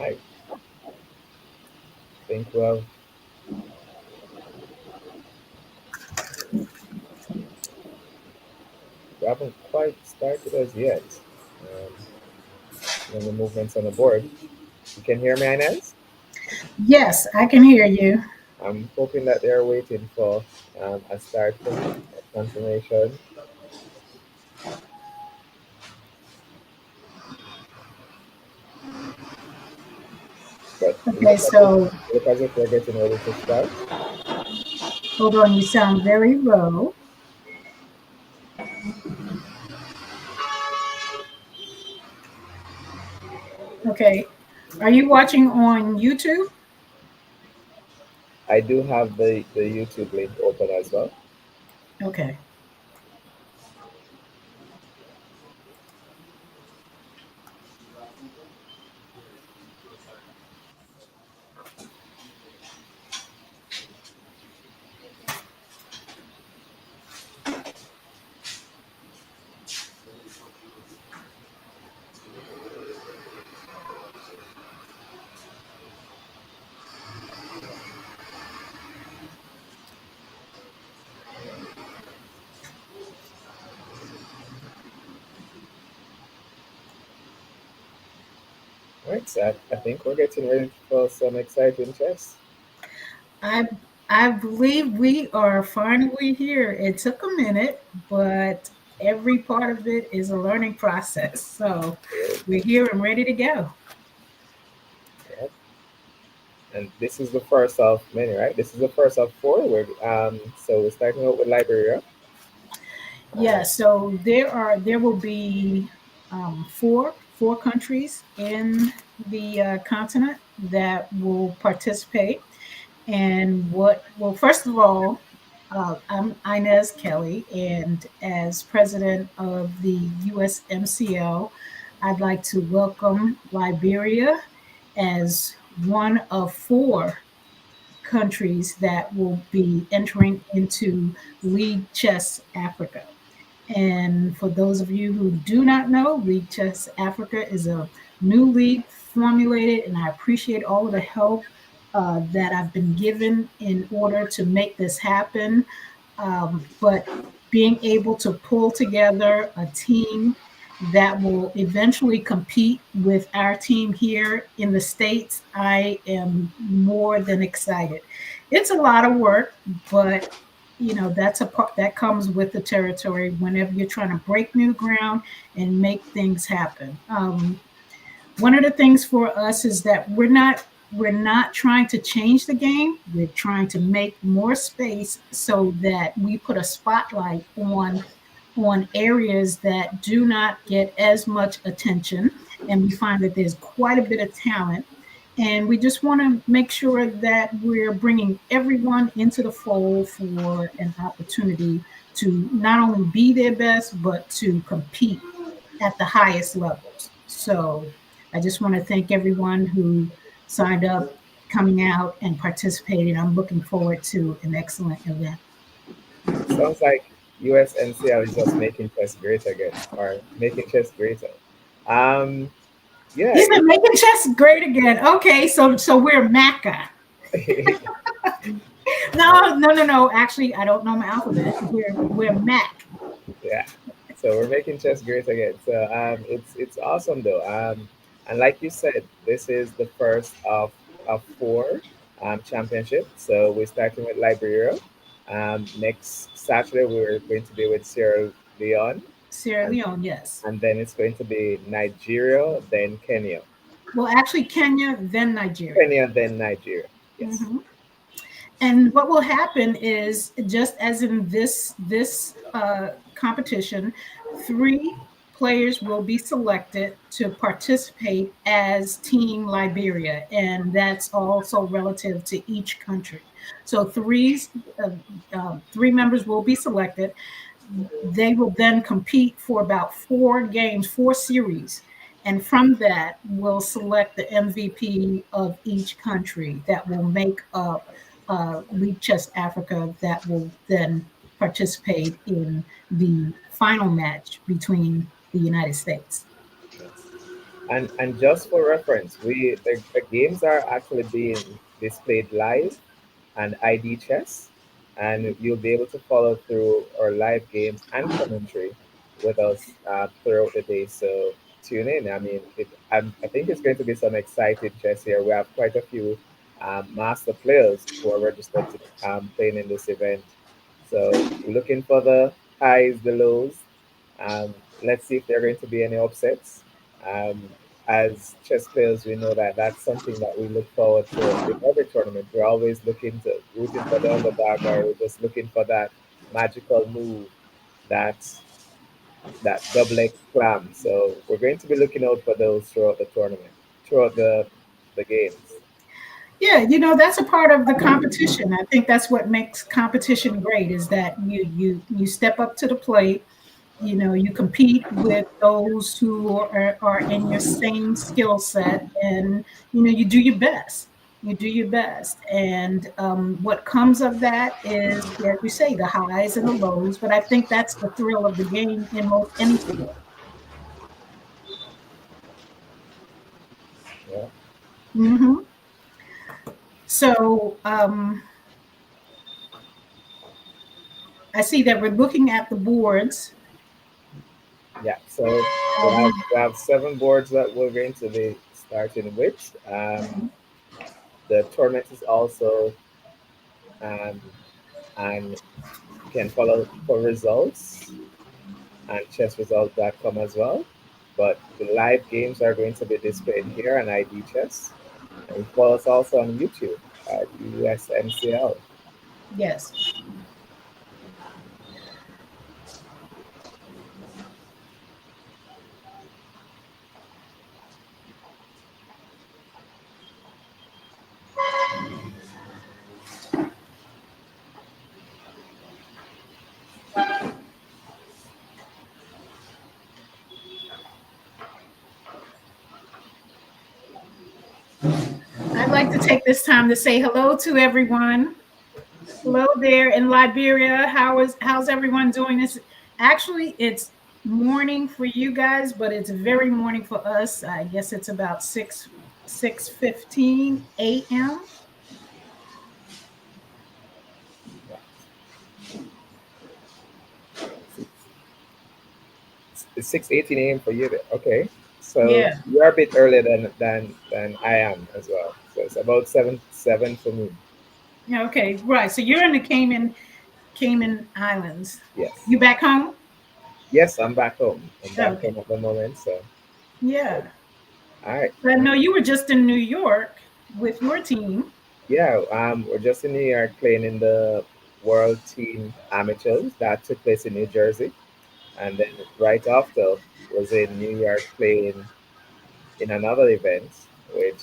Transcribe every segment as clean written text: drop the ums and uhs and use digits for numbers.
I think we haven't quite started as yet. Um, the movements on the board. You can hear me, Inez? Yes, I can hear you. I'm hoping that they're waiting for a start for me, a confirmation. But Okay, so look as if we're getting ready to start. hold on, you sound very low. Okay, are you watching on YouTube? I do have the YouTube link open as well. Okay. Right, so I think we're getting ready for some exciting chess. I I believe we are finally here. It took a minute, but every part of it is a learning process. So we're here and ready to go. Yep. And this is the first of many, right? This is the first of four. So we're starting out with Liberia. Yeah, so there will be four countries in the continent that will participate. And well, first of all, I'm Inez Kelly, and as president of the USMCL, I'd like to welcome Liberia as one of four countries that will be entering into League Chess Africa. And for those of you who do not know, League Chess Africa is a new league formulated, and I appreciate all of the help that I've been given in order to make this happen. But being able to pull together a team that will eventually compete with our team here in the States, I am more than excited. It's a lot of work, but that's a part that comes with the territory whenever you're trying to break new ground and make things happen. One of the things for us is that we're not trying to change the game. We're trying to make more space so that we put a spotlight on areas that do not get as much attention, and we find that there's quite a bit of talent, and we just want to make sure that we're bringing everyone into the fold for an opportunity to not only be their best but to compete at the highest levels. So I just want to thank everyone who signed up, coming out and participating. I'm looking forward to an excellent event. Sounds like USNCL is just making chess great again, or making chess greater. Um, yeah, He said, making chess great again. Okay, so we're MACA. No, no, no, no. Actually, I don't know my alphabet. We're MAC. yeah. So we're making chess great again. So it's awesome though. And like you said, this is the first of four championships. So we're starting with Liberia. Next Saturday we're going to be with Sierra Leone, Sierra and Leone, yes. and then it's going to be Nigeria, then Kenya. Well, actually, Kenya, then Nigeria. Kenya, then Nigeria. Yes. Hmm. And what will happen is, just as in this competition, three players will be selected to participate as Team Liberia, and that's also relative to each country. So uh, three members will be selected. They will then compete for about four games, four series. And from that, we'll select the MVP of each country that will make up League Chess Africa, that will then participate in the final match between the United States. Yes. And just for reference, the games are actually being displayed live and ID chess, and you'll be able to follow through our live games and commentary with us throughout the day. So tune in. I mean, I think it's going to be some exciting chess here. We have quite a few master players who are registered to playing in this event. So we're looking for the highs, the lows. Let's see if there are going to be any upsets. Um, as chess players, we know that that's something that we look forward to in every tournament. We're always rooting for the underdog, or we're just looking for that magical move, that that double X clam. So we're going to be looking out for those throughout the tournament, throughout the games. Yeah, that's a part of the competition. I think that's what makes competition great is that you step up to the plate. You compete with those who are in your same skill set, and you do your best. You do your best, and what comes of that is, as you say, the highs and the lows. But I think that's the thrill of the game in most any sport. Yeah, Hmm. So I see that we're looking at the boards. yeah. So Um, we have seven boards that we're going to be starting with. The tournament is also um, and you can follow for results and chessresult.com as well. But the live games are going to be displayed here on ID Chess. And follow us also on YouTube at USMCL. yes. I'd like to take this time to say hello to everyone. Hello there in Liberia. How's everyone doing? This actually it's morning for you guys, but it's very morning for us. I guess it's about 6:15 a.m. It's 6:18 a.m. for you there. Okay. So Yeah. you're a bit earlier than I am as well. So it's about seven for me. Yeah. Okay. Right. So you're in the Cayman Islands. Yes. You back home? Yes, I'm back home. I'm back Okay. home at the moment. So Yeah. all right. I know you were just in New York with your team. Yeah, we're just in New York playing in the World Team Amateurs that took place in New Jersey, and then right after was in New York playing in another event, which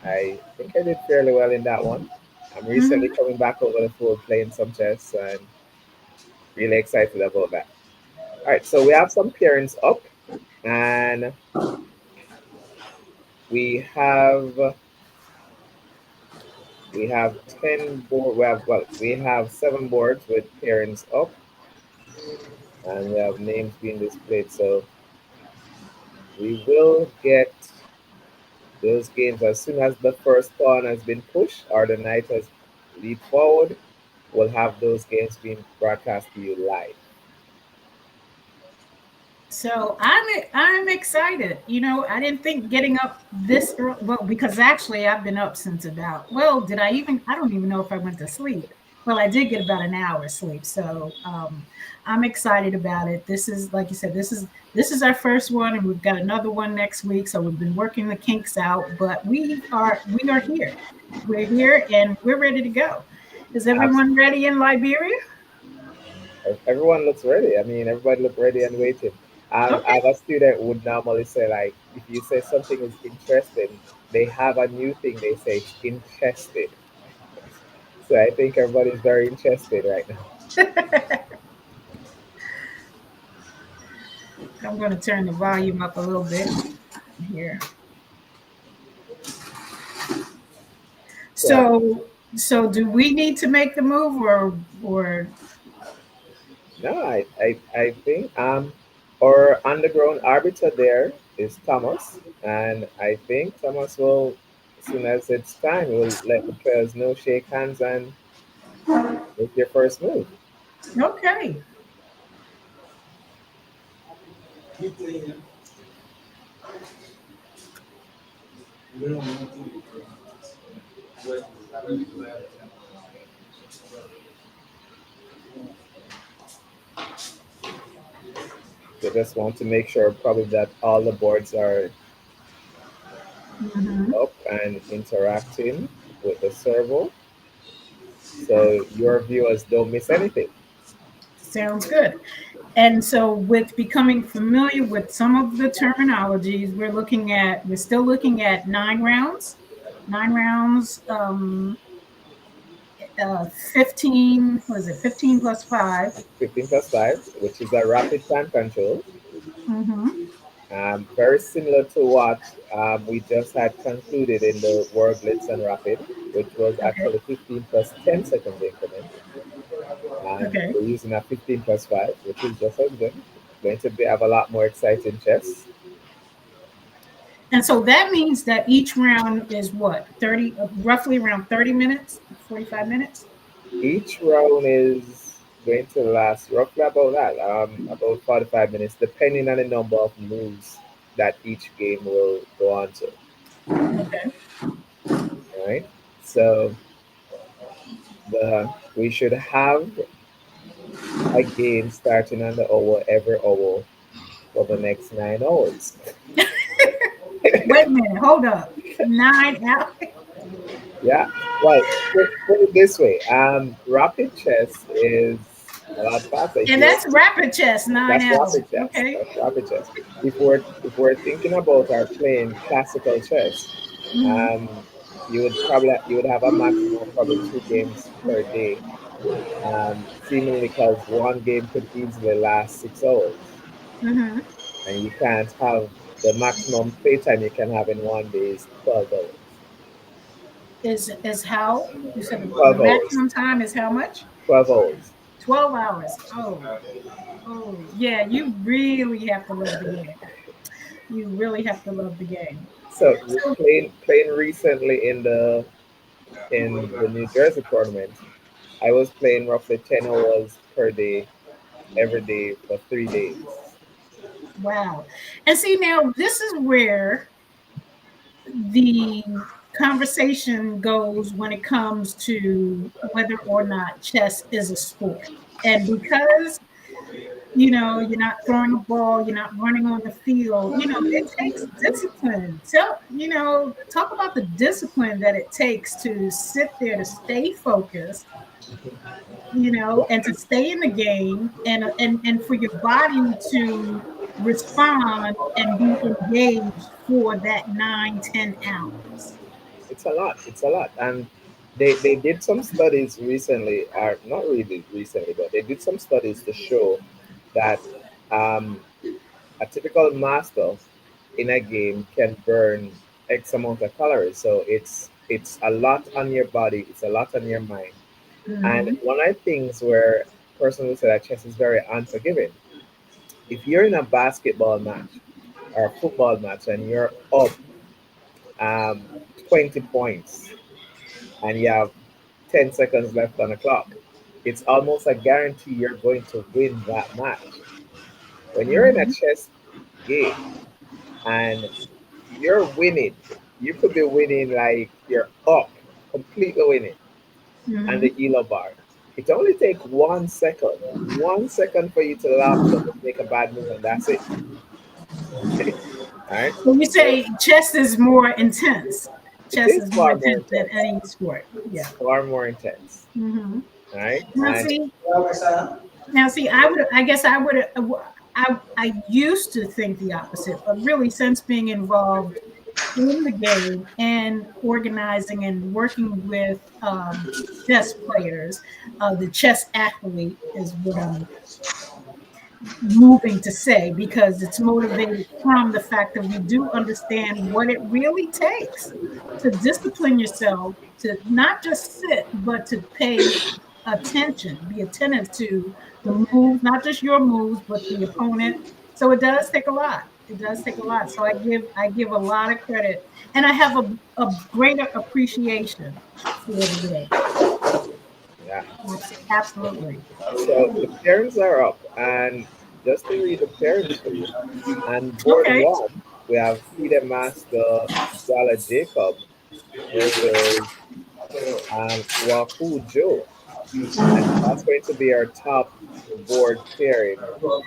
I think I did fairly well in that one. I'm recently Hmm. coming back over the field playing some chess and really excited about that. All right, so we have some pairings up, and we have we have 10 board. We have 7 boards with pairings up, and we have names being displayed. So we will get those games as soon as the first pawn has been pushed or the knight has leaped forward. We'll have those games being broadcast to you live. So I'm excited. I didn't think getting up this early. Well, because actually I've been up since about. Well, did I even? I don't even know if I went to sleep. Well, I did get about an hour sleep. So I'm excited about it. This is, like you said, this is our first one, and we've got another one next week. So we've been working the kinks out, but we are here. We're here, and we're ready to go. Is Abs- everyone ready in Liberia? Everyone looks ready. I mean, everybody look ready and waiting. Okay. As a student would normally say, like, if you say something is interesting, they have a new thing they say, it's interested. So I think everybody's very interested right now. I'm going to turn the volume up a little bit here. So So do we need to make the move, or no, I think Our underground arbiter there is Thomas, and I think Thomas will, as soon as it's time, will let the players know, shake hands, and make your first move. Okay. They just want to make sure probably that all the boards are Hmm. up and interacting with the servo, so your viewers don't miss anything. Sounds good. And so, with becoming familiar with some of the terminologies, we're still looking at 9 rounds, 9 rounds, 15, what is it, 15 plus 5. 15 plus 5, which is a rapid time control. Mm-hmm. Very similar to what we just had concluded in the World Blitz and Rapid, which was Okay. actually 15 plus 10 seconds increment. And Okay. we're using a 15 plus 5, which is just as good. Going to be, have a lot more exciting chess. And so that means that each round is what, 30, roughly around 30 minutes, 45 minutes? Each round is going to last roughly about that, about 45 minutes, depending on the number of moves that each game will go on to. Okay. Right? So we should have a game starting on the hour every hour for the next 9 hours. Wait a minute, hold up. 9 hours? Yeah. Well, put it this way. Rapid chess is a lot faster. If And you're that's rapid chess, nine That's hours. rapid chess. Okay. That's rapid chess. If we're thinking about our playing classical chess, Mm-hmm. um, you would have a maximum of probably 2 games per day. Seemingly because one game could easily last 6 hours, Mm-hmm. and you can't have the maximum playtime you can have in one day is 12 hours. Is how you said the 12 hours. maximum time is how much? 12 hours. 12 hours. Oh, yeah. You really have to love the game. You really have to love the game. So So, playing recently in the New Jersey tournament, I was playing roughly 10 hours per day, every day for 3 days. wow. And see, now this is where the conversation goes when it comes to whether or not chess is a sport. And because you're not throwing a ball, you're not running on the field, it takes discipline. So, talk about the discipline that it takes to sit there to stay focused, and to stay in the game, and for your body to respond and be engaged for that 9, 10 hours. It's a lot. It's a lot. And they did some studies recently, or not really recently, but they did some studies to show that um, a typical master in a game can burn X amount of calories. So it's a lot on your body. It's a lot on your mind. And Hmm. one of the things where personally say that chess is very unforgiving. If you're in a basketball match or a football match and you're up um, 20 points and you have 10 seconds left on the clock, it's almost a guarantee you're going to win that match. When you're in a Hmm. chess game and you're winning, you could be winning like you're up, completely winning, and Hmm. the ELO bar. It only takes 1 second for you to lapse up and make a bad move, and that's it. All right. When you So say chess is more intense, it chess is is more far more intense than intense. any sport. It's Yeah. far more intense. Hmm. All right. Now And see, I guess I would, I used to think the opposite, but really since being involved in the game and organizing and working with chess players, the chess athlete is what I'm moving to say, because it's motivated from the fact that we do understand what it really takes to discipline yourself, to not just sit, but to pay attention, be attentive to the moves, not just your moves, but the opponent. So it does take a lot. It does take a lot. So I give a lot of credit, and I have a greater appreciation for the game. Yeah. Absolutely. So the pairings are up, and just to read the pairings for you. On board Okay. one, we have Freedom Master Gala Jacob versus Wafu Joe, and that's going to be our top board pairing for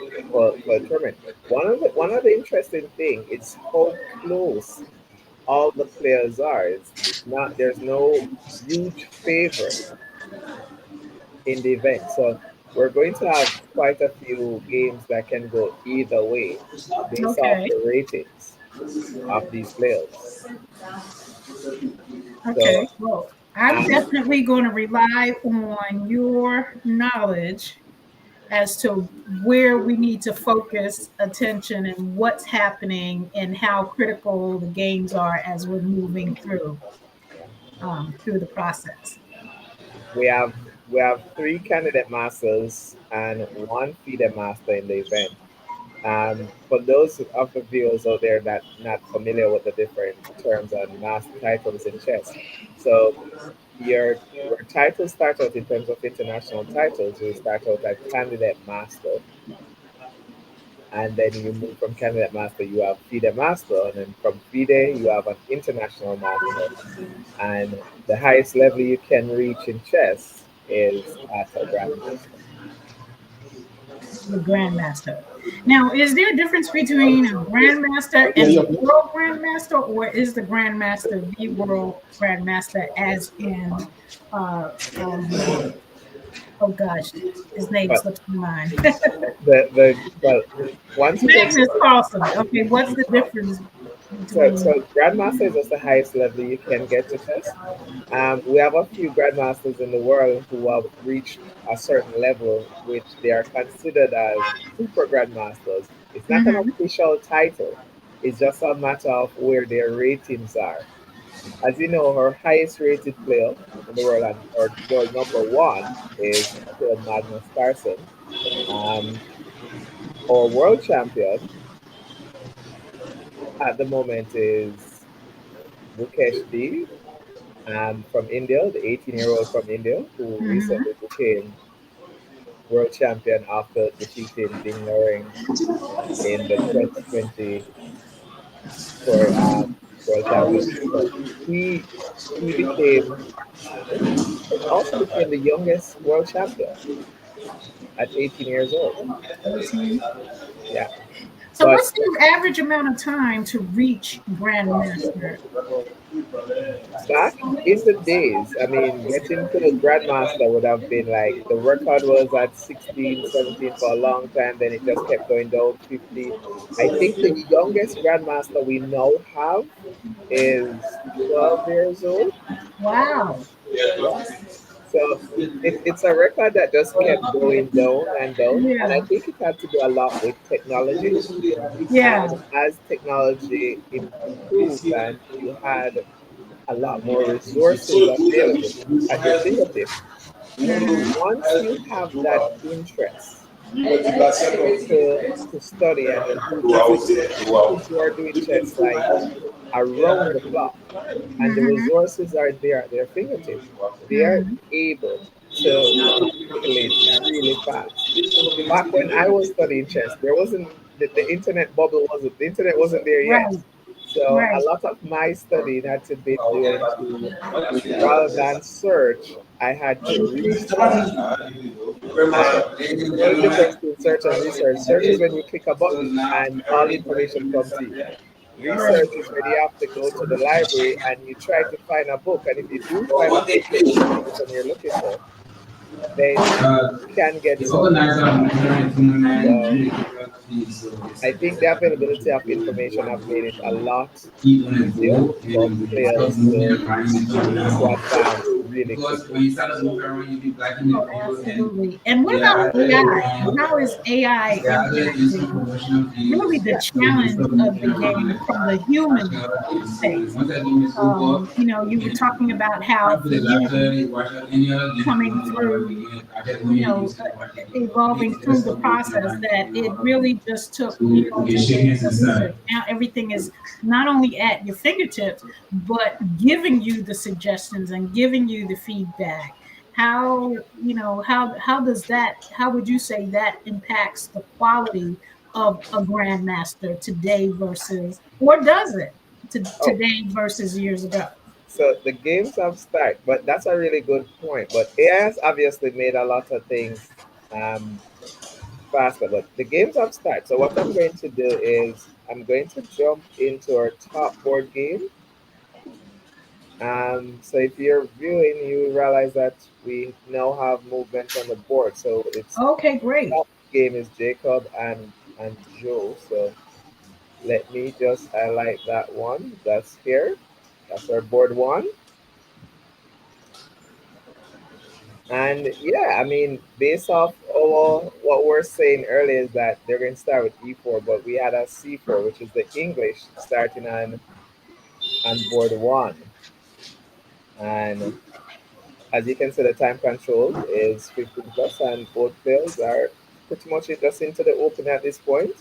the tournament. One of the interesting thing is how close all the players are. It's not there's no huge favorite in the event. So we're going to have quite a few games that can go either way based off Okay. the ratings of these players. So Okay. Well, I'm um, definitely going to rely on your knowledge as to where we need to focus attention and what's happening and how critical the games are as we're moving through the process. we have we have three candidate masters and one feeder master in the event. For those of the viewers out there that not familiar with the different terms and master titles in chess, so your titles start out in terms of international titles. You start out at candidate master, and then you move from candidate master. You have FIDE master, and then from FIDE you have an international master. And the highest level you can reach in chess is at a grandmaster. The grandmaster. Now, is there a difference between a grandmaster and the world grandmaster, or is the grandmaster the world grandmaster, as in, uh, um, oh gosh, his name But slips my mind. well, once you get Magnus Carlsen. Okay, what's the difference so between? grandmaster is just the highest level you can get to chess. We have a few grandmasters in the world who have reached a certain level, which they are considered as super grandmasters. It's not an Hmm. official title. It's just a matter of where their ratings are. As you know, our highest rated player in the world and our world number one is still Magnus Carlsen. Um, our world champion at the moment is Mukesh D from India, the 18-year-old from India who Hmm. recently became world champion after defeating Ding Liren in the 2020 tour world championship. So he he became he also became the youngest world champion at 18 years old. 18. Yeah, So, but what's the average amount of time to reach grandmaster? back in the days, I mean, getting to the grandmaster would have been like the record was at 16, 17 for a long time. Then it just kept going down 50. I think the youngest grandmaster we now have is 12 years old. Wow. Yeah. So it's a record that just kept going down and down. And I Yeah. think it had to do a lot with technology. Yeah. And as technology improved and you had a lot more resources available at your fingertips, Hmm. once you have that interest to study and to do chess, especially kids who are doing chess like around the clock, and the Hmm. resources are there at their fingertips, they are Hmm. able to calculate really fast. Back when I was studying chess, there wasn't the internet bubble wasn't the internet wasn't there yet. Right. So a Right. lot of my studying had to be doing to rather than search, I had to research. And you know the difference between search and research. Search is when you click a button and all information comes to you. Right. Research is when you have to go to the library and you try to find a book. And if you do find a book with the information you're looking for, then you can get somewhere. So Hmm. I think the availability of information have made it a lot easier for players to advance. really because quickly. when you start to move around, you be blocking the Oh, computer, and absolutely. And what there about are other AI? How is AI there are others doing some impacting promotional really videos. the Yeah. So they challenge start of moving the around game and from the watching human other games. And space? once that game is over, You were and talking about how try to for put it after you they watch any other game you coming want to watch through, again. After when you start watching it, evolving okay, let's through the stop moving process around that and it all of them. really just took So years we can to shake get hands inside. delivered. Now everything is not only at your fingertips, but giving you the suggestions and giving you the feedback. How does that, how would you say that impacts the quality of a grandmaster today versus, or does it Oh, today versus years ago? so the games have started, but that's a really good point. But AI has obviously made a lot of things um, faster, but the games have started. So what I'm going to do is I'm going to jump into our top board game. So if you're viewing, you realize that we now have movement on the board. So it's Okay, great. top game is Jacob and Joe. So let me just highlight that one. That's here. That's our board one. And yeah, I mean, based off our, what we're saying earlier is that they're going to start with E4, but we had a C4, which is the English, starting on board one. And as you can see, the time control is 15 plus, and both players are pretty much just into the open at this point.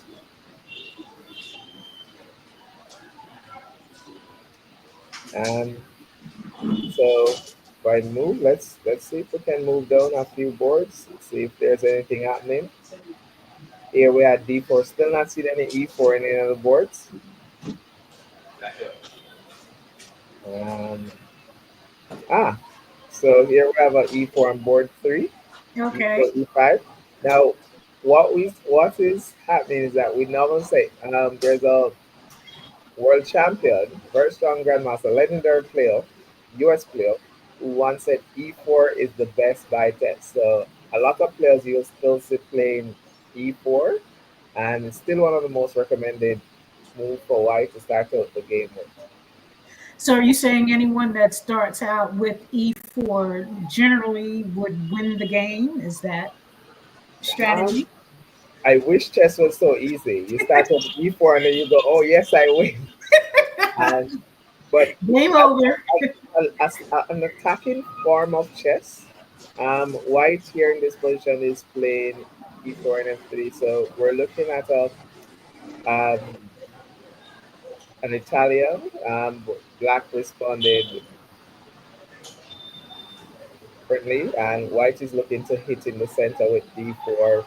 And so by move, let's see if we can move down a few boards, see if there's anything happening. Here we had D4, still not seeing any E4 in any of the boards. Um, ah, so here we have a E4 on board three, E4, Okay. E5. Now, what is happening is that we normally say there's a world champion, very strong grandmaster, legendary player, US player, who once said E4 is the best by test. So a lot of players you'll still see playing E4, and it's still one of the most recommended move for white to start out the game with. So are you saying anyone that starts out with E4 generally would win the game? Is that Um, strategy? I wish chess was so easy. You start with E4 and then you go, oh yes, I win. And but Game as, over. an attacking form of chess, white here in this position is playing E4 and F3. So we're looking at um, an Italian. Black responded differently, and white is looking to hit in the center with D4.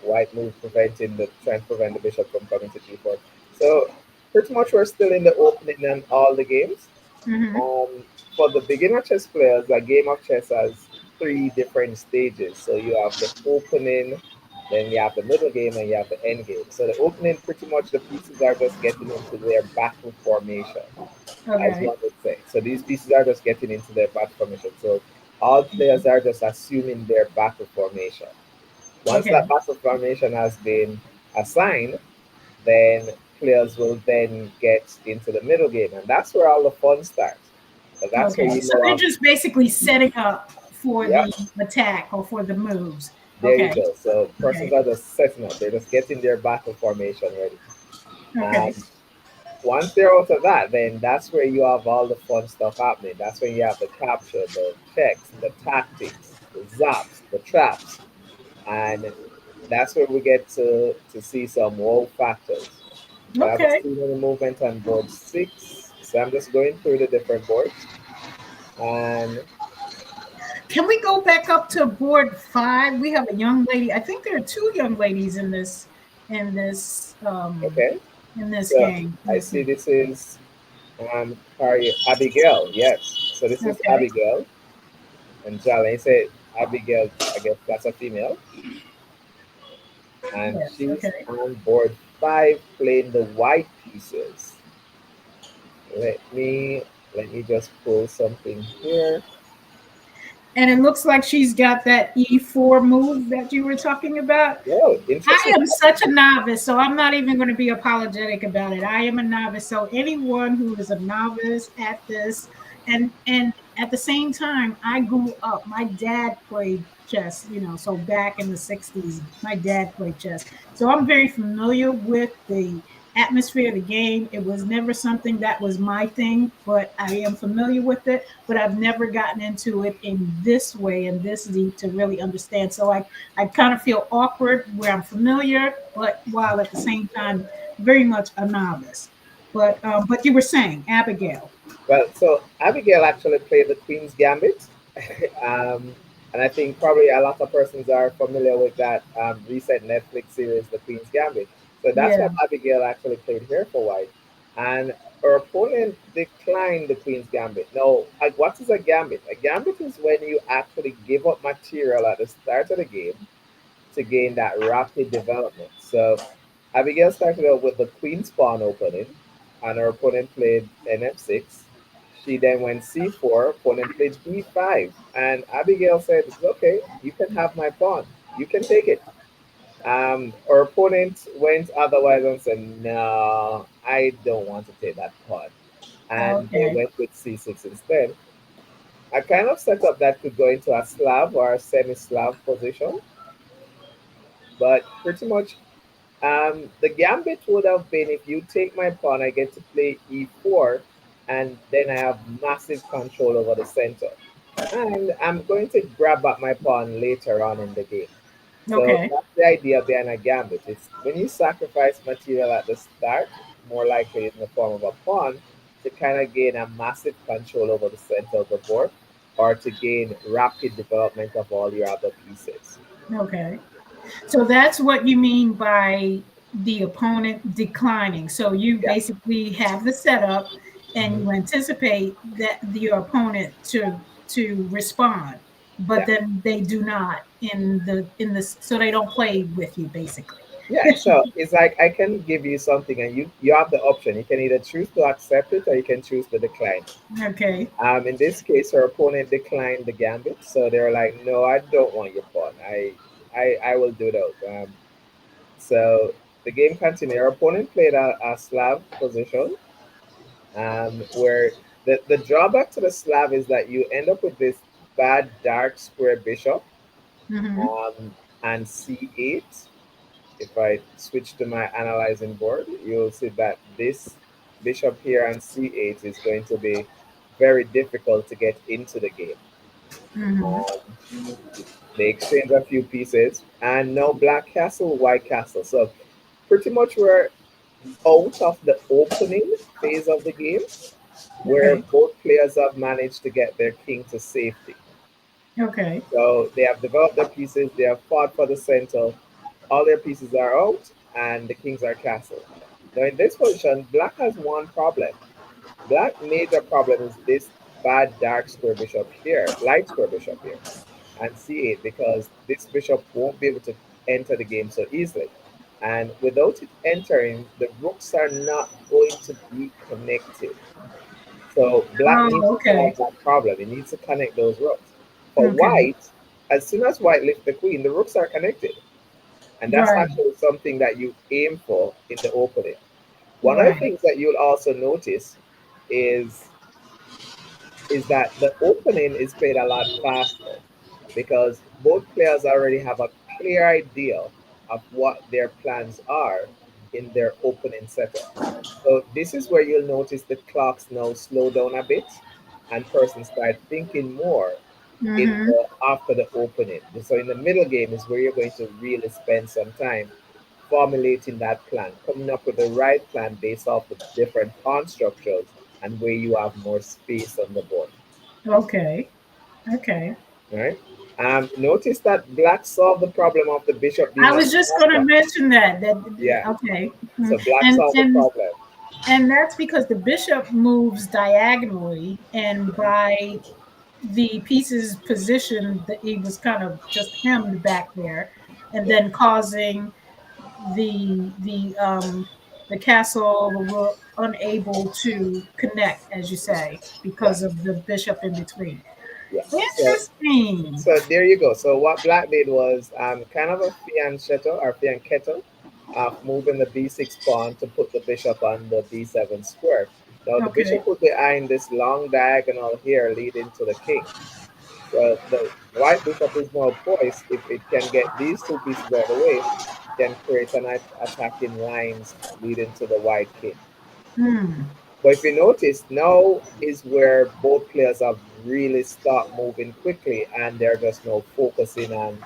White move preventing the trying to prevent the bishop from coming to D4. So pretty much we're still in the opening and all the games. Hmm. Um, for the beginner chess players, a game of chess has three different stages. So you have the opening, then you have the middle game, and you have the end game. So the opening, pretty much the pieces are just getting into their battle formation, as Okay. one would say. So these pieces are just getting into their battle formation. So all players are just assuming their battle formation. Once Okay. that battle formation has been assigned, then players will then get into the middle game, and that's where all the fun starts. But that's where Okay. you So know they're I'm, just basically setting up for yep, the attack or for the moves. there you Okay. go. So persons Okay. are just setting up; they're just getting their battle formation ready. Okay. And once they're out of that, then that's where you have all the fun stuff happening. That's when you have the capture, the checks, the tactics, the zaps, the traps, and that's where we get to see some wow factors. But I haven't Okay. seen any movement on board six, so I'm just going through the different boards. And Can we go back up to board five? We have a young lady. I think there are two young ladies in this um okay, in this so game. I Let's see see. this is Abigail. Yes, so this is Okay. Abigail and Jalen said Abigail. I guess that's a female, and Yes. she's Okay. on board five playing the white pieces. Let me let me just pull something here. And it looks like she's got that E4 move that you were talking about. Whoa, I interesting. am such a novice, so I'm not even going to be apologetic about it. I am a novice. So anyone who is a novice at this, and at the same time, I grew up. My dad played chess, so back in the 60s, my dad played chess. So I'm very familiar with the atmosphere of the game. It was never something that was my thing, but I am familiar with it. But I've never gotten into it in this way and this deep to really understand. So I kind of feel awkward where I'm familiar, but while at the same time, very much a novice. But you were saying Abigail. Well, so Abigail actually played the Queen's Gambit, um, and I think probably a lot of persons are familiar with that recent Netflix series, The Queen's Gambit. So that's Yeah. what Abigail actually played here for White, and her opponent declined the Queen's Gambit. Now, like, what is a gambit? A gambit is when you actually give up material at the start of the game to gain that rapid development. So Abigail started out with the Queen's Pawn opening, and her opponent played NF6. She then went C4, opponent played B5, and Abigail said, "Okay, you can have my pawn. You can take it." Her opponent went otherwise and said, "No, I don't want to take that pawn," and they Okay. went with C6 instead. A kind of setup that could go into a Slav or a semi-Slav position, but pretty much the gambit would have been if you take my pawn, I get to play e4, and then I have massive control over the center. And I'm going to grab back my pawn later on in the game. So Okay. that's the idea behind a gambit. It's when you sacrifice material at the start, more likely in the form of a pawn, to kind of gain a massive control over the center of the board, or to gain rapid development of all your other pieces. Okay. So that's what you mean by the opponent declining. So you Yeah. basically have the setup and Mhm. you anticipate that your opponent to respond, but Yeah. then they do not so they don't play with you basically. Yeah, so it's like I can give you something, and you have the option. You can either choose to accept it or you can choose to decline it. Okay. In this case, her opponent declined the gambit, so they're like, "No, I don't want your pawn. I will do that." So the game continued. Her opponent played a Slav position, where the drawback to the Slav is that you end up with this bad dark square bishop, Mm-hmm. um, and c8. If I switch to my analyzing board, you'll see that this bishop here on c8 is going to be very difficult to get into the game. Mm-hmm. Um, they exchange a few pieces, and now black castle, white castle. So pretty much we're out of the opening phase of the game, where Okay. both players have managed to get their king to safety. Okay. So they have developed their pieces, they have fought for the center, all their pieces are out, and the kings are castled. Now, in this position, black has one problem. Black major problem is this bad dark square bishop here, light square bishop here, and c8, because this bishop won't be able to enter the game so easily. And without it entering, the rooks are not going to be connected. So black needs Oh, to solve okay. that problem. It needs to connect those rooks. For Okay. white, as soon as white lifts the queen, the rooks are connected. And that's Right. actually something that you aim for in the opening. One of the Right. things that you'll also notice is is that the opening is played a lot faster because both players already have a clear idea of what their plans are in their opening setup. So this is where you'll notice the clocks now slow down a bit and persons start thinking more in Mm-hmm. the after the opening. So in the middle game is where you're going to really spend some time formulating that plan, coming up with the right plan based off the different pawn structures and where you have more space on the board. Okay. Okay. Right? Notice that black solved the problem of the bishop I being on was the just top going to pawn. mention that Yeah. okay. So black and solved the and problem. and that's because the bishop moves diagonally, and by the pieces position that he was kind of just hemmed back there, and Yeah. then causing the castle, the rook, unable to connect, as you say, Yeah. because of the bishop in between. Yeah. Interesting. So there you go. So what black did was kind of a fianchetto or fianchetto of moving the b6 pawn to put the bishop on the b7 square. Now the Okay. bishop would be eyeing this long diagonal here leading to the king. So the white bishop is now poised. If it can get these two pieces out of the way, it can create an attacking lines leading to the white king. Hmm. But if you notice, now is where both players have really start moving quickly and they're just now focusing on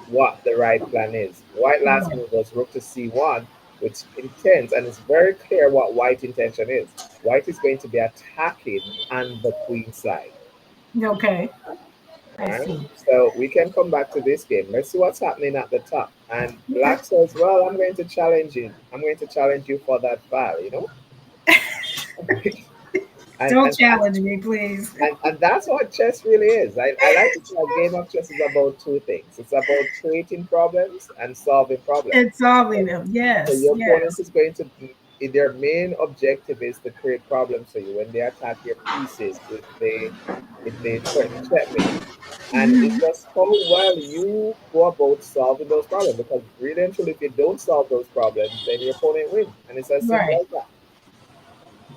what the right plan is. White last Right. move was rook to c1, which intends, and it's very clear what white intention is. White is going to be attacking on the queen side. Okay. I Alright, see. so we can come back to this game. Let's see what's happening at the top. And Okay. black says, well, I'm going to challenge you. I'm going to challenge you for that file, you know? and, Don't and that's challenge me, please. and that's what chess really is. I like to say a game of chess is about two things. It's about creating problems and solving problems. It's solving So, them. so Yes. your opponent Yes. is going to their main objective is to create problems for you when they attack your pieces if they threaten checkmate. And it's Hmm. just how well you go about solving those problems. Because really and truly, if you don't solve those problems, then your opponent wins. And it's as simple Right. as that.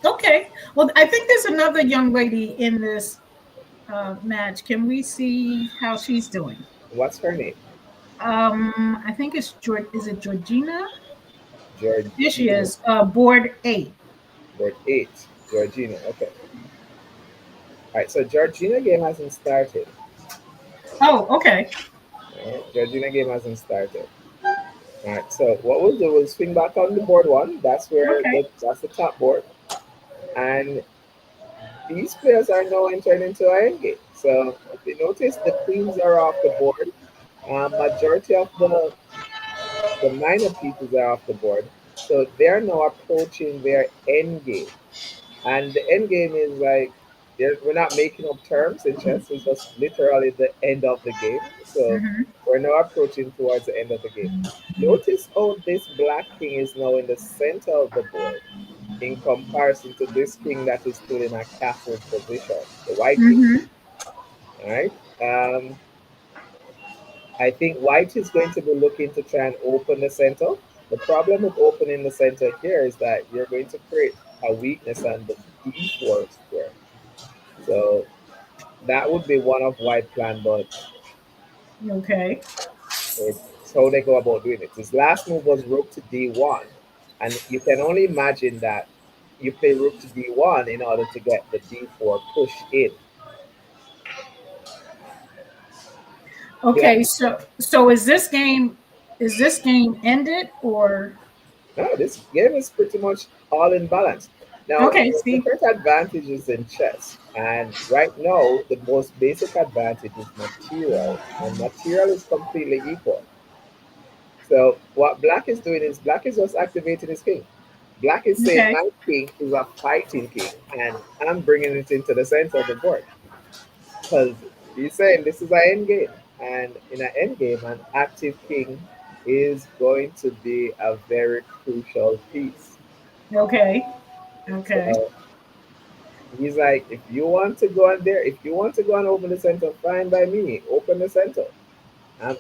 Okay. Well, I think there's another young lady in this match. Can we see how she's doing? What's her name? I think it's Is it Georgina? Here she Georgina. is. Board 8. Board 8. Georgina. Okay. All right. So Georgina game hasn't started. Oh, okay. All right. Georgina game hasn't started. All right. So what we'll do is swing back on the board one. Okay. That's the top board. And these players are now entering into an endgame. So if you notice, the queens are off the board. Majority of the minor pieces are off the board. So they're now approaching their end game. And the end game is like we're not making up terms in chess. It's just literally the end of the game. So Hmm. we're now approaching towards the end of the game. Notice how this black king is now in the center of the board in comparison to this king that is still in a castle position, the white king. Hmm. All right. I think white is going to be looking to try and open the center. The problem with opening the center here is that you're going to create a weakness on the d4 square. So that would be one of white plan, but Okay. it's how they go about doing it. His last move was rook to d1, and you can only imagine that you play rook to d1 in order to get the d4 push in. Yeah, Okay. So is this game ended or no, this game is pretty much all in balance. Now, okay? there are See. different advantages in chess, and right now, the most basic advantage is material, and material is completely equal. So, what black is doing is black is just activating his king. Black is saying, Okay. my king is a fighting king, and I'm bringing it into the center of the board. Because he's saying this is an end game, and in an end game, an active king is going to be a very crucial piece. Okay. Okay. So he's like, if you want to go on there, if you want to go and open the center, fine by me. Open the center.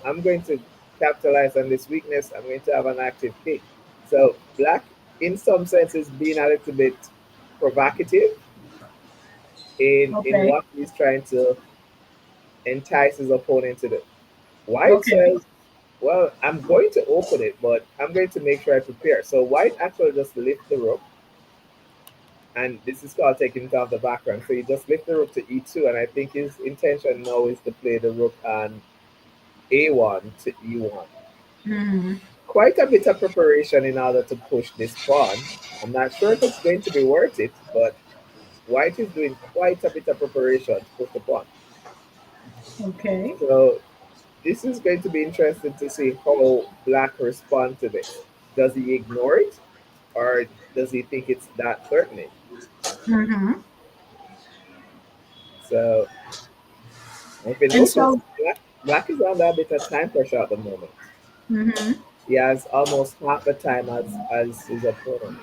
I'm going to capitalize on this weakness. I'm going to have an active king. So black, in some sense, is being a little bit provocative in Okay. what he's trying to entice his opponent to do. White Okay. says, well, I'm going to open it, but I'm going to make sure I prepare. So white actually just lift the rook, and this is called taking it off the background. So you just lift the rook to e2, and I think his intention now is to play the rook on a1 to e1. Hmm. Quite a bit of preparation in order to push this pawn. I'm not sure if it's going to be worth it, but white is doing quite a bit of preparation to push the pawn. Okay. So this is going to be interesting to see how black responds to this. Does he ignore it, or does he think it's that threatening? Hmm. So if you And notice, so, black is under a bit of time pressure at the moment. hmm He has almost half the time as his opponent.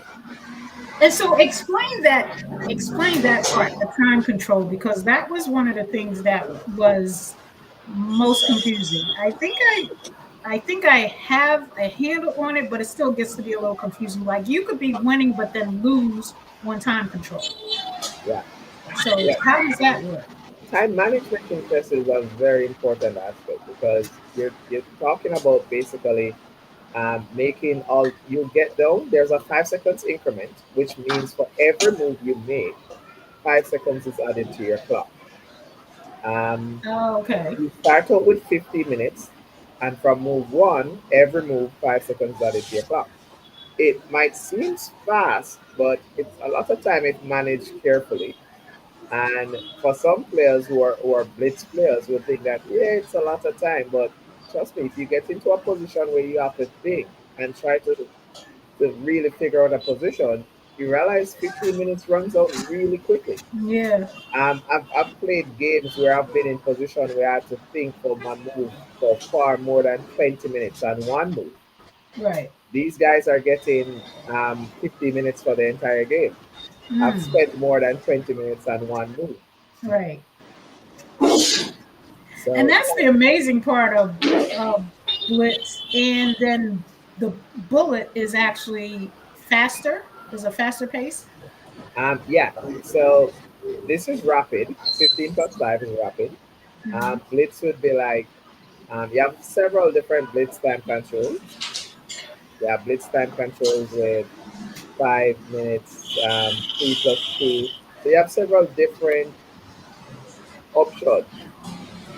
and so, explain that part, the time control, because that was one of the things that was most confusing. I think I think I have a handle on it, but it still gets to be a little confusing. Like you could be winning, but then lose on time control. Yeah, So yeah. how does that work? Time management in chess is a very important aspect because you're talking about basically making all you get down. There's a 5 seconds increment, which means for every move you make, 5 seconds is added to your clock. Um, Oh, okay. you start out with 50 minutes, and from move one, every move 5 seconds added to your clock. It might seem fast, but it's a lot of time if managed carefully. And for some players who are blitz players will think that yeah, it's a lot of time, but trust me, if you get into a position where you have to think and try to really figure out a position, you realize 15 minutes runs out really quickly. Yeah. I've played games where I've been in position where I had to think for my move for far more than 20 minutes on one move. Right. These guys are getting 50 minutes for the entire game. I've Mm, spent more than 20 minutes on one move. right. And So that's the amazing part of Blitz. And then the bullet is actually faster, is a faster pace. yeah, so this is rapid. 15 plus 5 is rapid. Hmm. Blitz would be like you have several different blitz time controls. You have blitz time controls with 5 minutes, 3 plus 2. So you have several different options.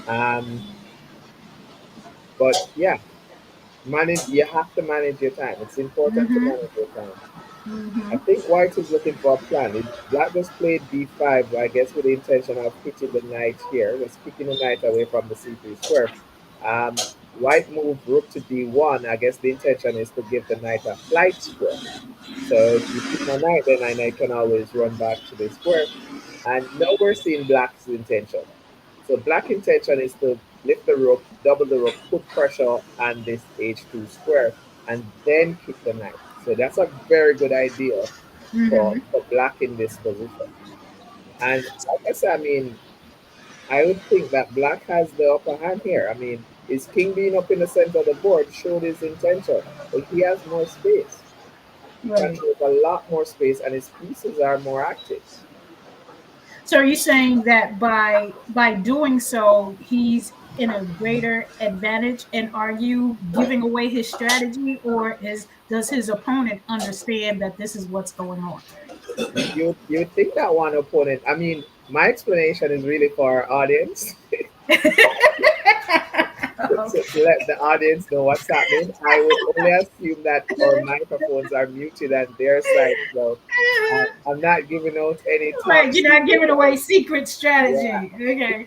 Um, but yeah, manage. You have to manage your time. It's important to Hmm. manage your time. I Hmm. think White is looking for a plan. Black just played b5, I guess, with the intention of hitting the knight here, just kicking the knight away from the c3 square. Um, White moved rook to d1. I guess the intention is to give the knight a flight square. So if you keep my knight, then my knight can always run back to the square. And now we're seeing Black's intention. So Black intention is to lift the rook, double the rook, put pressure on this h2 square, and then kick the knight. So that's a very good idea Hmm. for Black in this position. And like I said, I mean, I would think that Black has the upper hand here. I mean, his king being up in the center of the board showed his intention, but he has more space. He Right. controls a lot more space, and his pieces are more active. So are you saying that by doing so, he's in a greater advantage? And are you giving away his strategy, or is does his opponent understand that this is what's going on? You think that one opponent? I mean, my explanation is really for our audience. To let the audience know what's happening. I would only assume that our microphones are muted on their side, so I'm not giving out any top Right, you're not secret. giving away secret Yeah. strategy. Okay.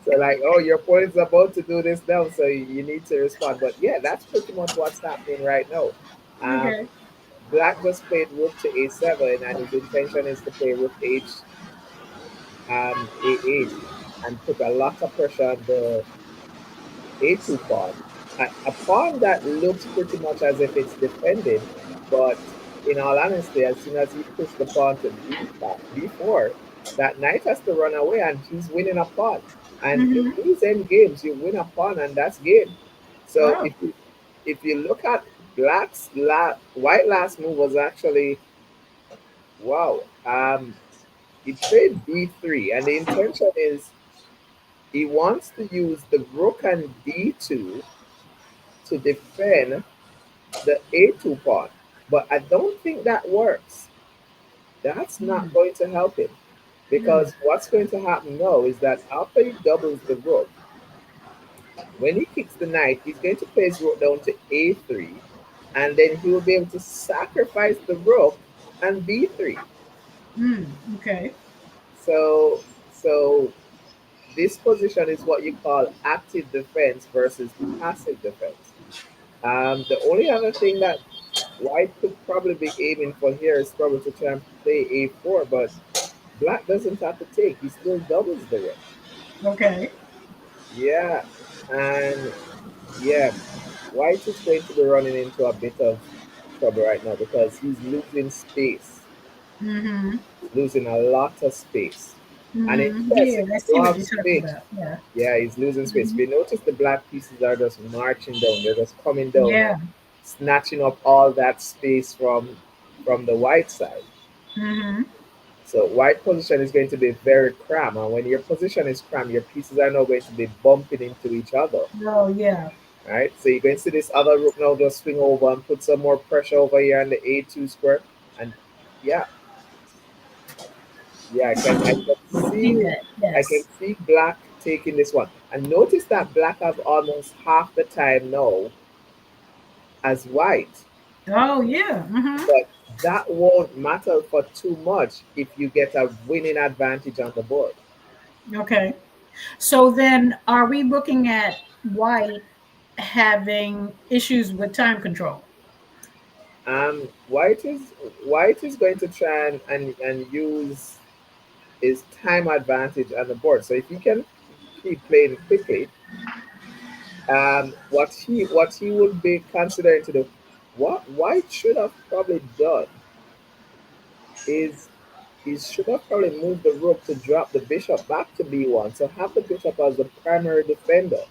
So like, oh, your opponent's about to do this now, so you need to respond. But yeah, that's pretty much what's happening right now. Um, Okay. Black just played rook to a7, and his intention is to play rook a8 and put a lot of pressure on the a2 pawn. A pawn that looks pretty much as if it's defending, but in all honesty, as soon as you push the pawn to b4, that knight has to run away, and he's winning a pawn. And in Mm-hmm. these end games, you win a pawn, and that's game. So Oh. if you look at white last move was actually wow. He played b3, and the intention is he wants to use the rook and d2 to defend the a2 pawn. But I don't think that works. That's not Mm, going to help him mm, because what's going to happen now is that after he doubles the rook, when he kicks the knight, he's going to play his rook down to a3, and then he will be able to sacrifice the rook and b3. okay. So this position is what you call active defense versus passive defense. The only other thing that White could probably be aiming for here is probably to try and play a4, but Black doesn't have to take. He still doubles the rook. Okay. Yeah, and yeah, White is going to be running into a bit of trouble right now because he's losing space. Mm-hmm. He's losing a lot of space. And in Mm, chess, if yeah, I you see don't what have you're talking space, about. Yeah. yeah, he's losing space. If Hmm. you notice, the black pieces are just marching down. They're just coming down Yeah. and snatching up all that space from the white side. Hmm. So white position is going to be very cram, and when your position is cram, your pieces are now going to be bumping into each other. Oh, yeah. Right? So you're going to see this other rook now just swing over and put some more pressure over here on the A2 square. And yeah, yeah, See that? I can Yes. see black taking this one. And notice that black has almost half the time now as white. Oh, yeah. Hmm. But that won't matter for too much if you get a winning advantage on the board. Okay. So then, are we looking at white having issues with time control? White is going to try and use his time advantage on the board. So if he can keep playing quickly, what he would be considering to do, what White should have probably done is he should have probably moved the rook to drop the bishop back to b1. So have the bishop as the primary defender.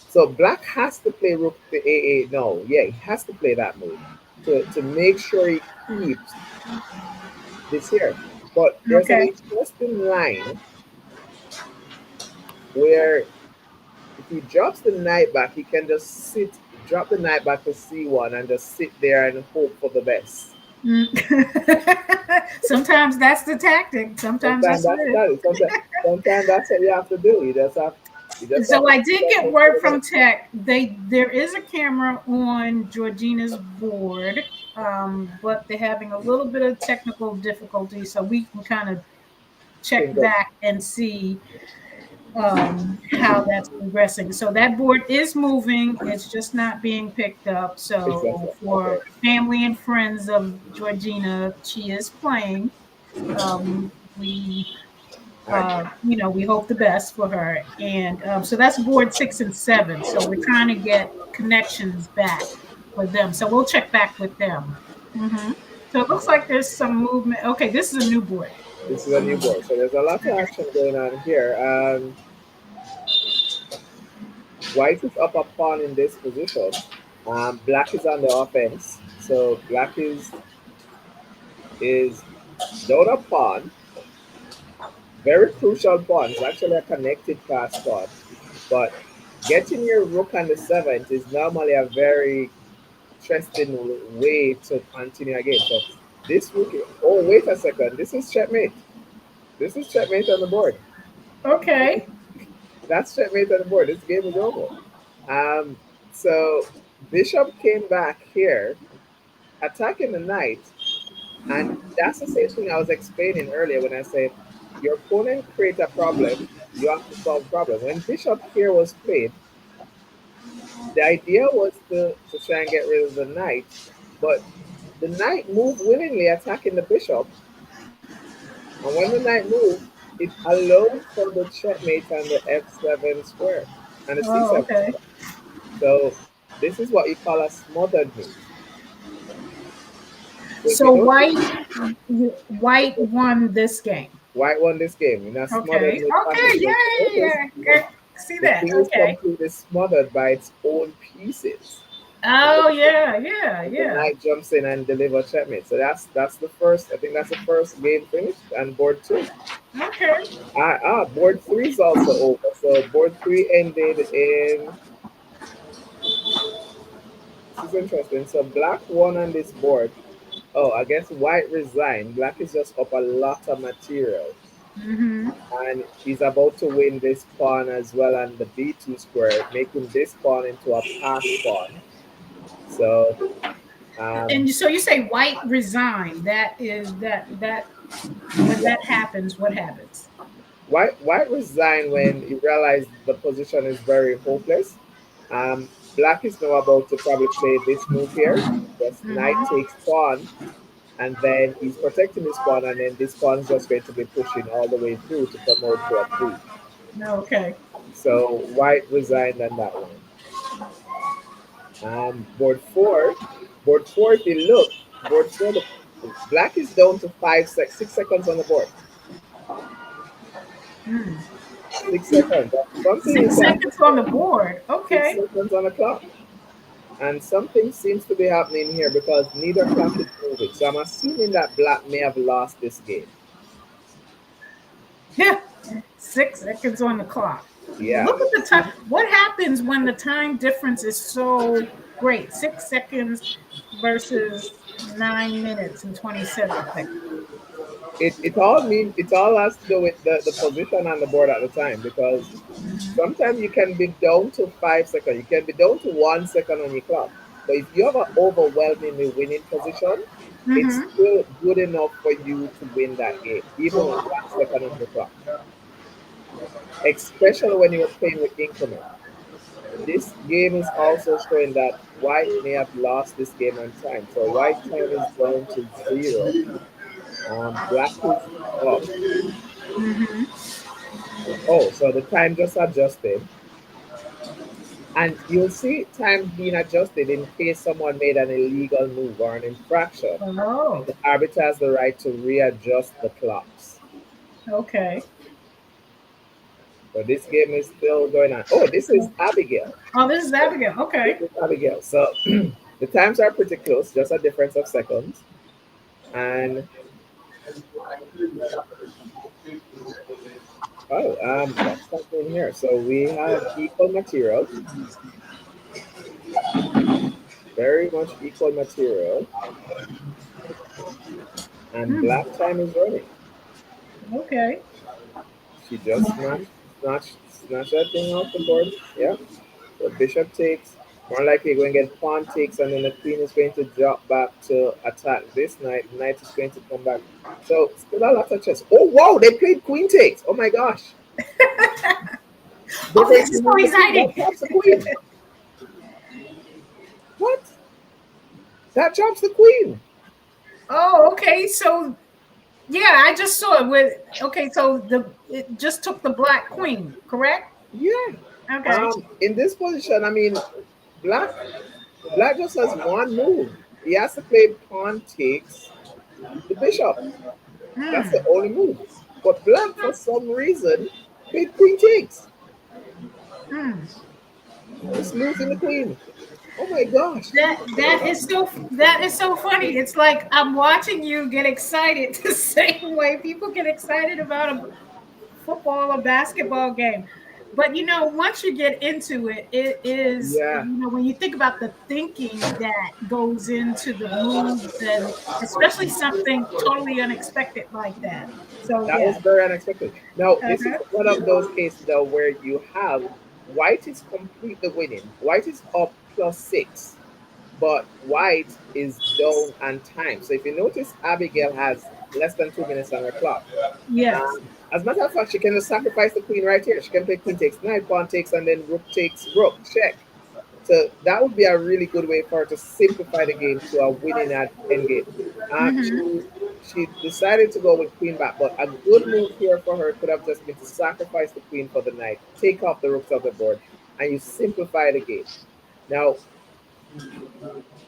So black has to play rook to a8. No, yeah, he has to play that move to make sure he keeps this here. But there's an Okay. interesting line where if he drops the knight back, he can just drop the knight back to c1 and just sit there and hope for the best. Mm. Sometimes that's the tactic. Sometimes Sometimes that's that's it. that. Sometimes that's what you have to do. You just have So to I did get hope for word the from best. Tech. There is a camera on Georgina's board, but they're having a little bit of technical difficulty. So we can kind of check Think of back and see how that's progressing. So that board is moving. It's just not being picked up. it's just So okay. for family and friends of Georgina, she is playing. We All right. we hope the best for her. And so that's board 6 and 7. So we're trying to get connections back for them. So we'll check back with them. Hmm. So it looks like there's some movement. Okay, this is a new board. This is a new board, so there's a lot of action going on here. White is up a pawn in this position. Black is on the offense, so black is down a pawn. Very crucial pawn. It's actually a connected pass pawn, but getting your rook on the seventh is normally a very interesting way to continue a game. So this rook. Oh, wait a second. This is checkmate. This is checkmate on the board. Okay. That's checkmate on the board. This game is over. Um, so Bishop came back here, attacking the knight, and that's the same thing I was explaining earlier when I said your opponent create a problem, you have to solve the problem. When Bishop here was played, the idea was to try and get rid of the knight, but the knight moved willingly attacking the bishop, and when the knight moved, it allowed for the checkmate on the f7 square and the Oh, c7 okay. square. So this is what you call a smothered move. So if you So notice, white won this game. White won this game in a smothered Okay. mid fashion. Okay. So if you Yay. notice, Yeah. See the that? king is Okay. completely smothered by its own pieces. And Oh yeah. Yeah. the Yeah. knight jumps in and delivers checkmate. So that's the first. I think that's the first game finished. And board two. Okay. Board three is also over. So board three ended in. This is interesting. So black won on this board. Oh, I guess white resigned. Black is just up a lot of material. Mm-hmm. And he's about to win this pawn as well on the b2 square, making this pawn into a pass pawn. So um, And so you say white resign. That is that when that happens, what happens? white resigned when he realized the position is very hopeless. Black is now about to probably play this move here. Just knight Mm-hmm. takes pawn, and then he's protecting this pawn, and then this pawn is just going to be pushing all the way through to come out to a queen. Okay. So white resigned on that one. Board four, if you look, board four, the black is down to 6 seconds on the board. Mm. 6 seconds. That's something you Six can seconds on the board. six Okay. seconds on the clock. And something seems to be happening here because neither clock is moving. So I'm assuming that black may have lost this game. Yeah. 6 seconds on the clock. Yeah. Look at the time. What happens when the time difference is so great? 6 seconds versus 9 minutes and 27 seconds. It all has to do with the position on the board at the time because sometimes you can be down to 5 seconds, you can be down to 1 second on your clock. But if you have an overwhelmingly winning position, it's Mm-hmm. still good enough for you to win that game, even with 1 second on the clock. Especially when you're playing with increment. This game is also showing that white may have lost this game on time. So white time is down to 0. Black is up. Mm-hmm. Oh, so the time just adjusted. And you'll see time being adjusted in case someone made an illegal move or an infraction. And Oh, the arbiter has the right to readjust the clocks. okay. So this game is still going on. Oh, this is Abigail. Oh, this is Abigail. This Okay. is Abigail. So the times are pretty close, just a difference of seconds. And oh, what's happening here? So we have equal material, very much equal material, and Hmm. black time is running. Okay. She just snatched that thing off the board. Yeah. So bishop takes. More likely going to get pawn takes, and then the queen is going to drop back to attack this knight. The knight is going to come back. So still a lot of chess. Oh wow, they played queen takes. Oh my gosh. They're Oh, going this to is so move the queen. That exciting. drops the queen. What? That drops the queen. Oh, okay. So yeah, I just saw it with. Okay, so the it just took the black queen, correct? Yeah. Okay. In this position, I mean, black black just has one move. He has to play pawn takes the bishop. That's the Hmm. only move. But black, for some reason, played queen takes. Hmm. Just losing the queen. Oh my gosh. That is so funny. It's like I'm watching you get excited the same way people get excited about a football or basketball game. But once you get into it, it is Yeah, when you think about the thinking that goes into the moves, and especially something totally unexpected like that. So that yeah. was very unexpected. Now, this is Uh-huh. one of those cases though where you have white is completely winning. White is up +6, but white is down on time. So if you notice, Abigail has less than 2 minutes on her clock. Yes. As a matter of fact, she can just sacrifice the queen right here. She can play queen takes knight, pawn takes, and then rook takes rook, check. So that would be a really good way for her to simplify the game to a winning at endgame. Mm-hmm. She decided to go with queen back, but a good move here for her could have just been to sacrifice the queen for the knight, take off the rooks of the board, and you simplify the game. Now,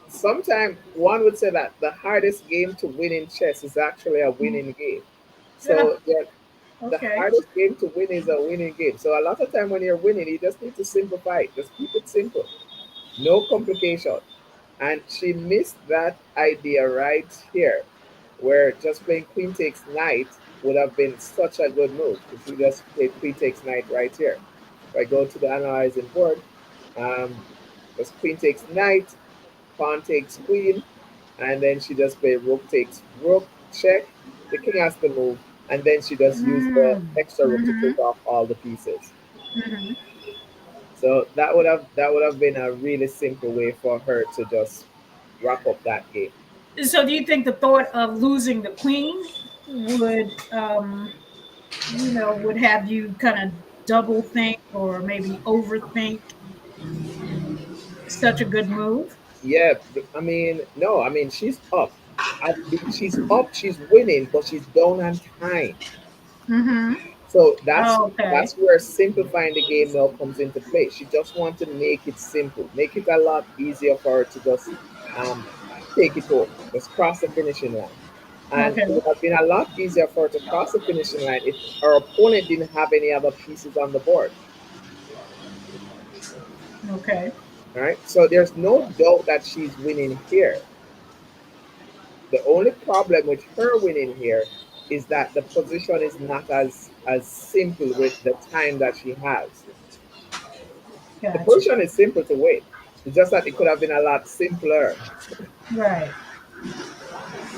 sometimes one would say that the hardest game to win in chess is actually a winning game. Yeah. So yeah, the Okay. hardest game to win is a winning game. So a lot of time when you're winning, you just need to simplify it. Just keep it simple. No complication. And she missed that idea right here, where just playing queen takes knight would have been such a good move if she just played queen takes knight right here. If I go to the analyzing board, um, just queen takes knight, pawn takes queen, and then she just played rook takes rook, check. The king has to move, and then she just used the Mm. extra rook to Mm-hmm. take off all the pieces. Mm-hmm. So that would have been a really simple way for her to just wrap up that game. So do you think the thought of losing the queen would have you kind of double think or maybe overthink such a good move? Yeah, I mean, no, I mean she's up. She's up, she's winning, but she's down on time. Mm-hmm. So Oh, okay. that's where simplifying the game now comes into play. She just wants to make it simple, make it a lot easier for her to just um take it home, just cross the finishing line. And it Okay. would have been a lot easier for her to cross the finishing line if her opponent didn't have any other pieces on the board. Okay. All right. So there's no doubt that she's winning here. The only problem with her winning here is that the position is not as simple with the time that she has. The Gotcha. position is simple to win. It's just that it could have been a lot simpler. Right.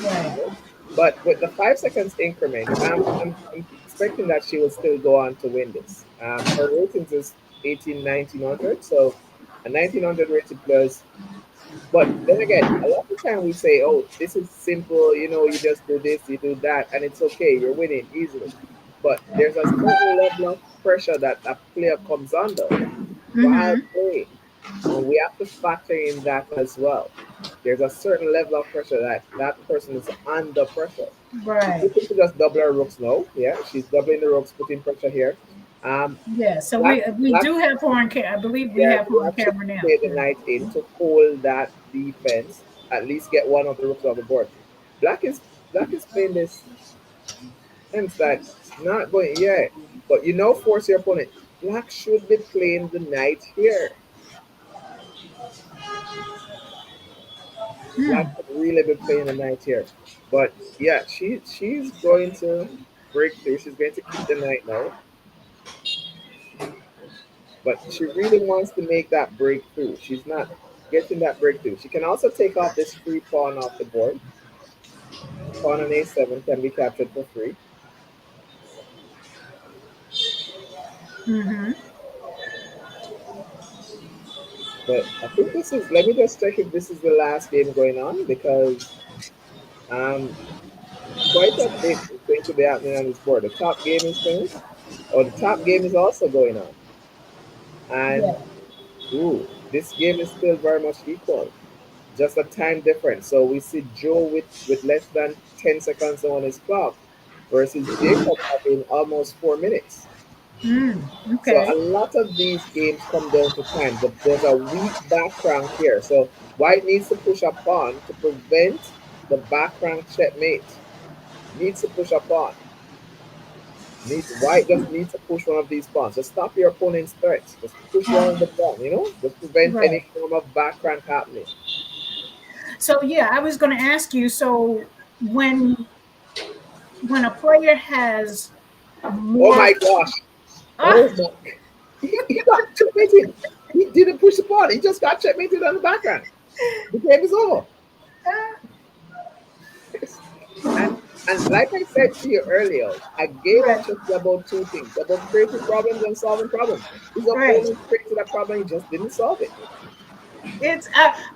Right. But with the 5 seconds increment, I'm expecting that she will still go on to win this. Her ratings is 18, 1900. So a 1900 rated plus. But then again, a lot of time we say, oh, this is simple, you just do this, you do that, and it's okay, you're winning easily. But there's a certain level of pressure that a player comes under while Mm-hmm. playing. And we have to factor in that as well. There's a certain level of pressure that that person is under pressure. She's Right. looking to just double her rooks now. Yeah, she's doubling the rooks, putting pressure here. Yeah. So Black, we black, do have her on camera. I believe we yeah, have her we on actually camera now. play the Yeah. knight in to hold that defense, at least get one of the rooks on the board. Black is black is playing this hence that it's not going, yeah, but force your opponent. Black should be playing the knight here. Hmm. Black could really be playing the knight here. But yeah, she's going to break through. She's going to keep the knight now. But she really wants to make that breakthrough. She's not getting that breakthrough. She can also take off this free pawn off the board. Pawn on a7 can be captured for free. Mm-hmm. But I think this is, let me just check if this is the last game going on because um, quite a bit is going to be happening on this board. The top game is finished, or the top game is also going on. And Yeah. ooh, this game is still very much equal. Just a time difference. So we see Joe with less than 10 seconds on his clock versus Jacob having almost 4 minutes. Mm. So a Okay. lot of these games come down to time. There's a weak back rank here. So White needs to push a pawn to prevent the back rank checkmate. Needs to push a pawn. White just needs to push one of these pawns. Just stop your opponent's threats. Just push one of the pawn, Just prevent any Right. form of back rank happening. So yeah, I was going to ask you. So when when a player has Oh more, my gosh. ah, Oh my. He got checkmated. He didn't push the pawn. He just got checkmated on the background. The game is over. ah, And and like I said to you earlier, a game of right, chess is about two things: about creating problems and solving problems. His right. opponent created a problem, he just didn't solve it. It's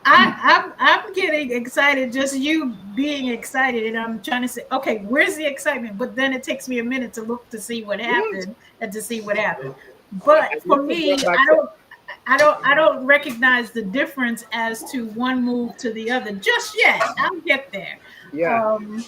I'm getting excited just you being excited, and I'm trying to say, okay, where's the excitement? But then it takes me a minute to look to see what Yes. happened and to see what happened. But And for you could me, jump back to, I don't recognize the difference as to one move to the other just yet. I'll get there. yeah. Um,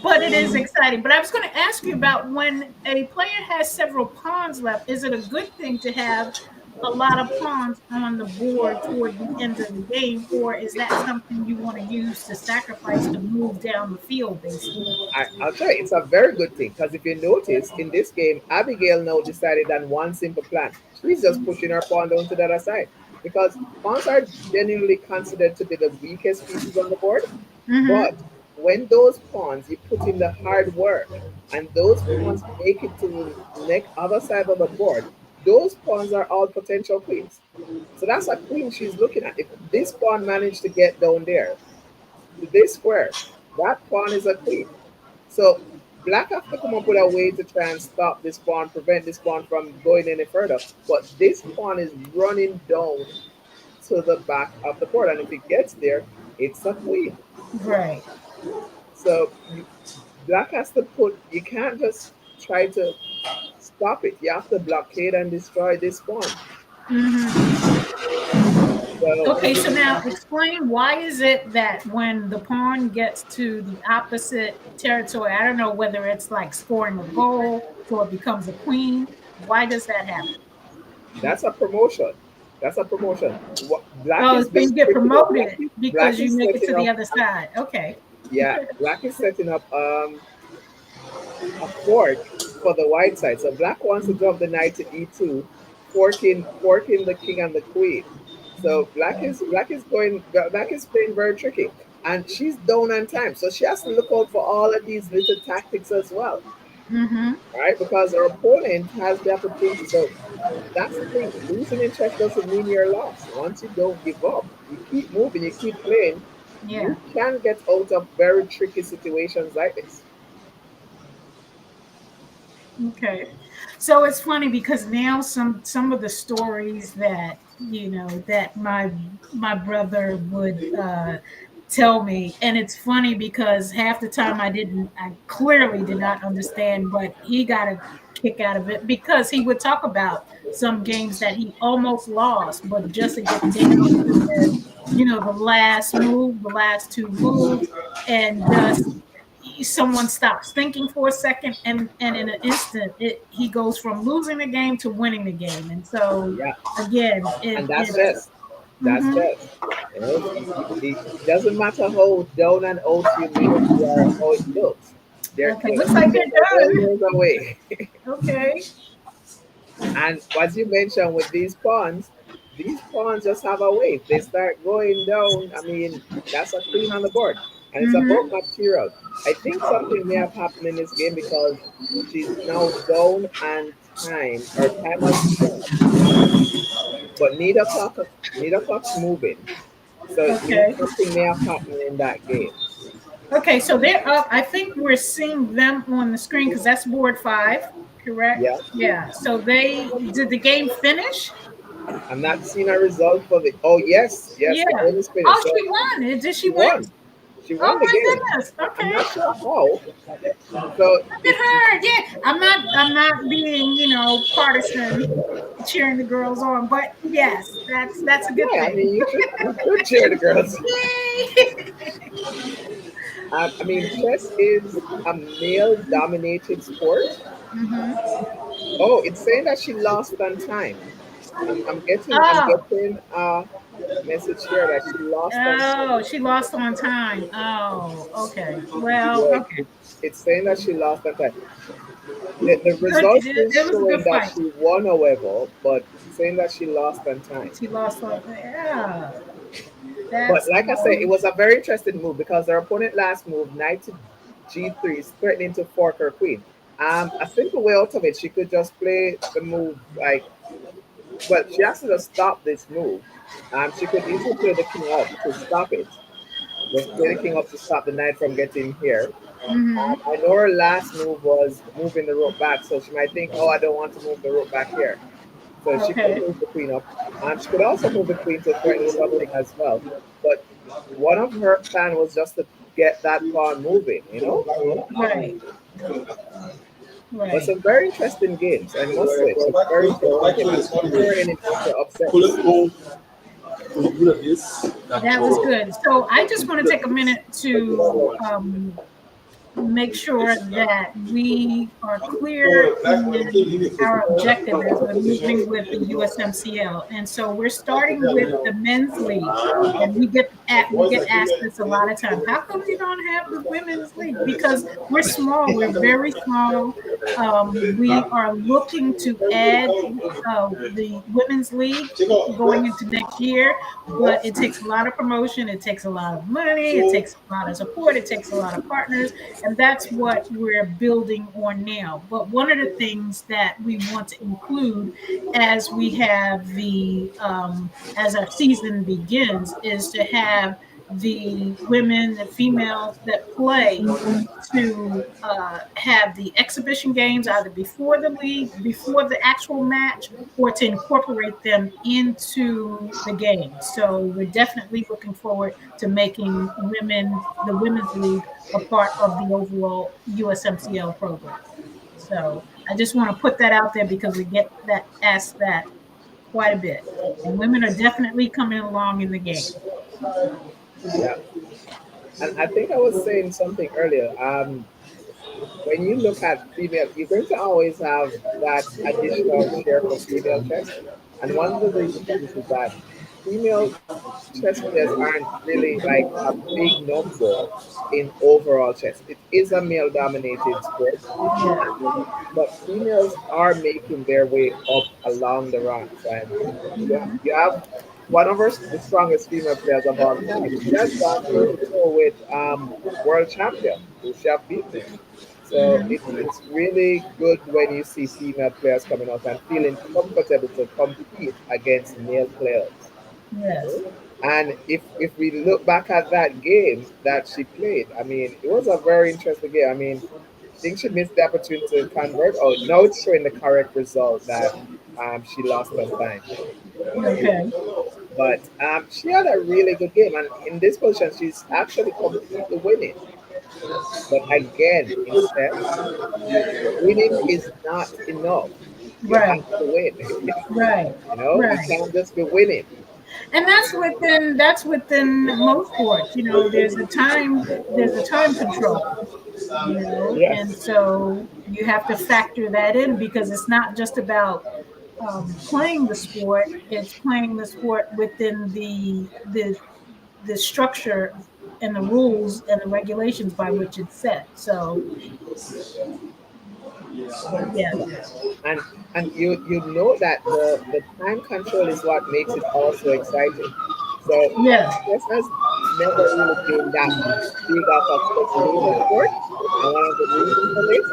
but it is exciting. But I was going to ask you about when a player has several pawns left, is it a good thing to have a lot of pawns on the board toward the end of the game, or is that something you want to use to sacrifice to move down the field, basically? I'll tell you, it's a very good thing because if you notice in this game, Abigail now decided on one simple plan. She's just pushing her pawn down to the other side because pawns are genuinely considered to be the weakest pieces on the board. Mm-hmm. But when those pawns, you put in the hard work, and those pawns make it to the next other side of the board, those pawns are all potential queens. So that's a queen she's looking at. If this pawn managed to get down there to this square, that pawn is a queen. So black have to come up with a way to try and stop this pawn, prevent this pawn from going any further. But this pawn is running down to the back of the board, and if it gets there, it's a queen. Right. So black has to put. You can't just try to stop it. You have to blockade and destroy this pawn. Mm-hmm. So Okay, so now explain why is it that when the pawn gets to the opposite territory, I don't know whether it's like scoring a goal, so it becomes a queen. Why does that happen? that's a promotion. That's a promotion. Black Oh, is so you being get tricky though. Black promoted is, black because you is make it setting to the up. other side. Okay. Yeah, black is setting up a fork for the white side. So black wants to drop the knight to e2, forking the king and the queen. So black is playing very tricky, and she's down on time. So she has to look out for all of these little tactics as well, Mm-hmm. right? Because her opponent has the opportunity. So that's the thing. Losing in chess doesn't mean you're lost. Once you don't give up, you keep moving, you keep playing, Yeah. you can get out of very tricky situations like this. Okay. So it's funny because now some of the stories that that my brother would tell me, and it's funny because half the time I clearly did not understand, but he got a kick out of it because he would talk about some games that he almost lost, but just to get down to the last move, the last two moves, and just someone stops thinking for a second, and in an instant he goes from losing the game to winning the game. And so Yeah, again and that's it's chess. That's mm-hmm. chess. You know, it doesn't matter how down and out you may be or how it looks. Okay, The looks like ending is they're done. always away. Okay. And as you mentioned with these pawns just have a way. If they start going down, I mean, that's a queen on the board. And it's about Mm-hmm. material. I think something may have happened in this game because she's now down and time, or time has stopped, but neither clock's moving. So it means Okay. something may have happened in that game. Okay, so they're up. I think we're seeing them on the screen because that's board 5, correct? Yeah. Yeah, so they did the game finish. I'm not seeing a result for the. Oh yes, yes, the Yeah. game is finished. Oh, So she won. Did she she win? won. She Oh won the my game. goodness. I'm Okay. not sure how. So Look at it's her. Yeah, I'm not being, partisan, cheering the girls on, but yes, that's a good yeah. I thing. mean, you should cheer the girls. Yay! I mean, chess is a male-dominated sport. Mm-hmm. Oh, it's saying that she lost on time. I'm Oh, getting a message here that she lost on time. oh, she lost on time. Oh, okay. Well, Yeah, okay. it's saying that she lost on time. The Good. result is It was a good showing that fight. she won, however, but saying that she lost on time. She lost on. Yeah, But that's like I said, it was a very interesting move because her opponent last move, knight to g3, is threatening to fork her queen. A simple way out of it, she could just play the move like, well, she has to just stop this move. She could easily play the king up to stop it. Just play the king up to stop the knight from getting here. Mm-hmm. I know her last move was moving the rook back, so she might think, oh, I don't want to move the rook back here. So she could Okay. move the queen up. She could also move the queen to threaten something as well. But one of her plan was just to get that pawn moving, you know? Right. But Right. some very interesting games, I must say. Some very interesting games. I'm not hearing any major upsets. That was good. So I just want to take a minute to make sure that we are clear in our objective as we're moving with the USMCL. And so we're starting with the men's league. And we get asked this a lot of time. How come you don't have the women's league? Because we're small. We're very small. We are looking to add the women's league going into next year, but it takes a lot of promotion. It takes a lot of money. It takes a lot of support. It takes a lot of partners, and that's what we're building on now. But one of the things that we want to include as we have as our season begins is to have the women, the females that play to have the exhibition games either before the league, before the actual match, or to incorporate them into the game. So we're definitely looking forward to making the women's league a part of the overall USMCL program. So I just want to put that out there because we get that asked that quite a bit, and women are definitely coming along in the game. Yeah. And I think I was saying something earlier. When you look at female, you're going to always have that additional share for female chess. And one of the reasons is that female chess players aren't really like a big number in overall chess. It is a male dominated sport, Yeah. but females are making their way up along the ranks. And you have one of the strongest female players of all time. She has gone toe to toe with world champion who she have beaten. So Hmm. it's really good when you see female players coming out and feeling comfortable to compete against male players. Yes. And if we look back at that game that she played, I mean, it was a very interesting game. I mean, I think she missed the opportunity to convert. Oh, now it's showing the correct result that she lost on time. Okay. But she had a really good game, and in this position, she's actually completely winning. But again, in chess, winning is not enough. You have Right. to win. Right. You Right. can't just be winning. And that's within most sports. There's a time control. And Yes. so you have to factor that in because it's not just about playing the sport; it's playing the sport within the structure and the rules and the regulations by which it's set. So yeah, and and you know that the time control is what makes it also exciting. So yeah, chess has never really been that big of a spectator sport, and one of the reasons for this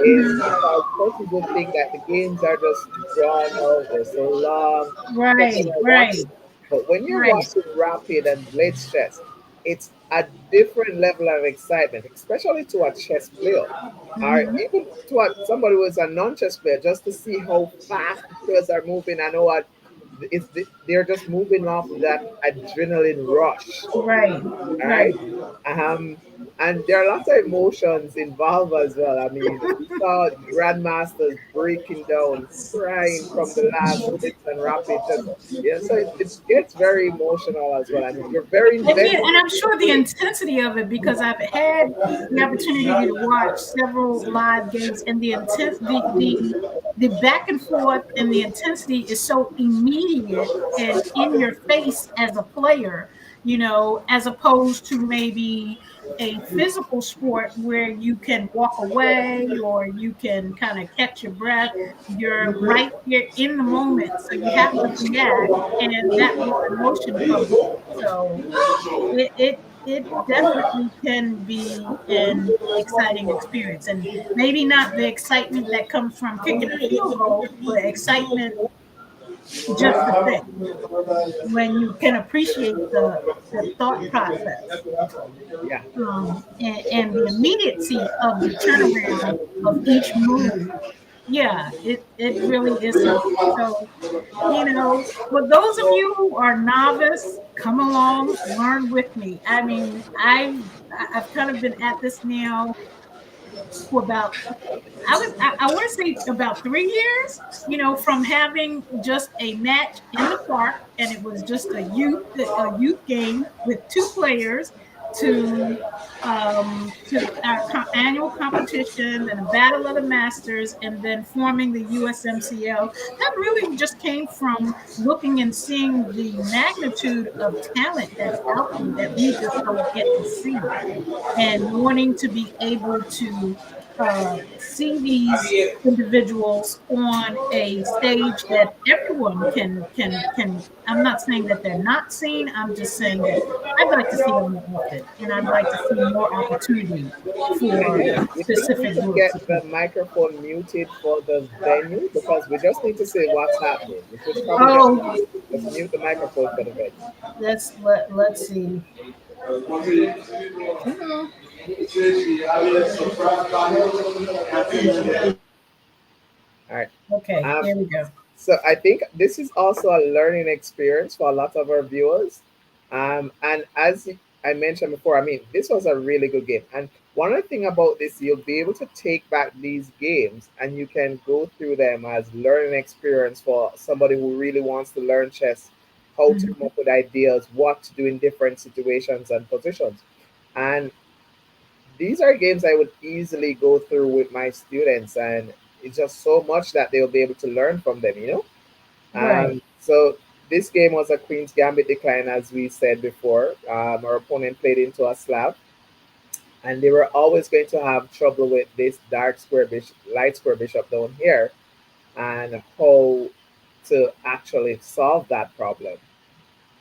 is because chess is a thing that the games are just drawn out, they're so long, people right, are right, watching. But when you're right. watching rapid and blitz chess, it's a different level of excitement, especially to a chess player or Hmm. even to somebody who is a non-chess player, just to see how fast the players are moving. I know what they're just moving off that adrenaline rush. Right, All right. right. Um, and there are lots of emotions involved as well. I mean, we saw grandmasters breaking down, crying from the last blitz and rapid. Just yeah, so it gets very emotional as well, and you're very invested And I'm in the sure the game. intensity of it because I've had the opportunity to watch several live games, and the back and forth and the intensity is so immediate and in your face as a player, as opposed to maybe a physical sport where you can walk away or you can kind of catch your breath. You're right there in the moment, so you have to react, and that raw emotion comes in. So it definitely can be an exciting experience, and maybe not the excitement that comes from kicking a field goal, but excitement just the same when you can appreciate the thought process, Yeah, and the immediacy of the turnaround of each move. Yeah, it really is something. So, for those of you who are novice, come along, learn with me. I mean, I've kind of been at this now for about I want to say about 3 years, from having just a match in the park, and it was just a youth game with two players, to our annual competition and a battle of the masters, and then forming the USMCL. That really just came from looking and seeing the magnitude of talent that's out there that we just don't get to see, and wanting to be able to see these individuals on a stage that everyone can. I'm not saying that they're not seen. I'm just saying that I'd like to see them more often, and I'd like to see more opportunity and for you think we specific could groups get of the people. microphone muted for the venue because we just need to say what's happening. We should probably Oh, just mute the microphone for the venue. let's see. Hello. All right. Okay, Um, there we go. so I think this is also a learning experience for a lot of our viewers. And as I mentioned before, I mean, this was a really good game. And one other thing about this, you'll be able to take back these games and you can go through them as learning experience for somebody who really wants to learn chess, how to come Mhm. up with ideas, what to do in different situations and positions. And these are games I would easily go through with my students, and it's just so much that they'll be able to learn from them. Right. So this game was a Queen's Gambit decline, as we said before. Our opponent played into a slab, and they were always going to have trouble with this dark square bishop, light square bishop down here, and how to actually solve that problem.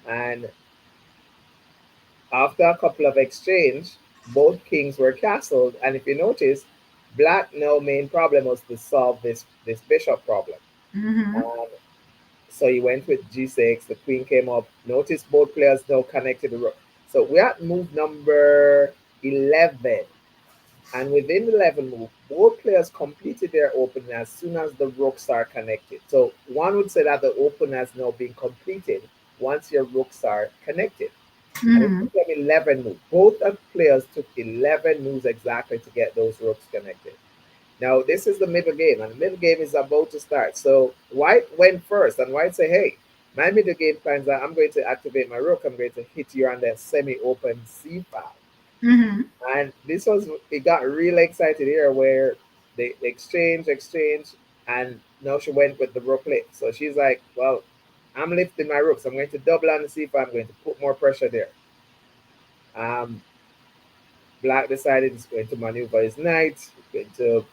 And after a couple of exchange, both kings were castled, and if you notice, black now main problem was to solve this bishop problem. Mm-hmm. Um, so he went with g6. The queen came up. Notice both players now connected the rook. So we're at move number 11. And within the 11 move, both players completed their opening as soon as the rooks are connected. So one would say that the open has now been completed once your rooks are connected. And it Mm-hmm. took them 11 moves. Both of players took 11 moves exactly to get those rooks connected. Now, this is the middle game, and the middle game is about to start. So White went first, and White said, hey, my middle game plans are I'm going to activate my rook. I'm going to hit you on that semi-open c file. Mm-hmm. And this was, it got really excited here where they exchange, and now she went with the rook lift. So she's like, well, I'm lifting my rooks. I'm going to double on the c file. I'm going to put more pressure there. Um, Black decided he's going to maneuver his knight, going to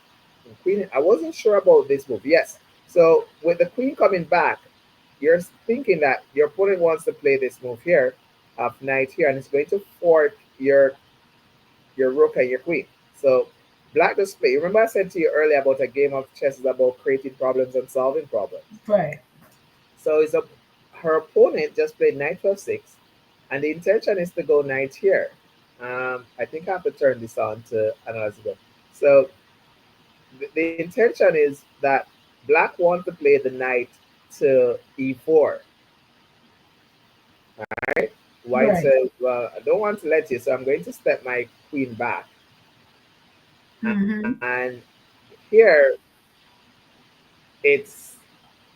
queen. I wasn't sure about this move. Yes. So with the queen coming back, you're thinking that your opponent wants to play this move here of knight here, and it's going to fork your rook and your queen. So black just play. Remember I said to you earlier about a game of chess is about creating problems and solving problems. Right. So it's a her opponent just played knight f6, and the intention is to go knight here. I think I have to turn this on to analyze it. So the intention is that black wants to play the knight to e4. Right? White Right. says, well, I don't want to let you, so I'm going to step my queen back. Mm-hmm. And here it's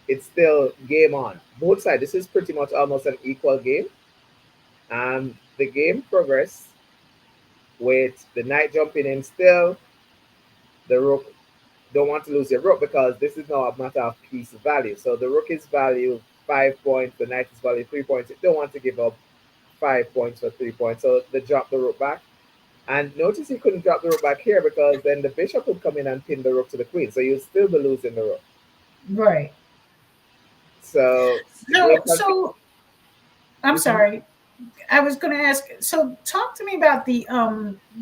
it's still game on. Both sides. This is pretty much almost an equal game. The game progress with the knight jumping in still. The rook don't want to lose your rook because this is now a matter of piece value. So the rook is value 5 points, the knight is value 3 points. You don't want to give up 5 points for 3 points. So they drop the rook back. And notice he couldn't drop the rook back here because then the bishop would come in and pin the rook to the queen. So you'd still be losing the rook. Right. So the game continues. So I'm Mhm. sorry. I was going to ask. So talk to me about the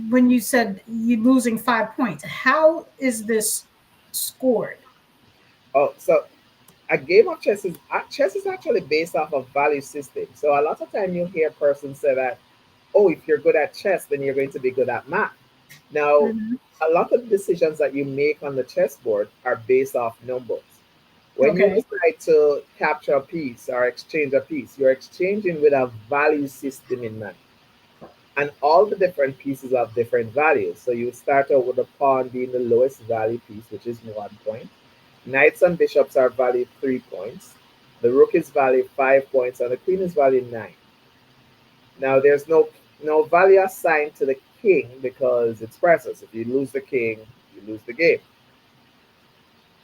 when you said you losing 5 points. How is this scored? Oh, so a game of chess is actually based off of value system. So a lot of time you hear persons say that, oh, if you're good at chess, then you're going to be good at math. Now, Hmm. a lot of decisions that you make on the chessboard are based off numbers. When you Okay. decide to capture a piece or exchange a piece, you're exchanging with a value system in mind. And all the different pieces have different values. So you start out with the pawn being the lowest value piece, which is 1 point. Knights and bishops are valued 3 points. The rook is valued 5 points, and the queen is valued 9. Now there's no value assigned to the king because it's precious. If you lose the king, you lose the game.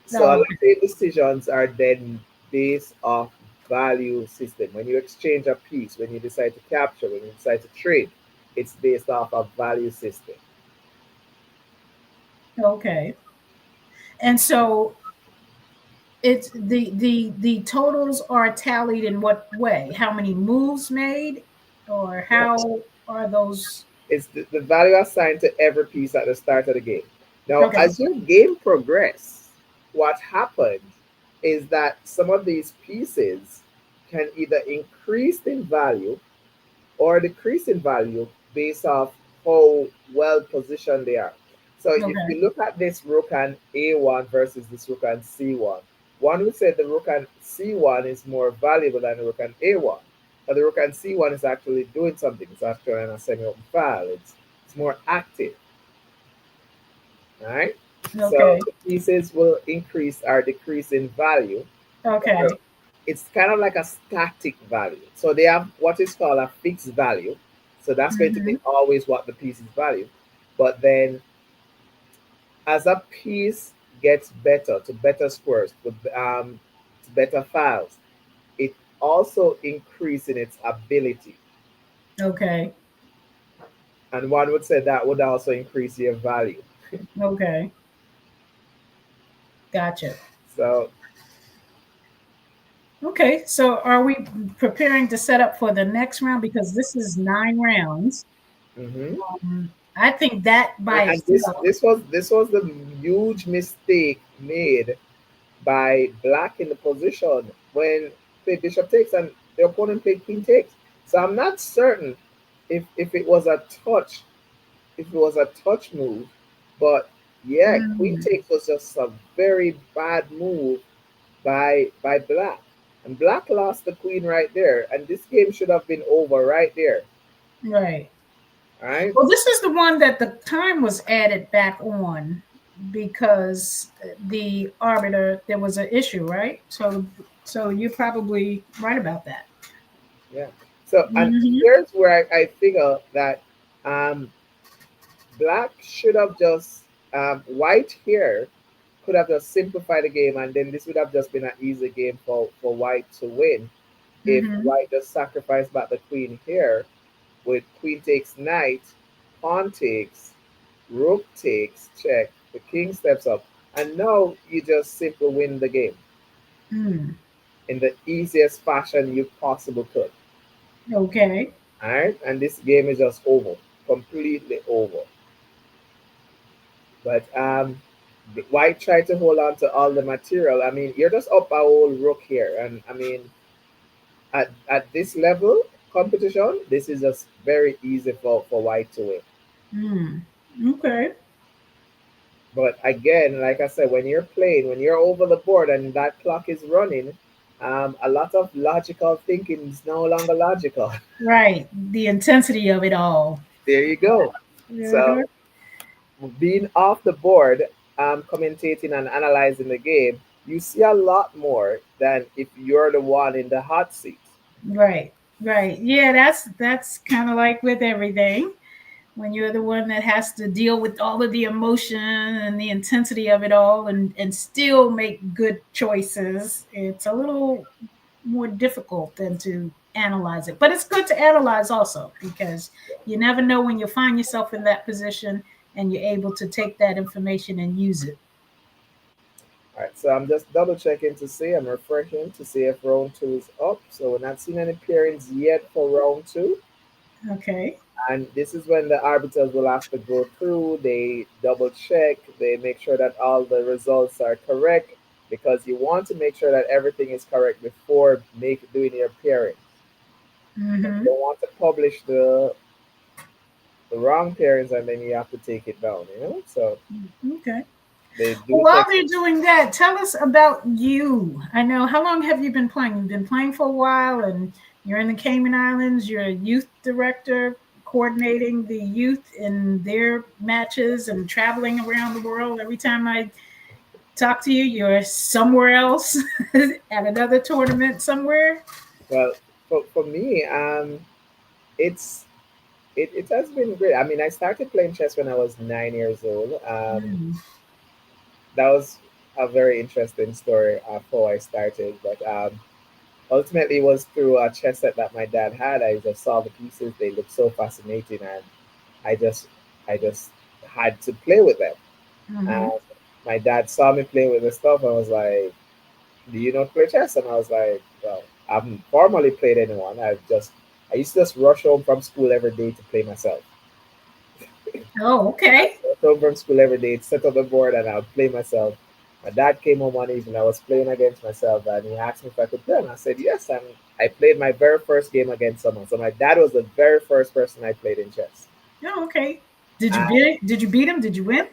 So a lot Oh, of the decisions are then based off value system. When you exchange a piece, when you decide to capture, when you decide to trade, it's based off a value system. okay. And so it's the totals are tallied in what way? How many moves made, or how are those? It's the value assigned to every piece at the start of the game. Now, Okay. as your game progresses, what happens is that some of these pieces can either increase in value or decrease in value based off how well positioned they are. So if Okay. you look at this rook on A1 versus this rook on C1, one would say the rook on C1 is more valuable than the rook on A1. But the rook on C1 is actually doing something. It's actually in a semi-open file. It's more active. All right. So Okay. the pieces will increase or decrease in value. Okay. It's kind of like a static value. So they have what is called a fixed value. So that's going to be Hmm. always what the piece is value. But then as a piece gets better to better scores, to better files, it also increasing its ability. Okay. And one would say that would also increase your value. Okay. Gotcha. So, Okay. So are we preparing to set up for the next round? Because this is 9 rounds. mhm. I think that by And this itself. this was this was the huge mistake made by black in the position when played bishop takes and the opponent played queen takes. So I'm not certain if it was a touch, if it was a touch move, but yeah, queen Mm, takes was just a very bad move by black. And black lost the queen right there, and this game should have been over right there. right. All right. Well, this is the one that the time was added back on because the arbiter there was an issue, right? So you're probably right about that. Yeah. So and Hmm. here's where I figure that um black should have just white here could have just simplified the game, and then this would have just been an easy game for white to win if Hmm. white just sacrificed back the queen here with queen takes knight, pawn takes, rook takes, check, the king steps up, and now you just simply win the game Mm. in the easiest fashion you possibly could. Okay. Alright? And this game is just over. Completely over. But white tried to hold on to all the material. I mean, you're just up a whole rook here. And I mean, at this level competition, this is just very easy for white to win. Mm. Okay. But again, like I said, when you're playing, when you're over the board and that clock is running, a lot of logical thinking is no longer logical. Right. The intensity of it all. There you go. Uh-huh. So being off the board, commentating and analyzing the game, you see a lot more than if you're the one in the hot seat. Right. Right. Yeah, that's kind of like with everything. When you're the one that has to deal with all of the emotion and the intensity of it all and still make good choices, it's a little more difficult than to analyze it. But it's good to analyze also because you never know when you find yourself in that position and you're able to take that information and use it. All right, so I'm just double checking to see, I'm refreshing to see if round two is up. So we're not seeing any pairings yet for round two. Okay. And this is when the arbiters will have to go through, they double check, they make sure that all the results are correct because you want to make sure that everything is correct before doing your pairing. You Mm-hmm. don't want to publish the wrong pairings and then you have to take it down, you know? So Okay. they Well, do while check. they're doing that, tell us about you. I know, how long have you been playing? You've been playing for a while and you're in the Cayman Islands. You're a youth director coordinating the youth in their matches and traveling around the world. Every time I talk to you, you're somewhere else at another tournament somewhere. Well, for me, it's it has been great. I mean, I started playing chess when I was 9 years old. Mm. That was a very interesting story of how I started. But ultimately, it was through a chess set that my dad had. I just saw the pieces; they looked so fascinating, and I just I just had to play with them. Mm-hmm. And my dad saw me play with the stuff and was like, "Do you not play chess?" And I was like, "Well, I haven't formally played anyone. I used to just rush home from school every day to play myself. Oh, I okay. rush home from school every day, set up the board, and I'll play myself." My dad came home one evening. I was playing against myself, and he asked me if I could play, and I said yes. And I played my very first game against someone. So my dad was the very first person I played in chess. Oh, okay. Did you And beat it? Did you beat him? Did you win?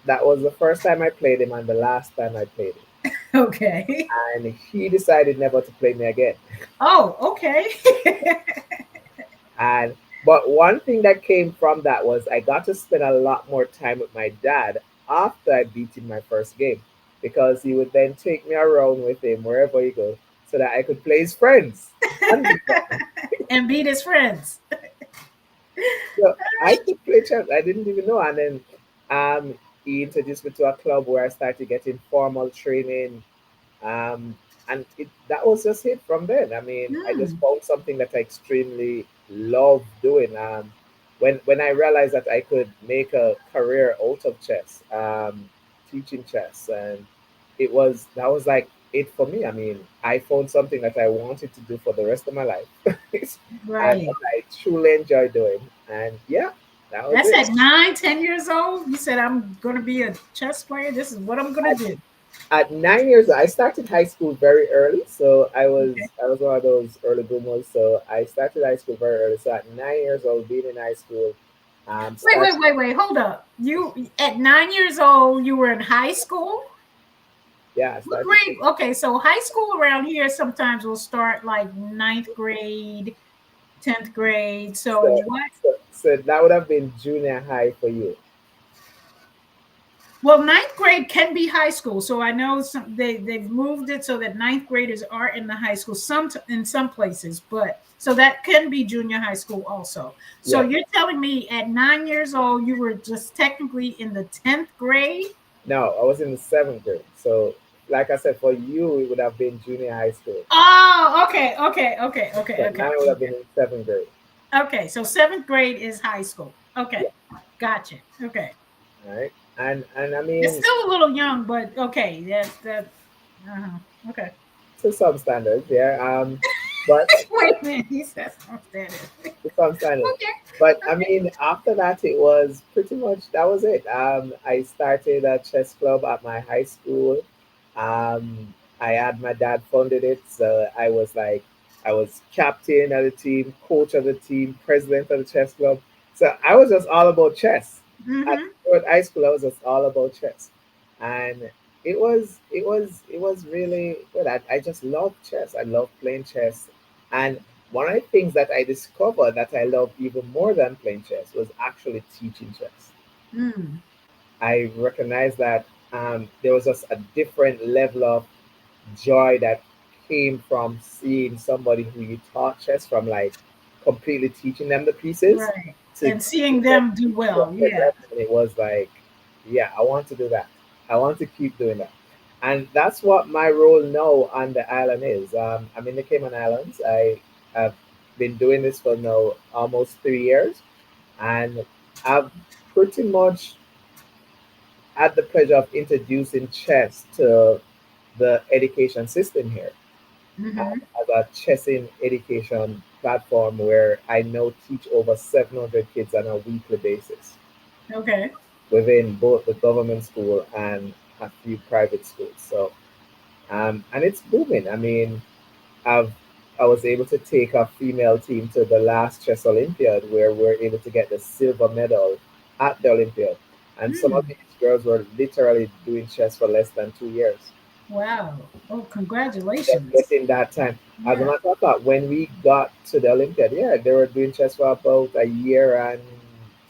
that was the first time I played him, and the last time I played him. Okay. And he decided never to play me again. Oh, okay. And but one thing that came from that was I got to spend a lot more time with my dad after I beat him my first game because he would then take me around with him wherever he goes so that I could play his friends and beat them. And beat his friends. So I could play chess. I didn't even know. And then he introduced me to a club where I started getting formal training. Um, and that was just it from then. I mean, I just Mm, found something that I extremely love doing. When I realized that I could make a career out of chess, teaching chess, and that was like it for me. I mean, I found something that I wanted to do for the rest of my life, and right. that I truly enjoy doing. And yeah, that was That's it. at 9, 10 years old. You said I'm going to be a chess player. This is what I'm going to do. At 9 years old, I started high school very early. So Okay. I was one of those early boomers. So I started high school very early. So at 9 years old, being in high school, Wait, start wait, wait, wait. Hold up. You at 9 years old, you were in high school. yeah, I What started. grade? Okay, so high school around here sometimes will start like ninth grade, 10th grade. So So, what? so that would have been junior high for you. Well, ninth grade can be high school. So I know they've moved it so that ninth graders are in the high school in some places, but so that can be junior high school also. So Yeah. you're telling me at 9 years old you were just technically in the 10th grade? No, I was in the seventh grade. So, like I said, for you, it would have been junior high school. Oh, okay, okay, okay, okay, But okay, mine would have been in seventh grade. okay. So seventh grade is high school. Okay, Yeah. gotcha. Okay, All right. And I it's mean, still a little young, but okay. That. Okay. to some standards, yeah. But Wait a minute. He says something. to some standards. Okay. But I mean, after that, it was pretty much that was it. I started a chess club at my high school. I had my dad funded it, so I was captain of the team, coach of the team, president of the chess club. So I was just all about chess. Mm-hmm. At high school, I was just all about chess, and it was really good. I just love chess. I love playing chess, and one of the things that I discovered that I love even more than playing chess was actually teaching chess. Mm. I recognized that there was just a different level of joy that came from seeing somebody who you taught chess from, like completely teaching them the pieces Right. to And seeing giving them them do to a well. Yeah. level. And it was like, yeah, I want to do that. I want to keep doing that. And that's what my role now on the island is. I'm in the Cayman Islands. I have been doing this for now almost 3 years, and I've pretty much had the pleasure of introducing chess to the education system here Mm-hmm. as a chessing education platform where I now teach over 700 kids on a weekly basis Okay. within both the government school and a few private schools. So, and it's booming. I mean, I've I was able to take a female team to the last chess Olympiad where we were able to get the silver medal at the Olympiad. And some of Mm. these girls were literally doing chess for less than 2 years. Wow. Oh, Just congratulations. getting that time. As a Yeah. matter of fact, when we got to the Olympiad, yeah, they were doing chess for about a year and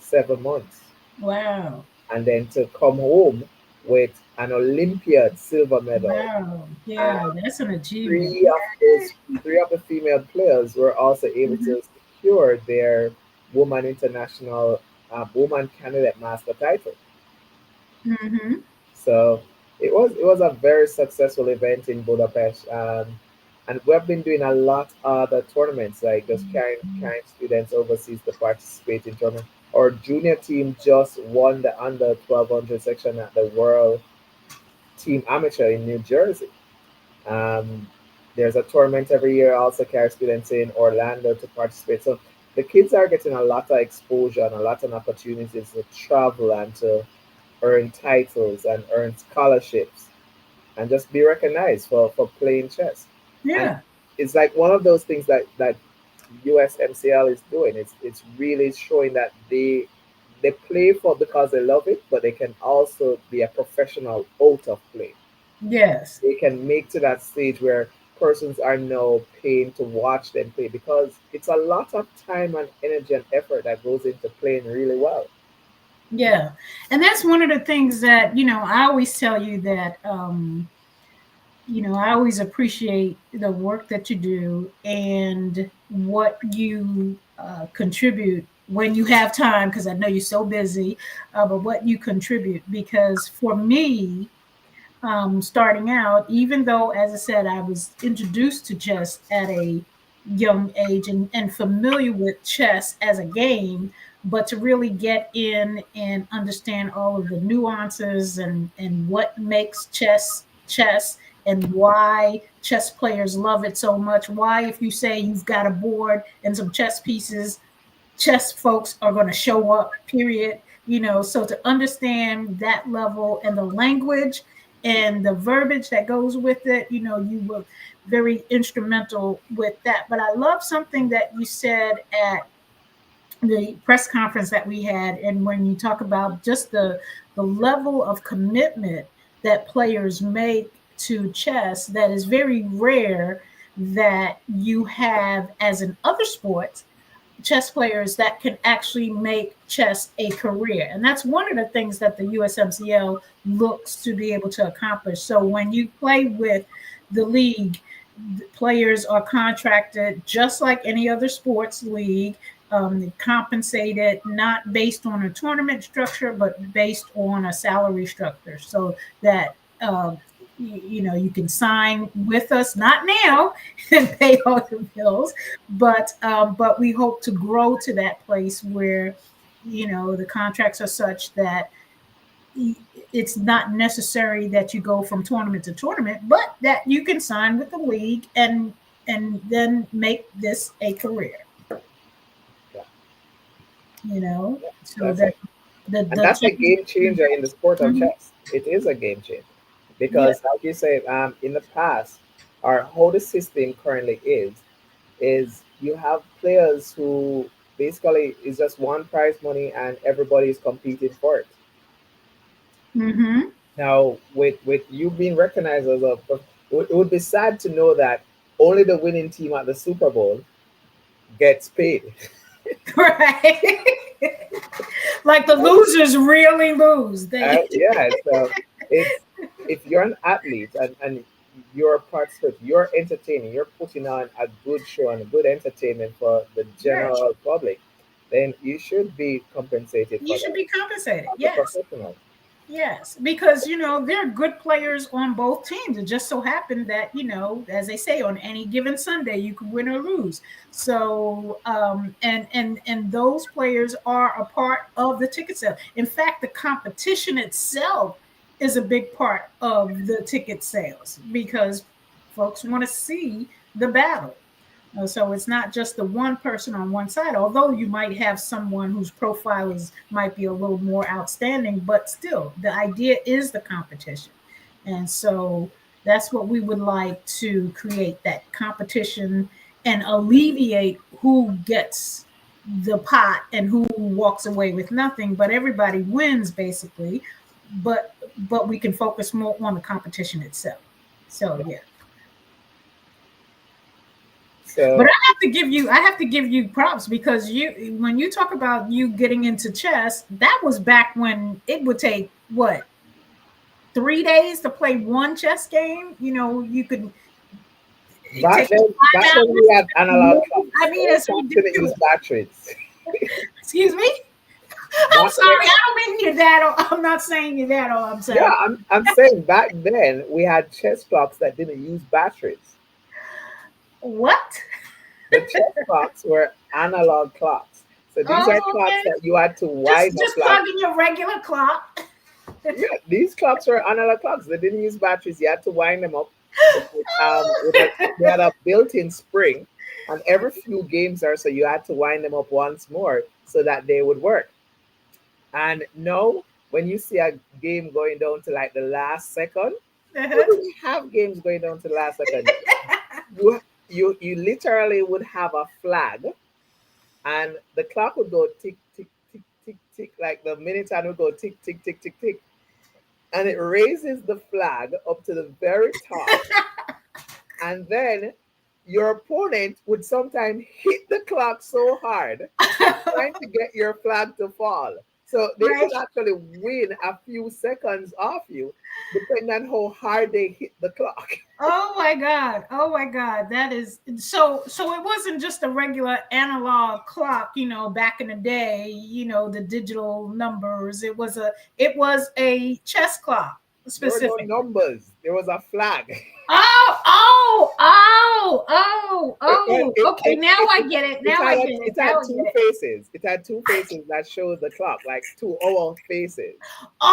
7 months. Wow. And then to come home with an Olympiad silver medal. Wow. Um, Yeah, that's an achievement. three of those three of the female players were also able Mm-hmm. to secure their woman international woman candidate master title. Mm-hmm. So it was a very successful event in Budapest, and we've been doing a lot of other tournaments, like just carrying students overseas to participate in tournaments. Our junior team just won the under 1200 section at the World Team Amateur in New Jersey. Um, there's a tournament every year. I also carry students in Orlando to participate. So the kids are getting a lot of exposure and a lot of opportunities to travel and to earn titles and earn scholarships and just be recognized for playing chess. And Yeah. it's like one of those things that USMCL is doing. It's really showing that they play for because they love it, but they can also be a professional out of play. Yes. They can make to that stage where persons are now paying to watch them play because it's a lot of time and energy and effort that goes into playing really well. Yeah. And that's one of the things that, I always tell you that I always appreciate the work that you do and what you contribute when you have time, because I know you're so busy, but what you contribute. Because for me, starting out, even though, as I said, I was introduced to chess at a young age and familiar with chess as a game, but to really get in and understand all of the nuances and what makes chess and why chess players love it so much. Why, if you say you've got a board and some chess pieces, chess folks are going to show up, period. So to understand that level and the language and the verbiage that goes with it, you were very instrumental with that. But I love something that you said at the press conference that we had, and when you talk about just the level of commitment that players make to chess, that is very rare that you have as in other sports, chess players that can actually make chess a career. And that's one of the things that the USMCL looks to be able to accomplish. So when you play with the league, players are contracted just like any other sports league, compensated not based on a tournament structure, but based on a salary structure, so that you can sign with us, not now, and pay all the bills, but we hope to grow to that place where the contracts are such that it's not necessary that you go from tournament to tournament, but that you can sign with the league and then make this a career. Yeah, So that's that it. And the that's a game changer in the sport of Mhm. chess. It is a game changer Yeah. because, like you said, in the past, or how the system currently is you have players who basically is just one prize money and everybody is competing for it. Mm-hmm. Now, with you being recognized as it would be sad to know that only the winning team at the Super Bowl gets paid. Right. Like the losers really lose. They Yeah, so it's if you're an athlete and you're a participant, you're entertaining, you're putting on a good show and a good entertainment for the right. general public, then you should be compensated You for should that be compensated. as a Yes. professional. Yes, because there are good players on both teams. It just so happened that as they say, on any given Sunday, you can win or lose. So, and those players are a part of the ticket sale. In fact, the competition itself is a big part of the ticket sales because folks want to see the battle. So it's not just the one person on one side, although you might have someone whose profile might be a little more outstanding, but still the idea is the competition. And so that's what we would like to create, that competition, and alleviate who gets the pot and who walks away with nothing, but everybody wins basically. But we can focus more on the competition itself. So yeah. But So I have to give you props because when you talk about you getting into chess, that was back when it would take what, 3 days to play one chess game. You could take back five then we had hours. analog I clocks. mean, Those it's clocks didn't use ridiculous. batteries. Excuse me. I'm Back then, sorry. I don't mean you that. I'm not saying you that. All I'm yeah, saying. I'm saying back then we had chess clocks that didn't use batteries. What? The chess clocks were analog clocks. So these are Oh, clocks okay. that you had to Just wind up just like, plug in your regular clock. yeah, these clocks were analog clocks. They didn't use batteries. You had to wind them up they had a built-in spring, and every few games or so you had to wind them up once more so that they would work. And now, when you see a game going down to like the last second, we Uh-huh. didn't have games going down to the last second. You literally would have a flag, and the clock would go tick tick tick tick tick, like the minute hand would go tick tick tick tick tick, and it raises the flag up to the very top, and then your opponent would sometimes hit the clock so hard trying to get your flag to fall. So they Right. could actually win a few seconds off you, depending on how hard they hit the clock. Oh my God. Oh my God. That is so it wasn't just a regular analog clock, back in the day, the digital numbers. It was a chess clock. There were no specific? numbers. There was a flag. Oh, oh, oh, oh, It, oh. Okay, it, now it, I it, get it. it Now had I get it. it Now had I two get it. faces. It had two faces that showed the clock, like 2 hour faces.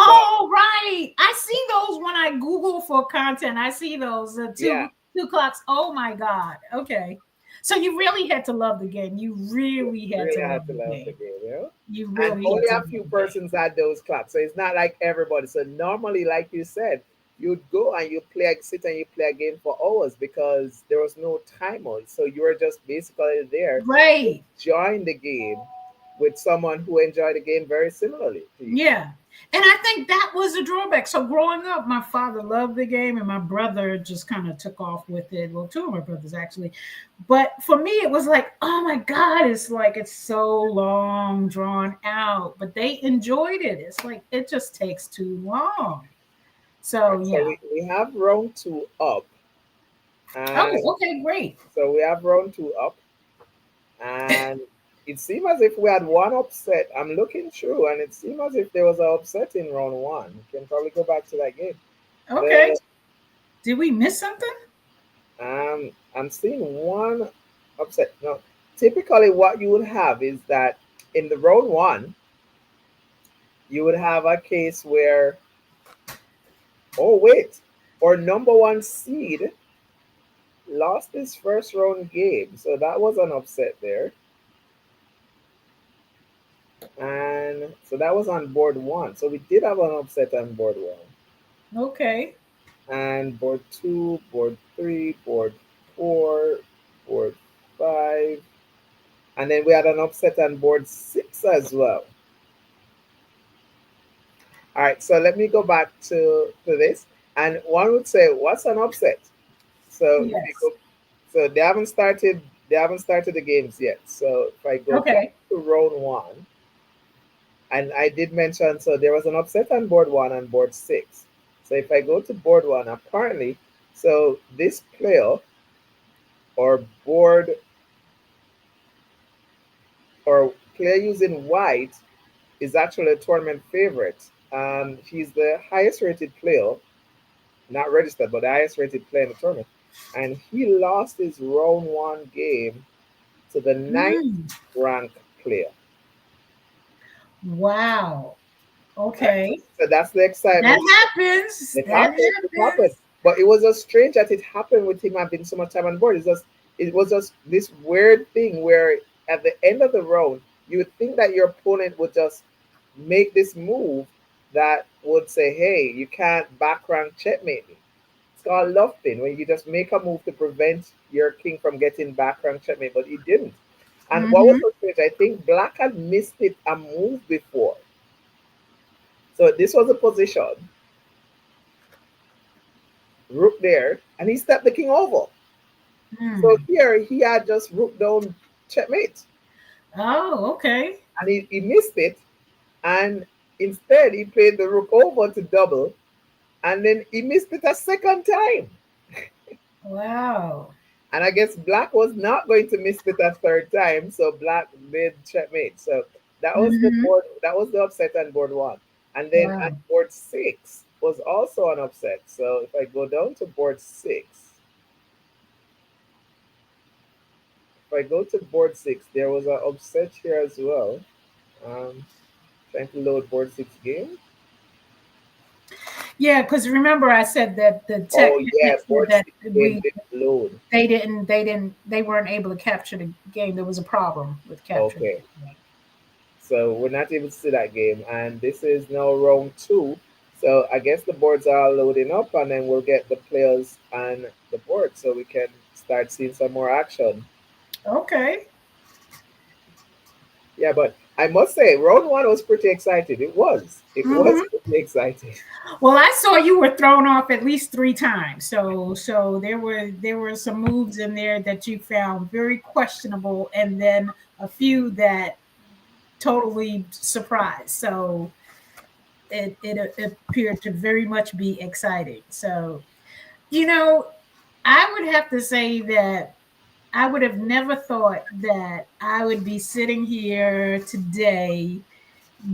But Oh, right. I see those when I Google for content. I see those yeah, two clocks. Oh my God. Okay. So you really had to love the game. You really had to really love had to the love the game. game, you know. You And really had only to a love few the game. persons had those clocks, so it's not like everybody. So normally, like you said, you'd go and you play, sit and you play a game for hours because there was no timer. So you were just basically there Right. enjoying the game with someone who enjoyed the game very similarly to you. Yeah. And I think that was a drawback. So growing up, my father loved the game and my brother just kind of took off with it. Well, two of my brothers actually. But for me, it was like, oh my God, it's like it's so long, drawn out. But they enjoyed it. It's like it just takes too long. All So right, so yeah. we have round two up, and Oh, okay, great. so we have round two up, and it seemed as if we had one upset. I'm looking through, and it seemed as if there was an upset in round one. You can probably go back to that game. Okay. The Did we miss something? I'm seeing one upset. No, typically what you would have is that in the round one, you would have a case where, oh wait, our number one seed lost his first round game, so that was an upset there. And so that was on board one. So we did have an upset on board one. Okay. And board two, board three, board four, board five. And then we had an upset on board six as well. All right, so let me go back to this. And one would say, what's an upset? So if you Yes. go, so they haven't started the games yet. So if I go back Okay. to round one, and I did mention, so there was an upset on board one and board six. So if I go to board one, apparently, so this player or board or player using white is actually a tournament favorite. He's the highest rated player, not registered, but the highest rated player in the tournament. And he lost his round one game to the ninth Mm. ranked player. Wow. Right? Okay. So that's the That excitement. happens. It That happened. It happened. happens. But it was just strange that it happened with him having so much time on board. It was just this weird thing where at the end of the round, you would think that your opponent would just make this move that would say, "Hey, you can't back rank checkmate me." It's called love pin when you just make a move to prevent your king from getting back rank checkmate, but he didn't. And what was Mm-hmm. so strange, I think Black had missed it a move before. So this was a position, rook there, and he stepped the king over. So Mm. here he had just rook down checkmate, Oh, okay. and he missed it, and instead he played the rook over to double, and then he missed it a second time. Wow. And I guess Black was not going to miss it a third time, so Black did checkmate. So that was the Mm-hmm. board. That was the upset on board one, and then on Wow. board six was also an upset. So if I go down to board six, if I go to board six, there was an upset here as well. Um, Trying to load board six game. Yeah, because remember I said that the Oh tech yeah, said board that six game didn't load. they weren't able to capture the game. There was a problem with capturing Okay, the game. so we're not able to see that game, and this is now round two. So I guess the boards are loading up, and then we'll get the players on the board, so we can start seeing some more action. Okay. Yeah, but I must say, round one was pretty exciting. It was. It was Mm-hmm. pretty exciting. Well, I saw you were thrown off at least three times. So there were some moves in there that you found very questionable, and then a few that totally surprised. So it appeared to very much be exciting. So you know, I would have to say that I would have never thought that I would be sitting here today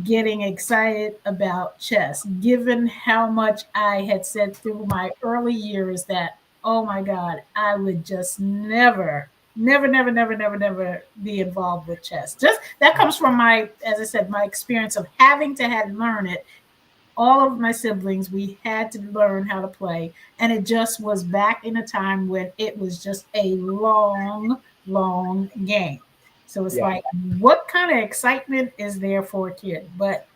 getting excited about chess, given how much I had said through my early years that, oh my God, I would just never be involved with chess. Just that comes from my, as I said, my experience of having to had learn it. All of my siblings, we had to learn how to play, and it just was back in a time when it was just a long game. So it's Yeah. like, what kind of excitement is there for a kid? But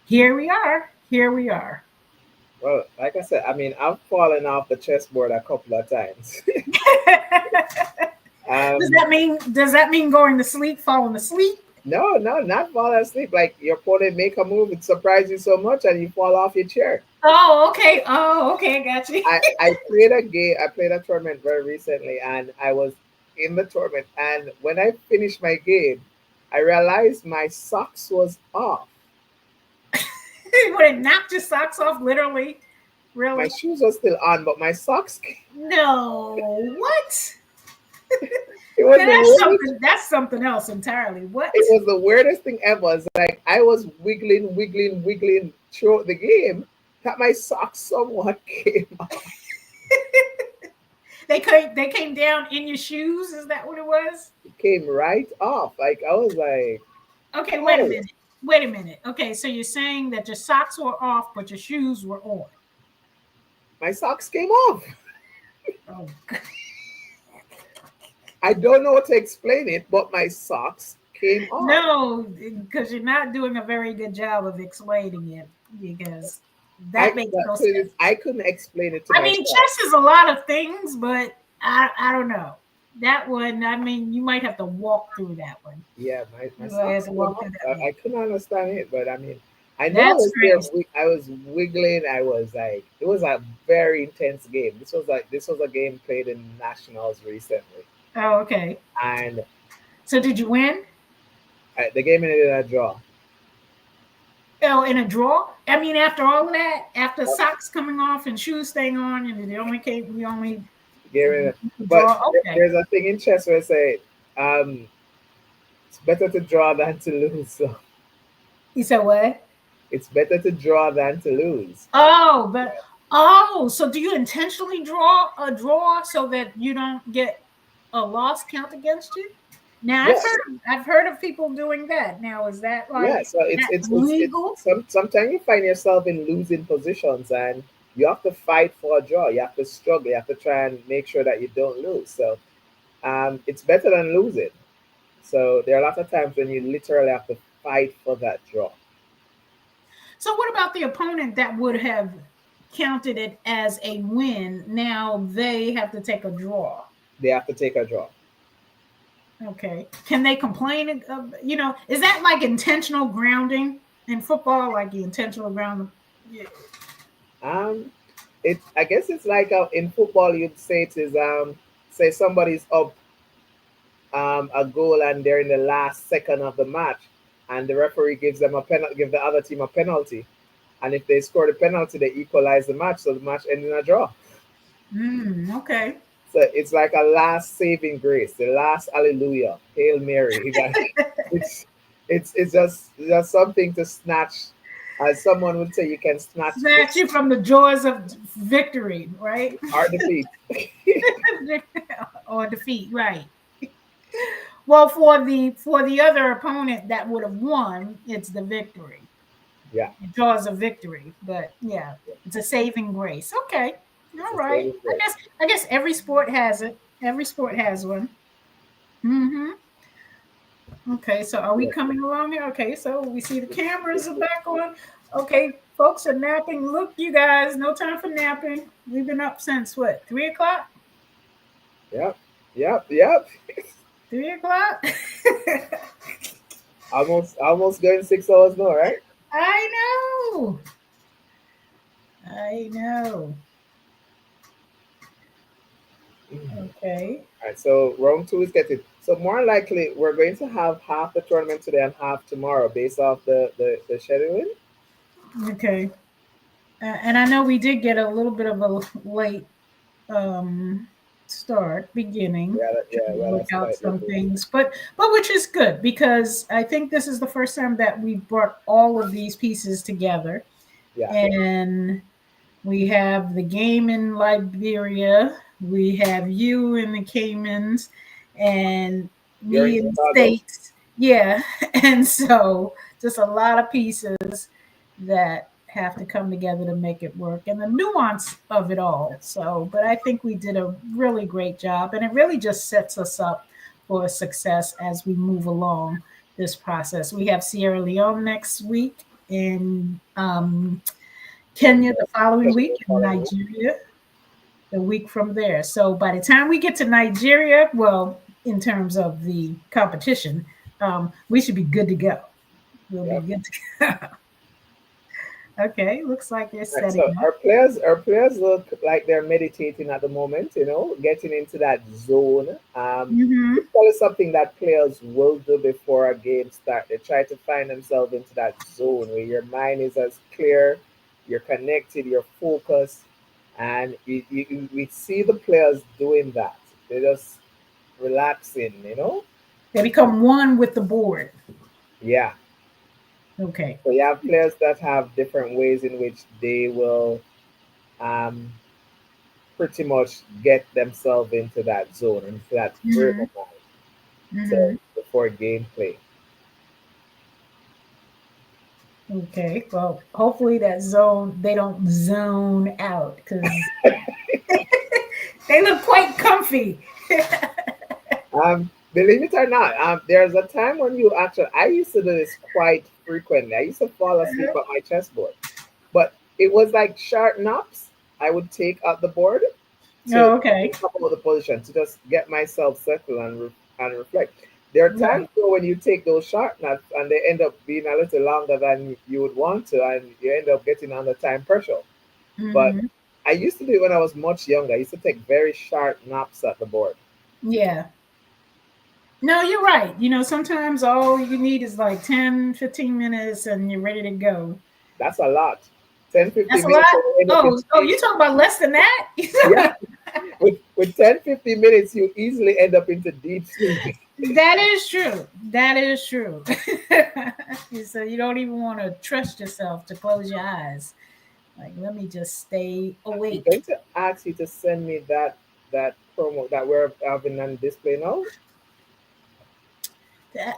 here we are. Here we are. Well, like I said, I mean, I've fallen off the chessboard a couple of times. Does um, that mean going to sleep, falling asleep? no, no, not fall asleep. Like your opponent make a move, it surprises you so much, and you fall off your chair. Oh, okay. Oh, okay. Got you. I played a game. I played a tournament very recently, and I was in the tournament. And when I finished my game, I realized my socks was off. Would it knock your socks off? Literally, My really? shoes were still on, but my socks. No. What? It was Now the that's weirdest. something. That's something else entirely. What? It was the weirdest thing ever. It's like I was wiggling throughout the game that my socks somewhat came off. They came down in your shoes. Is that what it was? It came right off. Like I was like, Okay. Wait a oh, minute. Wait a minute. Okay. So you're saying that your socks were off, but your shoes were on. my socks came off. Oh. I don't know how to explain it, but my socks came off. No, because you're not doing a very good job of explaining it. Because that makes no sense. I couldn't explain it to I mean, myself. chess is a lot of things, but I don't know. That one, I mean, you might have to walk through that one. Yeah, my You might have socks to came walk off. through that one. I couldn't understand it, but I mean, I know I That's was there. crazy. I was wiggling. I was like, it was a very intense game. This was a game played in nationals recently, Oh, okay. and So did you win? the game ended in a draw. Oh, in a draw? I mean, after all of that, after socks coming off and shoes staying on, and the only Game ended, but draw. Okay. there's a thing in chess where I say, um, it's better to draw than to lose. So You said what? it's better to draw than to lose. Oh, but oh, so do you intentionally draw a draw so that you don't get a loss count against you? Now Yeah, I've heard of people doing that. Now is that yeah. like So that it's legal? sometimes you find yourself in losing positions, and you have to fight for a draw. You have to struggle. You have to try and make sure that you don't lose. So it's better than losing. So there are a lot of times when you literally have to fight for that draw. So what about the opponent that would have counted it as a win? Now they have to take a draw. They have to take a draw. Okay. Can they complain? Is that like intentional grounding in football? Like the intentional grounding? Yeah. Um, it I guess it's like in football you'd say it is say somebody's up a goal and they're in the last second of the match, and the referee gives them a penalty, give the other team a penalty, and if they score the penalty, they equalize the match, so the match ends in a draw. Okay. So it's like a last saving grace, the last hallelujah, hail Mary. Like it's it's just something to snatch, as someone would say, you can snatch Snatch you from the joys of victory, right? or defeat. Or defeat, right? Well, for the other opponent that would have won, it's the victory. Yeah, It draws a victory, but yeah, it's a saving grace. Okay, it's all a right. saving I grace. guess I guess every sport has it. Every sport has one. Hmm. Okay, so are we Yeah. coming along here? Okay, so we see the cameras are back on. Okay, folks are napping. Look, you guys, no time for napping. We've been up since what, 3 o'clock? Yep, yep. 3 o'clock? Almost going 6 hours now, right? I know. I know. Okay. All right, so round two is getting. So more likely, we're going to have half the tournament today and half tomorrow, based off the scheduling. Okay. And I know we did get a little bit of a late beginning, Yeah, trying to well, work that's out quite some lovely. things, but which is good because I think this is the first time that we brought all of these pieces together, Yeah, and we have the game in Liberia, we have you in the Caymans, and you're in me in the Tobago. States. Yeah, and so just a lot of pieces that have to come together to make it work and the nuance of it all. So, but I think we did a really great job and it really just sets us up for success as we move along this process. We have Sierra Leone next week and And Kenya the following Kenya week and following week. Nigeria the week from there. So by the time we get to Nigeria, well, in terms of the competition, we should be good to go. We'll be Yeah. good to go. Okay, looks like they're Right, setting so up. our players look like they're meditating at the moment, getting into that zone. Hmm. It's probably something that players will do before a game start. They try to find themselves into that zone where your mind is as clear, you're connected, you're focused, and we see the players doing that. They're just relaxing. They become one with the board. Yeah. Okay. So you have players that have different ways in which they will um, pretty much get themselves into that zone, into that frame Hmm. of mind. So Hmm. before gameplay, Okay. Well, hopefully that zone they don't zone out because they look quite comfy. believe it or not, there's a time when you actually. I used to do this quite frequently. I used to fall asleep at my chessboard, but it was like short naps. I would take out the board to Oh, okay. think about the position to just get myself settled and reflect. There are times Right. though when you take those short naps and they end up being a little longer than you would want to, and you end up getting under time pressure. But Hmm. I used to do it when I was much younger. I used to take very sharp naps at the board. Yeah. No, you're right. Sometimes all you need is like 10, 15 minutes and you're ready to go. That's a lot. 10, That's 15 a lot. minutes and you end up into Oh, deep you talking sleep. about less than that? Yeah, with 10, 15 minutes, you easily end up into deep sleep. That is true. That is true. So you don't even want to trust yourself to close your eyes. Like, let me just stay I'm going awake. to ask you to send me that promo that we're having on display now.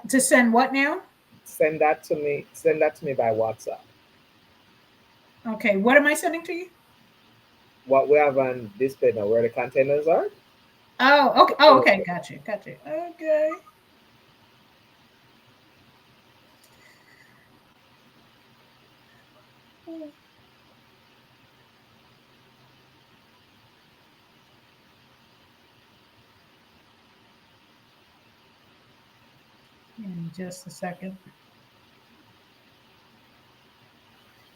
To send what now? Send that to me. Send that to me by WhatsApp. Okay, what am I sending to you? What we have on display now, where the containers are. Oh, okay. Oh, okay. Got you. Got you. Okay. In just a second.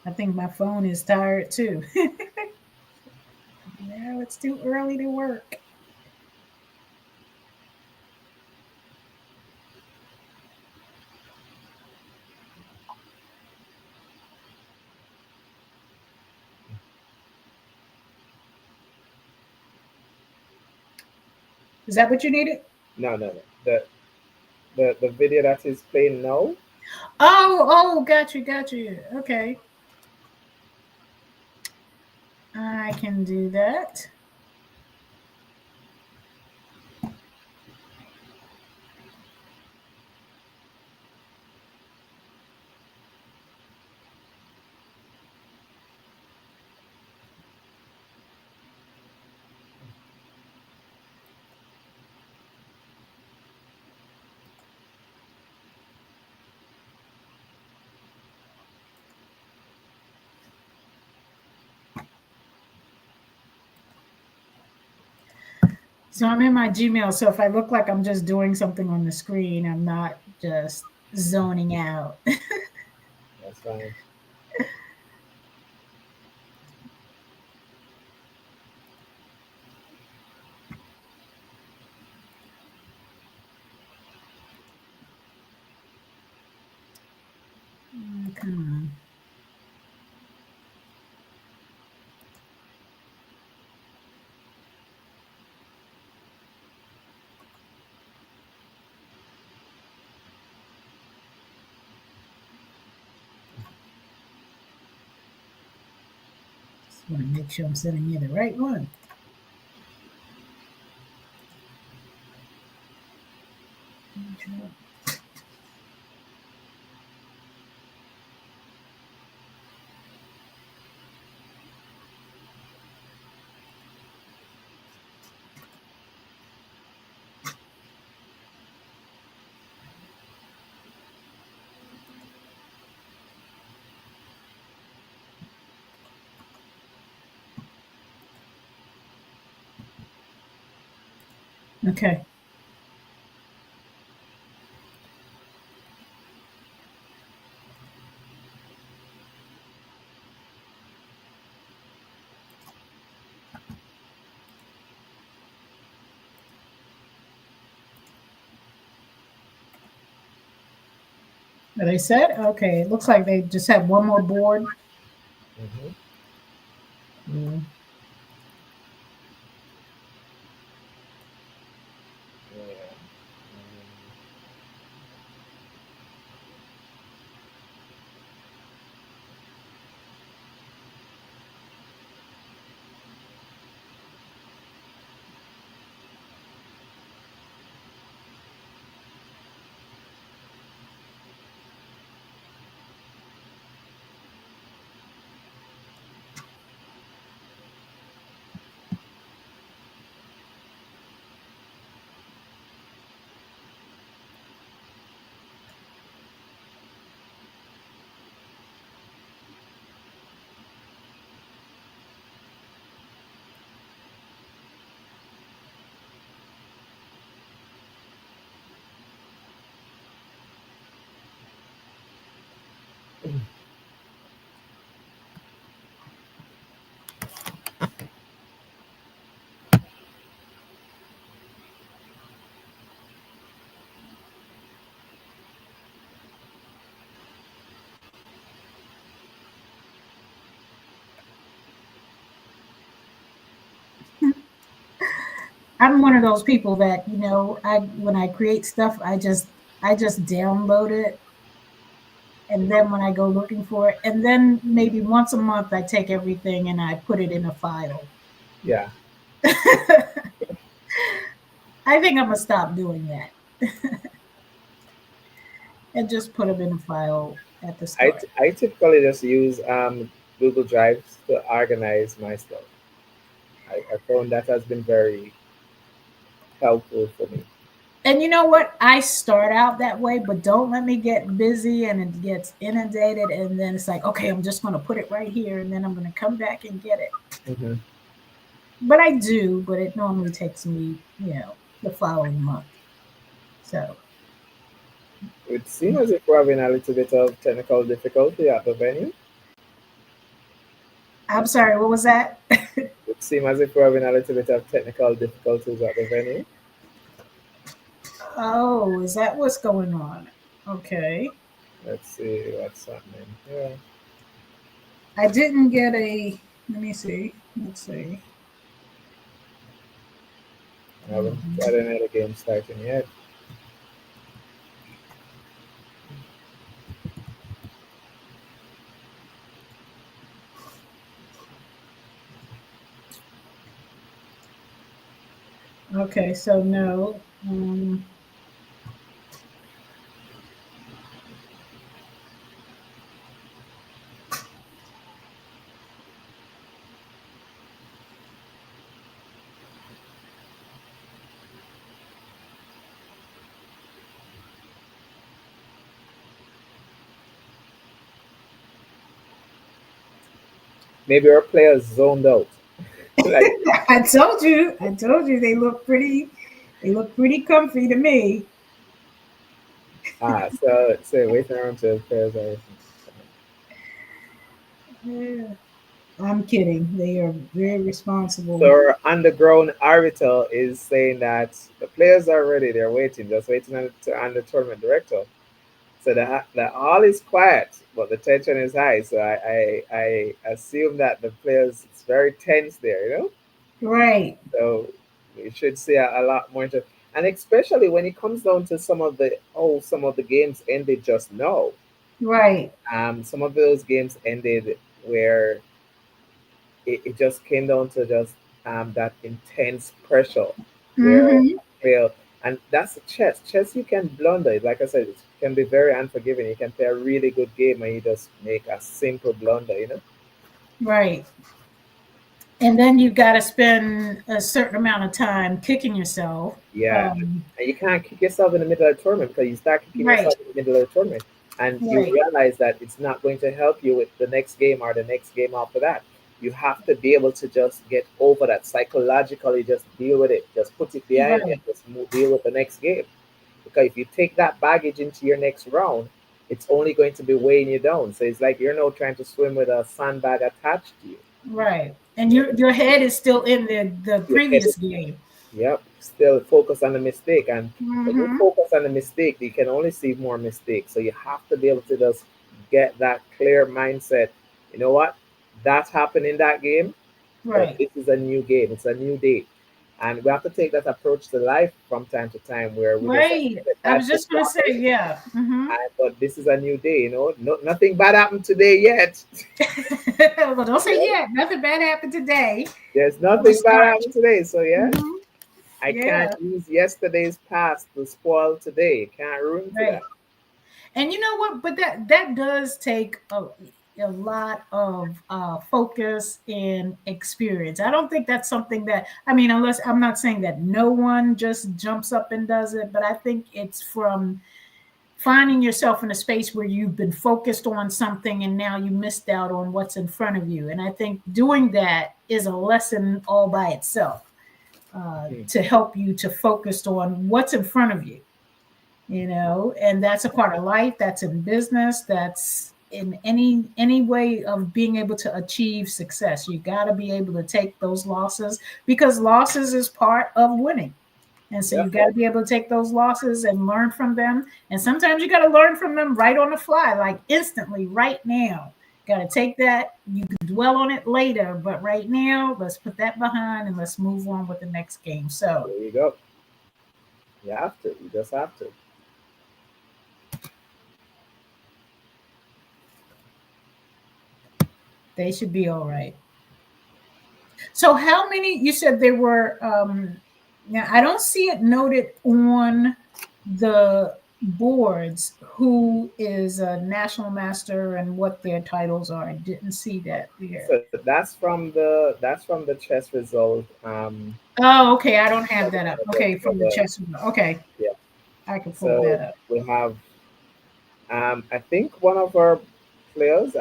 I think my phone is tired too. No, it's too early to work. Is that what you needed? No, no, no. The video that is playing now. Oh, got you, got you. Okay, I can do that. So I'm in my Gmail. So if I look like I'm just doing something on the screen, I'm not just zoning out. That's fine. Come on. Want to make sure I'm sending you the right one. Okay. Are they set? Okay. It looks like they just have one more board. Hmm. Mm. Yeah. I'm one of those people that I when I create stuff, I just download it, and then when I go looking for it, and then maybe once a month I take everything and I put it in a file. Yeah. I think I'm gonna stop doing that and just put them in a file at the start. I typically just use Google Drives to organize my stuff. I found that has been very helpful for me. And you know what? I start out that way, but don't let me get busy and it gets inundated. And then it's like, okay, I'm just going to put it right here and then I'm going to come back and get it. Hmm. But I do, but it normally takes me the following month. So It seems as if we're having a little bit of technical difficulty at the venue. I'm sorry, what was that? It seems as if we're having a little bit of technical difficulties at the venue. Oh, is that what's going on? Okay. Let's see what's happening here. I didn't get let me see. Let's see. I haven't got any other game starting yet. Okay, so no. Maybe our players zoned out. Like, I told you they look pretty comfy to me. so waiting around till players are. Yeah. I'm kidding. They are very So responsible. our underground arbiter is saying that the players are ready. They're waiting, just waiting on the tournament director. So the hall is quiet, but the tension is high. So I assume that the players it's very tense there. Right, So we should see a lot more. And especially when it comes down to some of the games ended just now. right, Some of those games ended where it just came down to just that intense pressure where Mm-hmm. a player, and that's chess. Chess, you can blunder. Like I said, it can be very unforgiving. You can play a really good game and you just make a simple blunder, you know? Right. And then you got to spend a certain amount of time kicking yourself. Yeah. Um, And you can't kick yourself in the middle of the tournament because you start kicking right. yourself in the middle of the tournament and you Right. realize that it's not going to help you with the next game or the next game after that. You have to be able to just get over that psychologically, just deal with it, just put it behind you, Right. and just deal with the next game. Because if you take that baggage into your next round, it's only going to be weighing you down. So it's like you're now trying to swim with a sandbag attached to you. Right. And You your head is still in the Your head previous is, game. yep, still focus on the mistake. And when you Mm-hmm. focus on the mistake, you can only see more mistakes. So you have to be able to just get that clear mindset. You know what? That happened in that game, but Right. this is a new game. It's a new day. And we have to take that approach to life from time to time where we just Right. accept I bad was things just gonna say, happen. yeah. Mm-hmm. But this is a new day, you know. No, nothing bad happened today yet. Well, don't say Yeah. yeah. Nothing bad happened today. There's We'll nothing bad start. happened today. So yeah, Mm-hmm. I can't Yeah. use yesterday's past to spoil today. Can't ruin today. Right. And you know what? But that does take a lot of focus and experience. I don't think that's something that, I mean, unless, I'm not saying that no one just jumps up and does it, but I think it's from finding yourself in a space where you've been focused on something and now you missed out on what's in front of you. And I think doing that is a lesson all by itself, Hmm. to help you to focus on what's in front of you, and that's a part of life, that's in business, that's in any way of being able to achieve success. You got to be able to take those losses, because losses is part of winning. And so you Yep. got to be able to take those losses and learn from them. And sometimes you got to learn from them right on the fly, like instantly, right now. Got to take that. You can dwell on it later, but right now, let's put that behind and let's move on with the next game. So There you go. You have to. You just have to. they should be all right. So how many, you said there were, now I don't see it noted on the boards who is a national master and what their titles are. I didn't see that there. So that's from the chess result. Oh, okay. I don't For have the, that up. for the, Okay, for from the the, chess. Okay, yeah. I can pull So that up. we have I think one of our players,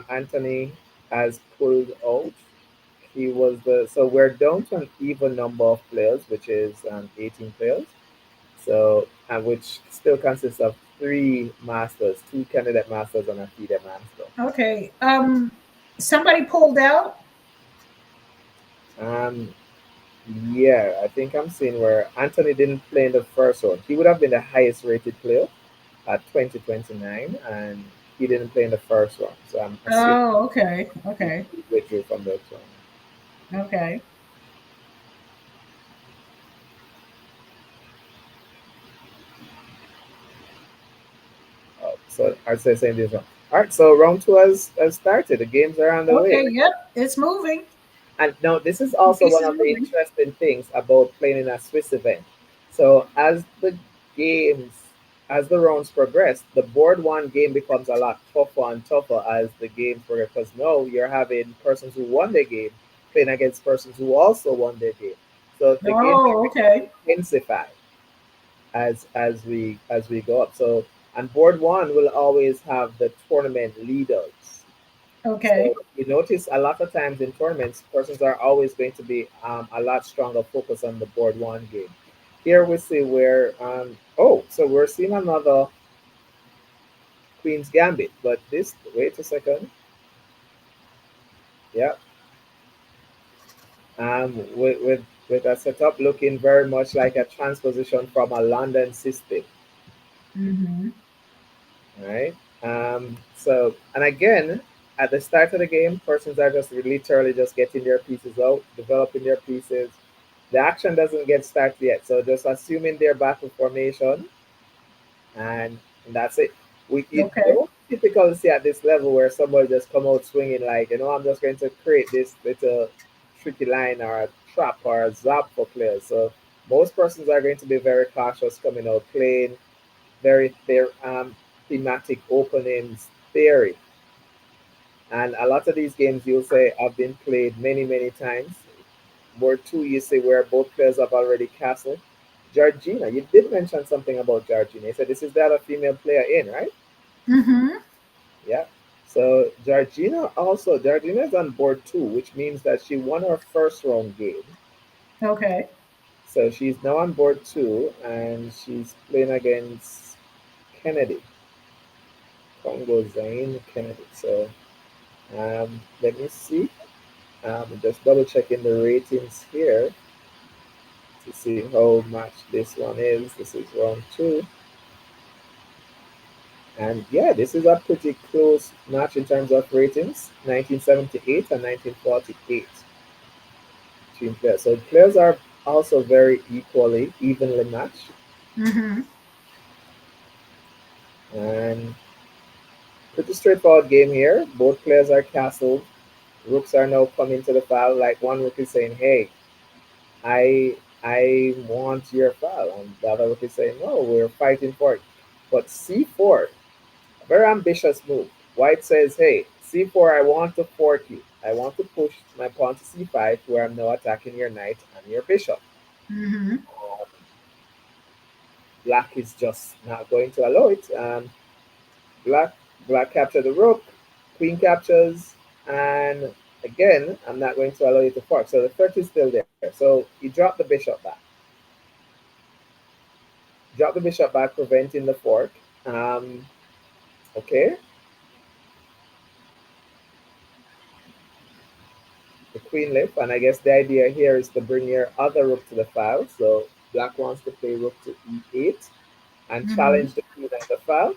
Anthony, has pulled out. He was the so we're down to an even number of players, which is 18 players. So which still consists of three masters, two candidate masters, and a FIDE master. Okay. Somebody pulled out. Um, yeah, I think I'm seeing where Anthony didn't play in the first one. He would have been the highest rated player at 2029, and he didn't play in the first one. So I'm assuming Oh, okay. he Okay. withdrew from that one. Okay. So I'd say saying this one. All right, so round two has started. The games are on the way. Okay. Yep. It's moving. And now this is The also piece one is of the moving. interesting things about playing in a Swiss event. So games, as the rounds progress, the board one game becomes a lot tougher and tougher as the games progress. Because now you're having persons who won their game playing against persons who also won their game. So the game Oh, okay. intensifies as we go up. So and board one will always have the tournament leaders. Okay. So you notice a lot of times in tournaments, persons are always going to be a lot stronger focus on the board one game. Here we see where so we're seeing another Queen's Gambit, but this wait a second, yeah, with a setup looking very much like a transposition from a London system, Mm-hmm. right? So and again, at the start of the game, persons are just literally just getting their pieces out, developing their pieces. The action doesn't get started yet, so just assuming their battle formation, and that's it. We you Okay. typical to see at this level where somebody just come out swinging like, I'm just going to create this little tricky line or a trap or a zap for players. So most persons are going to be very cautious coming out playing very thematic openings theory. And a lot of these games you'll say have been played many, many times. Board two, you say where both players have already castled. Georgina, you did mention something about Georgina. You said this is the other female player in, right? Mm-hmm. Yeah. So Georgina is on board two, which means that she won her first round game. Okay. So she's now on board two, and she's playing against Kennedy, Congo Zane Kennedy. So let me see. Just double checking the ratings here to see how much this one is. This is round two. And yeah, this is a pretty close match in terms of ratings, 1978 and 1948 between players. So players are also very evenly matched. Mm-hmm. And pretty straightforward game here. Both players are castled. Rooks are now coming to the file. Like one rook is saying, "Hey, I want your file," and the other rook is saying, "No, we're fighting for it." But c4, a very ambitious move. White says, "Hey, c4, I want to fork you. I want to push my pawn to c5, where I'm now attacking your knight and your bishop." Mm-hmm. Black is just not going to allow it. Black Black capture the rook, queen captures, and again, I'm not going to allow you to fork. So the threat is still there. So you drop the bishop back. Drop the bishop back, preventing the fork. Um, okay, the queen left, and I guess the idea here is to bring your other rook to the file. So black wants to play rook to e8 and Mm-hmm. challenge the queen on the file.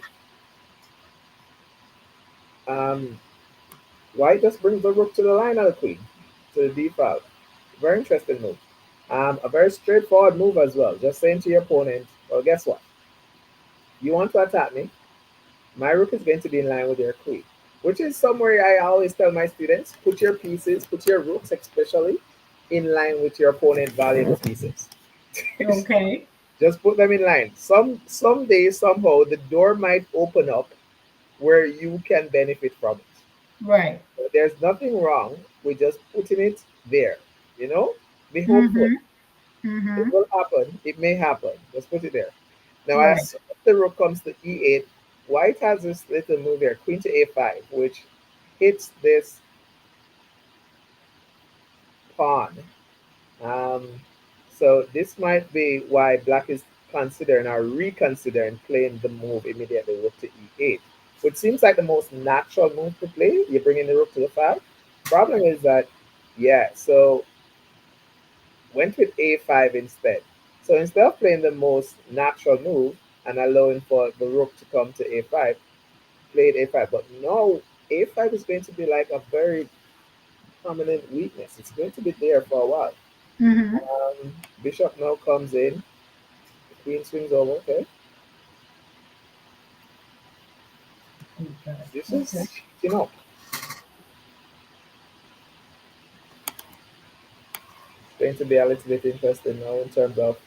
Um, White just brings the rook to the line of the queen, to the d file. Very interesting move. A very straightforward move as well. Just saying to your opponent, well, guess what? You want to attack me? My rook is going to be in line with your queen, which is somewhere I always tell my students, put your pieces, put your rooks especially, in line with your opponent valuable pieces. Okay. Just put them in line. Someday, somehow, the door might open up where you can benefit from it. Right. So there's nothing wrong with just putting it there. You know, be hopeful. Mm-hmm. It Mm-hmm. will happen. It may happen. Just put it there. Now, Right. as soon as the rook comes to e8, white has this little move here, queen to a5, which hits this pawn. Um, so this might be why black is considering or reconsidering playing the move immediately, rook to e8, which seems like the most natural move to play. You're bringing the rook to the file. Problem is that, yeah, so went with a5 instead. So instead of playing the most natural move and allowing for the rook to come to a5, played a5. But now a5 is going to be like a very prominent weakness. It's going to be there for a while. Mm-hmm. Bishop now comes in. The queen swings over. Okay, Okay. this Okay. is heating up. It's going to be a little bit interesting now in terms of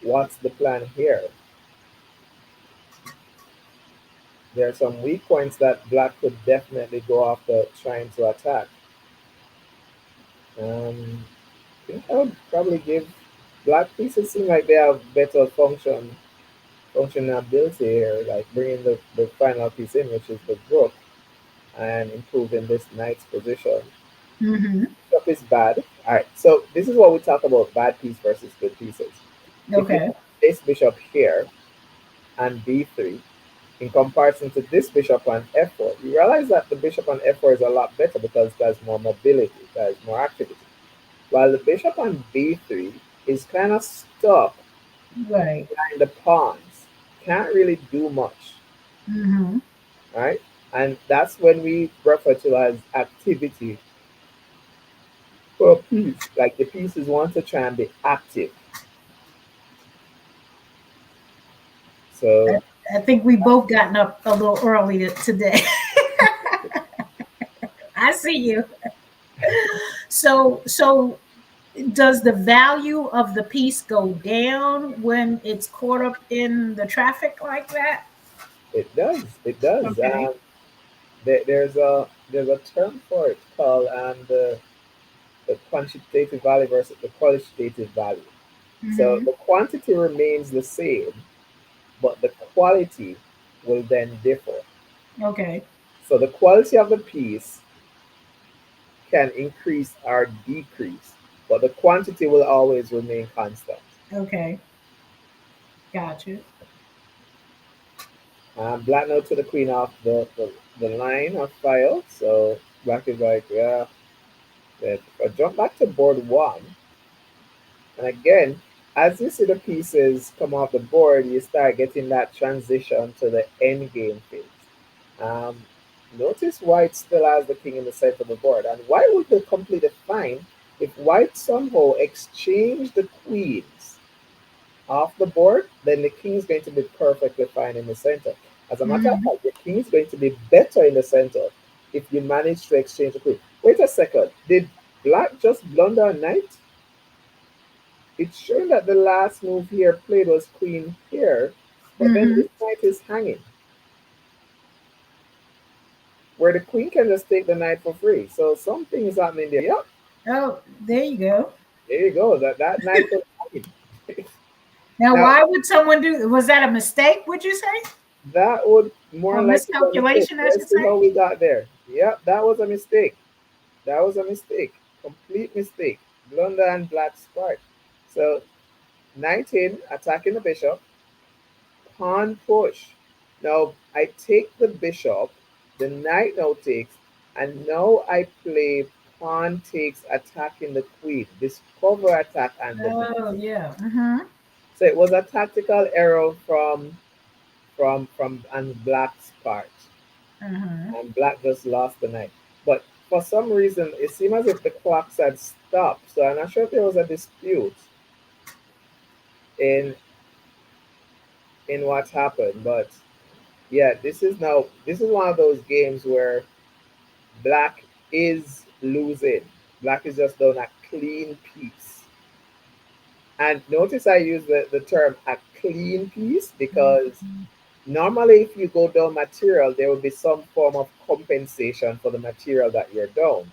what's the plan here. There are some weak points that black could definitely go after trying to attack. I think I would probably give black pieces seem like they have better functionality here, like bringing the final piece in, which is the rook, and improving this knight's position. Mm-hmm. Bishop is bad. All right, so this is what we talk about: bad piece versus good pieces. If you Okay. put this bishop here and b3 in comparison to this bishop on f4, you realize that the bishop on f4 is a lot better because it has more mobility, it has more activity. While the bishop on b3 is kind of stuck Right. behind the pawns, can't really do much, Mm-hmm. right? And that's when we refer to as activity for a piece. Like the pieces want to try and be active. So I think we both gotten up a little early today. I see you. So does the value of the piece go down when it's caught up in the traffic like that? It does. It does. Okay. There's a term for it called the quantitative value versus the qualitative value. So Mm-hmm. the quantity remains the same, but the quality will then differ. Okay. So the quality of the piece can increase or decrease, but the quantity will always remain constant. Okay. Gotcha. Black now to the queen off the line of file. So black is like, yeah. Then if I jump back to board one, and again, as you see the pieces come off the board, you start getting that transition to the end game phase. Um, Notice white still has the king in the center of the board, and white would be completely fine if white somehow exchanged the queens off the board, then the king is going to be perfectly fine in the center. As a matter of Mm-hmm. fact, the king is going to be better in the center if you manage to exchange the queen. Wait a second, did black just blunder a knight? It's showing that the last move here played was queen here, but then Mm-hmm. this knight is hanging, where the queen can just take the knight for free. So something is happening there. Yep, Oh, there you go. there you go. That knight was hanging. Now, Now why would someone do? Was that a mistake? Would you say, that would more or likely be a mistake. miscalculation? I Let's should see say. how we got there. Yep, that was a mistake. That was a mistake. Complete mistake. Blunder and black spark. So knight in, attacking the bishop, pawn push. Now I take the bishop, the knight now takes, and now I play pawn takes attacking the queen. Discover attack and the bishop. Oh yeah. Mm-hmm. So it was a tactical error from and black's part. Mm-hmm. And black just lost the knight. But for some reason it seemed as if the clocks had stopped. So I'm not sure if there was a dispute in what happened, but yeah, this is one of those games where black is losing. Black is just done a clean piece. And notice I use the term a clean piece because normally if you go down material, there will be some form of compensation for the material that you're down.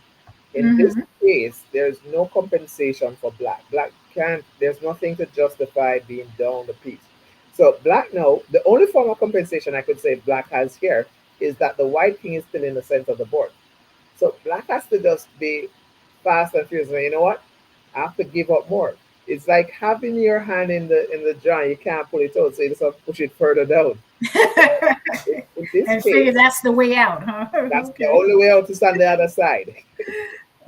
In this Mm-hmm. case, there's no compensation for black. Black can't, there's nothing to justify being down the piece. So black now, the only form of compensation I could say black has here is that the white king is still in the center of the board. So black has to just be fast and furious. And you know what? I have to give up more. It's like having your hand in the jar, you can't pull it out, so you just have to push it further down. So in this And figure case, that's the way out, huh? that's the Okay. only way out to stand the other side.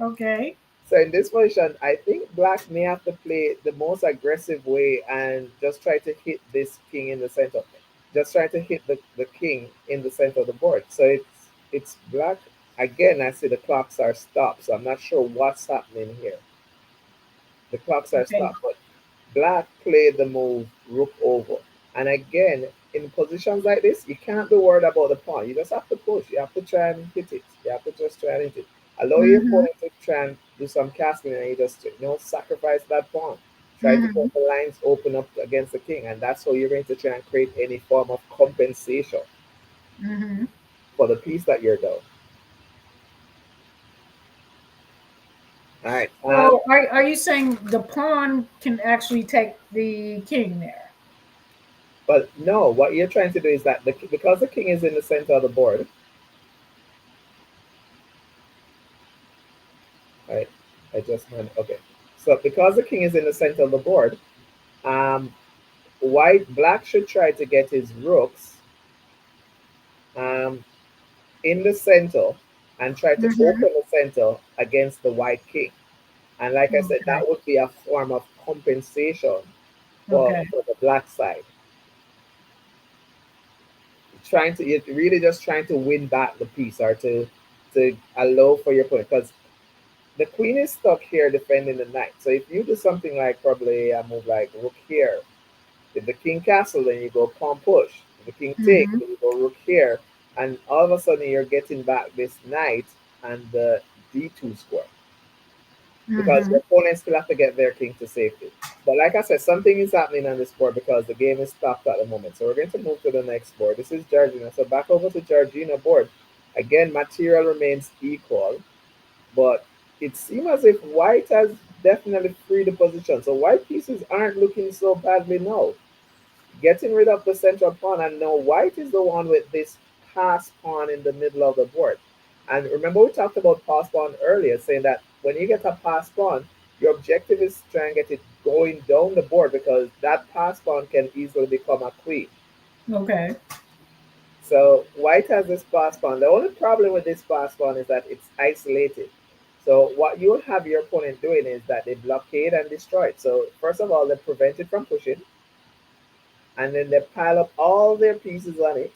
Okay. So in this position, I think black may have to play the most aggressive way and just try to hit this king in the center. Just try to hit the king in the center of the board. So it's black again. I see the clocks are stopped, so I'm not sure what's happening here. The clocks are Okay. stopped, but black played the move rook over. And again, in positions like this, you can't be worried about the pawn. You just have to push. You have to try and hit it. You have to just try and hit it. Allow your Mm-hmm. opponent to try and do some casting, and you just sacrifice that pawn. Try to Mm-hmm. get the lines open up against the king, and that's how you're going to try and create any form of compensation Mm-hmm. for the piece that you're down. All right. So are you saying the pawn can actually take the king there? But no, what you're trying to do is that because the king is in the center of the board, right? I just meant okay. So because the king is in the center of the board, um, black should try to get his rooks um, in the center and try to Mm-hmm. open the center against the white king. And like I said, Okay. that would be a form of compensation Okay. for the black side. Trying to You're really just trying to win back the piece or to allow for your opponent because the queen is stuck here defending the knight. So if you do something like probably a move like rook here, with the king castle, then you go pawn push. The king takes, Mm-hmm. so you go rook here, and all of a sudden you're getting back this knight and the d2 square because Mm-hmm. your opponents still have to get their king to safety. But like I said, something is happening on this board because the game is stopped at the moment. So we're going to move to the next board. This is Georgina. So back over to Georgina board. Again, material remains equal, but it seems as if white has definitely freed the position. So white pieces aren't looking so badly now. Getting rid of the central pawn, and now white is the one with this pass pawn in the middle of the board. And remember, we talked about pass pawn earlier, saying that when you get a pass pawn, your objective is to try and get it going down the board because that pass pawn can easily become a queen. Okay. So white has this pass pawn. The only problem with this pass pawn is that it's isolated. So what you'll have your opponent doing is that they blockade and destroy it. So first of all, they prevent it from pushing, and then they pile up all their pieces on it,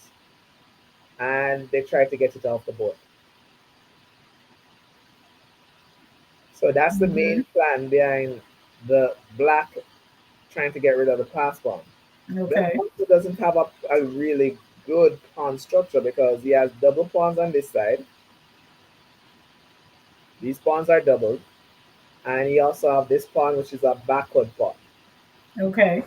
and they try to get it off the board. So that's the Mm-hmm. main plan behind the black trying to get rid of the pass pawn. Black Okay. also doesn't have a really good pawn structure because he has double pawns on this side. These pawns are doubled, and he also have this pawn which is a backward pawn. Okay.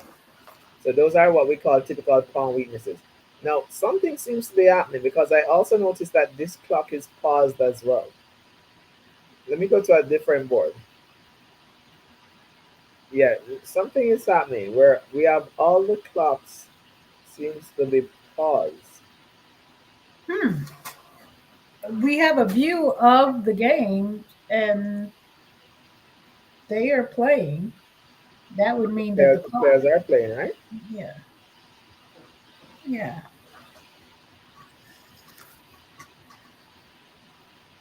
So those are what we call typical pawn weaknesses. Now something seems to be happening because I also noticed that this clock is paused as well. Let me go to a different board. Yeah, something is happening where we have all the clocks seems to be paused. Hmm. We have a view of the game, and they are playing. That would mean that the The clock. players are playing, right? Yeah. Yeah.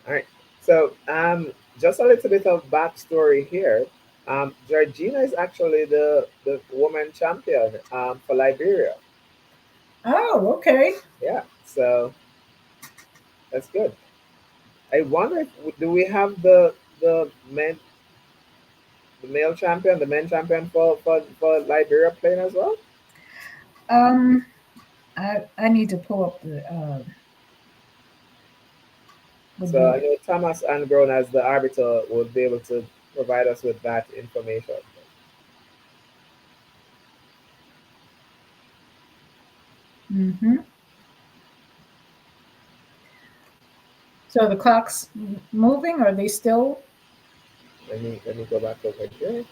All right. So just a little bit of backstory here. Georgina is actually the woman champion for Liberia. Oh, okay. Yeah, so that's good. I wonder if do we have the male champion, the men champion for Liberia playing as well? Um, I need to pull up the So I board. know Thomas Angrown as the arbiter would be able to provide us with that information. Mm-hmm. So the clock's moving. Are they still? Let me go back over here.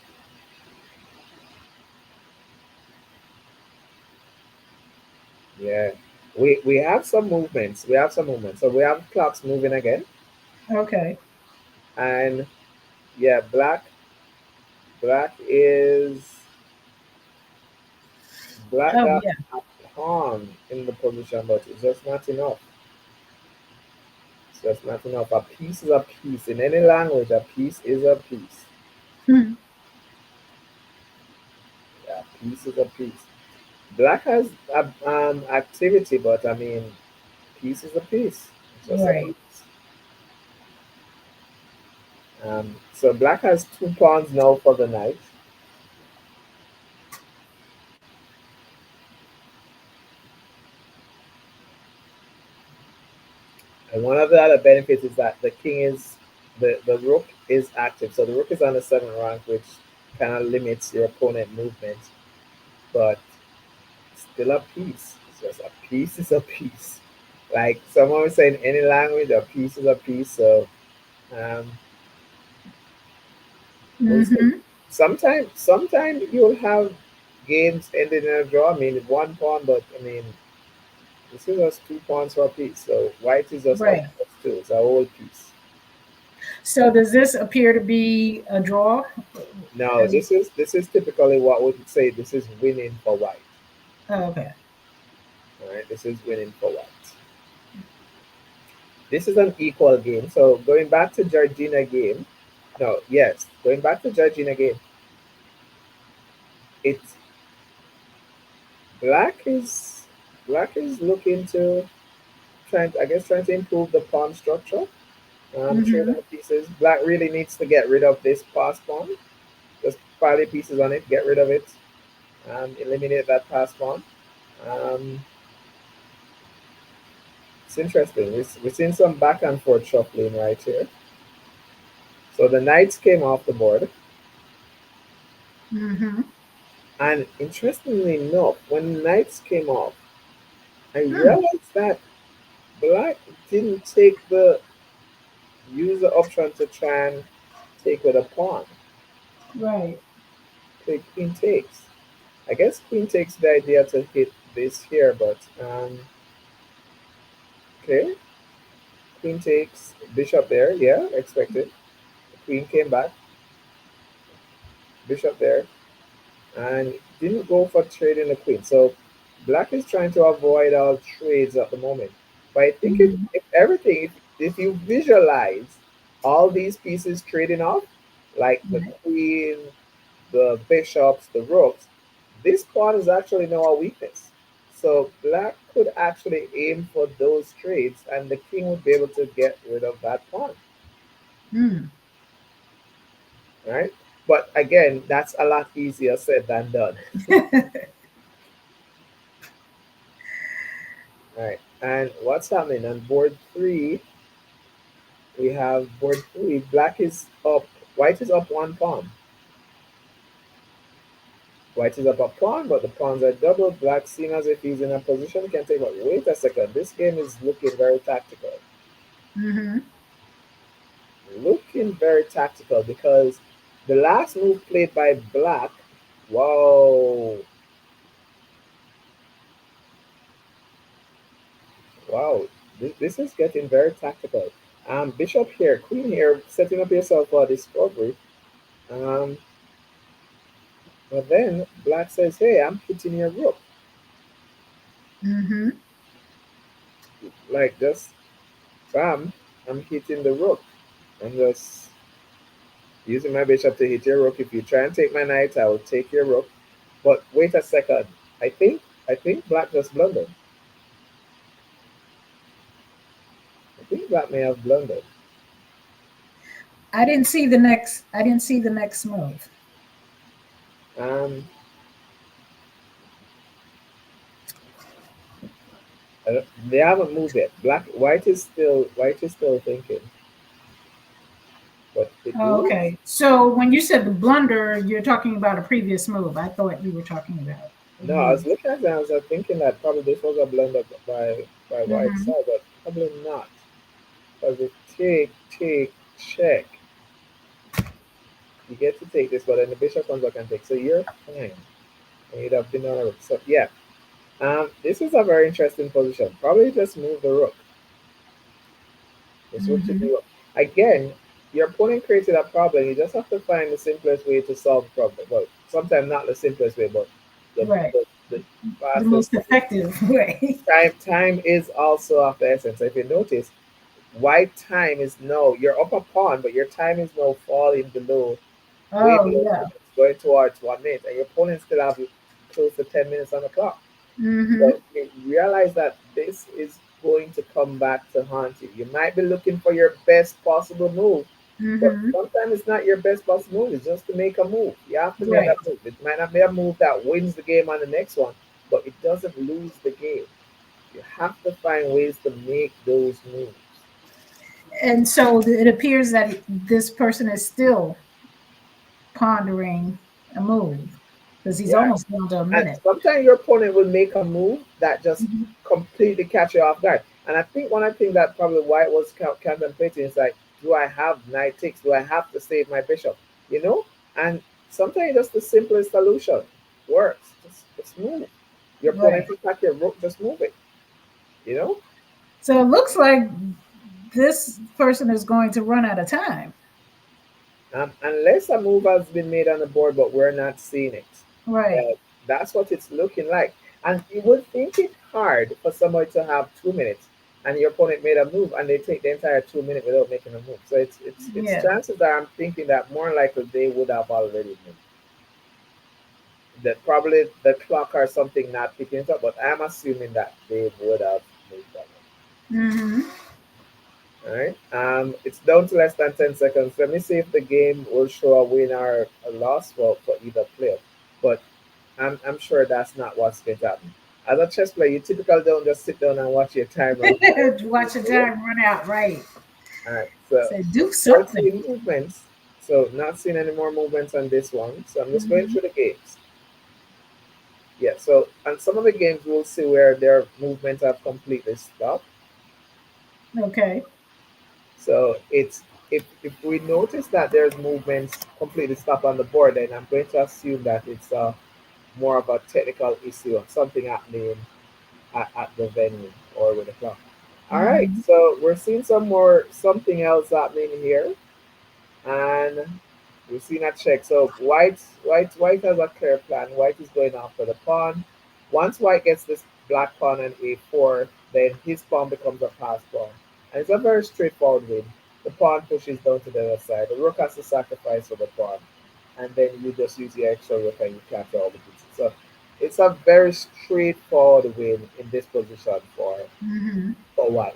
Yeah. We have some movements. We have some movements. So we have clocks moving again. Okay. And yeah, black Oh got yeah. a pawn in the position, but it's just not enough. It's just not enough. A piece is a piece. In any language, a piece is a piece. Hmm. Yeah, piece is a piece. Black has activity, but I mean, piece is a piece. It's just a Right. piece. So black has 2 pawns now for the knight. And one of the other benefits is that the rook is active. So the rook is on the 7th rank, which kind of limits your opponent movement, but still a piece. It's just a piece is a piece. Like someone would say in any language, a piece is a piece. So um, we'll see. Mm-hmm. Sometimes you'll have games ending in a draw. I mean, 1 pawn, but I mean, this is just 2 pawns for a piece. So white is just up Right. plus 2. It's a whole piece. So does this appear to be a draw? Now, As this is typically what would say this is winning for white. oh, okay. All right, this is winning for white. This is an equal game. So going back to Georgina game, no, yes, going back to Georgina game, it's black is black is looking to trying to improve the pawn structure. Trade Mm-hmm. out pieces. Black really needs to get rid of this pass pawn. Just pile the pieces on it, get rid of it, eliminate that pass pawn. Um, It's interesting. We're seeing some back and forth shuffling right here. So the knights came off the board, Mm-hmm. and interestingly enough, when the knights came off, I Hmm. realized that black didn't take the use the option to try and take with a pawn. Right. Play queen takes. I guess queen takes the idea to hit this here, but okay. Queen takes bishop there. Yeah, expected. The queen came back. Bishop there, and didn't go for trading the queen. So black is trying to avoid all trades at the moment. But I think Mm-hmm. if everything, if you visualize all these pieces trading off, like the Right. queen, the bishops, the rooks, this pawn is actually now a weakness. So black could actually aim for those trades, and the king would be able to get rid of that pawn, Mm. right? But again, that's a lot easier said than done. Right. And what's happening on board three? We have board three. Black is up. White is up one pawn. White is up a pawn, but the pawns are double. Black, seeing as if he's in a position, can take. But wait a second. This game is looking very tactical. Mm-hmm. Looking very tactical because the last move played by Black. Wow, wow. This is getting very tactical. Bishop here, queen here, setting up yourself for a discovery. Um, But then Black says, "Hey, I'm hitting your rook. Mm-hmm. Like just bam, I'm hitting the rook. I'm just using my bishop to hit your rook. If you try and take my knight, I will take your rook. But wait a second. I think Black just blundered. I think Black may have blundered. I didn't see the next move. Um, they haven't moved yet. White is still thinking, but it Oh, looks okay. So when you said the blunder, you're talking about a previous move. I thought you were talking about a no. I move. was looking at that. I was thinking that probably this was a blunder by White's Mm-hmm. side, but probably not. Because it take, check. You get to take this, but then the bishop comes back and takes. So you're fine. And you'd have been on a rook. So yeah. This is a very interesting position. Probably just move the rook. Just what you Mm-hmm. do. Again, your opponent created a problem. You just have to find the simplest way to solve the problem. Well, sometimes not the simplest way, but the Right. the The fastest most way. effective way. Time is also of the essence. If you notice, white time is no. You're up a pawn, but your time is now falling below, way Oh below yeah. 2 minutes, going towards 1 minute, and your opponent still have close to 10 minutes on the clock. Mm-hmm. So you realize that this is going to come back to haunt you. You might be looking for your best possible move, but Mm-hmm. sometimes it's not your best possible move. It's just to make a move. You have to make Right. that move. It might not be a move that wins the game on the next one, but it doesn't lose the game. You have to find ways to make those moves. And so it appears that this person is still pondering a move because he's Yeah. almost down to a And minute. sometimes your opponent will make a move that just Mhm. completely catch you off guard. And I think one of the things that probably White was contemplating is like, do I have knight takes? Do I have to save my bishop? You know? And sometimes just the simplest solution works. Just move. Your opponent Right. attack your rook, just move it. You know? So it looks like this person is going to run out of time. Unless a move has been made on the board, but we're not seeing it. Right. That's what it's looking like. And you would think it hard for somebody to have 2 minutes and your opponent made a move and they take the entire 2 minutes without making a move. So it's Yeah. chances that I'm thinking that more likely they would have already moved. That probably the clock or something not picking it up, but I'm assuming that they would have moved that Mm-hmm. one. All right. It's down to less than 10 seconds. Let me see if the game will show a win or a loss for either player. But I'm sure that's not what's going to happen. As a chess player, you typically don't just sit down and watch your time run by. Watch the time run out, right? All right, so So do we're something. seeing movements. So not seeing any more movements on this one. So I'm just going Hmm. through the games. Yeah. So on some of the games, we'll see where their movements have completely stopped. Okay. So it's if we notice that there's movements completely stop on the board, then I'm going to assume that it's more of a technical issue or something happening at the venue or with the clock. All right, Hmm. so we're seeing something else happening here, and we've seen a check. So white has a clear plan. White is going after the pawn. Once white gets this black pawn on a4, then his pawn becomes a pass pawn, and it's a very straightforward win. The pawn pushes down to the other side. The rook has to sacrifice for the pawn, and then you just use your extra rook and you capture all the pieces. So it's a very straightforward win in this position Hmm. for white.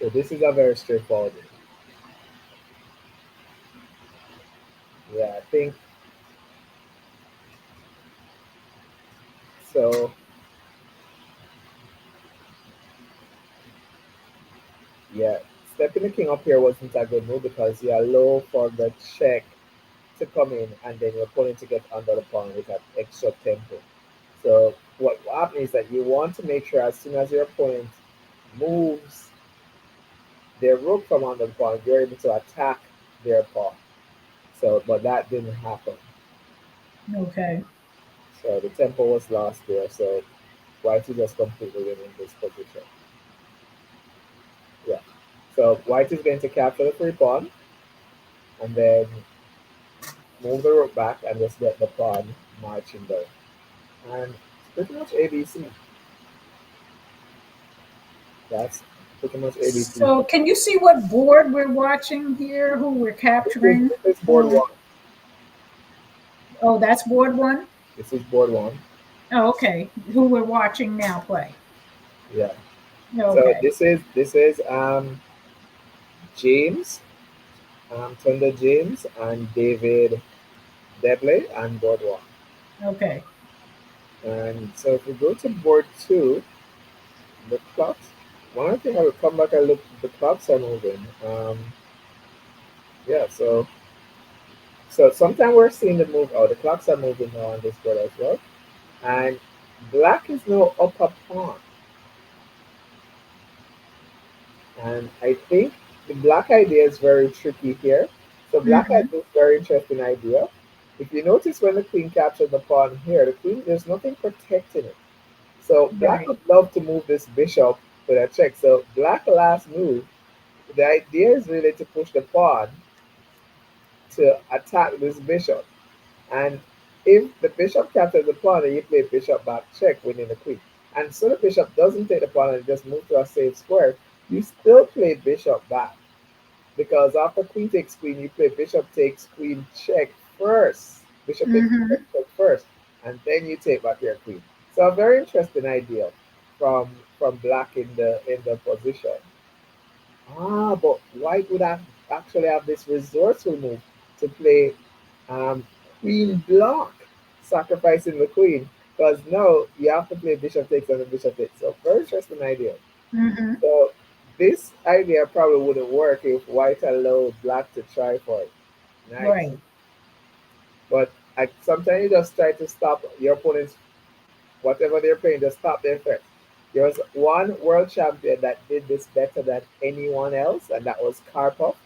So this is a very straightforward win. Yeah, I think so. Yeah, stepping the king up here wasn't a good move because you allow for the check to come in and then your opponent to get under the pawn with that extra tempo. So what happens is that you want to make sure as soon as your opponent moves their rook from under the pawn, you're able to attack their pawn. So, but that didn't happen. Okay. So the tempo was lost there. So white is just completely winning this position. Yeah. So white is going to capture the free pawn and then move the rook back and just get the pawn marching down. And it's pretty much ABC. That's pretty much ABC. So can you see what board we're watching here? Who we're capturing? This is board Who? one. Oh, that's board one. This is board one. Oh, okay. Who we're watching now play? Yeah. So Okay. this is James, Thunder James and David Debley and board one. Okay. And so if we go to board two, the clocks. One thing I will come back and look. The clocks are moving. Yeah. So sometimes we're seeing the move. Oh, the clocks are moving now on this board as well. And black is now up a pawn. And I think the black idea is very tricky here. So black has Hmm. this very interesting idea. If you notice when the queen captured the pawn here, the queen there's nothing protecting it. So black Right. would love to move this bishop with a check. So black last move, the idea is really to push the pawn to attack this bishop. And if the bishop captures the pawn and you play bishop back check, winning the queen, and so the bishop doesn't take the pawn and just move to a safe square, you still play bishop back. Because after queen takes queen, you play bishop takes queen check first. Bishop takes Hmm. check first, and then you take back your queen. So a very interesting idea from black in the position. Ah, but white would have actually have this resourceful move to play um, queen block, sacrificing the queen. Because now you have to play bishop takes and the bishop takes. So very interesting idea. Hmm. So this idea probably wouldn't work if white allowed black to try for it. Nice. Right. But sometimes you just try to stop your opponent's whatever they're playing, just stop their threat. There was one world champion that did this better than anyone else, and that was Karpov.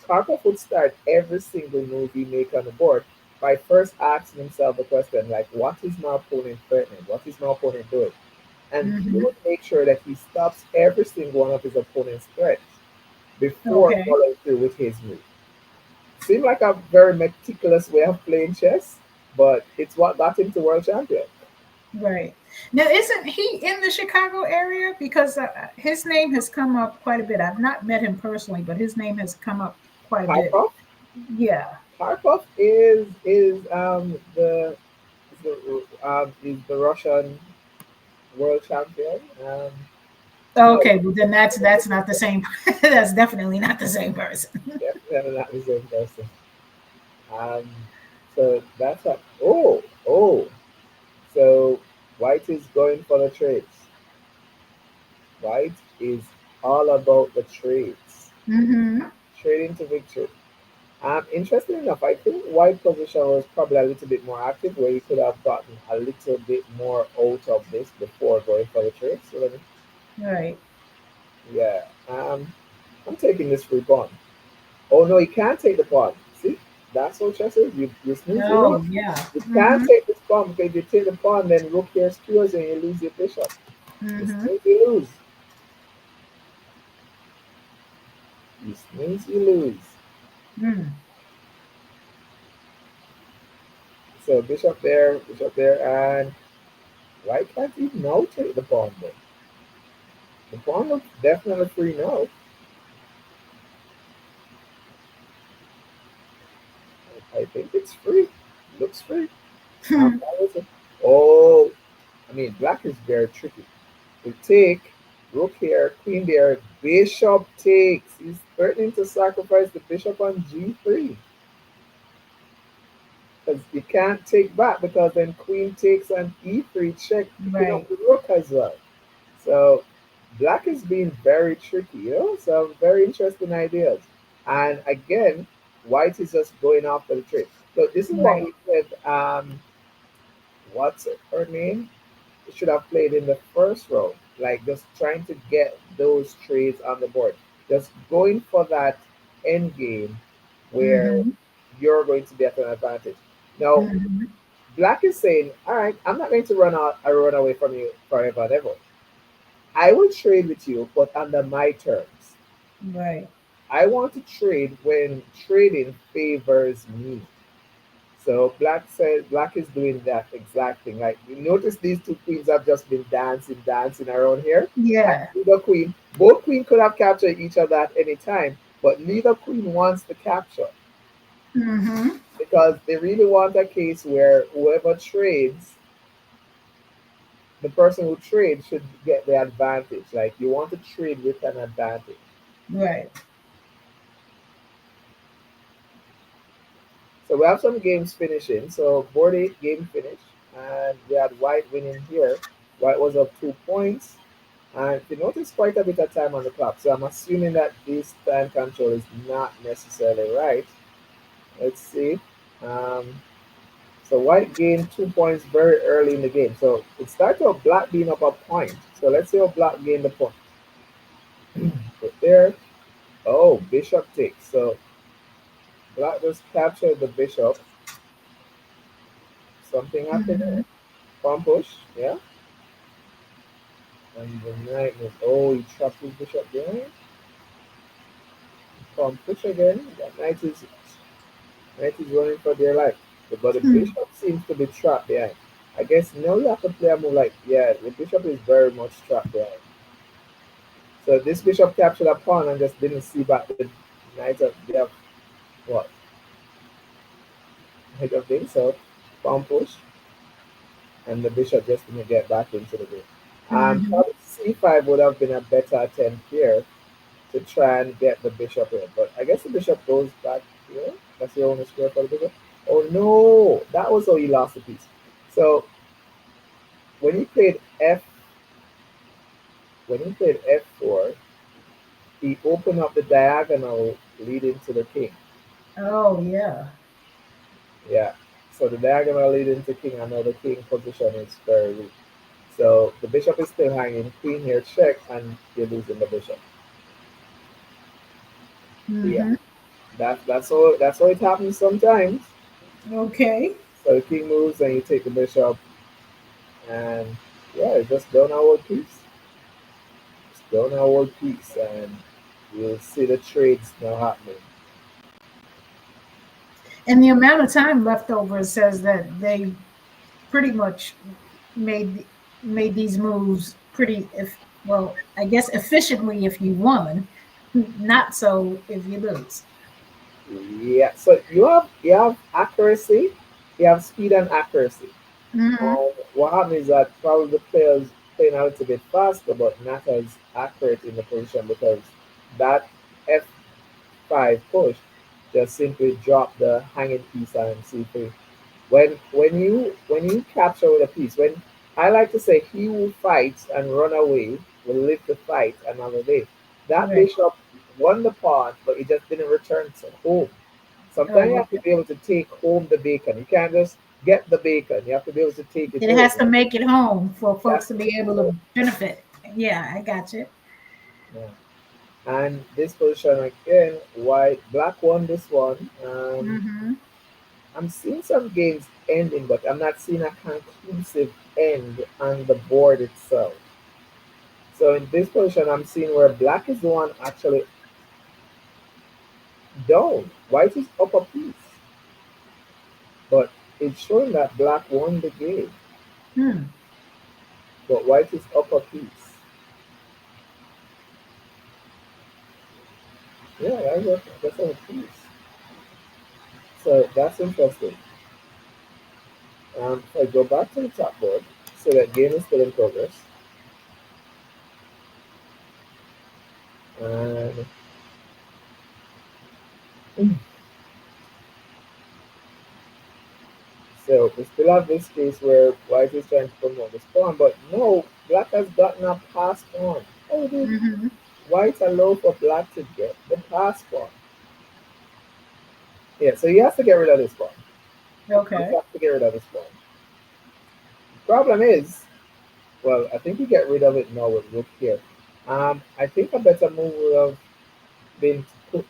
Karpov would start every single move he make on the board by first asking himself the question like, what is my opponent threatening? What is my opponent doing? And he Hmm. would make sure that he stops every single one of his opponent's threats before Okay. following through with his move. Seemed like a very meticulous way of playing chess, but it's what got him to world champion. Right. Now, isn't he in the Chicago area? Because his name has come up quite a bit. I've not met him personally, but his name has come up quite a bit. Karpov, Yeah. Karpov is the Russian world champion. No, Okay. Well, then that's not the same. That's definitely not the same person. definitely not the same person. Um, So that's a oh. So white is going for the trades. White is all about the trades. Mm-hmm. Trading to victory. Interesting enough, I think white position was probably a little bit more active where you could have gotten a little bit more out of this before going for the trade. So let me, Right. yeah, I'm taking this free pawn. Oh no, you can't take the pawn. See, that's what chess is. You snooze, you lose. Oh, yeah. You can't Mm-hmm. take this pawn because if you take the pawn, then rook here skewers and you lose your bishop. You Mm-hmm. snooze, you lose. You snooze, you lose. Mm. So bishop there, and white can't even now take the pawn then. The pawn looks definitely free now. I think it's free. Looks free. That was a, oh, I mean, black is very tricky. We take rook here, queen there, bishop takes. He's threatening to sacrifice the bishop on g3 because you can't take back because then queen takes on e3 check, picking up Right. the rook as well. So black is being very tricky, some very interesting ideas. And again, white is just going after the trade. So this is what Right. we said. What's her name? Should have played in the first round, like just trying to get those trades on the board, just going for that end game where Mm-hmm. you're going to be at an advantage. Now, Mm-hmm. black is saying, "All right, I'm not going to run away from you forever and ever. I will trade with you, but under my terms. Right. I want to trade when trading favors me." So black is doing that exact thing. Like you notice these two queens have just been dancing around here. And Yeah. neither queen, both queen could have captured each other at any time, but neither queen wants to capture Mm-hmm. because they really want a case where whoever trades, the person who trades should get the advantage. Like you want to trade with an advantage. Right. So we have some games finishing. So board eight game finished, and we had white winning here. White was up 2 points, and if you notice quite a bit of time on the clock. So I'm assuming that this time control is not necessarily right. Let's see. Um, so white gained 2 points very early in the game. So it started off black being up a point. So let's see how black gained the point. Put there. Oh, bishop takes. So black just captured the bishop. Something happened Mm-hmm. there. Palm push, yeah. And the knight was, oh, he trapped his bishop there. Palm push again. The knight is running for their life. But the bishop seems to be trapped behind. I guess now you have to play a move like, yeah, the bishop is very much trapped behind. So this bishop captured a pawn and just didn't see back the knight of, they have, what, knight of thing. So pawn push, and the bishop just didn't get back into the game. Mm-hmm. Probably c5 would have been a better attempt here to try and get the bishop in. But I guess the bishop goes back here. That's the only square for the bishop. Oh no, that was how he lost the piece. So when he played f when he played f4, he opened up the diagonal leading to the king. Oh, yeah. Yeah. So the diagonal leading to king, and now the king position is very weak. So the bishop is still hanging, queen here check, and you're losing the bishop. Yeah. Mm-hmm. That's how it happens sometimes. Okay. So the king moves and you take the bishop, and yeah, it's just done our piece. It's done our piece, and you'll see the trades now happening. And the amount of time left over says that they pretty much made made these moves pretty if well, I guess efficiently if you won, not so if you lose. Yeah, so you have accuracy, you have speed and accuracy. Mm-hmm. And what happens is that probably the players playing a little bit faster, but not as accurate in the position because that F5 push just simply drop the hanging piece on c3. When you capture with a piece, when I like to say he who fights and run away will live to fight another day. That Right. bishop won the pawn, but it just didn't return to home. Sometimes you Oh, have to be able to take home the bacon. You can't just get the bacon. You have to be able to take it it home. has to make it home for You folks have to to be make it able home. to benefit. Yeah, I got you. Yeah. And this position again, white black won this one. Mm-hmm. I'm seeing some games ending, but I'm not seeing a conclusive end on the board itself. So in this position, I'm seeing where black is the one actually down. White is up a piece, but it's showing that black won the game, Hmm. but white is up a piece. Yeah, that's a piece. So that's interesting. If I go back to the top board, so that game is still in progress. And so we still have this case where white is trying to promote this pawn, but no, black has gotten a pass pawn. How did Mm-hmm. white allow for black to get the pass pawn? Yeah, so he has to get rid of this pawn. He Okay. has to get rid of this pawn. Problem is, well, I think you get rid of it now with rook here. I think a better move would have been to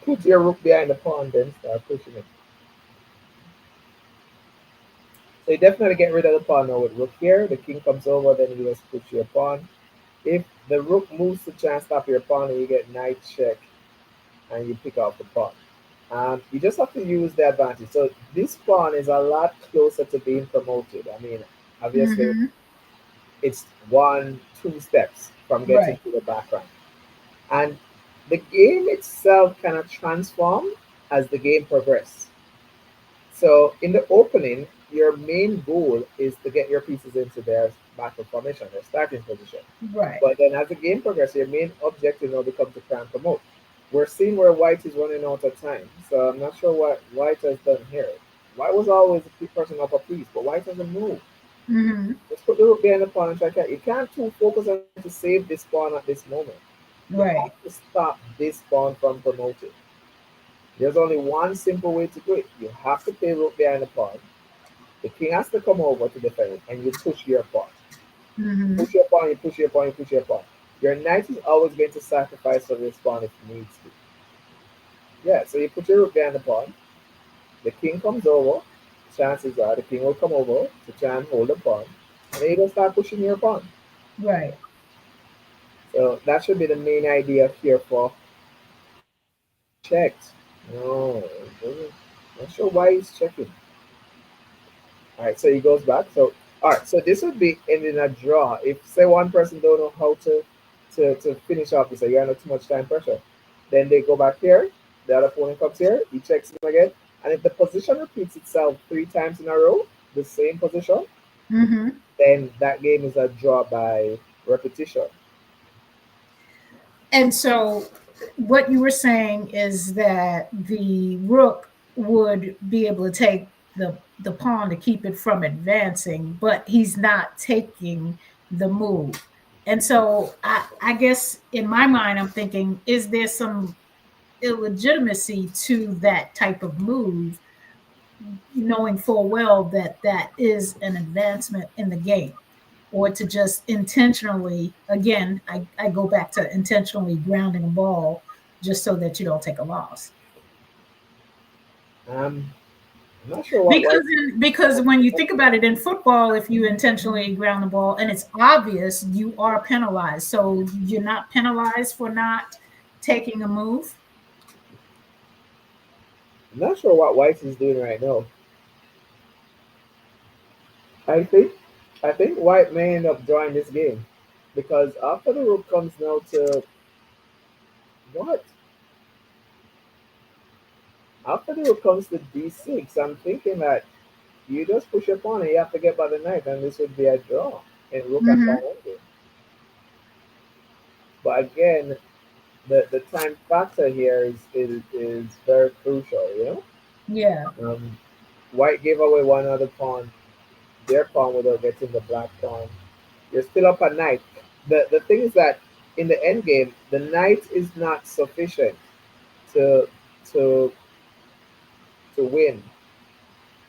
put your rook behind the pawn, then start pushing it. So you definitely get rid of the pawn now with rook here. The king comes over, then you just push your pawn. If the rook moves to try and stop your pawn, and you get knight check, and you pick off the pawn. You just have to use the advantage. So this pawn is a lot closer to being promoted. I mean, obviously, Mm-hmm. it's one, two steps from getting Right. to the background. And the game itself kind of transformed as the game progressed. So in the opening, your main goal is to get your pieces into their battle formation, their starting position. Right. But then as the game progresses, your main objective now becomes to try and promote. We're seeing where white is running out of time. So I'm not sure what white has done here. White was always the person up a piece, but white doesn't move. Mm-hmm. Just put the rook behind the pawn and try to. You can't too focus on to save this pawn at this moment. You have Right. to stop this pawn from promoting. There's only one simple way to do it. You have to play rook behind the pawn. The king has to come over to defend it, and you push your pawn. Mm-hmm. Push your pawn, you push your pawn, you push your pawn. Your knight is always going to sacrifice for this pawn if it needs to. Yeah, so you put your rook behind the pawn. The king comes over. Chances are the king will come over to try and hold the pawn. And then you just start pushing your pawn. Right. So that should be the main idea here for checked. No, it doesn't. Not sure why he's checking. All right, so he goes back. So all right, so this would be ending a draw. If say one person don't know how to finish off this, so you're under too much time pressure, then they go back here. The other opponent comes here. He checks him again, and if the position repeats itself three times in a row, the same position, Mm-hmm. then that game is a draw by repetition. And so, what you were saying is that the rook would be able to take the pawn to keep it from advancing, but he's not taking the move. And so, I guess in my mind, I'm thinking, is there some illegitimacy to that type of move, knowing full well that that is an advancement in the game? Or to just intentionally, again, I go back to intentionally grounding a ball just so that you don't take a loss. I'm not sure what Because white. because when you think about it in football, if you intentionally ground the ball and it's obvious, you are penalized. So you're not penalized for not taking a move. I'm not sure what white is doing right now. I think I think white may end up drawing this game because after the rook comes now to what? After the rook comes to d6, I'm thinking that you just push your pawn and you have to get by the knight, and this would be a draw in rook and pawn Mm-hmm. endgame. But again, the time factor here is very crucial. Yeah. White gave away one other pawn, their pawn, without getting the black pawn. You're still up at knight. The thing is that in the end game, the knight is not sufficient to to to win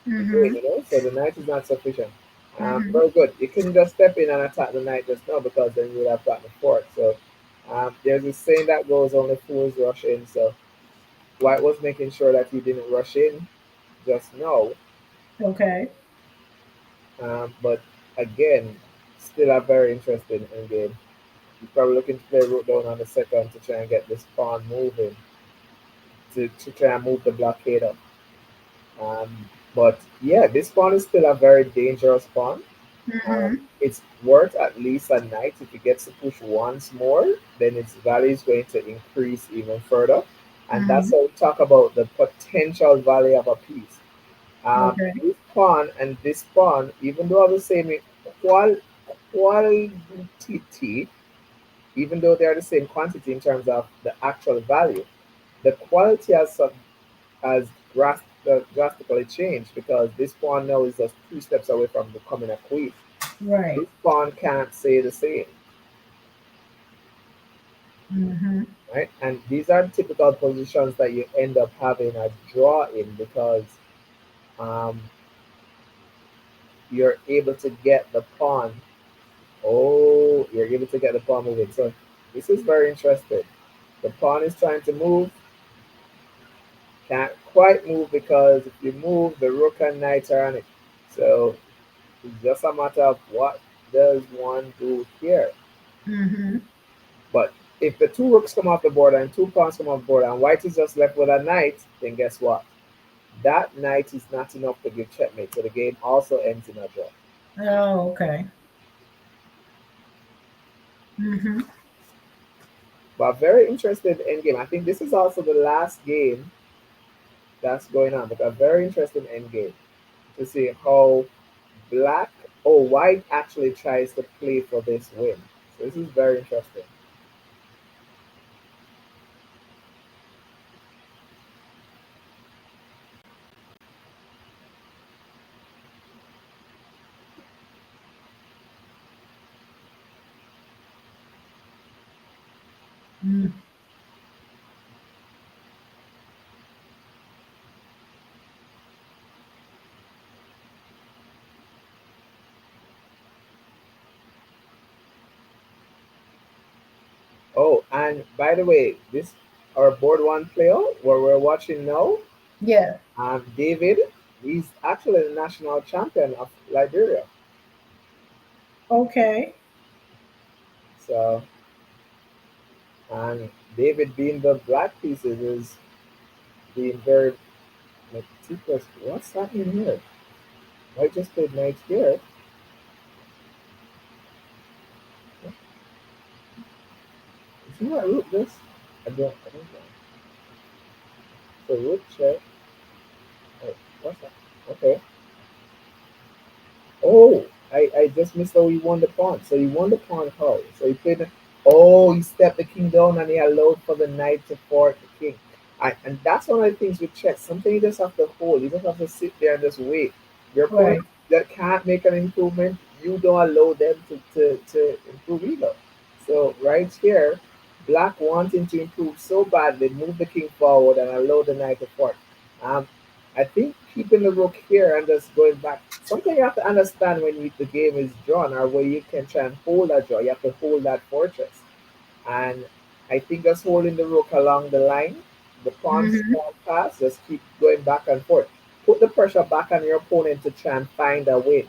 the game. Mm-hmm. So the knight is not sufficient. Mm-hmm. Very good. You couldn't just step in and attack the knight just now because then you would have gotten a fork. So there's a saying that goes, only fools rush in. So White was making sure that he didn't rush in just now. Okay. But again, still a very interesting end game. You're probably looking to play rook down on the second to try and get this pawn moving, to try and move the blockade up. But yeah, this pawn is still a very dangerous pawn. Mm-hmm. It's worth at least a knight. If it gets to push once more, then its value is going to increase even further. And that's Mm-hmm. how we talk about the potential value of a piece. Okay. This pawn and this pawn, even though are the same in qual- quantity, even though they are the same quantity in terms of the actual value, the quality has drastically changed because this pawn now is just 2 steps away from becoming a queen. Right. This pawn can't say the same, Mm-hmm. right? And these are typical positions that you end up having a draw in because um, you're able to get the pawn. Oh, you're able to get the pawn moving. So this is very interesting. The pawn is trying to move, can't quite move because if you move, the rook and knight are on it. So it's just a matter of what does one do here. Mm-hmm. But if the two rooks come off the board and two pawns come off the board and white is just left with a knight, then guess what? That knight is not enough to give checkmate. So the game also ends in a draw. Oh, okay. Mm-hmm. But very interested endgame. I think this is also the last game that's going on, but a very interesting endgame to see how black or white actually tries to play for this win. So this is very interesting. Mm. Oh, and by the way, this our board one player where we're watching now, Yeah. David, he's actually the national champion of Liberia. Okay. So, and David being the black pieces is being very meticulous. What's happening here? I just played knight here. Is he not root this? I don't know. So root check. Oh, what's that? Okay. Oh, I just missed how he won the pawn. So he won the pawn how? So he played. Oh, he stepped the king down and he allowed for the knight to fork the king. And that's one of the things with chess. Something you just have to hold. You just have to sit there and just wait. Your Right. opponent that can't make an improvement, you don't allow them to improve either. So right here, black wanting to improve so badly, move the king forward and allow the knight to fork. Um, I think keeping the rook here and just going back. Something you have to understand when the game is drawn or where you can try and hold that draw. You have to hold that fortress. And I think just holding the rook along the line, the pawns Mm-hmm. won't pass, just keep going back and forth. Put the pressure back on your opponent to try and find a win.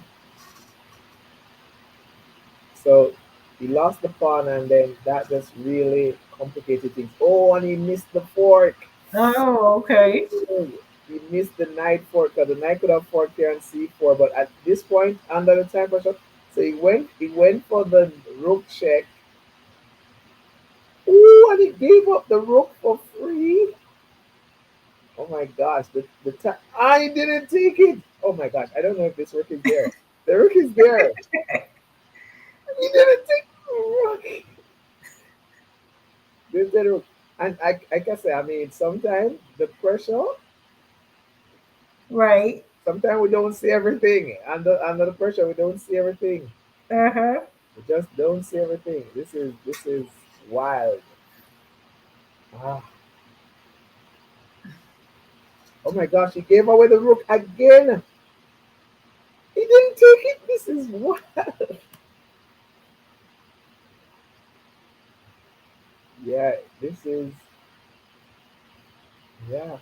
So he lost the pawn and then that just really complicated things. Oh, and he missed the fork. Oh, okay. Oh, he missed the knight fork because the knight could have forked here on c4, but at this point, under the time pressure, so he went for the rook check. Ooh, and he gave up the rook for free. Oh my gosh, the time I didn't take it. Oh my gosh, I don't know if this rook is there. The rook is there. He didn't take the rook. There's the rook. And I can say, I mean, sometimes the pressure, Right. sometimes we don't see everything. Under the pressure, we don't see everything. Uh-huh. We just don't see everything. This is wild. Ah, oh my gosh, he gave away the rook again. He didn't take it. This is wild. Yeah, this is yeah.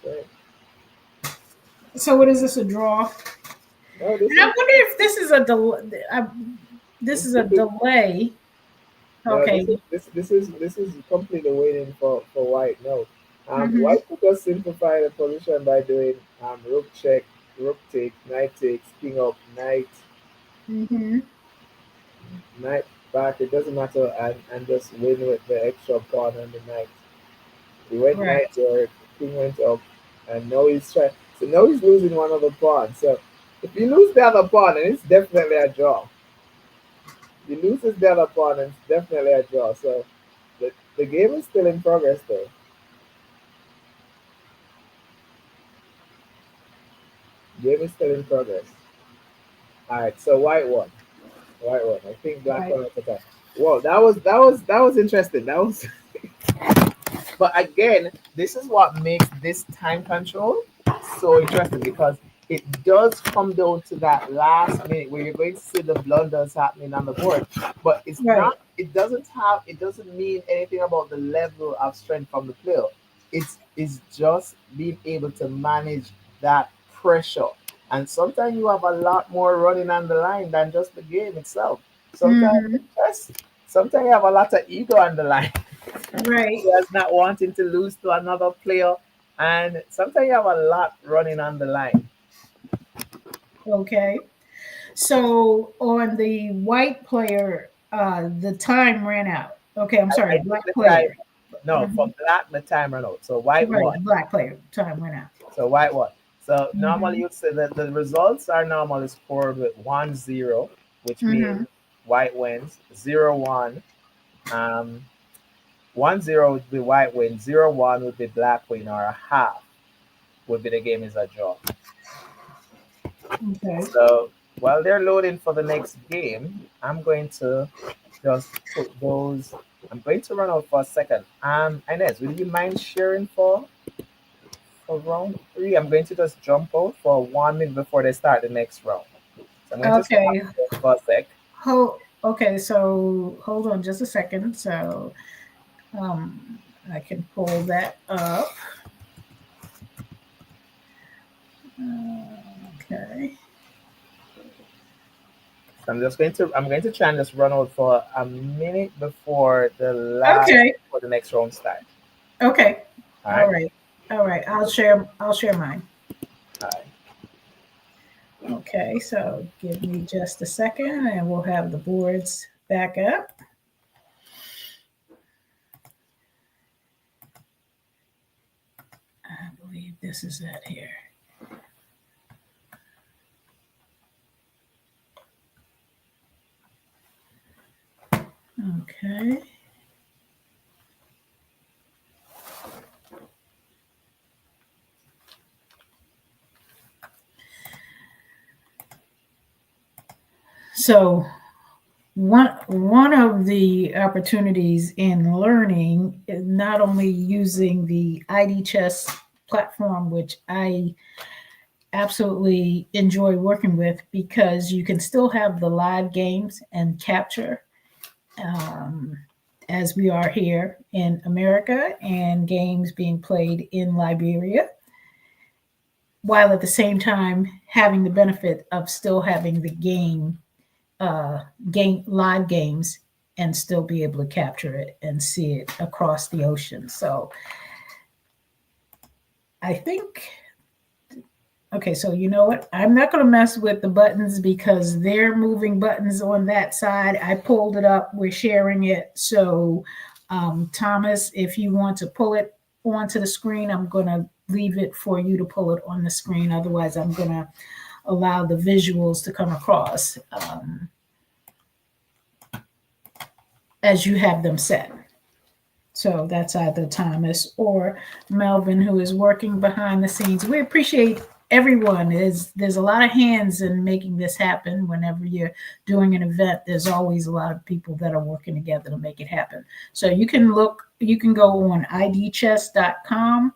Right. So what is this, a draw? No, this And I is wonder if this is a delay. This is a this is delay. no, Okay. this is completely waiting for white. No, Mm-hmm. white could just simplify the position by doing rook check, rook take, knight takes, king up, Mm-hmm. knight back. It doesn't matter, and just win with the extra pawn and the knight. He went Right. knight there, king went up, and now he's trying. So now he's losing one of the pawns. So if you lose the other pawn, then it's definitely a draw. If he loses the other pawn, then it's definitely a draw. So the game is still in progress, though. Game is still in progress. All right, so white one, white one. I think black Right. one at the time. Whoa, that was interesting. That was, but again, this is what makes this time control so interesting because it does come down to that last minute where you're going to see the blunders happening on the board. But it's Right. not. It doesn't mean anything about the level of strength from the player. It's just being able to manage that pressure. And sometimes you have a lot more running on the line than just the game itself. Sometimes Mm-hmm. yes, sometimes you have a lot of ego on the line. Right. Players not wanting to lose to another player, and sometimes you have a lot running on the line. Okay. So on the white player, the time ran out. Okay, I'm sorry, I the think black the time, player. no, for Hmm. black the time run out. So white Right, won. the black player time ran out. So white won. So normally Hmm. you'd say that the results are normally scored with 1-0, which Hmm. means white wins. 0-1. Um, 1-0 would be white win. 0-1 would be black win, or a half would be the game is a draw. Okay. So while they're loading for the next game, I'm going to just put those. I'm going to run out for a second. Inez, will you mind sharing for round three? I'm going to just jump out for 1 minute before they start the next round. So I'm going to stop Okay. for a sec. Okay, so hold on just a second. So um I can pull that up. Okay. So I'm going to try and just run out for a minute before Okay. before the next round start. Okay. All All right. right. All right. I'll share mine. All right. Okay, so give me just a second and we'll have the boards back up. I believe this is it here. Okay. So one of the opportunities in learning is not only using the ID chess platform, which I absolutely enjoy working with because you can still have the live games and capture, um, as we are here in America, and games being played in Liberia, while at the same time having the benefit of still having the uh, game live games and still be able to capture it and see it across the ocean. So I think, okay, so you know what? I'm not going to mess with the buttons because they're moving buttons on that side. I pulled it up. We're sharing it. So, Thomas, if you want to pull it onto the screen, I'm going to leave it for you to pull it on the screen. Otherwise, I'm going to allow the visuals to come across, as you have them set. So that's either Thomas or Melvin who is working behind the scenes. We appreciate everyone. There's a lot of hands in making this happen. Whenever you're doing an event, there's always a lot of people that are working together to make it happen. So you can go on idchess.com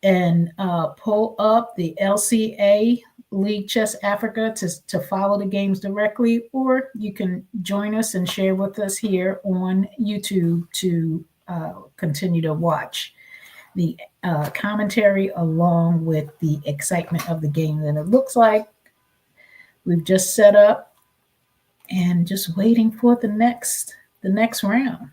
and pull up the LCA League Chess Africa to follow the games directly, or you can join us and share with us here on YouTube to continue to watch the commentary along with the excitement of the game. And it looks like we've just set up and just waiting for the next round.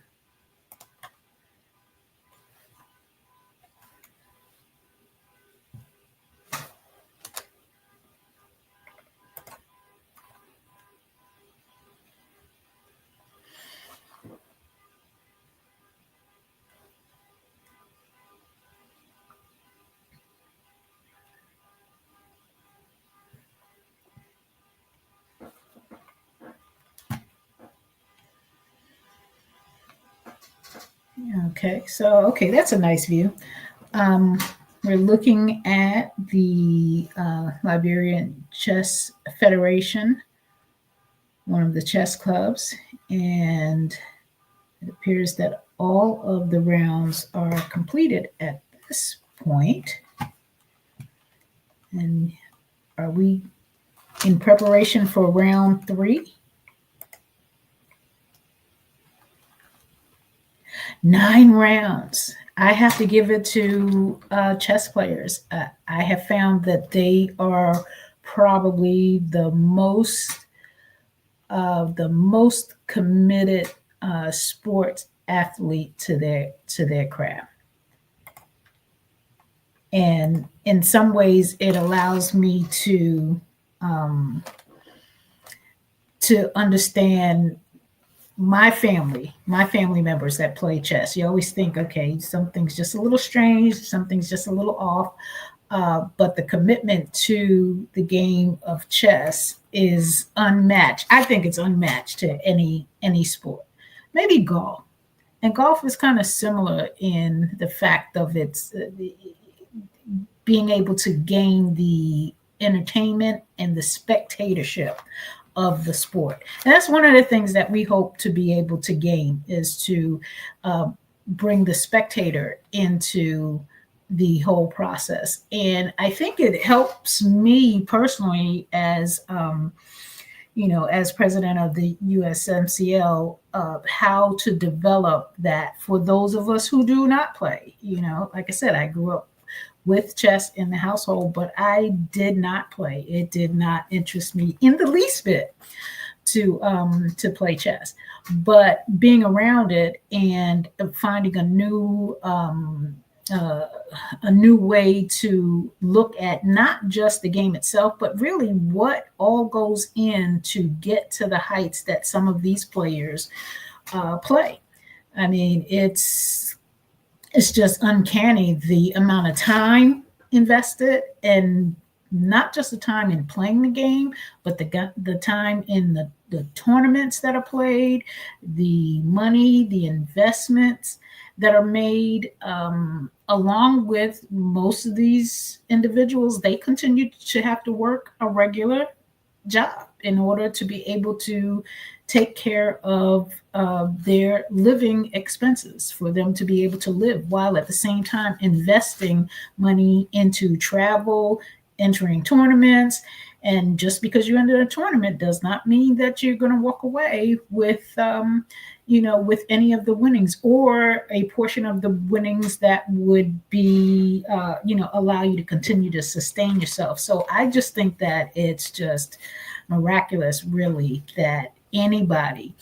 Okay, that's a nice view. Um, we're looking at the Liberian Chess Federation, one of the chess clubs, and it appears that all of the rounds are completed at this point. And are we in preparation for round 3? 9 rounds. I have to give it to chess players. I have found that they are probably the most committed sports athlete to their craft. And in some ways, it allows me to understand my family members that play chess. You always think, okay, something's just a little strange, something's just a little off. But the commitment to the game of chess is unmatched. I think it's unmatched to any sport. Maybe golf. And golf is kind of similar in the fact of its being able to gain the entertainment and the spectatorship of the sport. And that's one of the things that we hope to be able to gain, is to bring the spectator into the whole process. And I think it helps me personally as as president of the Usmcl, how to develop that for those of us who do not play. Like I said, I grew up with chess in the household, but I did not play. It did not interest me in the least bit to play chess. But being around it and finding a new way to look at not just the game itself, but really what all goes in to get to the heights that some of these players play. I mean, it's just uncanny the amount of time invested, and not just the time in playing the game, but the time in the tournaments that are played, the money, the investments that are made, along with most of these individuals. They continue to have to work a regular job in order to be able to take care of their living expenses, for them to be able to live, while at the same time investing money into travel, entering tournaments. And just because you enter a tournament does not mean that you're going to walk away with with any of the winnings, or a portion of the winnings that would be allow you to continue to sustain yourself. So I just think that it's just miraculous, really, that anybody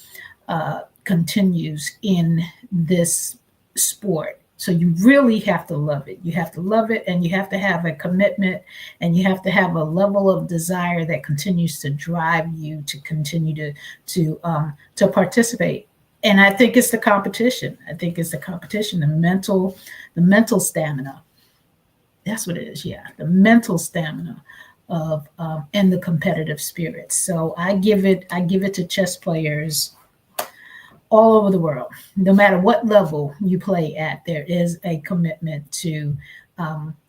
continues in this sport. So you really have to love it. You have to love it, and you have to have a commitment, and you have to have a level of desire that continues to drive you to continue to participate. And I think it's the competition. The mental stamina. That's what it is. Yeah, the mental stamina of and the competitive spirit. So I give it to chess players all over the world. No matter what level you play at, there is a commitment to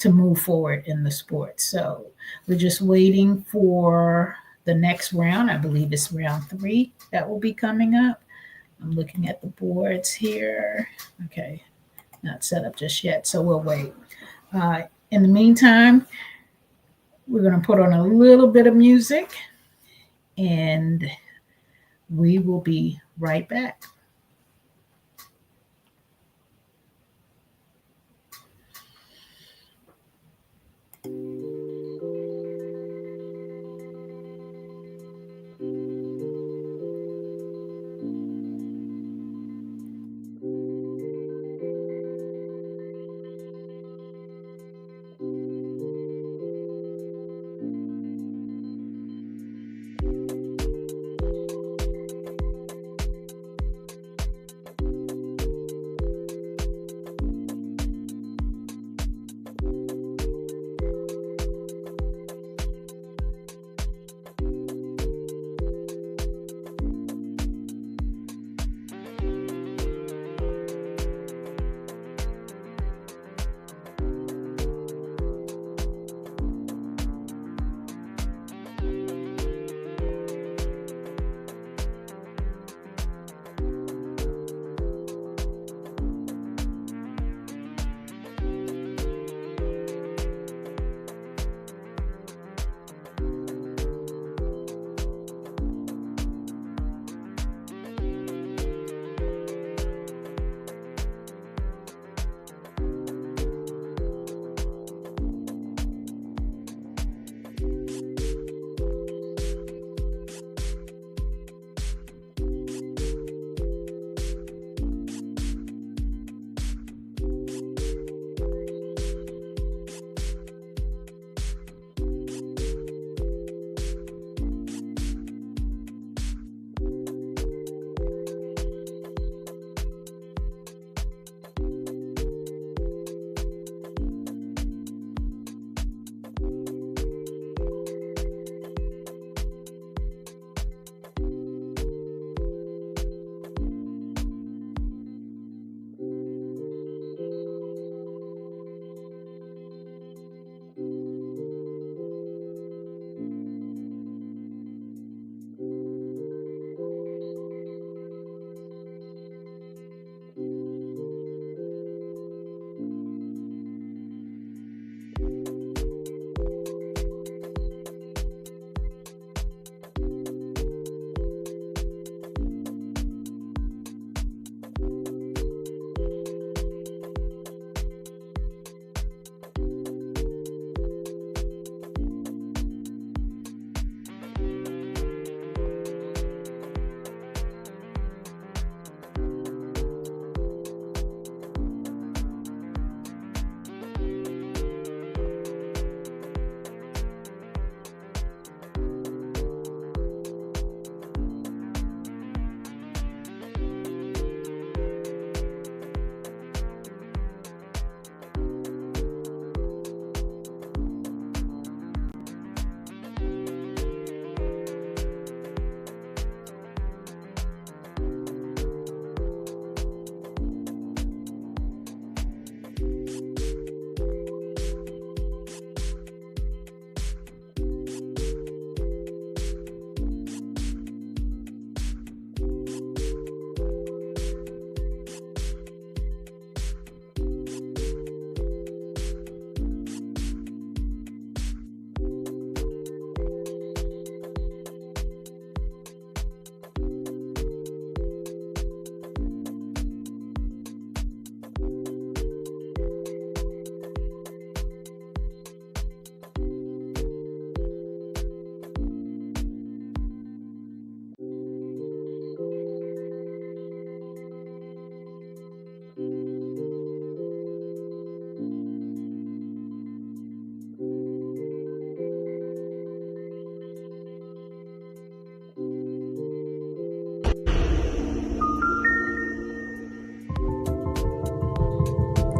move forward in the sport. So we're just waiting for the next round. I believe it's round 3 that will be coming up. I'm looking at the boards here. Okay, not set up just yet, so we'll wait. In the meantime, we're going to put on a little bit of music and we will be right back.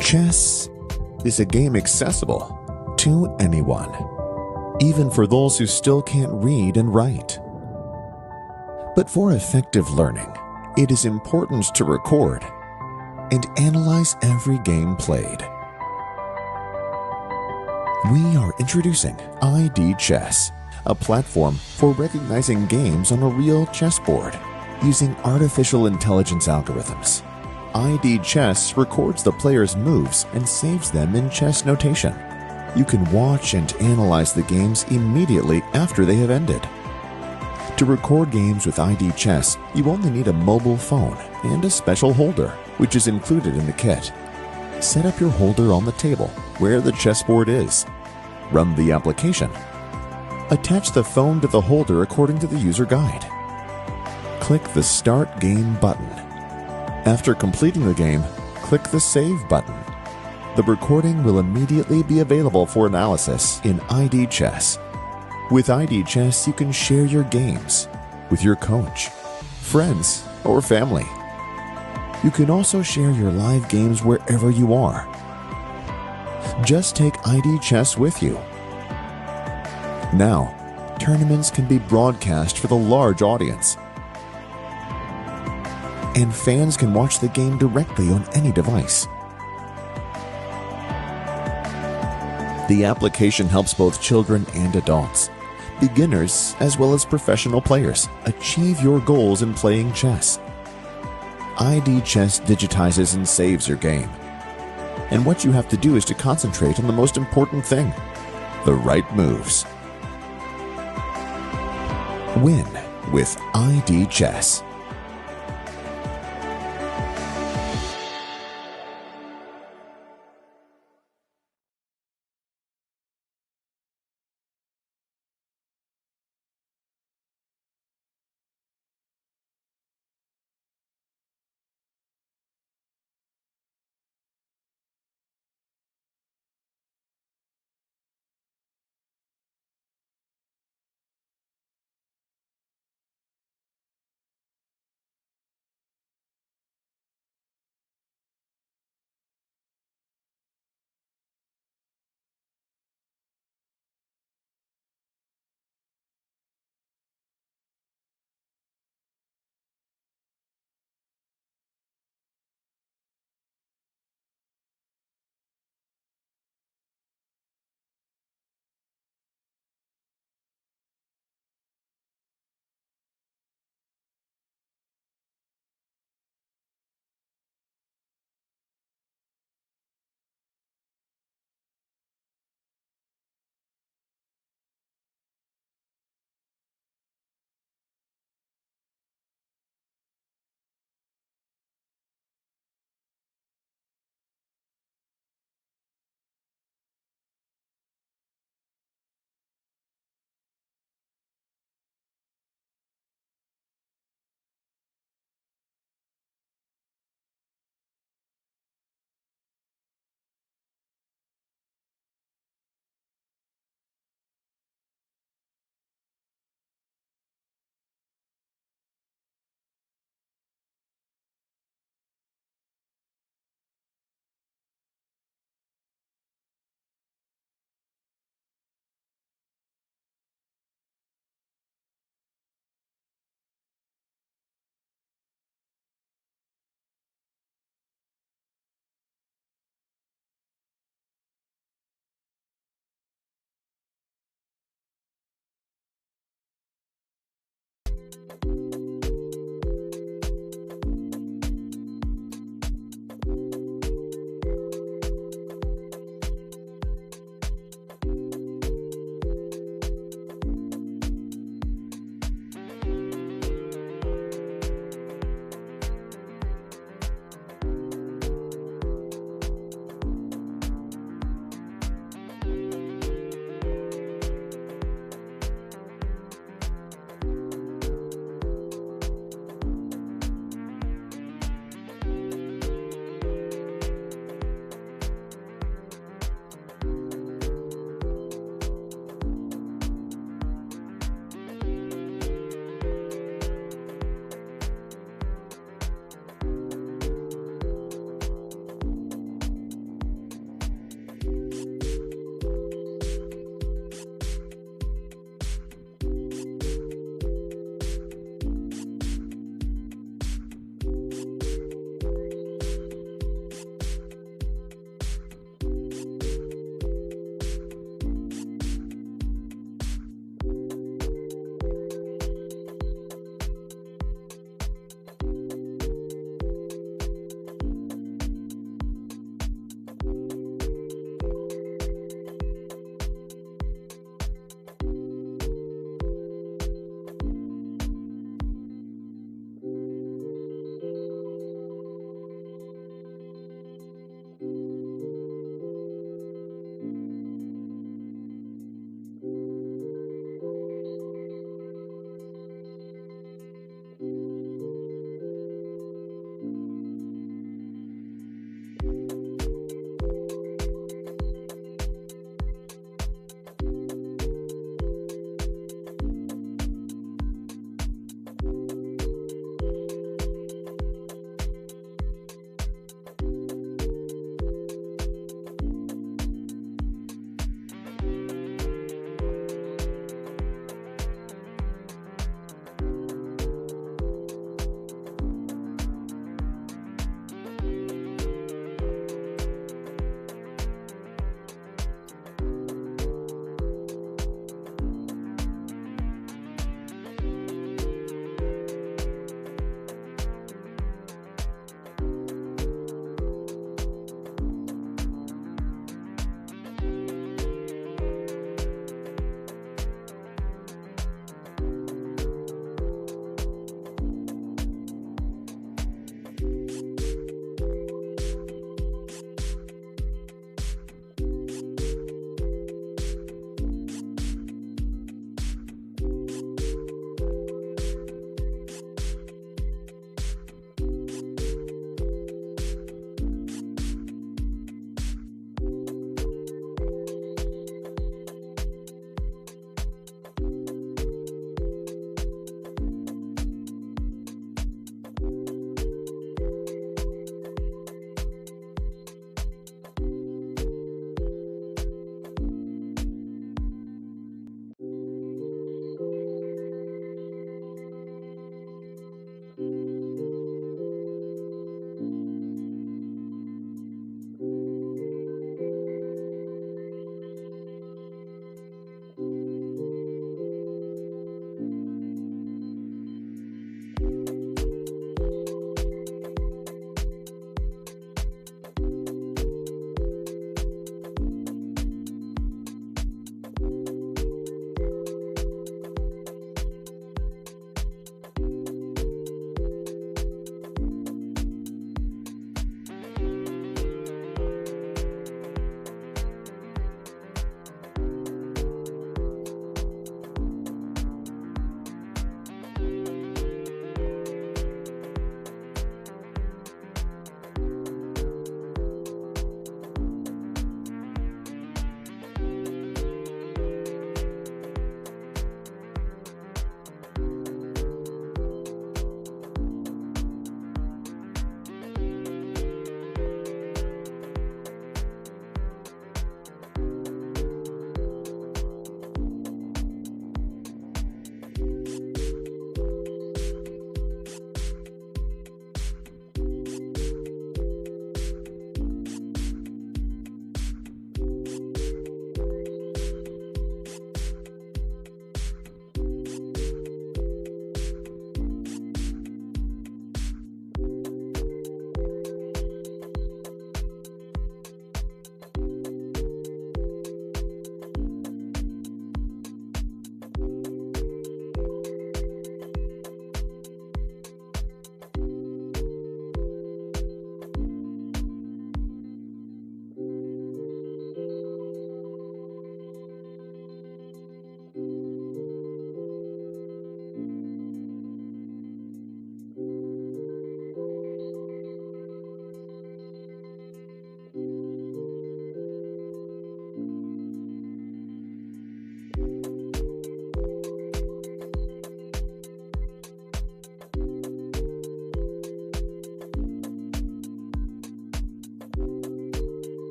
Chess is a game accessible to anyone, even for those who still can't read and write. But for effective learning, It is important to record and analyze every game played. We are introducing ID Chess, a platform for recognizing games on a real chessboard using artificial intelligence algorithms. ID Chess records the player's moves and saves them in chess notation. You can watch and analyze the games immediately after they have ended. To record games with ID Chess, you only need a mobile phone and a special holder, which is included in the kit. Set up your holder on the table where the chessboard is. Run the application. Attach the phone to the holder according to the user guide. Click the Start Game button. After completing the game, click the Save button. The recording will immediately be available for analysis in ID Chess. With ID Chess, you can share your games with your coach, friends, or family. You can also share your live games wherever you are. Just take ID Chess with you. Now, tournaments can be broadcast for the large audience, and fans can watch the game directly on any device. The application helps both children and adults, beginners as well as professional players, achieve your goals in playing chess. ID Chess digitizes and saves your game. And what you have to do is to concentrate on the most important thing, the right moves. Win with ID Chess.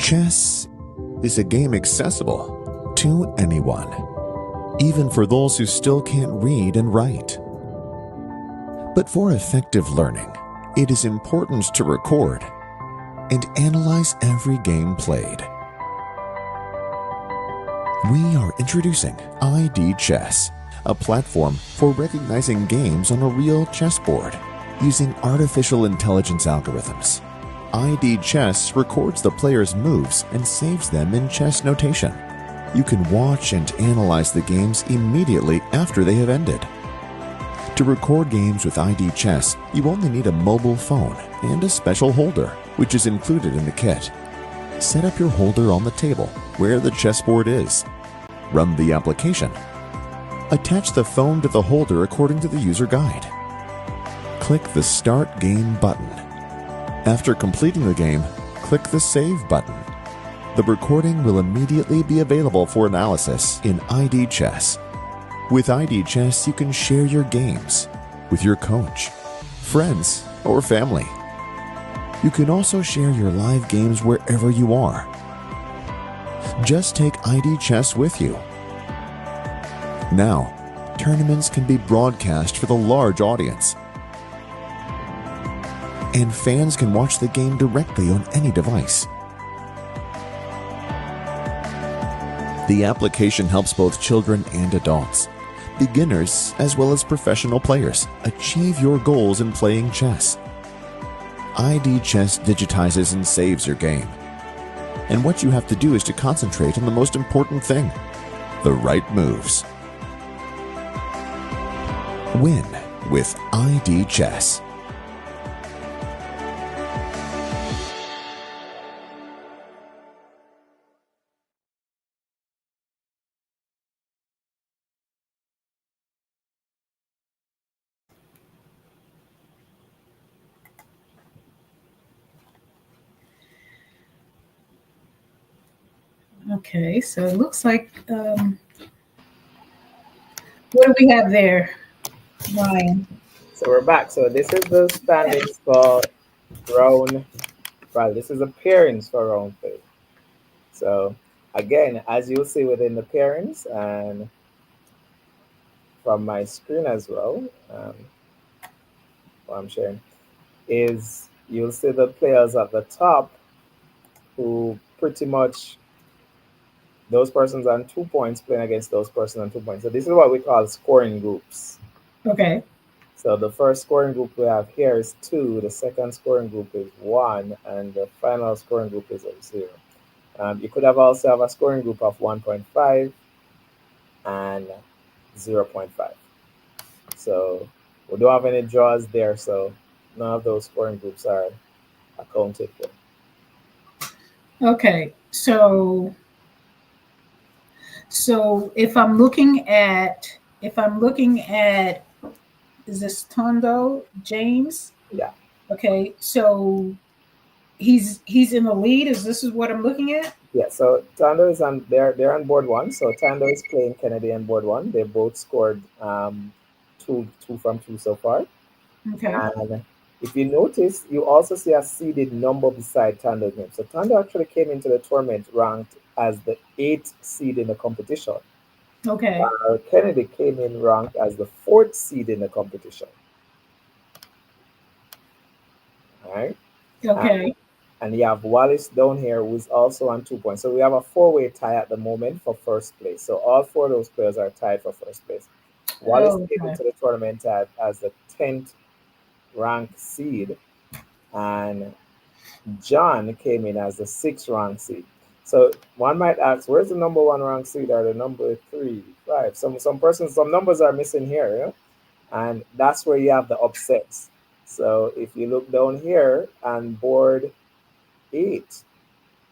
Chess is a game accessible to anyone, even for those who still can't read and write. But for effective learning, it is important to record and analyze every game played. We are introducing ID Chess, a platform for recognizing games on a real chessboard using artificial intelligence algorithms. ID Chess records the player's moves and saves them in chess notation. You can watch and analyze the games immediately after they have ended. To record games with ID Chess, you only need a mobile phone and a special holder, which is included in the kit. Set up your holder on the table where the chessboard is. Run the application. Attach the phone to the holder according to the user guide. Click the Start Game button. After completing the game, click the Save button. The recording will immediately be available for analysis in ID Chess. With ID Chess, you can share your games with your coach, friends, or family. You can also share your live games wherever you are. Just take ID Chess with you. Now, tournaments can be broadcast for the large audience, and fans can watch the game directly on any device. The application helps both children and adults, beginners as well as professional players, achieve your goals in playing chess. ID Chess digitizes and saves your game. And what you have to do is to concentrate on the most important thing, the right moves. Win with ID Chess. Okay, so it looks like, what do we have there, Ryan? So we're back. So this is the standings for round. Well, this is the pairings for round three. So again, as you'll see within the pairings and from my screen as well, what I'm sharing is you'll see the players at the top who pretty much those persons on 2 points playing against those persons on 2 points. So this is what we call scoring groups. Okay. So the first scoring group we have here is 2, the second scoring group is 1, and the final scoring group is 0. You could have also have a scoring group of 1.5 and 0.5. So we don't have any draws there, so none of those scoring groups are accounted for. Okay. So if I'm looking at is this Tondo James? Yeah. Okay. So he's in the lead. Is what I'm looking at? Yeah, so Tando is on they're on board one. So Tando is playing Kennedy on board one. They both scored two from two so far. Okay. And if you notice, you also see a seeded number beside Tando's name. So Tando actually came into the tournament ranked as the 8th seed in the competition. Okay. Kennedy came in ranked as the 4th seed in the competition. All right. Okay. And you have Wallace down here who's also on 2 points. So we have a four-way tie at the moment for first place. So all four of those players are tied for first place. Wallace came Okay. into the tournament as the 10th ranked seed, and John came in as the 6th ranked seed. So one might ask, where's the number 1 ranked seed or the number 3, 5? Some numbers are missing here, you know? And that's where you have the upsets. So if you look down here on board 8,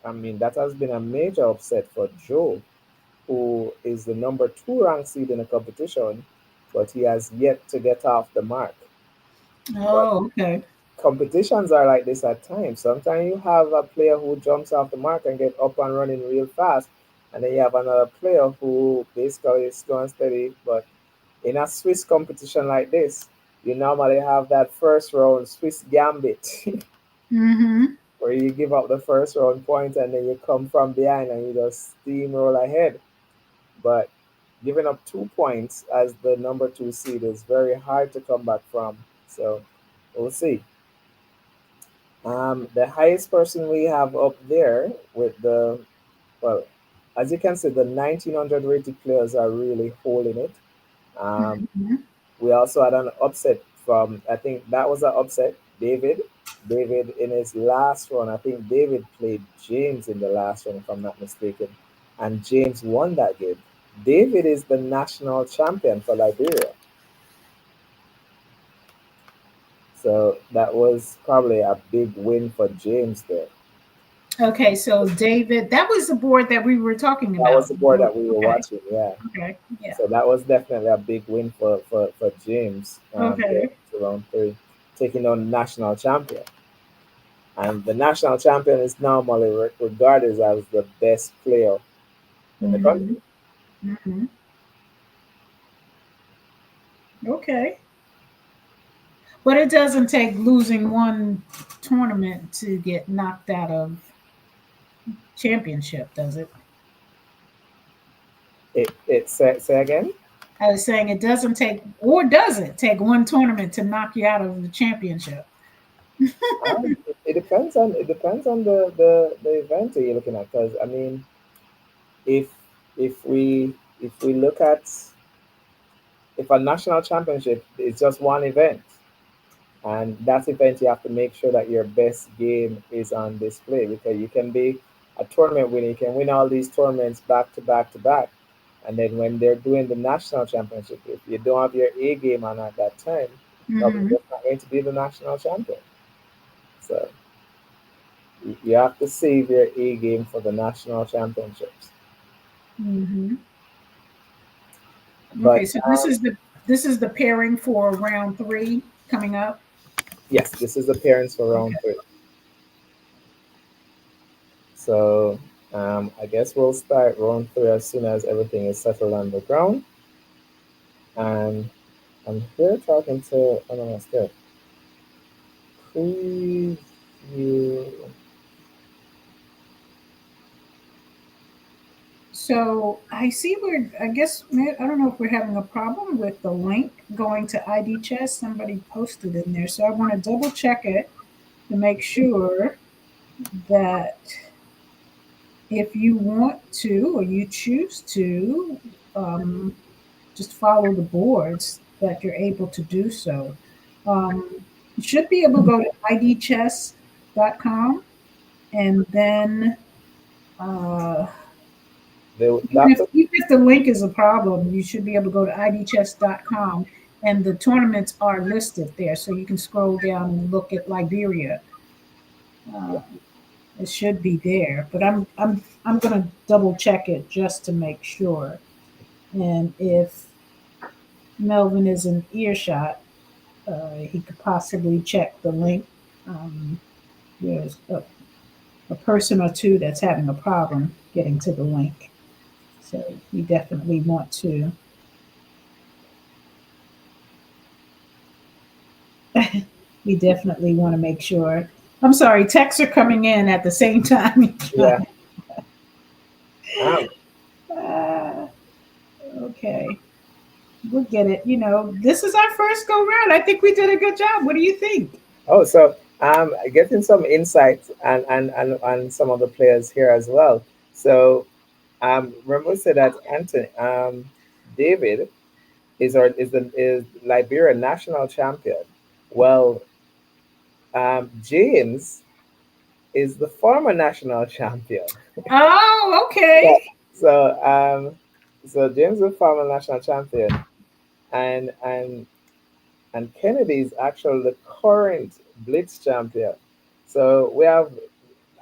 I mean, that has been a major upset for Joe, who is the number 2 ranked seed in the competition, but he has yet to get off the mark. But Oh, okay. competitions are like this at times. Sometimes you have a player who jumps off the mark and get up and running real fast, and then you have another player who basically is slow and steady. But in a Swiss competition like this, you normally have that first round Swiss gambit, Mm-hmm. where you give up the first round point and then you come from behind and you just steamroll ahead. But giving up 2 points as the number two seed is very hard to come back from. So we'll see. The highest person we have up there with the, well, as you can see, the 1900 rated players are really holding it. Um, Mhm. we also had an upset from, I think that was an upset, David. David in his last run, I think David played James in the last run, if I'm not mistaken. And James won that game. David is the national champion for Liberia. So that was probably a big win for James there. Okay, so David, that was the board that we were talking That was about. the board that we were Okay, watching, yeah. okay, yeah, So that was definitely a big win for James going okay. to round three, taking on the national champion. And the national champion is normally regarded as the best player in the Mm-hmm. country. Mm-hmm. Okay. But it doesn't take losing one tournament to get knocked out of championship, does it? It say again. I was saying it doesn't take, or does it take one tournament to knock you out of the championship? It depends on the event that you're looking at. Because I mean, if if we look at, if a national championship is just one event, and that event you have to make sure that your best game is on display, because you can be a tournament winner, you can win all these tournaments back to back to back, and then when they're doing the national championship, if you don't have your A game on at that time, probably Mm-hmm. just not going to be the national champion. So you have to save your A game for the national championships. Mm-hmm. Okay, But so this is the pairing for round three coming up. yes, this is the parents for round Okay. three. So I guess we'll start round three as soon as everything is settled on the ground. And I'm here talking to, I don't know, still preview. So I see I guess, I don't know if we're having a problem with the link going to ID Chess. Somebody posted in there. So I want to double check it to make sure that if you want to or you choose to um, just follow the boards, that you're able to do so. Um, you should be able to go to idchess.com and then uh, even That if, even if the link is a problem, you should be able to go to idchess.com and the tournaments are listed there. So you can scroll down and look at Liberia. Uh, it should be there, but I'm gonna double check it just to make sure. And if Melvin is in earshot, he could possibly check the link. Um, there's a person or two that's having a problem getting to the link, so we definitely want to. We definitely want to make sure. I'm sorry, texts are coming in at the same time. yeah. Um, uh, okay, we'll get it. This is our first go round. I think we did a good job. What do you think? so getting some insights and some of the players here as well. So remember we said that Anthony David is Liberia national champion. Well, James is the former national champion. Oh, Yeah. okay. So so James is the former national champion, and Kennedy is actually the current Blitz champion. So we have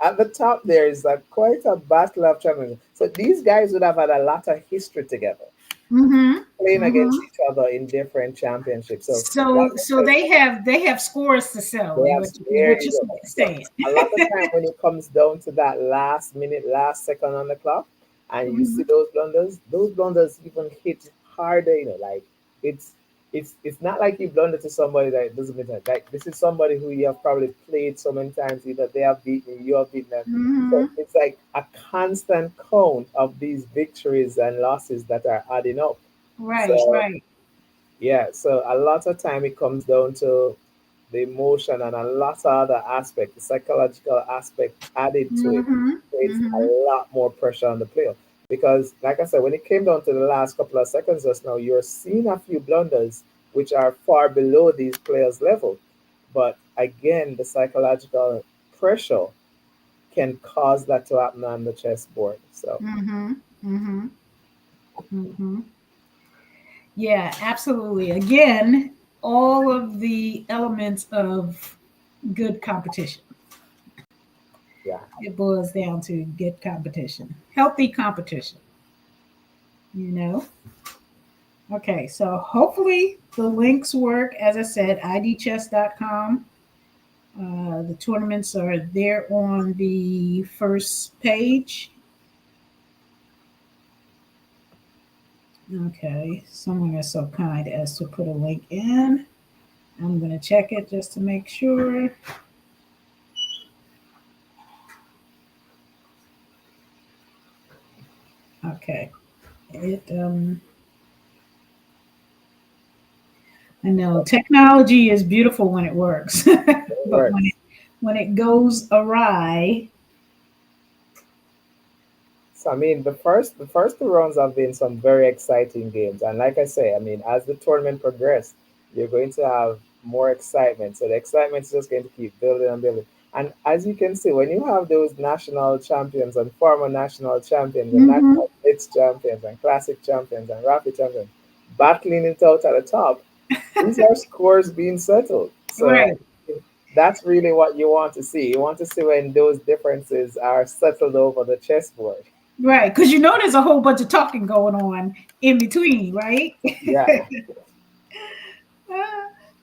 at the top there is quite a battle of champions. So these guys would have had a lot of history together, Mm-hmm. playing Mm-hmm. against each other in different championships. So like So I so said, they have scores to sell. they have, Is there what you you're go. So saying. a lot of time when it comes down to that last minute, last second on the clock, and you see Mhm. those blunders even hit harder. Like it's it's not like you blunder to somebody that doesn't mean that. Like this is somebody who you have probably played so many times, either they have beaten you, you have beaten them. So Mm-hmm. it's like a constant count of these victories and losses that are adding up. Right, So right. yeah, so a lot of time it comes down to the emotion and a lot of other aspect, the psychological aspect added to it Mm-hmm. creates a Mm-hmm. lot more pressure on the player. Because, like I said, when it came down to the last couple of seconds just now, you're seeing a few blunders which are far below these players' level. But again, the psychological pressure can cause that to happen on the chessboard. So, Mm-hmm. Mm-hmm. Mm-hmm. Yeah, absolutely. Again, all of the elements of good competition. yeah, It boils down to good competition, healthy competition, you know? Okay, so hopefully the links work. As I said, idchess.com. The tournaments are there on the first page. Okay, someone is so kind as to put a link in. I'm going to check it just to make sure. Okay. It I know technology is beautiful when it works, it but works. when it goes awry, So I mean, the first two rounds have been some very exciting games, and like I say, I mean, as the tournament progresses, you're going to have more excitement. So the excitement is just going to keep building and building. And as you can see, when you have those national champions and former national champions and hmm, national blitz champions and classic champions and rapid champions battling it out at the top, these are scores being settled. So right, that's really what you want to see. You want to see when those differences are settled over the chessboard. right, because you know there's a whole bunch of talking going on in between, right? Yeah,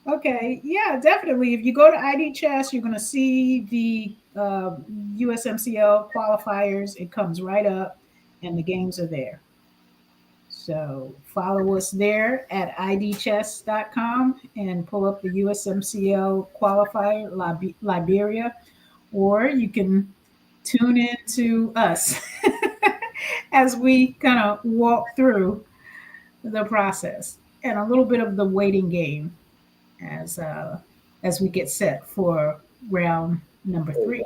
Okay, yeah, definitely. If you go to ID Chess, you're going to see the USMCL qualifiers. It comes right up, and the games are there. So follow us there at idchess.com and pull up the USMCL qualifier Liberia, or you can tune in to us as we kind of walk through the process and a little bit of the waiting game as uh, as we get set for round number there you go. three.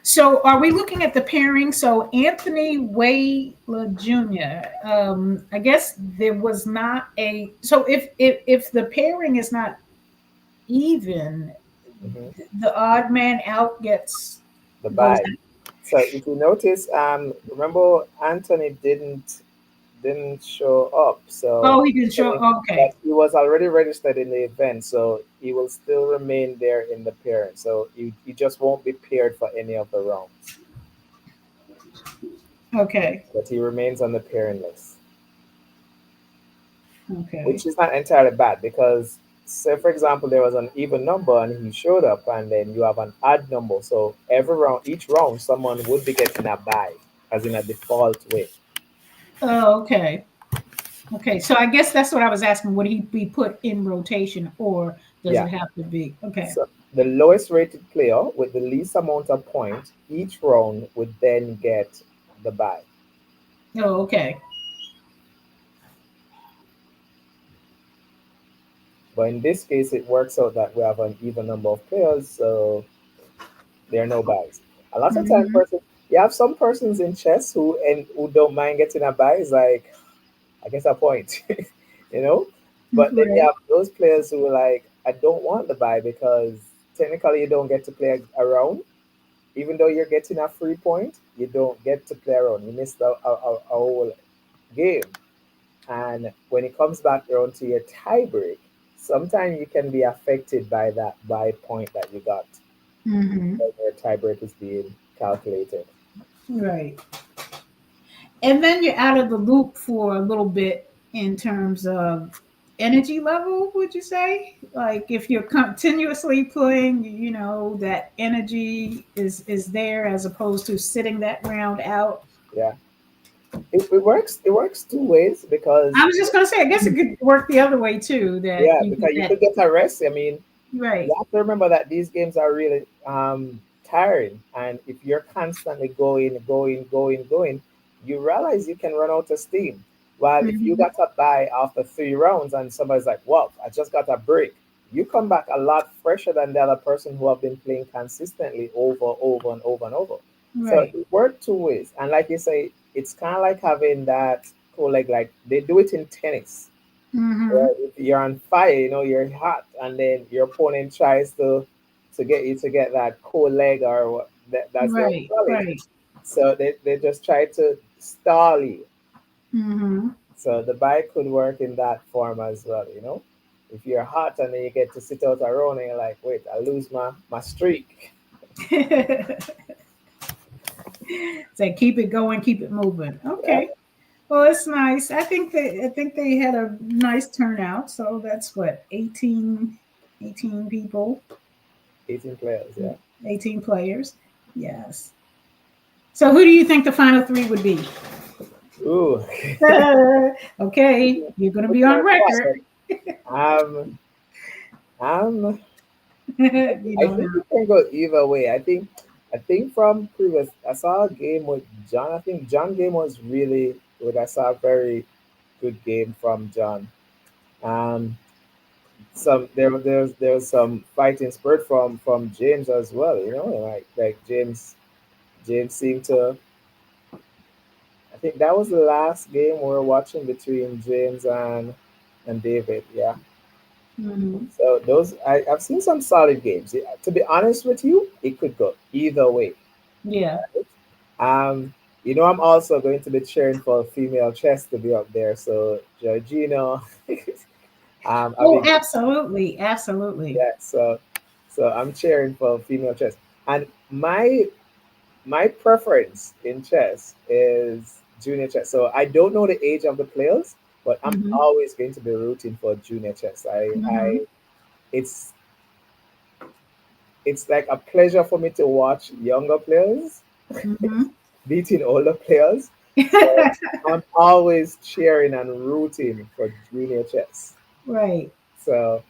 So, are we looking at the pairing? So, Anthony Wayla Jr. I guess there was not a. So, if the pairing is not even, Hmm. the odd man out The goes buy. out. So if you notice, remember Anthony didn't show up. So Oh, he didn't show. Anthony, Okay, but he was already registered in the event, so he will still remain there in the pairing. So he just won't be paired for any of the rounds, okay, but he remains on the pairing list, okay. which is not entirely bad because, say for example, there was an even number and he showed up, and then you have an odd number. So every round, each round, someone would be getting a buy, as in a default way. Oh, okay, okay. So I guess that's what I was asking. Would he be put in rotation, or does Yeah. it have to be? Okay. So the lowest rated player with the least amount of points each round would then get the bye. Oh, okay. But in this case, it works out that we have an even number of players, so there are no buys. A lot of time, Hmm. you have some persons in chess who don't mind getting a buy. It's like I guess a point, you know. But then you Right. have those players who are like, I don't want the buy because technically you don't get to play around. Even though you're getting a free point, you don't get to play around. You missed a whole game. And when it comes back around to your tie break, sometimes you can be affected by that by point that you got Hmm. when your tie break is being calculated. Right. And then you're out of the loop for a little bit in terms of energy level, would you say? Like if you're continuously playing, that energy is there as opposed to sitting that round out. Yeah. it works. It works two ways because I was just gonna say, I guess it could work the other way too. That yeah, you because get you that could get a rest. I mean, you right. have to remember that these games are really tiring, and if you're constantly going, you realize you can run out of steam. While if you Hmm. got a bye after 3 rounds and somebody's like, "Well, I just got a break," you come back a lot fresher than the other person who have been playing consistently over and over. So Right. it worked two ways, and like you say, it's kind of like having that cool leg. Like they do it in tennis Hmm. where if you're on fire, you're hot, and then your opponent tries to get you to get that cool leg or that's they Right. call it. Right. So they just try to stall you. Hmm. So the bike could work in that form as well. If you're hot and then you get to sit out a round and you're like, wait, I lose my streak. So keep it going, keep it moving. Yeah, Okay. Well, it's nice. I think they had a nice turnout. So that's what 18 people, 18 players. Yeah. 18 players. Yes. So who do you think the final three would be? Ooh. Okay, you're going to Put be me on on spot, record. but I'm You I don't think know. it can go either way. I think from previous, I saw a game with John. I think John game was really good. I saw a very good game from John. Um, there's some fighting spirit from James as well. Like James seemed to. I think that was the last game we were watching between James and David. Yeah. Hmm. So I've seen some solid games. Yeah, to be honest with you, it could go either way. Yeah. Um, I'm also going to be cheering for female chess to be up there. So Georgina, I Oh, mean, absolutely, absolutely. yeah. So I'm cheering for female chess, and my preference in chess is junior chess. So I don't know the age of the players, but I'm Hmm. always going to be rooting for junior chess. Hmm. It's it's like a pleasure for me to watch younger players Hmm. beating older players. So I'm always cheering and rooting for junior chess. Right. So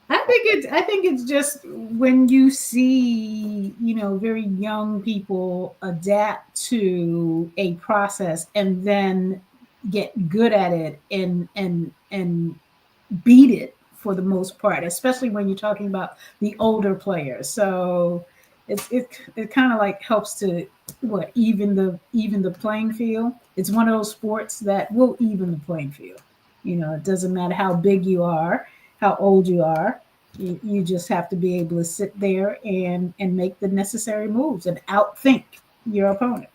I think it's just when you see, very young people adapt to a process and then get good at it and beat it for the most part, especially when you're talking about the older players. So it kind of like helps to what even the playing field. It's one of those sports that will even the playing field. It doesn't matter how big you are, how old you are. You just have to be able to sit there and make the necessary moves and outthink your opponent.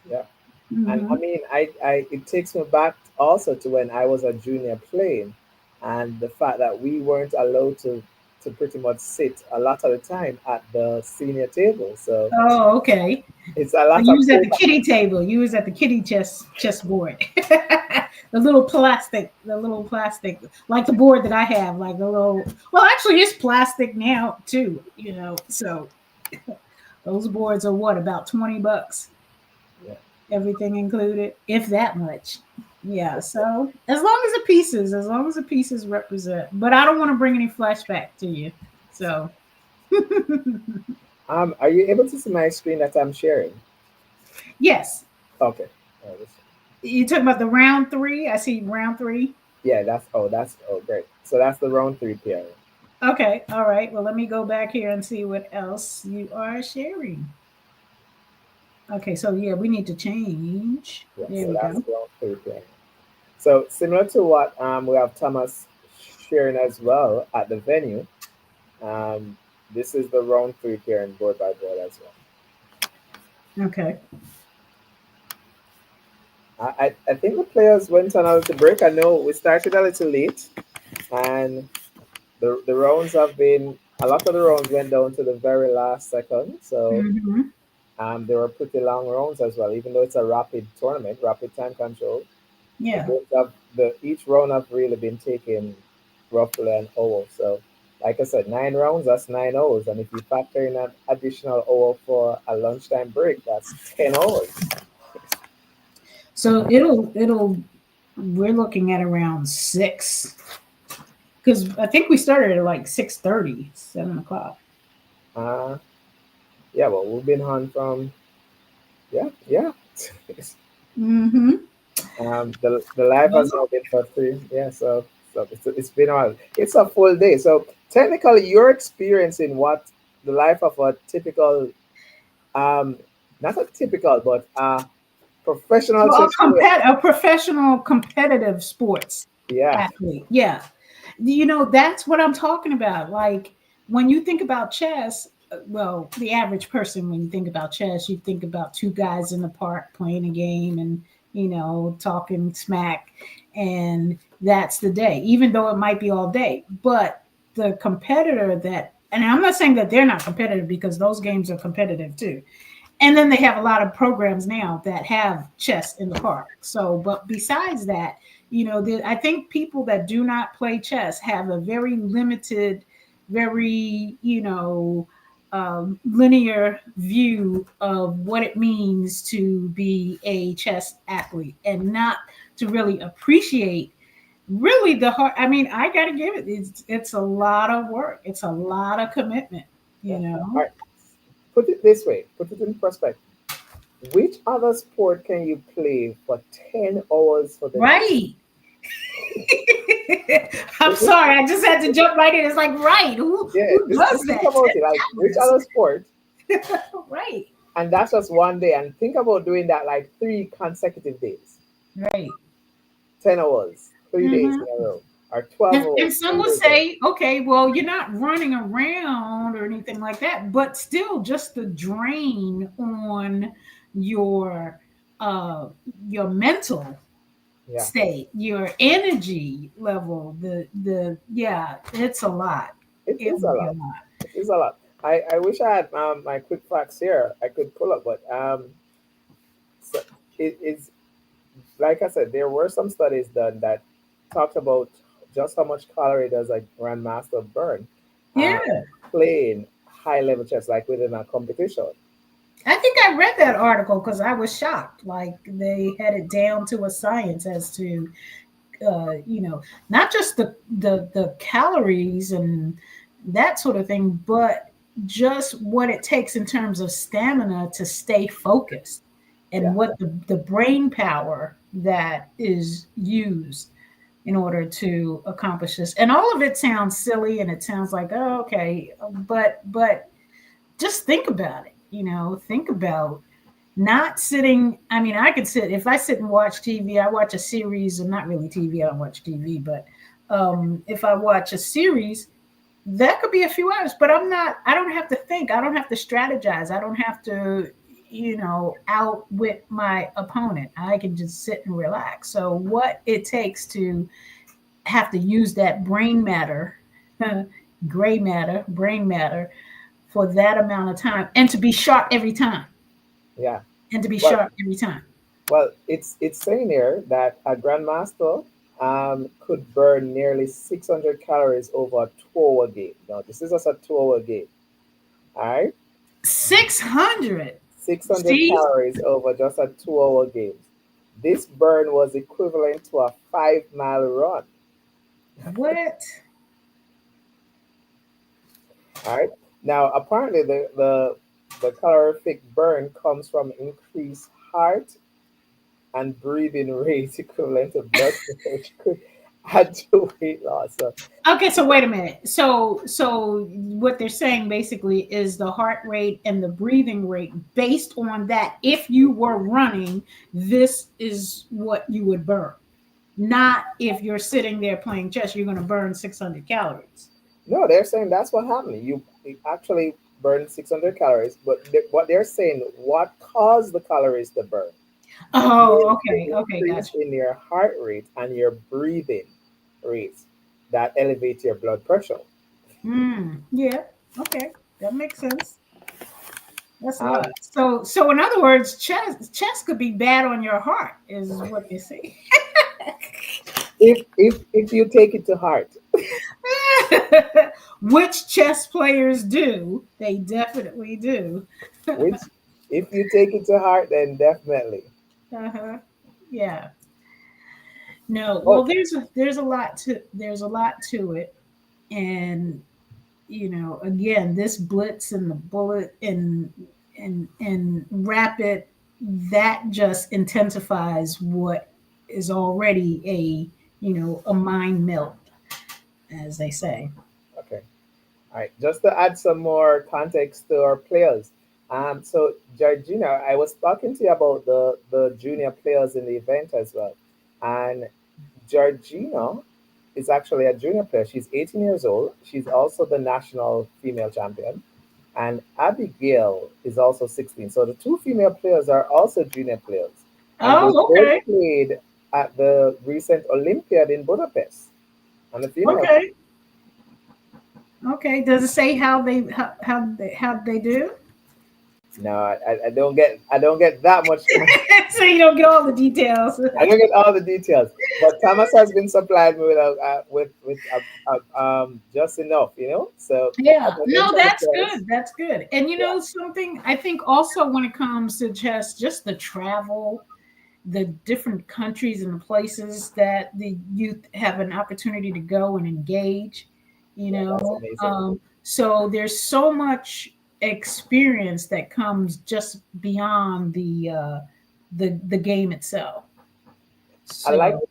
yeah, and I Hmm. mean, I it takes me back also to when I was a junior playing, and the fact that we weren't allowed to pretty much sit a lot of the time at the senior table. So Oh, okay. it's a So lot you of was at the paper. kitty table. You was at the kitty chessboard. The little plastic, like the board that I have, like the little. Well, actually, it's plastic now too. So those boards are what, about $20, Yeah. everything included, if that much. Yeah. So as long as the pieces represent, but I don't want to bring any flashback to you. So Are you able to see my screen that I'm sharing? yes, Okay. you talking about the round three. I see round three. Yeah, that's great. So that's the round three pair. Okay, all right. Well, let me go back here and see what else you are sharing. Okay, so yeah, we need to change. Yeah, There so we that's go. round three pair. So similar to what we have Thomas sharing as well at the venue. Um, this is the round three pairing board by board as well. Okay. I think the players went on a little break. I know we started a little late, and the rounds have been a lot of the rounds went down to the very last second. So Mm-hmm. they were pretty long rounds as well, even though it's a rapid tournament, rapid time control. The Yeah. games have the each round have really been taken roughly an hour. So, like I said, 9 rounds, that's 9 hours. And if you factor in an additional hour for a lunchtime break, that's 10 hours. So it'll we're looking at around 6, because I think we started at like 6:30, 7 o'clock. Uh, yeah, well, we've been on from, yeah, yeah. Mm-hmm. The life has Well, now been for three. Yeah, so it's been on. It's a full day. So technically, you're experiencing what the life of a typical, um, not a typical, but a professional well, chess player. a professional competitive sports Yeah, athlete. Yeah. That's what I'm talking about. Like when you think about chess, well, the average person, when you think about chess, you think about two guys in the park playing a game and, talking smack. And that's the day, even though it might be all day. But the competitor and I'm not saying that they're not competitive, because those games are competitive too. And then they have a lot of programs now that have chess in the park. So, but besides that, I think people that do not play chess have a very limited, very, linear view of what it means to be a chess athlete, and not to really appreciate really the hard. I mean, I got to give it. It's a lot of work. It's a lot of commitment. yeah. You All know, right. Put it this way. Put it in perspective. Which other sport can you play for 10 hours for the day? right? I'm sorry, I just had to jump right in. It's like, right, Yeah, who does just think that? about it. Like, which 10 other sport? hours. Right, And that's just one day. And think about doing that like 3 consecutive days. right. 10 hours, 3 days Hmm. in a row, or 12 And hours, some three will days in a row. say, okay, well, you're not running around or anything like that, but still, just the drain on your uh your mental Yeah, state, your energy level. The yeah, it's a lot. it It is a would be a lot. lot. It is a lot. I wish I had my quick facts here. I could pull up, but so it is, like I said, there were some studies done that talked about just how much calorie does a grandmaster burn Yeah. playing high level chess, like within a competition. I think I read that article because I was shocked. Like they had it down to a science as to, not just the calories and that sort of thing, but just what it takes in terms of stamina to stay focused, and Yeah, what the brain power that is used in order to accomplish this. And all of it sounds silly, and it sounds like, oh, okay, but just think about it. Think about not sitting. I mean, I could sit, if I sit and watch TV, I watch a series, and not really TV, I don't watch TV, but if I watch a series, that could be a few hours, but I don't have to think, I don't have to strategize, I don't have to, outwit my opponent. I can just sit and relax. So what it takes to have to use that brain matter, gray matter, brain matter, for that amount of time, and to be sharp every time, yeah. and to be Well, sharp every time. it's saying here that a grandmaster could burn nearly 600 calories over a 2 hour game. Now, this is just a 2 hour game. All right, 600. 600 See? calories over just a 2 hour game. This burn was equivalent to a 5 mile run. What? All right. Now, apparently, the calorific burn comes from increased heart and breathing rate equivalent to blood pressure, which could add to weight loss. So, Okay, so wait a minute. So what they're saying basically is the heart rate and the breathing rate, based on that, if you were running, this is what you would burn. Not if you're sitting there playing chess, you're going to burn 600 calories. no, they're saying that's what happened. You actually burn 600 calories, but what they're saying, what caused the calories to burn? Oh, The okay. Okay, increase gotcha. in your heart rate and your breathing rate that elevates your blood pressure. Yeah. Okay. That makes sense. That's a lot. Um, So in other words, chess could be bad on your heart, is what they say. if you take it to heart, Which chess players do. They definitely do. which if you take it to heart, then definitely. Uh-huh. Yeah. No, well, Oh, there's a lot to it, and again, this blitz and the bullet and rapid, that just intensifies what is already a mind melt, as they say. okay. All right, just to add some more context to our players. So Georgina, I was talking to you about the junior players in the event as well, and Georgina is actually a junior player. She's 18 years old. She's also the national female champion, and Abigail is also 16. So the two female players are also junior players, and they Oh, both okay. played at the recent Olympiad in Budapest on the female team. Okay. Okay. Does it say how they do? No, I don't get that much. So you don't get all the details. I don't get all the details, but Thomas has been supplied me with just enough, you know. So as Yeah, I no, mentioned the that's players, good. That's good. And yeah, something I think also when it comes to just the travel, the different countries and places that the youth have an opportunity to go and engage, yeah, that's amazing. so there's so much experience that comes just beyond the game itself. I like So, it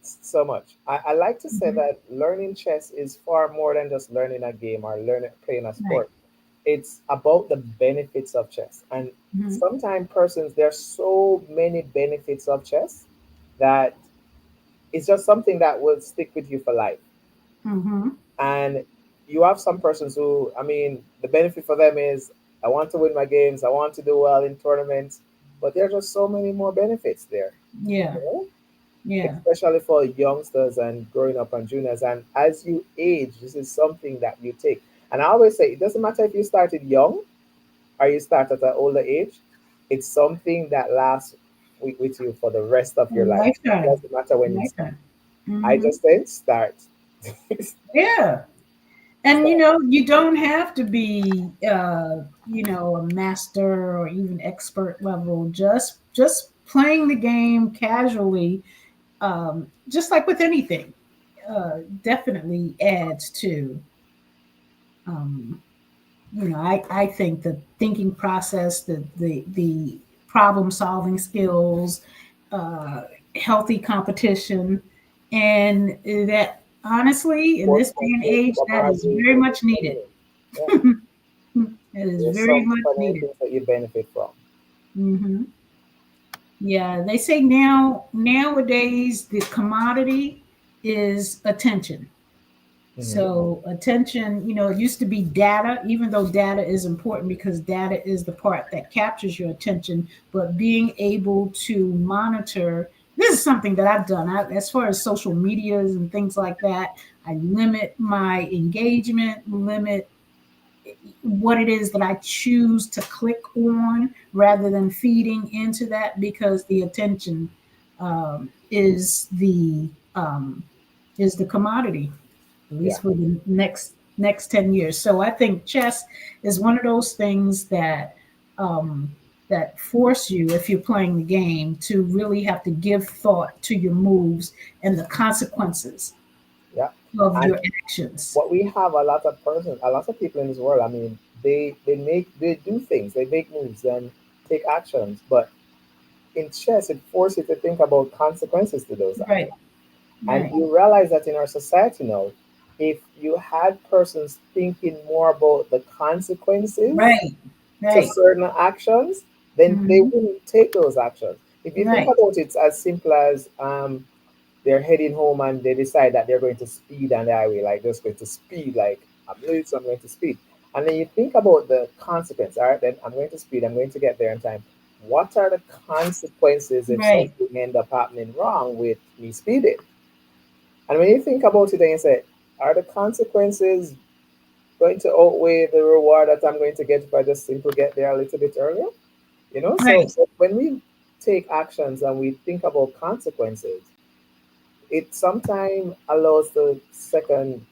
so much. I like to say mhm, that learning chess is far more than just learning a game or learning playing a right. sport. It's about the benefits of chess, and Mhm, sometimes persons there's so many benefits of chess that it's just something that will stick with you for life. mhm, And you have some persons who, I mean, the benefit for them is I want to win my games, I want to do well in tournaments, but there are just so many more benefits there, yeah, you know? yeah, Especially for youngsters and growing up and juniors. And as you age, this is something that you take. And I always say it doesn't matter if you started young or you start at an older age, it's something that lasts with you for the rest of a your life. It lifetime, doesn't matter when you start. lifetime. I Hmm. just say start. Yeah. And Start. you don't have to be a master or even expert level. Just playing the game casually, just like with anything, definitely adds to um, I think the thinking process, the problem solving skills, uh, healthy competition, and that honestly, in this day Sportsmanship, and age, that is camaraderie, very much there's so needed. many. Yeah, It is there's very so much many needed. things that you benefit from. Hmm. Yeah, they say nowadays the commodity is attention. Hmm. So attention, it used to be data, even though data is important because data is the part that captures your attention. But being able to monitor, this is something that I've done. As far as social medias and things like that, I limit my engagement, limit what it is that I choose to click on rather than feeding into that because the attention um, is the um, is the commodity, at Yeah, least for the next 10 years. So I think chess is one of those things um, that force you, if you're playing the game, to really have to give thought to your moves and the consequences yeah. of And your actions. what we have a lot of persons, a lot of people in this world. I mean, they do things, they make moves and take actions, but in chess, it forces you to think about consequences to those Right, actions. And right, you realize that in our society now, if you had persons thinking more about the consequences right, to right. certain actions, then they Hmm. wouldn't take those actions. If you think Right, about it as simple as they're heading home and they decide that they're going to speed on the highway, like just going to speed, like I'm late, so I'm going to speed. And then you think about the consequence. All right, then I'm going to speed, I'm going to get there in time. What are the consequences if right, something end up happening wrong with me speeding? And when you think about it, then you say, are the consequences going to outweigh the reward that I'm going to get if I just simply get there a little bit earlier? You know, right, so when we take actions and we think about consequences, it sometimes allows the second,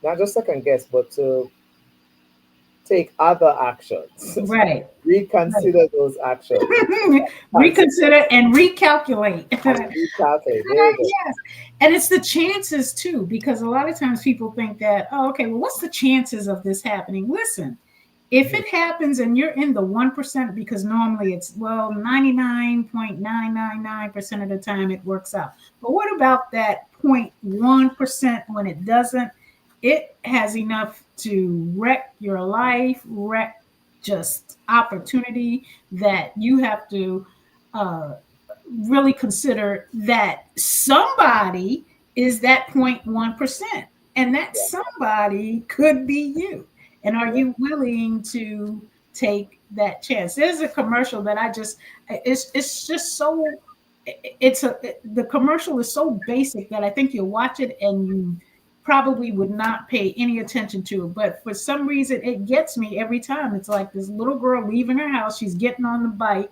not just second guess, but take other actions. Right. Right. Reconsider those actions. Reconsider and recalculate. And recalculate. There you go. Yes. And it's the chances too, because a lot of times people think that, oh, okay, well, what's the chances of this happening? Listen, if Mhm. it happens and you're in the 1%, because normally it's, well, 99.999% of the time it works out. But what about that 0.1% when it doesn't? It has enough to wreck your life, wreck just opportunity that you have to uh, really consider that somebody is that 0.1%. And that Yeah. somebody could be you. And are Yeah. you willing to take that chance? There's a commercial that it's just so, the commercial is so basic that I think you'll watch it and you probably would not pay any attention to it. But for some reason, it gets me every time. It's like this little girl leaving her house. She's getting on the bike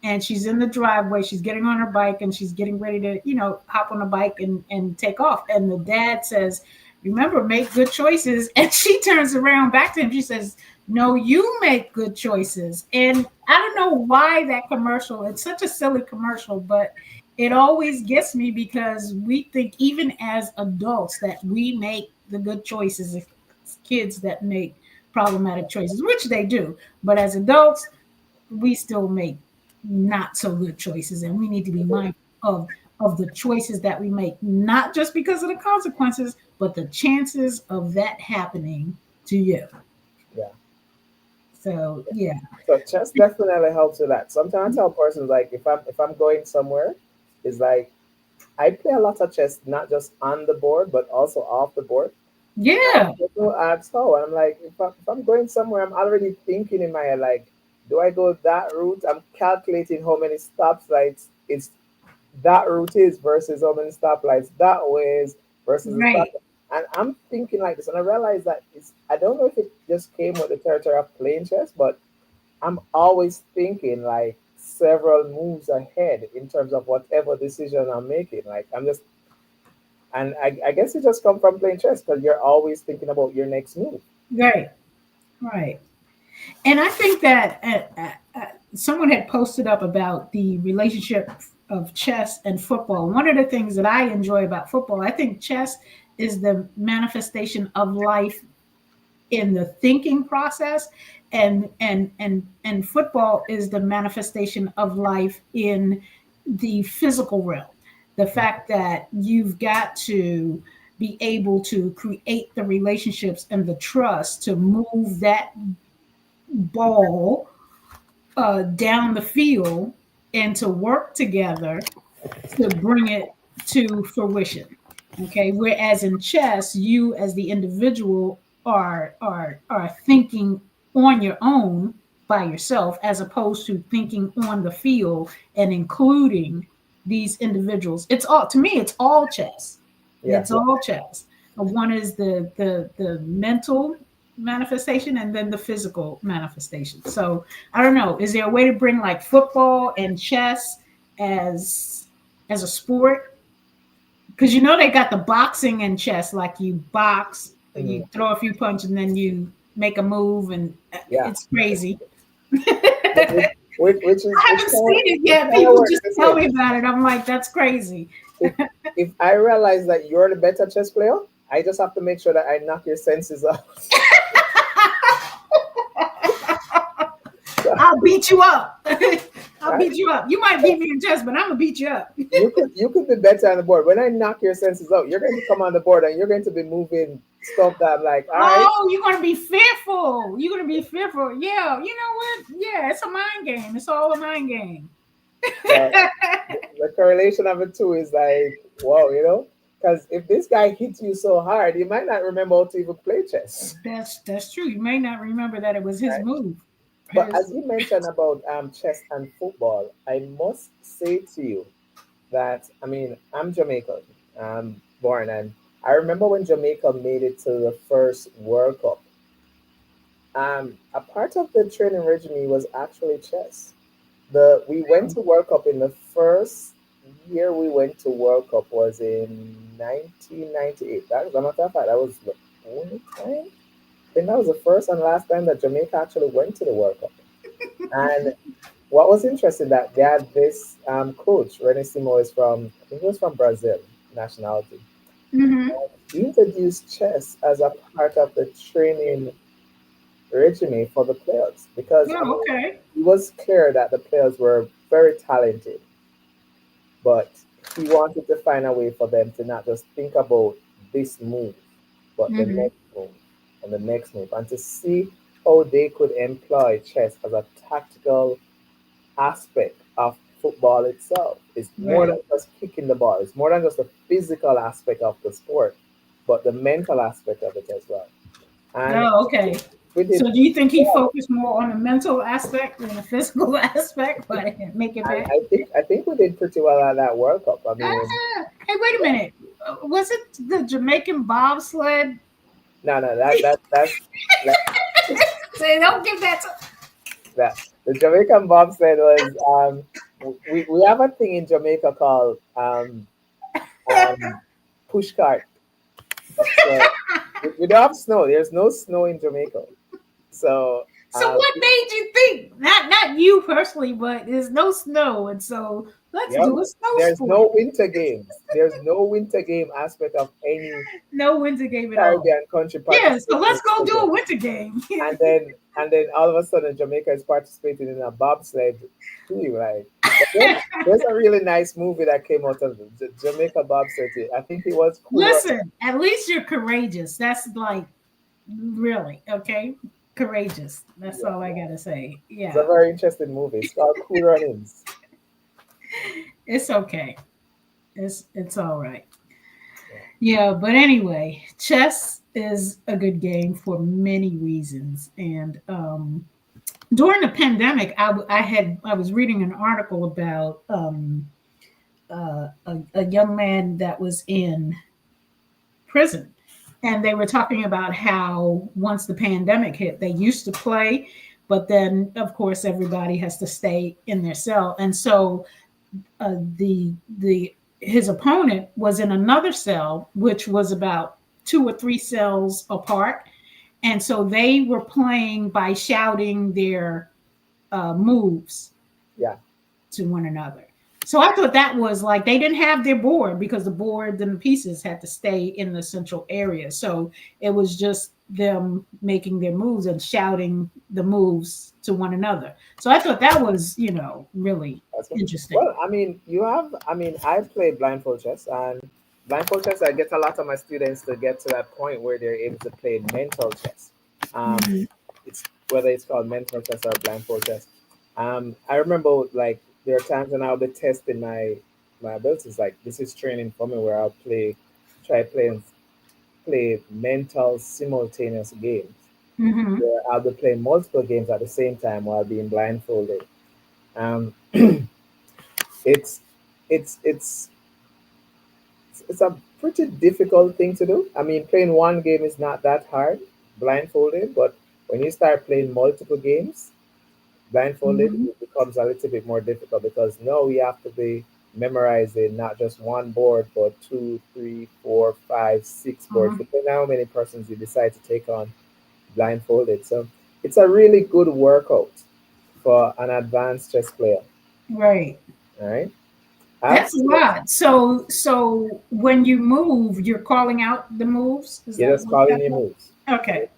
and she's in the driveway. She's getting on her bike and she's getting ready to, hop on the bike and take off. And the dad says, remember, make good choices. And she turns around back to him. She says, no, you make good choices. And I don't know why that commercial, it's such a silly commercial, but it always gets me because we think, even as adults, that we make the good choices. It's kids that make problematic choices, which they do. But as adults, we still make not so good choices, and we need to be mindful of the choices that we make, not just because of the consequences, but the chances of that happening to you. Yeah. So yeah. So chess definitely helps with that. Sometimes I tell persons like if I'm going somewhere, it's like I play a lot of chess, not just on the board, but also off the board. And Yeah. people ask how, and I'm like, if I'm going somewhere, I'm already thinking in my head, like, do I go that route? I'm calculating how many stoplights it's that route is versus how many stoplights that way is versus the stop. Right. And I'm thinking like this, and I realize that I don't know if it just came with the territory of playing chess, but I'm always thinking like several moves ahead in terms of whatever decision I'm making. Like I'm just, and I guess it just come from playing chess because you're always thinking about your next move. Right. Right. And I think that someone had posted up about the relationship of chess and football. One of the things that I enjoy about football, I think chess is the manifestation of life in the thinking process, and football is the manifestation of life in the physical realm. The fact that you've got to be able to create the relationships and the trust to move that ball down the field and to work together to bring it to fruition. Okay. Whereas in chess, you as the individual are thinking on your own by yourself, as opposed to thinking on the field and including these individuals. It's all, to me, it's all chess. Yeah, It's all chess. One is the mental manifestation and then the physical manifestation. So I don't know. Is there a way to bring like football and chess as a sport? Because they got the boxing and chess, like you box, hmm, you throw a few punches, and then you make a move, and yeah. it's crazy. Which, which, I which haven't seen it yet. kind of People works just this tell way. me about it. I'm like, that's crazy. If if I realize that you're the better chess player, I just have to make sure that I knock your senses out. So, I'll beat you up. I'll right? beat you up. You might beat me in chess, but I'm gonna beat you up. You could be better on the board. When I knock your senses out, you're going to come on the board and you're going to be moving stuff that I'm like, all right. Oh, you're gonna be fearful. You're gonna be fearful. Yeah, you know what? Yeah, it's a mind game. It's all a mind game. So the correlation of it too is like, wow, because if this guy hits you so hard, you might not remember how to even play chess. That's true. You may not remember that it was his Right? move. But His as you mentioned about chess and football, I must say to you that I mean I'm Jamaican, born, and I remember when Jamaica made it to the first World Cup. A part of the training regime was actually chess. We went to World Cup in the first year we went to World Cup was in 1998. That was a matter of fact. That was the only time. think that was the first and last time that Jamaica actually went to the World Cup. And what was interesting that they had this coach, Renissimo, is from, I think he was from Brazil nationality. Mm-hmm. He introduced chess as a part of the training regime for the players because I Oh, mean okay. it was clear that the players were very talented, but he wanted to find a way for them to not just think about this move, but the Mm-hmm. next move and the next move, and to see how they could employ chess as a tactical aspect of football itself. It's more Right. than just kicking the ball. It's more than just the physical aspect of the sport, but the mental aspect of it as well. And Oh, okay. we So did, do you think he yeah, focused more on the mental aspect than the physical aspect? But make it and back. I think we did pretty well at that World Cup. I mean, Hey, wait a minute. Was it the Jamaican bobsled? no, that Say, don't give that to. that the Jamaican bobsled was we have a thing in Jamaica called push cart. So we don't have snow. There's no snow in Jamaica. So So what made you think? Not you personally, but there's no snow, and so let's yep, do a snow there's sport. no winter games. There's no winter game aspect of any No winter game at all. Caribbean country Yeah, so participating in let's go winter do a games. winter game. And then all of a sudden Jamaica is participating in a bobsled too. Like but there's a really nice movie that came out of the Jamaica bobsled team. I think it was Cool Runnings. Listen, at least you're courageous. That's like really okay. Courageous. That's Yeah, all I gotta say. it's a Yeah, very interesting movie. It's called Cool Runnings. it's okay. It's all right. Yeah. Yeah, but anyway, chess is a good game for many reasons. And during the pandemic, I was reading an article about a young man that was in prison, and they were talking about how once the pandemic hit, they used to play, but then of course everybody has to stay in their cell, and so the his opponent was in another cell, which was about 2 or 3 cells apart, and so they were playing by shouting their moves Yeah. to one another. So I thought that was like they didn't have their board because the board and the pieces had to stay in the central area. So it was just them making their moves and shouting the moves to one another. So I thought that was, really That's good. interesting. Well, I mean, I play blindfold chess, and blindfold chess, I get a lot of my students to get to that point where they're able to play mental chess. Um, Mhm. it's whether it's called mental chess or blindfold chess. I remember like there are times when I'll be testing my abilities. Like this is training for me where try play mental simultaneous games. Mhm. Where I'll be playing multiple games at the same time while being blindfolded. Um, it's it's it's a pretty difficult thing to do. I mean, playing one game is not that hard, blindfolded, but when you start playing multiple games, blindfolded, Mhm. it becomes a little bit more difficult because now we have to be memorizing not just one board, but two, three, four, five, six boards, Mhm. depending on how many persons you decide to take on blindfolded. So it's a really good workout for an advanced chess player. Right. All right. That's a Absolutely. lot. So when you move, you're calling out the moves. Is You're that just what calling your that? moves. Okay.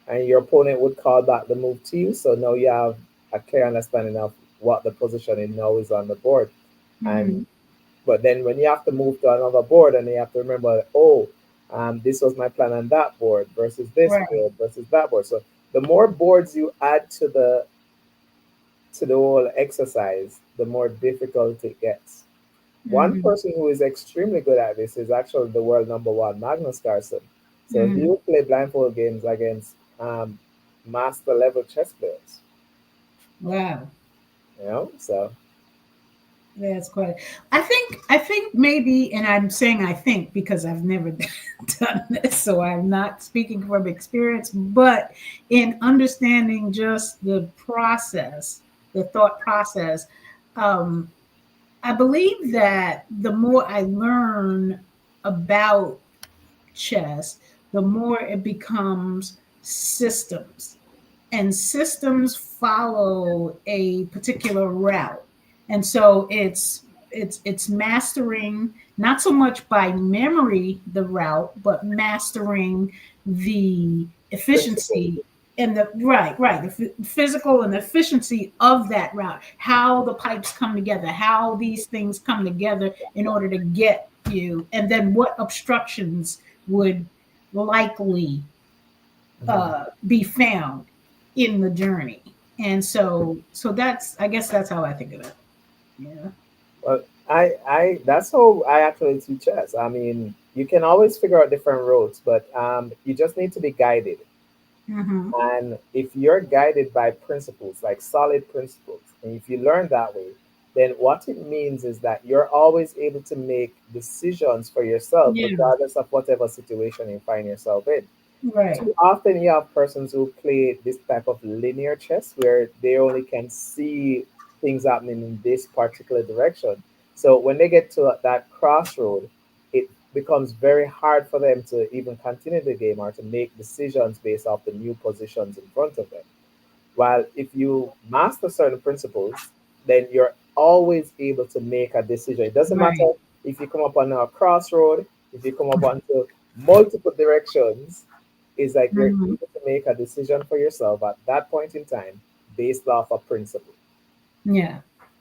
And your opponent would call back the move to you. So now you have a clear understanding of what the positioning now is on the board. And Mhm. but then when you have to move to another board and you have to remember, oh, this was my plan on that board versus this Right. board versus that board. So the more boards you add to the whole exercise, the more difficult it gets. One Mhm. person who is extremely good at this is actually the world number one, Magnus Carlsen. So he Mhm. will play blindfold games against master level chess players. Wow. So That's quite. I think maybe, and I'm saying I think because I've never done this, so I'm not speaking from experience. But in understanding just the process, the thought process, um, I believe that the more I learn about chess, the more it becomes systems, and systems follow a particular route. And so it's mastering, not so much by memory the route, but mastering the Principle. efficiency and the right the physical and the efficiency of that route, how the pipes come together, how these things come together in order to get you, and then what obstructions would likely Mhm. be found in the journey. And so that's, I guess that's how I think of it. Yeah. Well, that's how I actually teach chess. I mean, you can always figure out different routes, but you just need to be guided. Mm-hmm. And if you're guided by principles, like solid principles, and if you learn that way, then what it means is that you're always able to make decisions for yourself, Yeah. regardless of whatever situation you find yourself in. Right. Too often you have persons who play this type of linear chess where they only can see things happening in this particular direction. So when they get to that crossroad, it becomes very hard for them to even continue the game or to make decisions based off the new positions in front of them. While if you master certain principles, then you're always able to make a decision. It doesn't Right. matter if you come up on a crossroad, if you come up onto multiple directions, it's like you're Mm-hmm. able to make a decision for yourself at that point in time based off a principle. Yeah.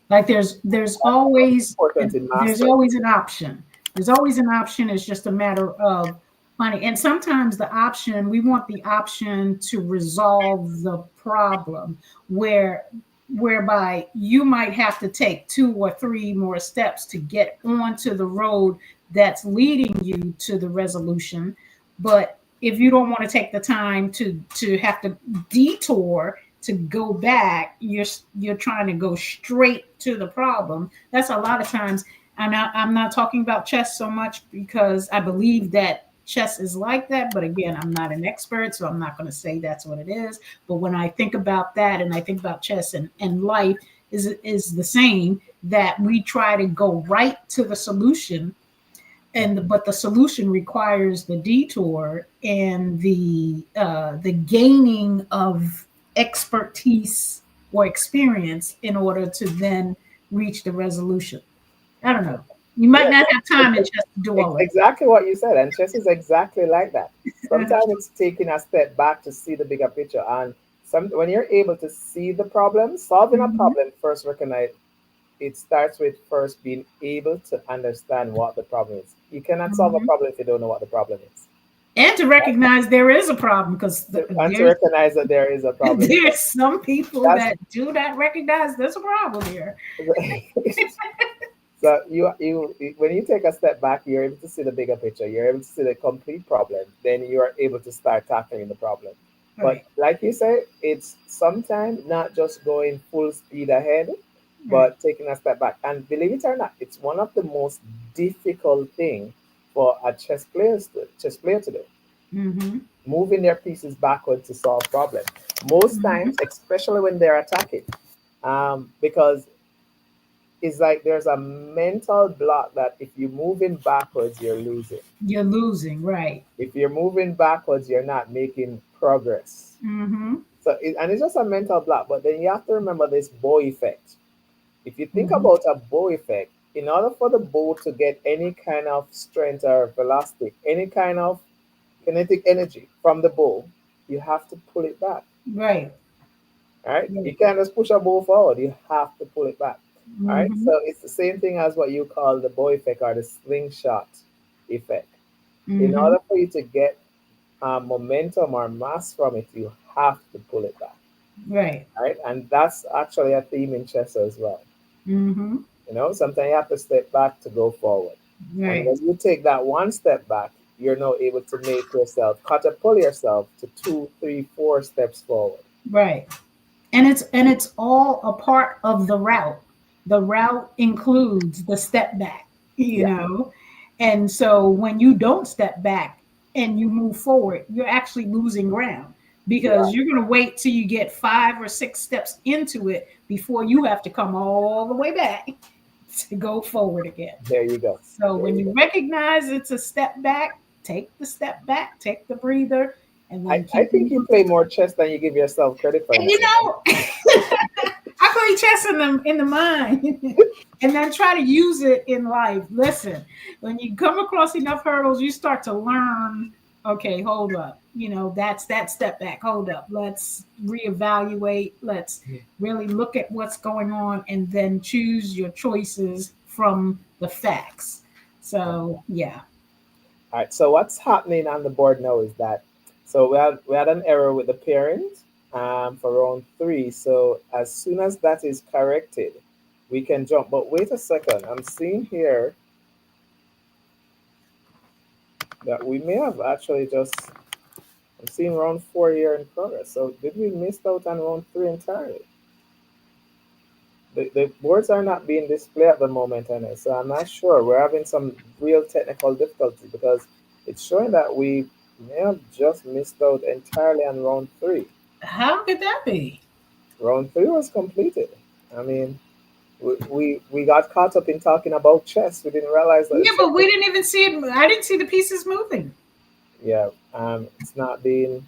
Like there's always Important in there's mastering. always an option. There's always an option. It's just a matter of money. And sometimes the option, we want the option to resolve the problem, whereby you might have to take two or three more steps to get onto the road that's leading you to the resolution. But if you don't want to take the time to have to detour to go back, you're trying to go straight to the problem. That's a lot of times. I'm not talking about chess so much because I believe that chess is like that, but again, I'm not an expert, so I'm not going to say that's what it is. But when I think about that, and I think about chess, and life is the same, that we try to go right to the solution, and but the solution requires the detour and the gaining of expertise or experience in order to then reach the resolution. I don't know. You might Yeah, not have time in it's, chess to do all of exactly what you said, and chess is exactly like that. that. Sometimes it's taking a step back to see the bigger picture, and when you're able to see the problem, solving a Mhm. problem first recognize it starts with first being able to understand what the problem is. You cannot solve a Mhm. problem if you don't know what the problem is. And to recognize there is a problem, because And to recognize that there is a problem. there's some people That's that do not recognize there's a problem here. so when you take a step back, you're able to see the bigger picture. You're able to see the complete problem. Then you are able to start tackling the problem. But Right. like you say, it's sometimes not just going full speed ahead, Right. but taking a step back. And believe it or not, it's one of the most difficult thing for a chess player to do. Mm-hmm. Moving their pieces backward to solve problems. Most Mm-hmm. times, especially when they're attacking, because it's like there's a mental block that if you're moving backwards, you're losing. You're losing, right? If you're moving backwards, you're not making progress. Mm-hmm. And it's just a mental block. But then you have to remember this bow effect. If you think Mm-hmm. about a bow effect, in order for the bow to get any kind of strength or velocity, any kind of kinetic energy from the bow, you have to pull it back. Right. All right, you Right. can't just push a ball forward. You have to pull it back. All right, Mm-hmm. so it's the same thing as what you call the bow effect or the slingshot effect. In Mm-hmm. order for you to get momentum or mass from it, you have to pull it back. Right. All right, and that's actually a theme in chess as well. Mm-hmm. Sometimes you have to step back to go forward, and Right. when you take that one step back, you're now able to make yourself catapult yourself to two, three, four steps forward. Right. And it's all a part of the route. The route includes the step back, you Yeah, know. And so when you don't step back and you move forward, you're actually losing ground, you are. because you're going to wait till you get 5 or 6 steps into it before you have to come all the way back to go forward again. There you go. So There when you you go. recognize it's a step back, take the step back, take the breather, and I, then I keep think you moving. play more chess than you give yourself credit for And now, you you know? know, I play chess in the mind, and then try to use it in life. Listen, when you come across enough hurdles, you start to learn. Okay, hold up. That's that step back. Hold up. Let's reevaluate. Let's really look at what's going on, and then choose your choices from the facts. So yeah. All right. So what's happening on the board now is that so we had an error with the parent for round three. So as soon as that is corrected, we can jump. But wait a second. I'm seeing here that we may have actually just I'm seeing round four here in progress. So did we miss out on round three entirely? The boards are not being displayed at the moment, and so I'm not sure. We're having some real technical difficulty because it's showing that we may have just missed out entirely on round three. How could that be? Round three was completed. I mean, we got caught up in talking about chess. We didn't realize that the Yeah, chess but we didn't even see it. I didn't see the pieces moving. yeah, it's not being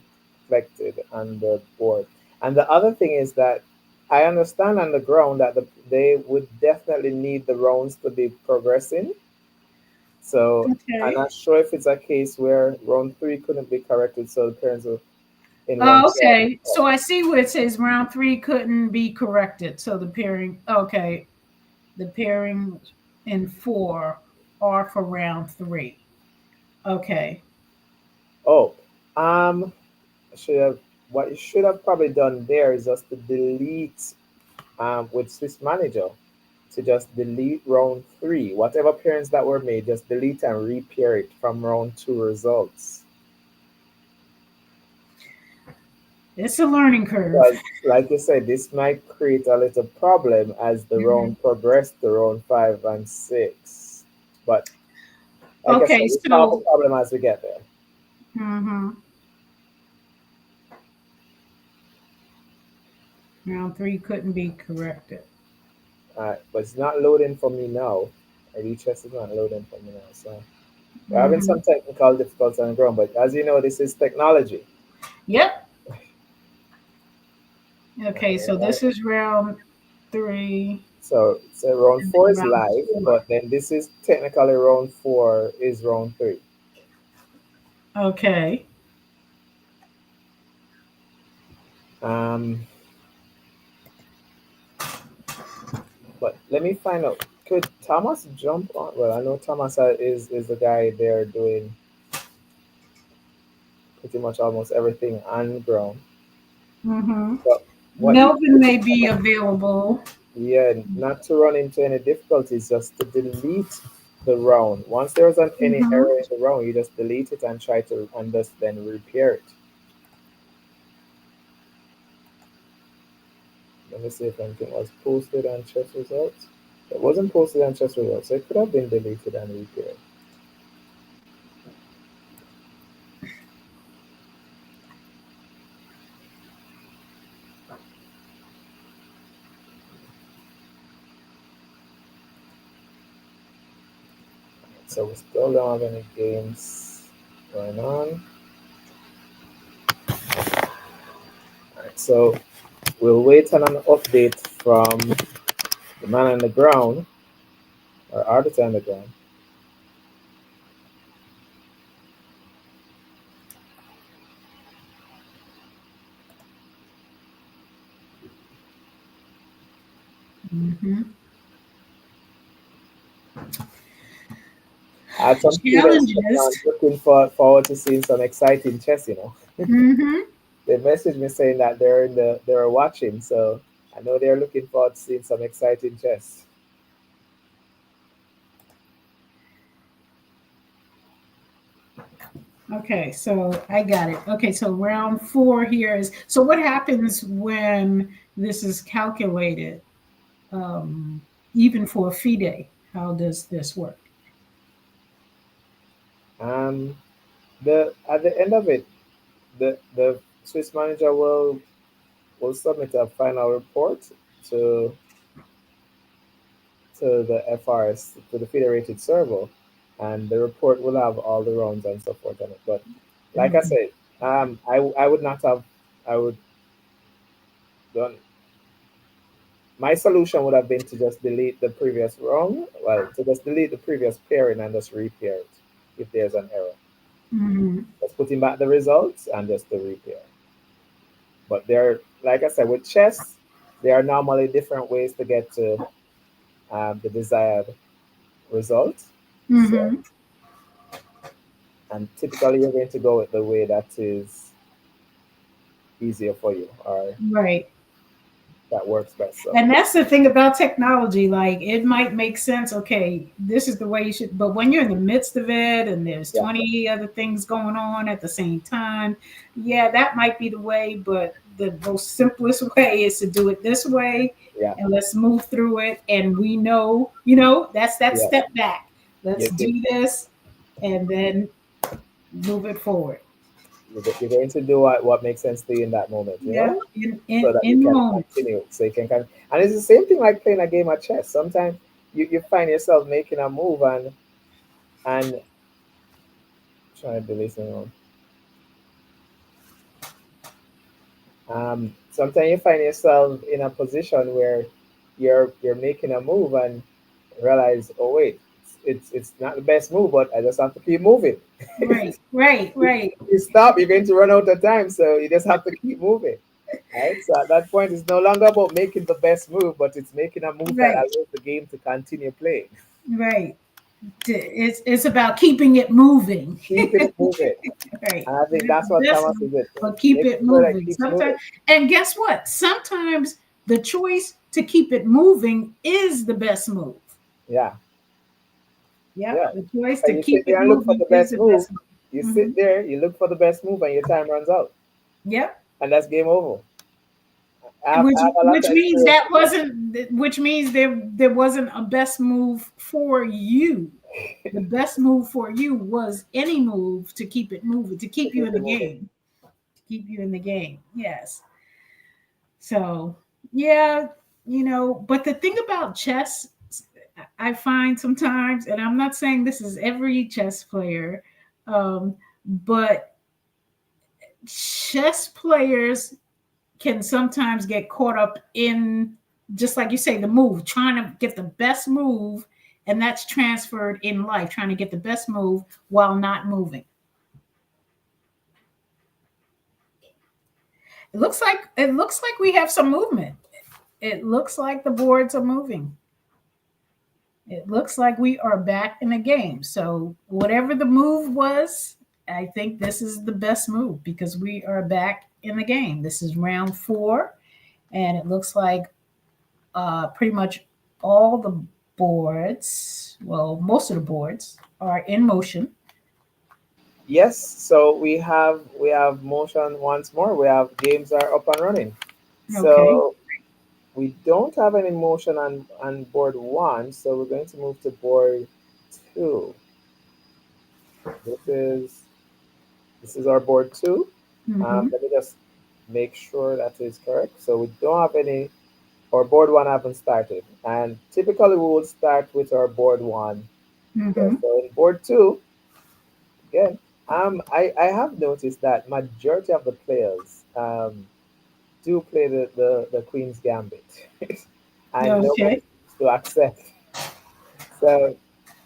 reflected on the board. And the other thing is that I understand on the ground that they would definitely need the rounds to be progressing. So I'm Okay. not sure if it's a case where round three couldn't be corrected, so the parents are in round Oh, four. okay. So I see where it says round three couldn't be corrected. So the pairing, okay, the pairing in four are for round three. Okay. Oh, um, should have what you should have probably done there is just to delete with Swiss Manager to just delete round three. Whatever pairings that were made, just delete and repair it from round two results. It's a learning curve. Because, like you said, this might create a little problem as the Mhm. round progressed to round five and six. But like I said, Okay, we solve the so problem as we get there. mhm, round three couldn't be corrected. All right, but it's not loading for me now. RDChess is not loading for me now. So we're having Hmm. some technical difficulties on the ground. But as you know, this is technology. Yep. Okay, so All right. this is round three, So round and four then is round live, four. but then this is technically round four is round three. Okay. Um, but let me find out. Could Thomas jump on? Well, I know Thomas is the guy there doing pretty much almost everything on ground. Mm-hmm. But what you Melvin may be available. yeah, not to run into any difficulties, just to delete the round. Once there's any Mm-hmm. error in the round, you just delete it and try to and just then repair it. Let me see if anything was posted on chess results. It wasn't posted on chess results, so it could have been deleted and repaired. So we still don't have any games going on. Alright, so we'll wait on an update from the man on the ground or artist on the ground. Mm-hmm. I had some students Challenges. looking forward to seeing some exciting chess, you know. Mm-hmm. They messaged me saying that they're watching, so I know they're looking forward to seeing some exciting chess. Okay, so I got it. Okay, so round four here is, so what happens when this is calculated, um, even for a FIDE? How does this work? Um, the at the end of it, the Swiss manager will submit a final report to to the FRS to the federated server, and the report will have all the rounds and so forth on it. But like I Mhm. said. I would not have. I would done. My solution would have been to just delete the previous rung. Well, to just delete the previous pairing and just repair it if there's an error. Hmm. Just putting back the results and just the repair. But there, like I said, with chess, there are normally different ways to get to the desired result. So, Hmm. and typically you're going to go with the way that is easier for you or Right. that works best. So, And that's the thing about technology. Like, it might make sense. Okay, this is the way you should. But when you're in the midst of it and there's yeah, 20 other things going on at the same time, yeah, that might be the way. But the most simplest way is to do it this way, yeah, and let's move through it. And we know, that's that yeah. step back. Let's You, you, do this, and then move it forward. you're going to do what makes sense to you in that moment, Yeah, in so in that you in the can moment. continue. So you can, and it's the same thing like playing a game of chess. Sometimes you find yourself making a move and trying to delete something. Sometimes you find yourself in a position where you're making a move and realize, oh wait, it's not the best move, but I just have to keep moving. Right, right, right, You stop, you're going to run out of time, so you just have to keep moving. Right? So at that point, it's no longer about making the best move, but it's making a move that right, allows the game to continue playing. right. It's about keeping it moving. Keeping it moving. Right. And I think It is that's the what best Thomas move, is it. but keep Making it sure that it moving. keeps Sometimes, moving. and guess what? Sometimes the choice to keep it moving is the best move. Yeah. Yep. Yeah. The choice to And you keep sit it there and look for moving the is best the move. best You move. sit there, you look for the best move, and your time runs out. Yep. And that's game over. I Which have a lot which of means experience that with that. wasn't which means there wasn't a best move for you. The best move for you was any move to keep it moving, to To keep you keep in the it moving. game, to keep you in the game. Yes. So, yeah, but the thing about chess, I find sometimes, and I'm not saying this is every chess player, but chess players can sometimes get caught up in, just like you say, the move, trying to get the best move, and that's transferred in life, trying to get the best move while not moving. It looks like we have some movement. It looks like the boards are moving. It looks like we are back in the game. So whatever the move was, I think this is the best move because we are back in the game. This is round 4, and it looks like pretty much all the boards, well, most of the boards are in motion. Yes, so we have motion once more. We have games are up and running. Okay. So we don't have any motion on board one, so we're going to move to board two. This is this is our board two. Mm-hmm. Let me just make sure that is correct. So we don't have any, our board one haven't started. And typically we would start with our board one. Mm-hmm. Yes, so in board two, again, I have noticed that majority of the players do play the Queen's Gambit. And nobody Okay. seems to accept. So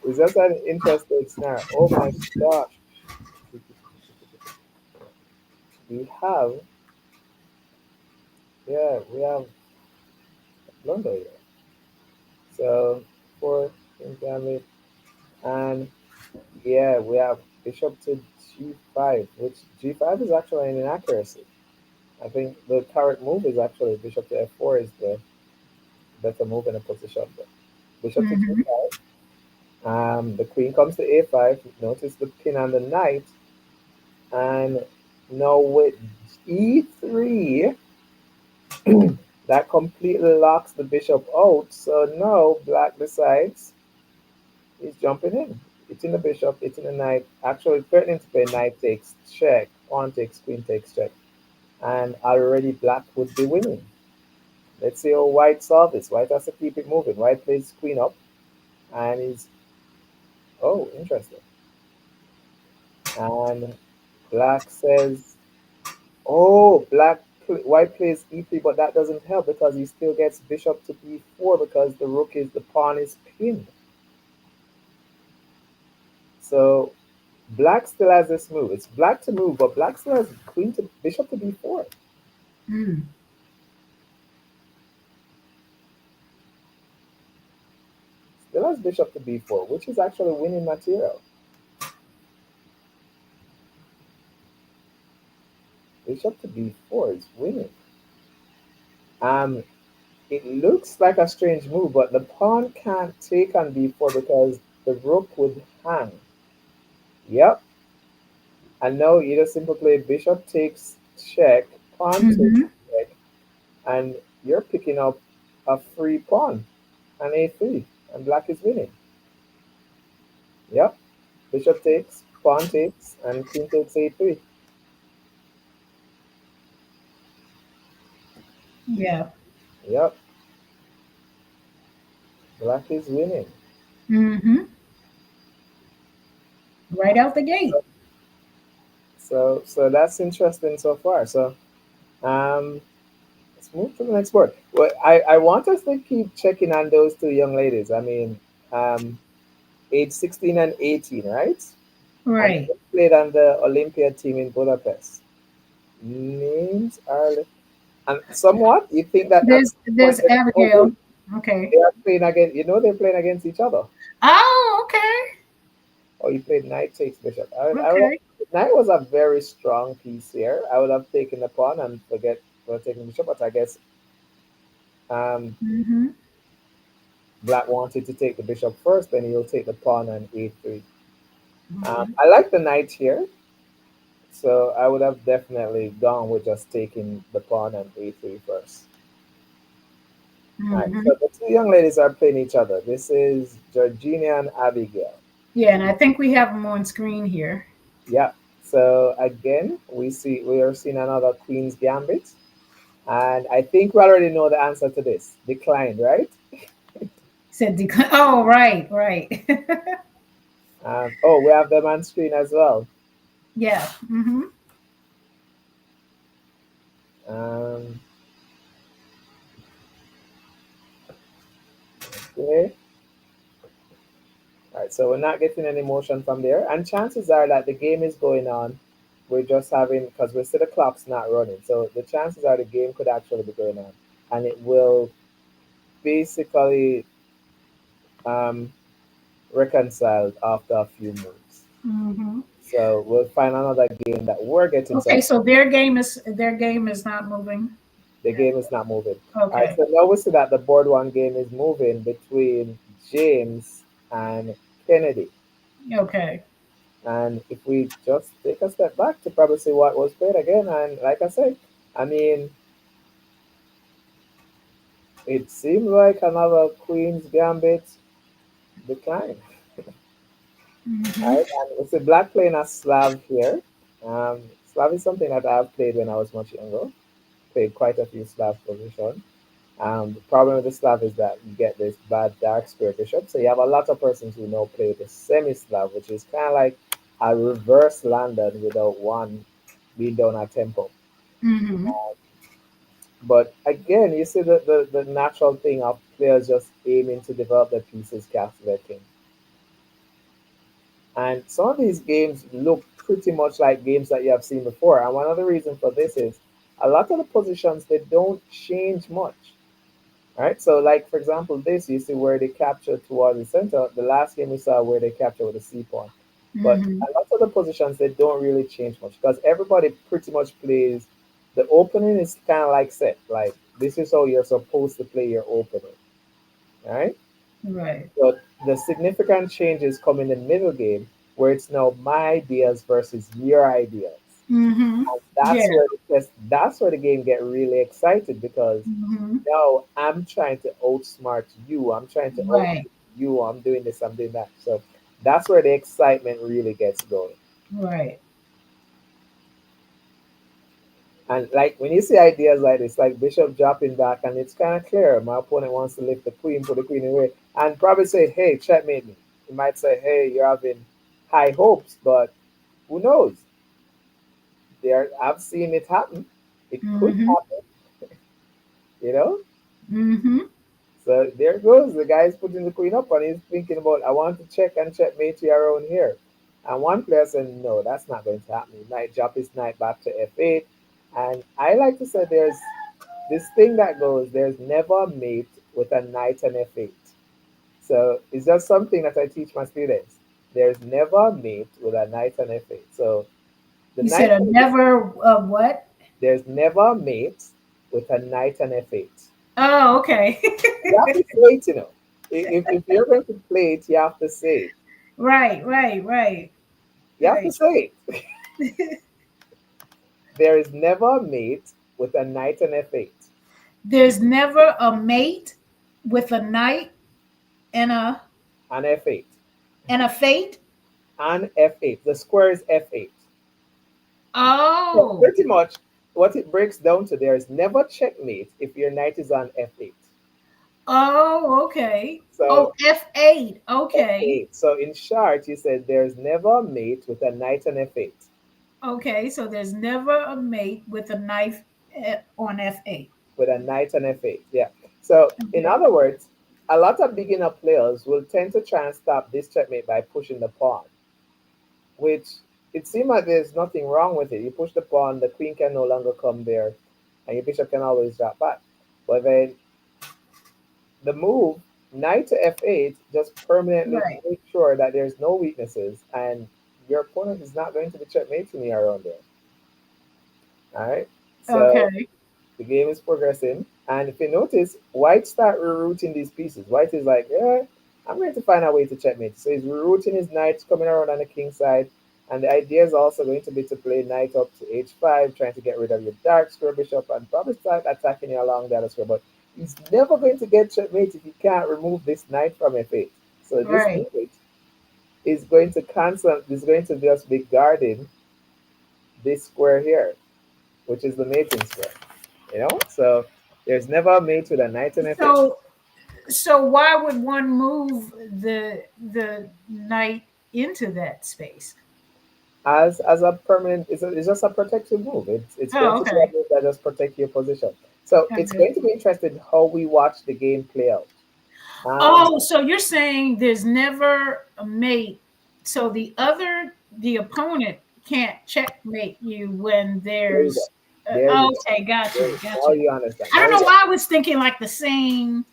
it's just an interesting scenario. Oh my gosh. We have, yeah, we have Blunder here. So four Queen's Gambit. And yeah, we have Bishop to G5, which G5 is actually an inaccuracy. I think the correct move is actually Bishop to F4 is the better move in a position. But Bishop to Mm-hmm. G5. The queen comes to A5. Notice the pin on the knight. And now with E3, that completely locks the bishop out. So now black decides he's jumping in. Hitting the bishop, hitting the knight. Actually threatening to play knight takes check. Pawn takes, queen takes check. And already black would be winning. Let's see how white solves this. White has to keep it moving. White plays queen up. And he's, oh, interesting. And black says Oh, white plays e3, but that doesn't help because he still gets bishop to b4 because the pawn is pinned. So black still has this move. It's black to move, but black still has queen to bishop to b4. Mm. Still has bishop to b4, which is actually winning material. Bishop to b4 is winning. Um, it looks like a strange move, but the pawn can't take on b4 because the rook would hang. Yep, and now you just simply play bishop takes check, pawn takes Mm-hmm. check, and you're picking up a free pawn, an a3, and black is winning. Yep, bishop takes, pawn takes, and queen takes a3. Yeah. Yep, black is winning. Mm-hmm. Right out the gate. So that's interesting so far. So um, let's move to the next board. Well, I want us to keep checking on those two young ladies. I mean, um, age 16 and 18, right? And Right. they played on the Olympiad team in Budapest. Names are and somewhat you think that at some point There's Abigail. Okay. they are playing against they're playing against each other. Oh, okay. Or you played knight takes bishop. I would Okay. have, knight was a very strong piece here. I would have taken the pawn and forget about taking bishop, but I guess um, Mm-hmm. black wanted to take the bishop first, then he'll take the pawn and a3. Okay. I like the knight here, so I would have definitely gone with just taking the pawn and a3 first. All right, Mm-hmm. so the two young ladies are playing each other. This is Georgina and Abigail. Yeah, and I think we have them on screen here. Yeah. So again, we are seeing another Queen's Gambit, and I think we already know the answer to this. Declined, right? Said decline. Oh, right, right. Oh, we have them on screen as well. Yeah. Mm-hmm. Um, okay. All right. So we're not getting any motion from there, and chances are that the game is going on. We're just having because we're still the clock's not running, so the chances are the game could actually be going on, and it will basically um, reconcile after a few moves. Mm-hmm. So we'll find another game that we're getting some. Okay, so their game is not moving. The game is not moving. All right, Okay. so now we see that the board one game is moving between James and Kennedy. Okay. And if we just take a step back to probably see what was played again, and like I said, I mean, it seems like another Queen's Gambit decline. All Mm-hmm. right, and we see Black playing a Slav here. Slav is something that I've played when I was much younger. Played quite a few Slav positions. The problem with the Slav is that you get this bad dark square bishop. So you have a lot of persons who now play the semi-Slav, which is kind of like a reverse London without one being down a tempo. Mm-hmm. But again, you see the natural thing of players just aiming to develop their pieces, castle their king. And some of these games look pretty much like games that you have seen before. And one of the reasons for this is a lot of the positions they don't change much. Right? So, like for example, this you see where they capture towards the center. The last game we saw where they capture with the C pawn. But Mm-hmm. a lot of the positions they don't really change much because everybody pretty much plays. The opening is kind of like set. Like this is how you're supposed to play your opening, right? Right. So the significant changes come in the middle game where it's now my ideas versus your ideas. Mm-hmm. That's Yeah. where that's where the game get really excited because Mm-hmm. no, I'm trying to outsmart you. I'm trying to out Right. you. I'm doing this. I'm doing that. So that's where the excitement really gets going. Right. And like when you see ideas like this, like Bishop dropping back, and it's kind of clear my opponent wants to lift the queen, put the queen away, and probably say, "Hey, checkmate me." He might say, "Hey, you're having high hopes," but who knows? there, I've seen it happen. It could Mm-hmm. happen, you know. Mm-hmm. So there goes the guy's putting the queen up, and he's thinking about, I want to check and checkmate you around here. And one player said, no, that's not going to happen. Knight drop his knight back to f8. And I like to say there's this thing that goes, there's never a mate with a knight and f8. So it's just something that I teach my students. There's never a mate with a knight and f8. So the You said knight, a never what? there's never a mate with a knight and f8. Oh, okay. You have to say it, you know. If you're going to play it, you have to say it. Right, right, right, You have to right. say it. There is never a mate with a knight and f8. There's never a mate with a knight and And f8. a fate. And f8. The square is f8. So Oh, pretty much what it breaks down to, there is never checkmate if your knight is on f8. oh, okay. Oh, So F8. Okay. f8. So in short, you said there's never a mate with a knight and f8. Okay, so there's never a mate with a knife on F8. With a knight and f8. Yeah. So in Okay. other words, a lot of beginner players will tend to try and stop this checkmate by pushing the pawn, which it seems like there's nothing wrong with it. You push the pawn, the queen can no longer come there, and your bishop can always drop back. But then the move knight to f8 just permanently Right. make sure that there's no weaknesses, and your opponent is not going to be checkmating you around there. All right. So Okay. the game is progressing. And if you notice, White start rerouting these pieces. White is like, yeah, I'm going to find a way to checkmate. So he's rerouting his knights coming around on the king side. And the idea is also going to be to play knight up to h5, trying to get rid of your dark square bishop and probably start attacking you along the other square. But he's never going to get checkmate if he can't remove this knight from f8. So this Right. knight is going to cancel, is going to just be guarding this square here, which is the mating square. So there's never a mate with a knight and f8. So why would one move the knight into that space? As a permanent, it's just a protective move. It's going Oh, to be a okay. move that just protect your position. So it's Okay. going to be interesting how we watch the game play out. um Oh, so you're saying there's never a mate. So the opponent can't checkmate you when there you go, there's. there you go, Okay, got you, got now you. you understand, I now don't you know understand. why I was thinking like the same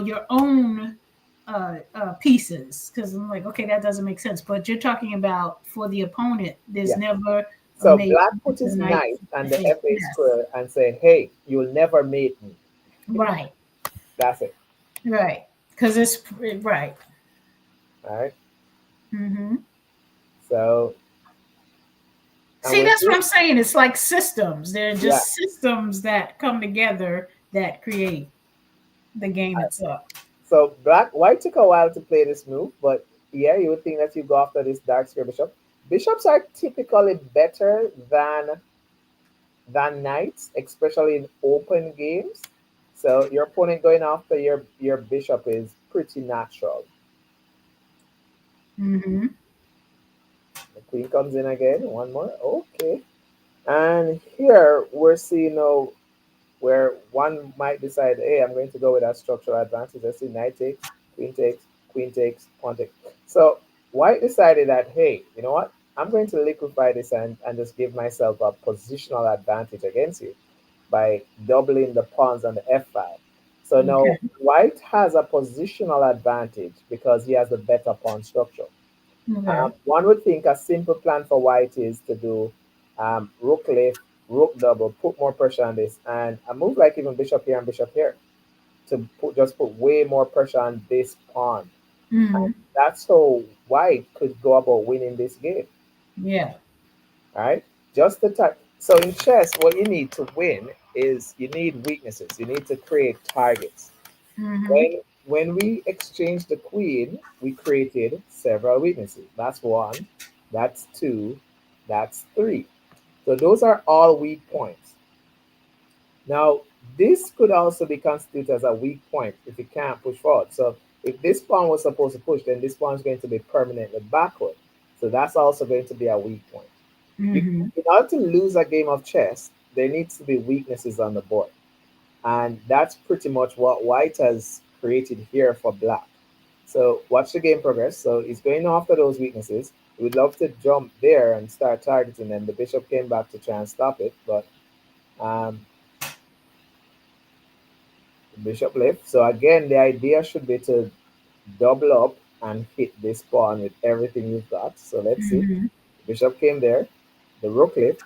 your own pieces, because I'm like, okay, that doesn't make sense. But you're talking about for the opponent, there's Yeah. never a So mate black with put the his knight knight and the face. f8 Yes, square and say, hey, you'll never mate me. right, That's it. right, because it's right. All right. Mm-hmm. So, and See, with that's what this, I'm saying. It's like systems. They're yeah. just systems that come together that create the game itself. So white took a while to play this move, but yeah, you would think that you go after this dark square bishop. Bishops are typically better than knights, especially in open games. So your opponent going after your bishop is pretty natural. Mm-hmm. The queen comes in again, one more. Okay. And here we're seeing now where one might decide, hey, I'm going to go with that structural advantage. Let's see, knight takes, queen takes, pawn takes. So white decided that, hey, you know what? I'm going to liquefy this and just give myself a positional advantage against you by doubling the pawns on the f5. So now Okay. white has a positional advantage because he has a better pawn structure. Okay. One would think a simple plan for white is to do rook lift, rook double, put more pressure on this, and a move like even bishop here and bishop here to put way more pressure on this pawn. And Mm-hmm. that's how white could go about winning this game. Yeah. All right, just the type. So in chess, what you need to win is you need weaknesses. You need to create targets. Mm-hmm. When we exchanged the queen, we created several weaknesses. That's one, that's two, that's three. So those are all weak points. Now, this could also be constituted as a weak point if you can't push forward. So if this pawn was supposed to push, then this pawn is going to be permanently backward. So that's also going to be a weak point. You, Mm-hmm. in order to lose a game of chess, there needs to be weaknesses on the board. And that's pretty much what white has created here for black. So watch the game progress. So he's going after those weaknesses. We'd love to jump there and start targeting them. The bishop came back to try and stop it, but um, the bishop left. So again, the idea should be to double up and hit this pawn with everything you've got. So let's see. Mm-hmm. Bishop came there, the rook left,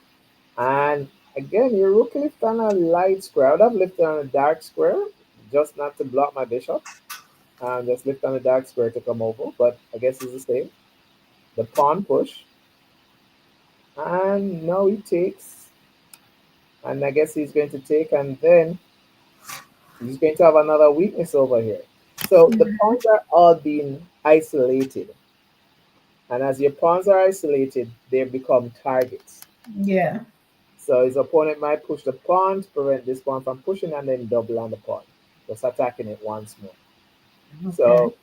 and again, your rook left on a light square. I would have left on a dark square, just not to block my bishop. And just left on a dark square to come over, but I guess it's the same. The pawn push, and now he takes, and I guess he's going to take, and then he's going to have another weakness over here. So the pawns are all being isolated, and as your pawns are isolated, they become targets. Yeah. So his opponent might push the pawn to prevent this pawn from pushing, and then double on the pawn, just attacking it once more. Okay. So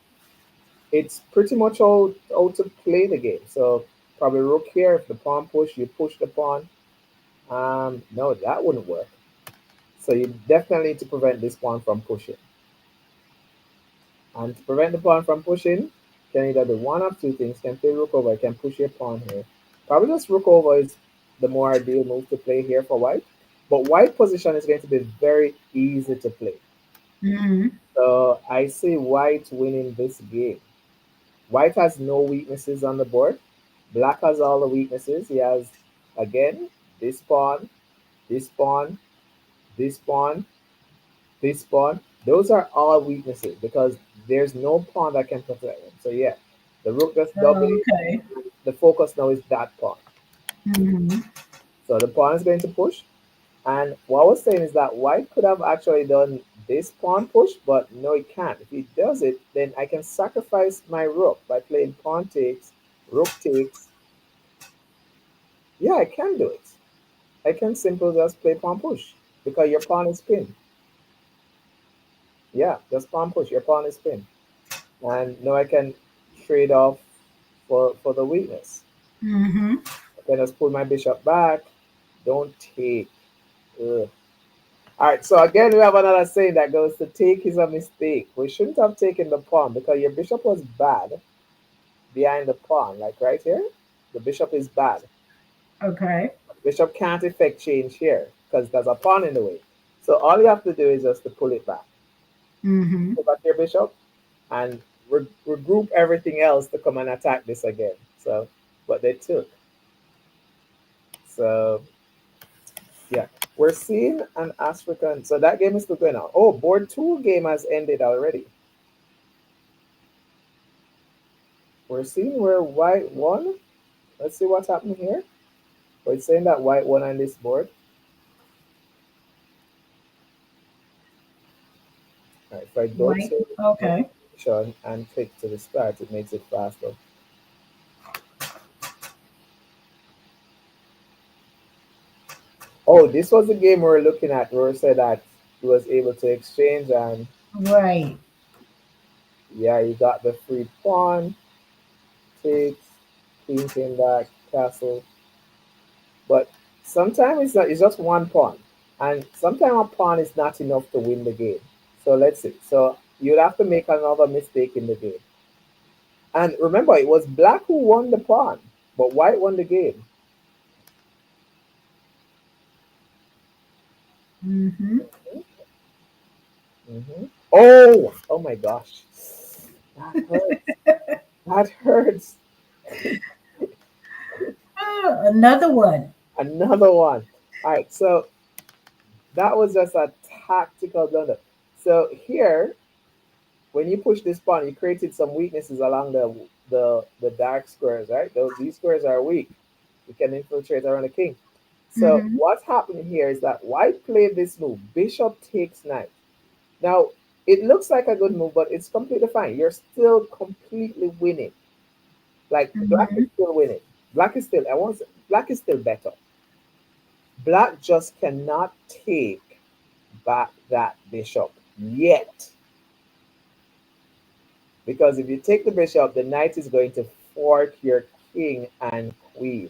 it's pretty much how to play the game. So probably rook here. If the pawn push, you push the pawn. No, that wouldn't work. So you definitely need to prevent this pawn from pushing. And to prevent the pawn from pushing, you can either do one of two things. You can play rook over. You can push your pawn here. Probably just rook over is the more ideal move to play here for white. But white position is going to be very easy to play. Mm-hmm. So I see white winning this game. White has no weaknesses on the board. Black has all the weaknesses. He has, again, this pawn, this pawn, this pawn, this pawn. Those are all weaknesses because there's no pawn that can protect him. So yeah, the rook just double it. Okay. The focus now is that pawn. Mm-hmm. So the pawn is going to push. And what I was saying is that white could have actually done this pawn push, but no, it can't. If he does it, then I can sacrifice my rook by playing pawn takes, rook takes. Yeah, I can do it. I can simply just play pawn push because your pawn is pinned. Yeah, just pawn push. Your pawn is pinned. And now I can trade off for the weakness. Mm-hmm. I can just pull my bishop back. Don't take. Ugh. All right, so again, we have another saying that goes to take is a mistake. We shouldn't have taken the pawn because your bishop was bad behind the pawn. Like right here, the bishop is bad. Okay. Bishop can't effect change here because there's a pawn in the way. So all you have to do is just to pull it back. Mm-hmm. Pull back your bishop and regroup everything else to come and attack this again. So, but they took. So yeah, we're seeing an African. So that game is still going on. Oh, board two game has ended already. We're seeing where white won. Let's see what's happening here. We're saying that white won on this board. All right, if I go White. to Okay. notification and click to the start, it makes it faster. Oh, this was the game we were looking at where we said that he was able to exchange and Right. yeah, he got the free pawn, takes, queen came back, castle. But sometimes it's not, it's just one pawn. And sometimes a pawn is not enough to win the game. So let's see. So you'd have to make another mistake in the game. And remember, it was black who won the pawn, but white won the game. Mm-hmm. Oh my gosh. That hurts. That hurts. Oh, another one. Another one. All right, so that was just a tactical blunder. So here, when you push this pawn, you created some weaknesses along the dark squares, right? These squares are weak. You can infiltrate around the king. So Mm-hmm. what's happening here is that white played this move. Bishop takes knight. Now it looks like a good move, but it's completely fine. You're still completely winning. Like black is Mm-hmm. still winning. Black is still. I want. Black is still better. Black just cannot take back that bishop yet. Because if you take the bishop, the knight is going to fork your king and queen.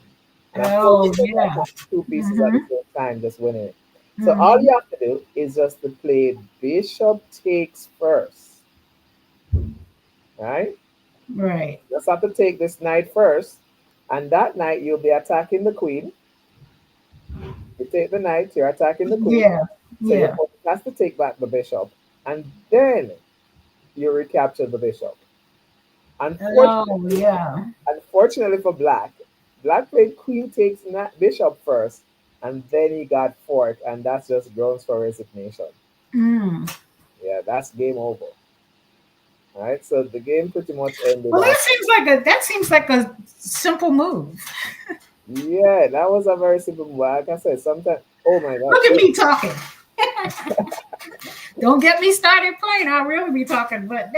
And of course, Oh you cannot yeah. have two pieces at the Mm-hmm. same time just winning it. So all Mm-hmm. you have to do is just to play bishop takes first, right? Right. Just have to take this knight first, and that knight you'll be attacking the queen. You take the knight, you're attacking the queen, Yeah. so your Yeah. opponent has to take back the bishop, and then you recapture the bishop. Oh Unfortunately, yeah. unfortunately for black, black played queen takes bishop first, and then he got fork, and that's just grounds for resignation. Mm. Yeah, that's game over. All right, so the game pretty much ended Well, after. that seems like a simple move. Yeah, that was a very simple move. Like I said, sometimes. Oh my God! Look at me talking. Don't get me started playing. I'll really be talking, but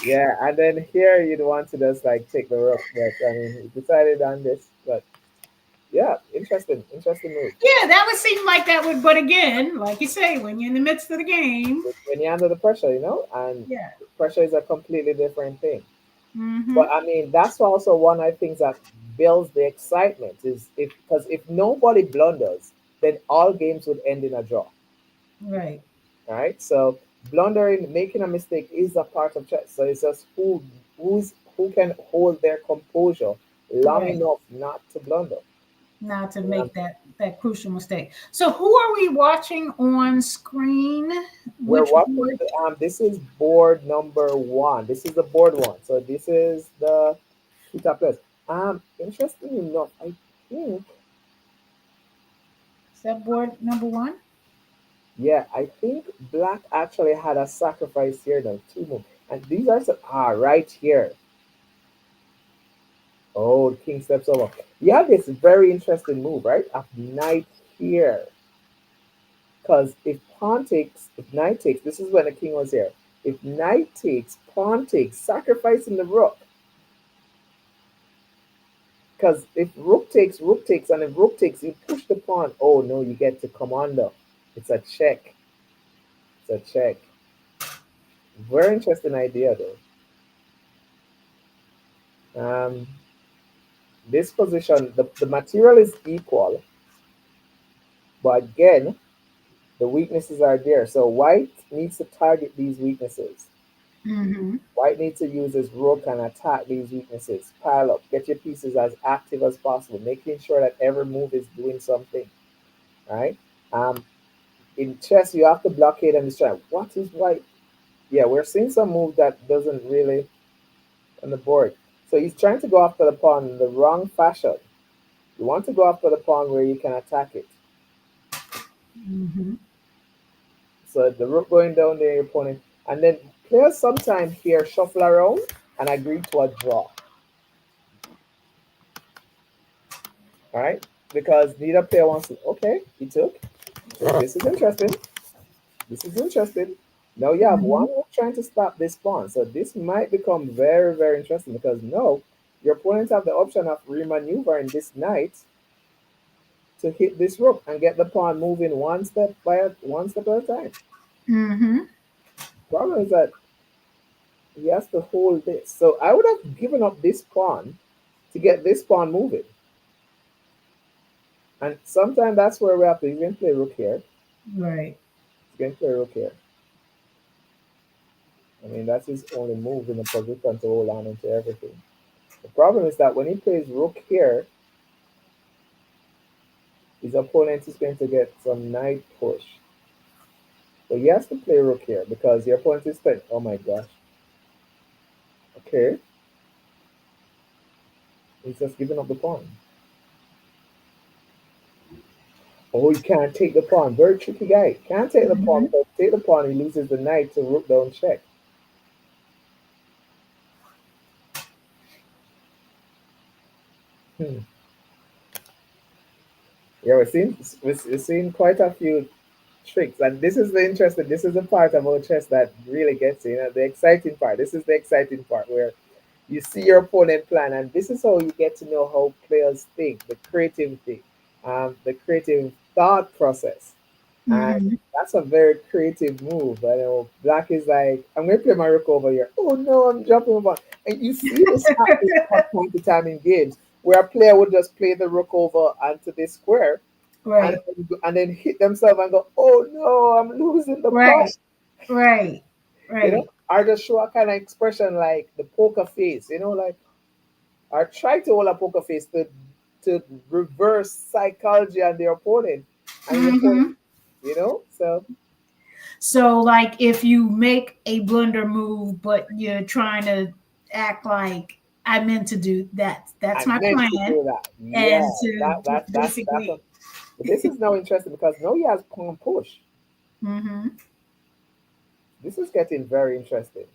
Yeah, and then here you'd want to just like take the rook, but I mean, he decided on this. But yeah, interesting move. yeah, that would seem like that would. But again, like you say, when you're in the midst of the game, When you're under the pressure, and yeah. pressure is a completely different thing. Mm-hmm. But I mean, that's also one of the things that builds the excitement is if nobody blunders, then all games would end in a draw. Right. Right? So blundering, making a mistake is a part of chess. So it's just who can hold their composure long Right. enough not to blunder. Not to Um, make that crucial mistake. So, who are we watching on screen? we're Which watching. board? This is board number one. This is the board one. So this is the two top players. Interesting enough, I think. Is that board number one? Yeah, I think black actually had a sacrifice here now. Two more. And these are some right here. Oh, king steps over. You have this very interesting move, right? Of knight here. Because if knight takes, this is when the king was here. If knight takes, pawn takes, sacrificing the rook. Because if rook takes, and if rook takes, you push the pawn. Oh no, you get to commander. It's a check. It's a check. Very interesting idea though. Um, this position, the material is equal, but again, the weaknesses are there. So white needs to target these weaknesses. Mm-hmm. White needs to use his rook and attack these weaknesses. Pile up, get your pieces as active as possible, making sure that every move is doing something. Right? Um, in chess, you have to blockade and destroy. What is white? Yeah, we're seeing some move that doesn't really on the board. So he's trying to go after the pawn in the wrong fashion. You want to go after the pawn where you can attack it. Mm-hmm. So the rook going down there, your opponent, and then players sometime here shuffle around and agree to a draw. All right, because neither player wants to. Okay, he took. This is interesting. This is interesting. Now you have Mm-hmm. one rook trying to stop this pawn, so this might become very very interesting because no, your opponent have the option of remaneuvering this knight to hit this rook and get the pawn moving one step at a time. Mm-hmm. Problem is that he has to hold this. So I would have given up this pawn to get this pawn moving. And sometimes that's where we have to even play rook here. Right. You can play rook here. I mean, that's his only move in the position to hold on into everything. The problem is that when he plays rook here, his opponent is going to get some knight push. So he has to play rook here because your opponent is playing. Oh my gosh. Okay. He's just giving up the pawn. Oh, you can't take the pawn. Very tricky guy. Can't take the pawn Mm-hmm. because take the pawn, he loses the knight to rook down check. Hmm. Yeah, we're seeing quite a few tricks, and this is the interesting. This is the part about chess that really gets you. The exciting part. This is the exciting part where you see your opponent plan, and this is how you get to know how players think, the creative thought process. And Mm-hmm. that's a very creative move. I know Black is like, I'm going to play my rook over here. Oh no, I'm jumping over. And you see this happening from time to time in games where a player would just play the rook over onto this square and Right. and then hit themselves and go, oh no, I'm losing the pawn. Right. Right. You know, Right. or just show a kind of expression like the poker face, you know, like, or try to hold a poker face to reverse psychology on their opponent and your opponent, Mm-hmm. you know. So So, like, if you make a blunder move, but you're trying to act like I meant to do that, that's I my meant to plan, do that. and Yeah, to that's a. basically. But this is now interesting because now he has pawn push. Mm-hmm. This is getting very interesting.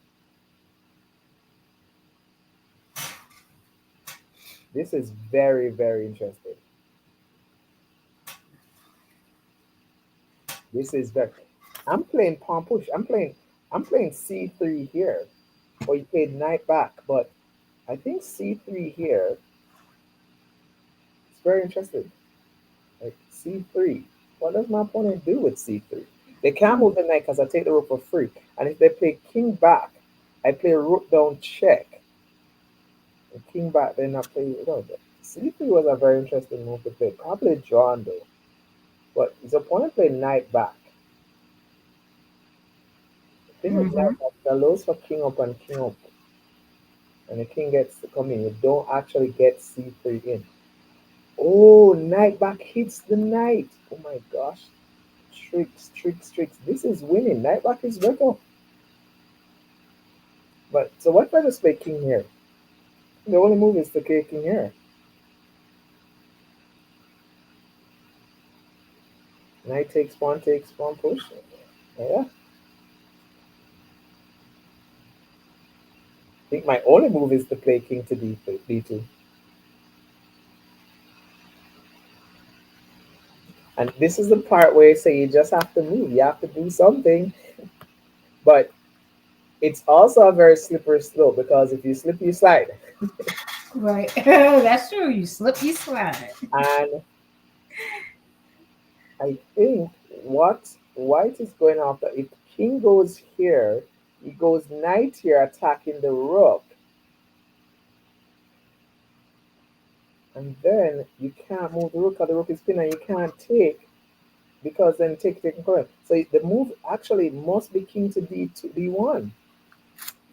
This is very very interesting. This is very. I'm playing pawn push. I'm playing c3 here, or you played knight back, but I think c3 here. It's very interesting. Like c3. What does my opponent do with c3? They can't move the knight because I take the rook for free. And if they play king back, I play rook down check. And king back, then I play. No, c3 was a very interesting move to play. Probably drawn though. But his opponent played knight back. The thing with Mm-hmm. knight back, it allows for king up and king up. And the king gets to come in. You don't actually get c3 in. Oh, knight back hits the knight. Oh my gosh. Tricks, tricks, tricks. This is winning. Knight back is better. But so what if I just play king here? The only move is to play king here. Knight takes pawn push. Yeah. I think my only move is to play king to d2. And this is the part where you say you just have to move. You have to do something. But it's also a very slippery slope because if you slip, you slide. Right. That's true. You slip, you slide. And I think what white is going after, if king goes here, he goes knight here attacking the rook. And then you can't move the rook because the rook is pinned and you can't take because then taking correct. So the move actually must be king to d1.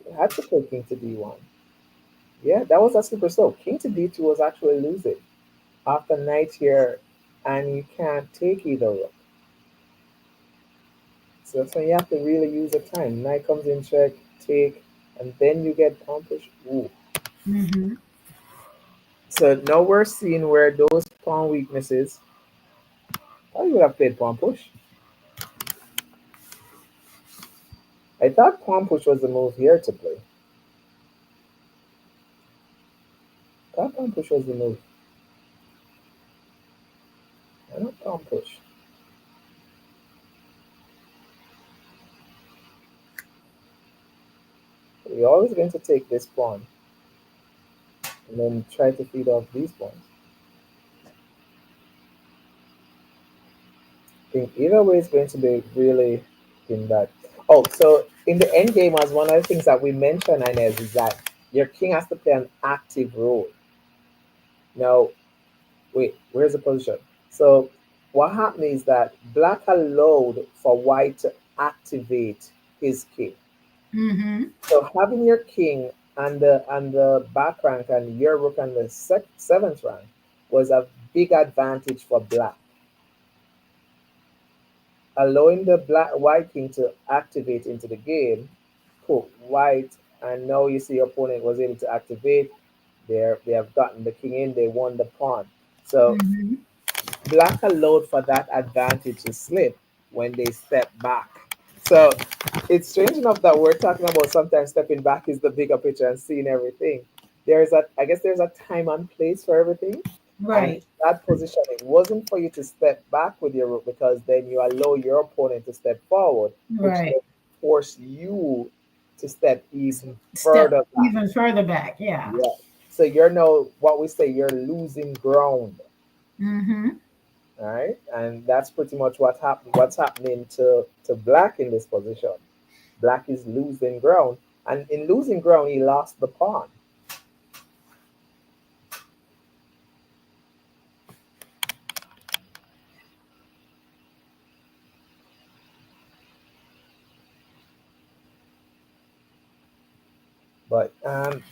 You had to play king to d1. Yeah, that was a super slow. King to d2 was actually losing after knight here, and you can't take either rook. So you have to really use the time. Knight comes in check, take, and then you get pawn push. Ooh. Mm-hmm. So now we're seeing where those pawn weaknesses. I would have played pawn push. I thought pawn push was the move here to play. I thought pawn push was the move. I don't pawn push. We're always going to take this pawn and then try to feed off these pawns. I think either way is going to be really in that. Oh, so in the end game, as one of the things that we mentioned, Inez, is that your king has to play an active role. Now, wait, where's the position? So what happened is that black allowed for white to activate his king. Mm-hmm. So having your king and the back rank and your rook on the seventh rank was a big advantage for black, allowing the black white king to activate into the game. Cool, white, and now you see your opponent was able to activate. They have gotten the king in. They won the pawn. So Mm-hmm. black allowed for that advantage to slip when they step back. So it's strange enough that we're talking about sometimes stepping back is the bigger picture and seeing everything. I guess there's a time and place for everything. And Right. that position, it wasn't for you to step back with your rook because then you allow your opponent to step forward, which Right. then force you to step even Step further back. even further back. Yeah. Yeah. So you're now what we say you're losing ground. Mm-hmm. All right, and that's pretty much what's happening to black in this position. Black is losing ground, and in losing ground, he lost the pawn. But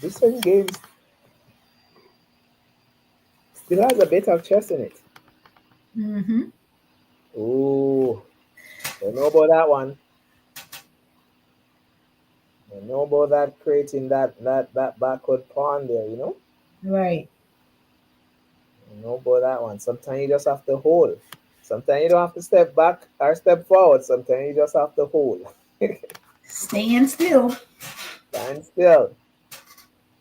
this one game still has a bit of chess in it. Mm-hmm. Ooh, don't know about that one. Don't know about that creating that backward pawn there. Right. Don't know about that one. Sometimes you just have to hold. Sometimes you don't have to step back or step forward. Sometimes you just have to hold. Stand still. Stand still.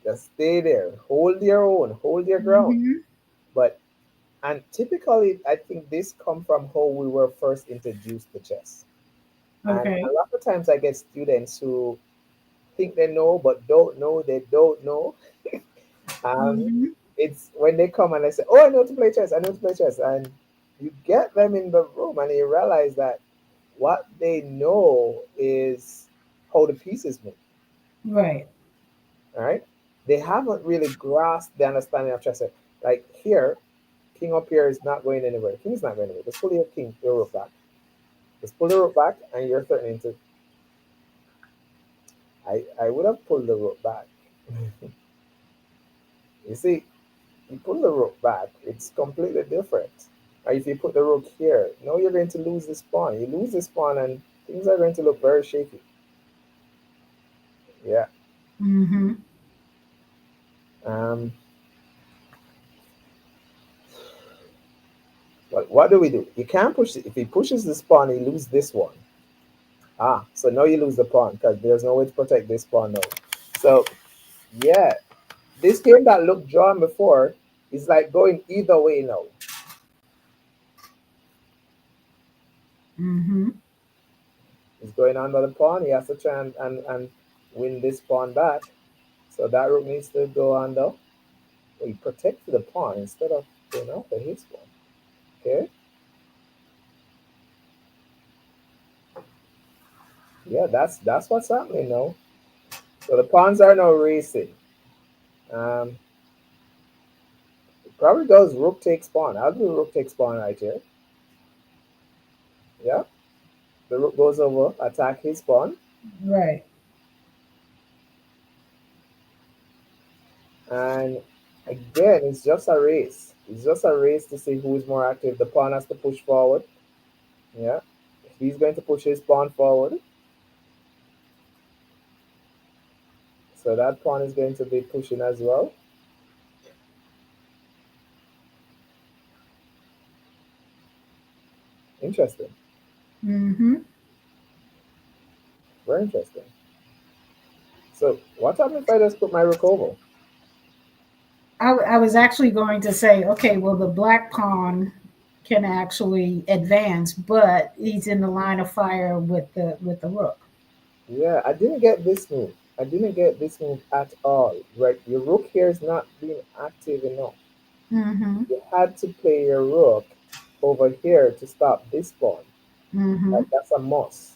Just stay there. Hold your own. Hold your ground. Mm-hmm. But and typically, I think this come from how we were first introduced to chess. And a Okay. lot of times, I get students who think they know but don't know they don't know. Um, Mm-hmm. it's when they come and they say, "Oh, I know to play chess. I know to play chess," and you get them in the room and you realize that what they know is how the pieces move. Right. All right, they haven't really grasped the understanding of chess. Like here, king up here is not going anywhere. King is not going anywhere. Just pull your rook back. Just pull the rook back, and you're threatening to. I would have pulled the rook back. You see, you pull the rook back, it's completely different. Or if you put the rook here, now you're going to lose this pawn. You lose this pawn, and things are going to look very shaky. Yeah. Mm-hmm. Um. But what do we do? You can't push it. If he pushes this pawn, he loses this one. Ah, so now you lose the pawn because there's no way to protect this pawn now. So yeah, this game that looked drawn before is like going either way now. Mm-hmm. He's going under the pawn. He has to try and win this pawn back. So that rook needs to go under. He protected the pawn instead of going after his pawn. Okay. Yeah, that's what's happening now. So the pawns are now racing. Um, it probably goes rook takes pawn. I'll do rook takes pawn right here. Yeah. The rook goes over, attack his pawn, Right. and again, it's just a race. It's just a race to see who is more active. The pawn has to push forward. Yeah. If he's going to push his pawn forward, so that pawn is going to be pushing as well. Interesting. Mm-hmm. Very interesting. So what happens if I just put my rook over? I was actually going to say, okay, well, the black pawn can actually advance, but he's in the line of fire with the rook. Yeah, I didn't get this move. I didn't get this move at all. Right, your rook here is not being active enough. Mm-hmm. You had to play your rook over here to stop this pawn. Mm-hmm. Like that's a must.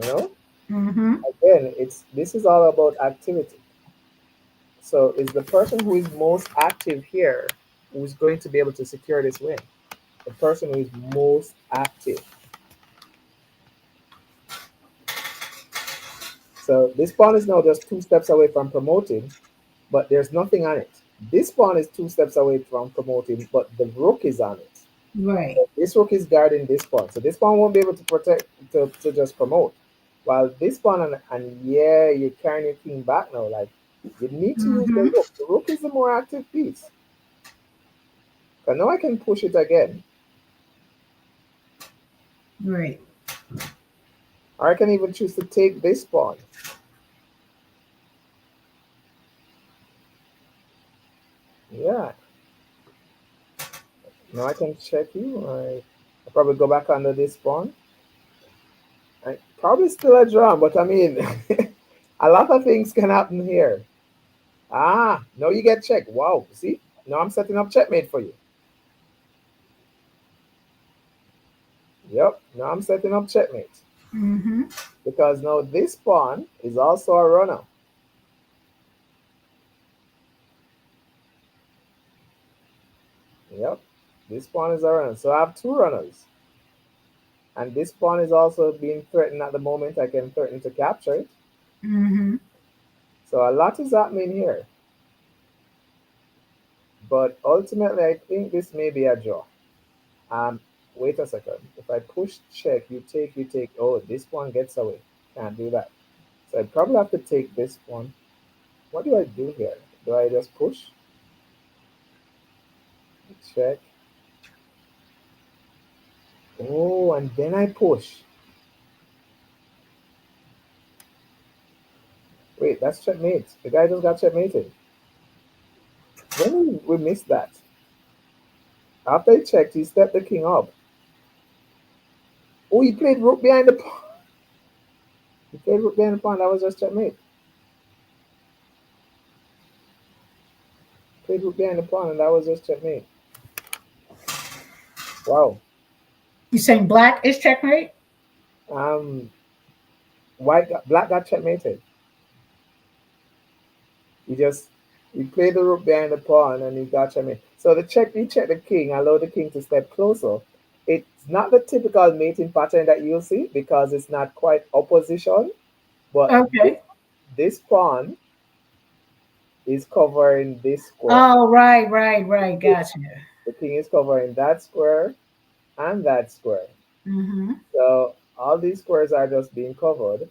You know. Mm-hmm. Again, it's this is all about activity. So it's the person who is most active here who's going to be able to secure this win. The person who is most active. So this pawn is now just 2 steps away from promoting, but there's nothing on it. This pawn is 2 steps away from promoting, but the rook is on it. Right. So this rook is guarding this pawn. So this pawn won't be able to protect to just promote. While this pawn and yeah, you're carrying your king back now. Like you need to use the Mm-hmm. rook. The rook is the more active piece. But now I can push it again. Right. Or I can even choose to take this pawn. Yeah. Now I can check you. I'll probably go back under this pawn. I probably still a draw, but I mean, a lot of things can happen here. Ah, now you get checked. Wow, see? Now I'm setting up checkmate for you. Yep. Now I'm setting up checkmate Mm-hmm. because now this pawn is also a runner. Yep. This pawn is a runner. So I have two runners. And this pawn is also being threatened at the moment. I can threaten to capture it. Mm-hmm. So a lot is happening here. But ultimately, I think this may be a draw. Um, Wait a second. If I push check, you take, you take. Oh, this one gets away. Can't do that. So I probably have to take this one. What do I do here? Do I just push? Check. Oh, and then I push. Wait, that's checkmate. The guy just got checkmated. When we missed that. After he checked, he stepped the king up. Oh, he played rook behind the pawn. He played rook behind the pawn. That was just checkmate. Played rook behind the pawn, and that was just checkmate. Wow. You saying black is checkmate? Um, black got checkmated. He just he played the rook behind the pawn and he got checkmate. So he checked the king, allowed the king to step closer. It's not the typical mating pattern that you'll see because it's not quite opposition, but Okay. this pawn is covering this square. Oh, right, right, right. Gotcha. The king is covering that square and that square. Mm-hmm. So all these squares are just being covered,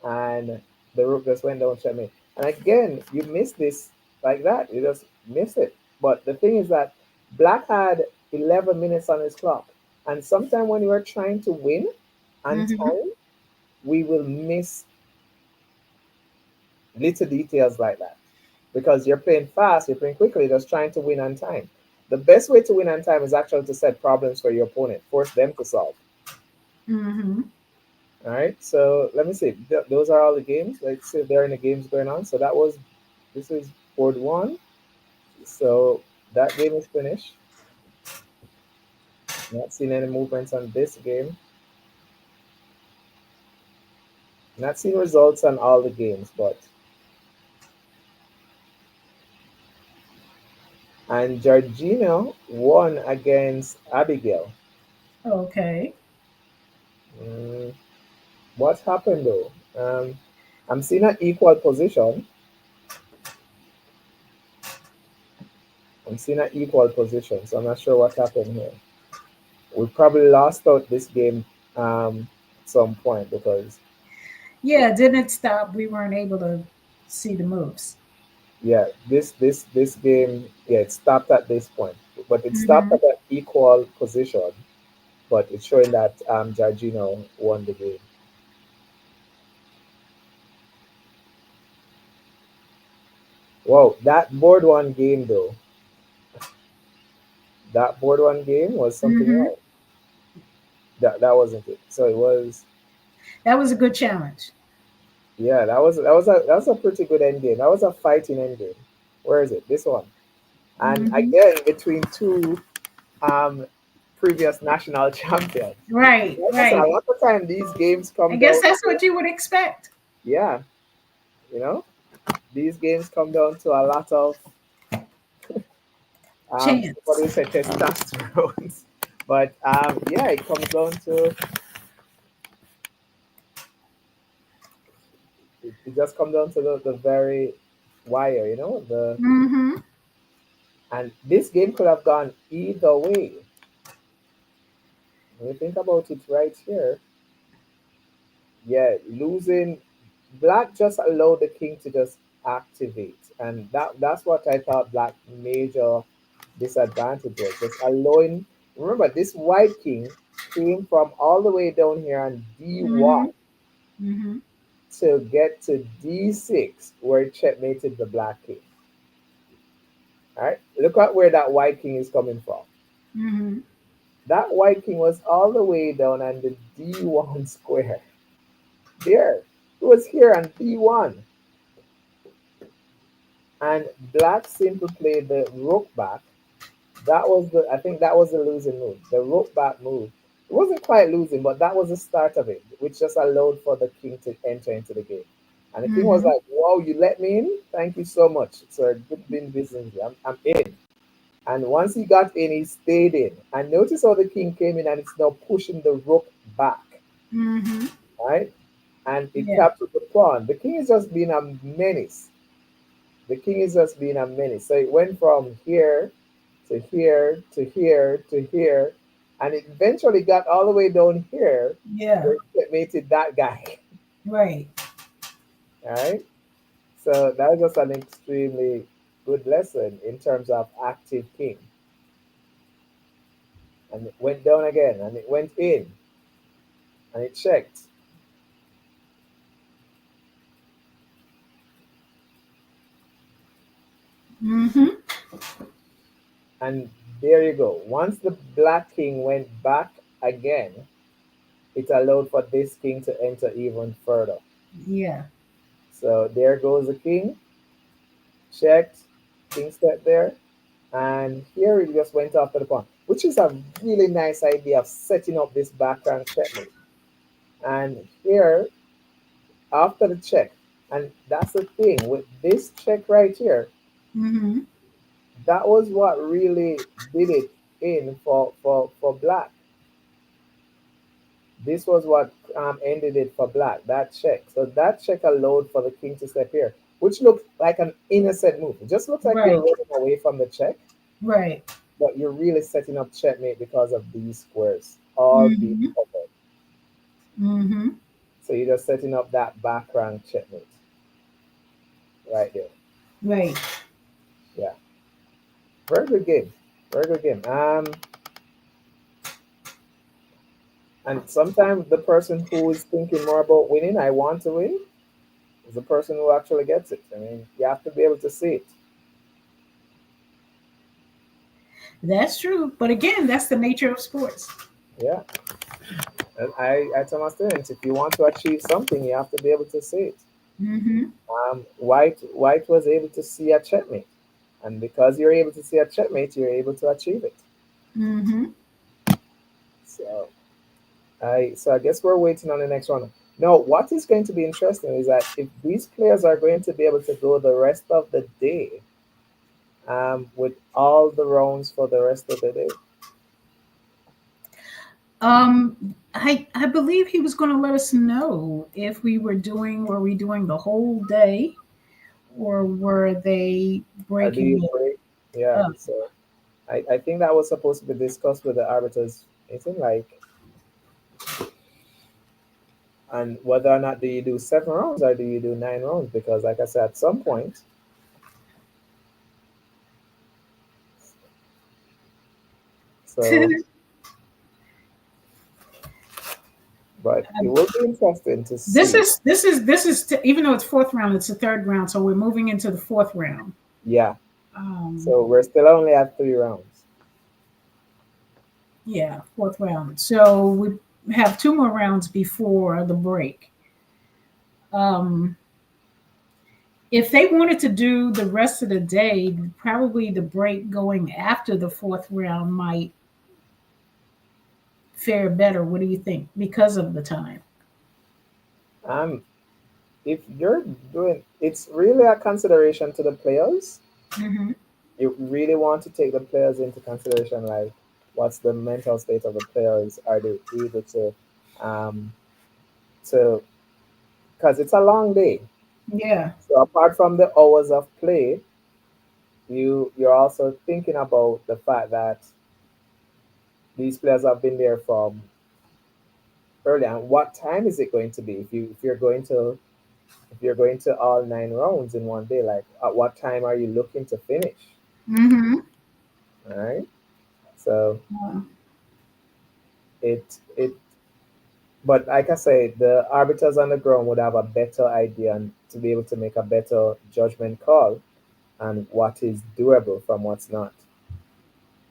and the rook just went down checkmate. And again, you miss this like that. You just miss it. But the thing is that black had 11 minutes on his clock. And sometimes when you are trying to win on Mm-hmm. time, we will miss little details like that. Because you're playing fast, you're playing quickly, just trying to win on time. The best way to win on time is actually to set problems for your opponent, force them to solve. Mm-hmm. All right, so let me see. Those are all the games. Let's see if there are any games going on. So this is board one. So that game is finished. Not seeing any movements on this game. Not seeing results on all the games, but and Georgina won against Abigail. Okay. Mm, what happened though? I'm seeing an equal position. I'm seeing an equal position, so I'm not sure what happened here. We probably lost out this game at some point because Yeah, didn't it stop? We weren't able to see the moves. yeah, this game, yeah, it stopped at this point, but it stopped Mm-hmm. at an equal position. But it's showing that Giorgino won the game. Wow, that board one game though, that board one game was something Mm-hmm. else. That wasn't it. So it was, That was a good challenge. yeah, that was a pretty good end game. That was a fighting end game. Where is it? This one. And Mm-hmm. again, between two um previous national champions. Right, Like I said, a right. lot of time these games I come guess down that's to, what you would expect. yeah, you know, these games come down to a lot of what do we Chance. say, testosterone. But yeah, it comes down to it just comes down to the very wire, the Mm-hmm. and this game could have gone either way. When you think about it right here, yeah, losing black just allowed the king to just activate, and that's what I thought black major disadvantage was, just allowing. Remember, this white king came from all the way down here on Mm-hmm. d1 Mm-hmm. to get to d6 where it checkmated the black king. All right, look at where that white king is coming from. Mm-hmm. That white king was all the way down on the d1 square. There, it was here on d1, and black simply played the rook back That was the I think that was the losing move. The rope back move. It wasn't quite losing, but that was the start of it, which just allowed for the king to enter into the game. And the king was Mm-hmm. like, "Wow, you let me in? Thank you so much, sir. Good doing business. I'm in." And once he got in, he stayed in. And notice how the king came in and it's now pushing the rook back, Mm-hmm. right? And it Yeah. captured the pawn. The king is just being a menace. The king is just being a menace. So it went from here to here to here to here, and it eventually got all the way down here Yeah. where it mated that guy. Right. All right. So that was just an extremely good lesson in terms of active king. And it went down again, and it went in, and it checked. Mm-hmm. And there you go. Once the black king went back again, it allowed for this king to enter even further. Yeah. So there goes the king, checked, king step there, and here it just went after the pawn, which is a really nice idea of setting up this background checkmate. And here, after the check, and that's the thing with this check right here, Mm-hmm. that was what really did it in for black. This was what ended it for black, that check. So that check allowed for the king to step here, which looked like an innocent move. It just looks like you're Right. running away from the check, Right. but you're really setting up checkmate because of these squares all being Mm-hmm. covered. Mm-hmm. So you're just setting up that background checkmate right there. Right. Yeah, very good game. Very good game. And sometimes the person who is thinking more about winning, I want to win, is the person who actually gets it. I mean, you have to be able to see it. That's true. But again, that's the nature of sports. Yeah. And I tell my students, if you want to achieve something, you have to be able to see it. Mm-hmm. White was able to see a checkmate, and because you're able to see a checkmate, you're able to achieve it. Mm-hmm. So I guess we're waiting on the next round. Now, what is going to be interesting is that if these players are going to be able to go the rest of the day, with all the rounds for the rest of the day. I believe he was going to let us know if were we doing the whole day, or were they Or do breaking you it break? Yeah. up? So I think that was supposed to be discussed with the arbiters. It's in like, and whether or not do you do 7 rounds or do you do 9 rounds? Because like I said, at some point, so but it will be interesting to see. Even though it's fourth round, it's the third round, so we're moving into the fourth round. Yeah. Um, So we're still only at 3 rounds. yeah, fourth round. So we have two more rounds before the break. Um, if they wanted to do the rest of the day, probably the break going after the fourth round might fare better. What do you think? Because of the time. Um, if you're doing, it's really a consideration to the players. Hmm. You really want to take the players into consideration, like what's the mental state of the players? Are they able um, to, because it's a long day. Yeah. So apart from the hours of play, you're also thinking about the fact that these players have been there from early. And what time is it going to be? If you're going to all 9 rounds in one day, like at what time are you looking to finish? Hmm. All right. So it but like I say, the arbiters on the ground would have a better idea and to be able to make a better judgment call on what is doable from what's not.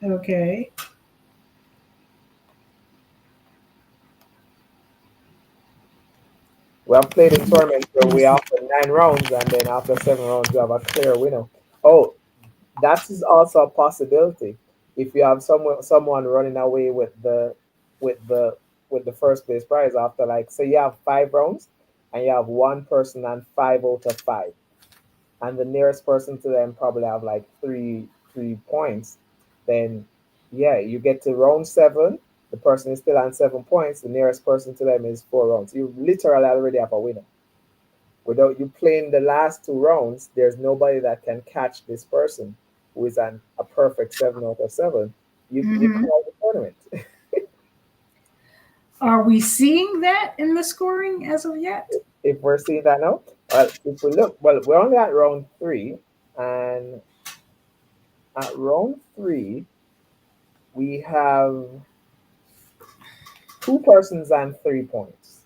Okay. We have played in tournaments where we after 9 rounds and then after 7 rounds we have a clear winner. Oh, that is also a possibility. if you have someone running away with the with the first place prize after, like, say you have 5 rounds and you have one person and 5 out of 5, and the nearest person to them probably have like three points, then yeah, you get to round 7. The person is still on 7 points. The nearest person to them is 4 rounds. You literally already have a winner. Without you playing the last 2 rounds, there's nobody that can catch this person who is on a perfect 7 out of 7. You Hmm. call the tournament. Are we seeing that in the scoring as of yet? If we're seeing that now, if we look, well, we're only at round 3, and at round 3 we have 2 persons and 3 points.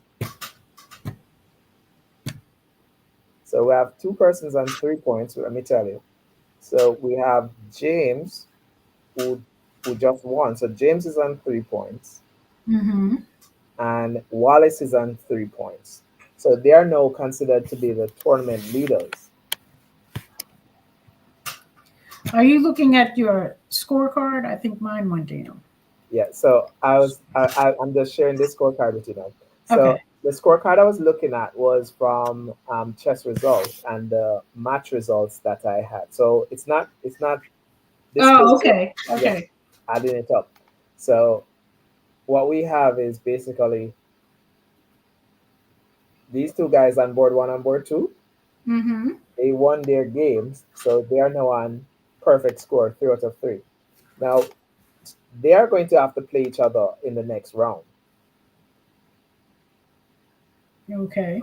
So we have 2 persons and 3 points. Let me tell you. So we have James, who who just won. So James is on 3 points, Hmm. and Wallace is on 3 points. So they are now considered to be the tournament leaders. Are you looking at your scorecard? I think mine went down. Yeah. So I'm just sharing this scorecard with you now. So Okay. the scorecard I was looking at was from chess results and the match results that I had. So it's not this Oh, picture. okay. Yeah, Okay. adding it up. So what we have is basically these two guys on board 1 and board 2. Mm-hmm. They won their games, so they are now on perfect score, 3 out of 3. Now they are going to have to play each other in the next round. Okay.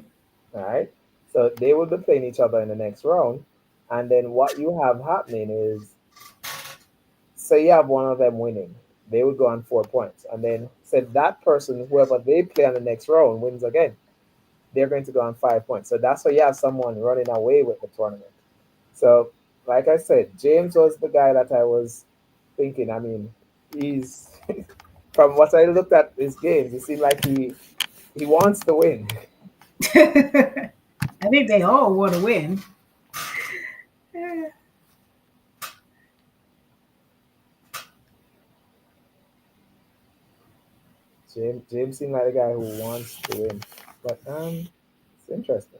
All right, so they will be playing each other in the next round, and then what you have happening is, say you have one of them winning, they will go on 4 points, and then say that person, whoever they play on the next round, wins again. They're going to go on 5 points. So that's why you have someone running away with the tournament. So, like I said, James was the guy that I was thinking. I mean, he's from what I looked at his games, it seemed like he wants to win. I think they all want to win. Yeah. James seemed like a guy who wants to win, but it's interesting.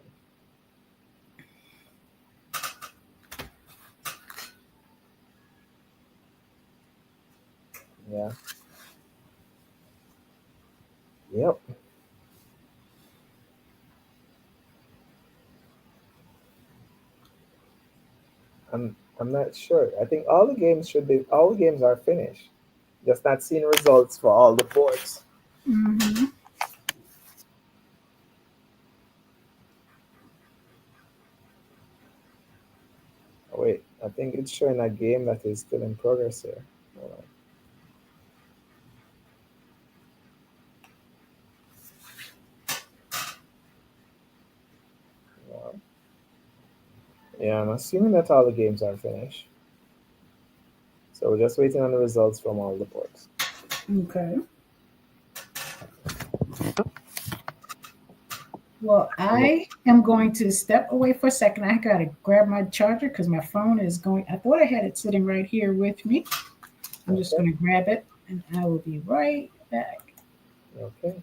Yeah, yep. I'm not sure. I think all the games are finished. Just not seeing results for all the boards. Hmm. Oh, wait, I think it's showing a game that is still in progress here. Hold on. Yeah, I'm assuming that all the games are finished. So we're just waiting on the results from all the boards. Okay. Well, Yeah. I am going to step away for a second. I gotta grab my charger because my phone is going. I thought I had it sitting right here with me. I'm just Okay. gonna grab it, and I will be right back. Okay.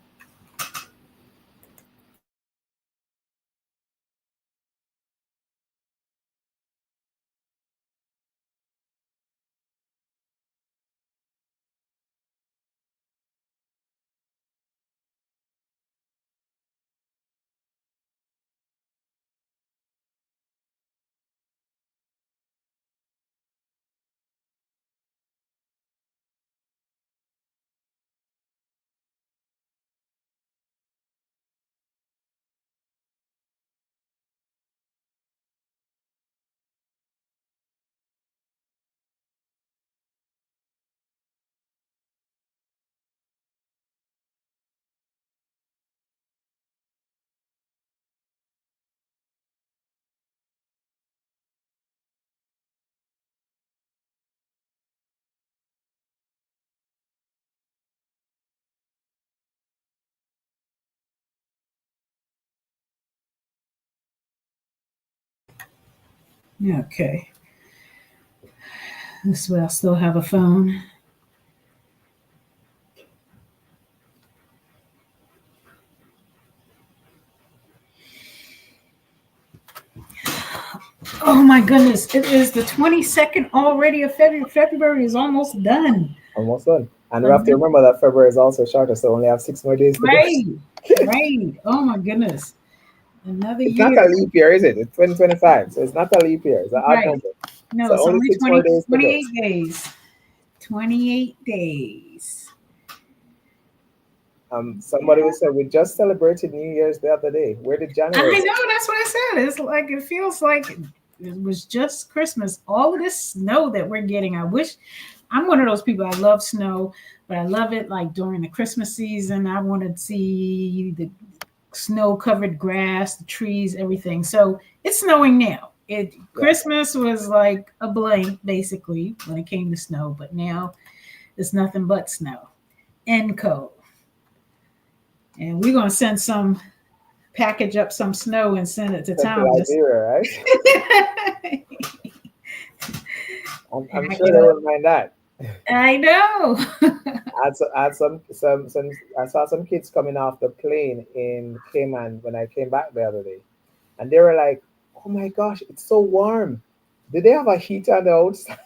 Okay. This way, I still have a phone. Oh my goodness! It is the 22nd already of February. February is almost done. Almost done. And we have to Another, remember that February is also shorter, so only have 6 more days to go. right, right. Oh my goodness! Another It's not year. a leap year, is it? It's 2025, so it's not a leap year. It's an odd Right. number. No, So it's only only six more 20, days to go. 28 days. 28 days. Somebody was saying we just celebrated New Year's the other day. Where did I January go? know, that's what I said. It's like it feels like it was just Christmas. All of this snow that we're getting. I wish I'm one of those people. I love snow, but I love it like during the Christmas season. I want to see the snow covered grass, the trees, everything. So it's snowing now. It Yeah. Christmas was like a blank basically when it came to snow, but now it's nothing but snow and cold. And we're gonna send some package up some snow and send it to Sent to town. Just Liberia, right? I'm pack sure it they up. wouldn't mind that. I know. I had some. I saw some kids coming off the plane in Cayman when I came back the other day, and they were like, "Oh my gosh, it's so warm. Did they have a heater on the outside?"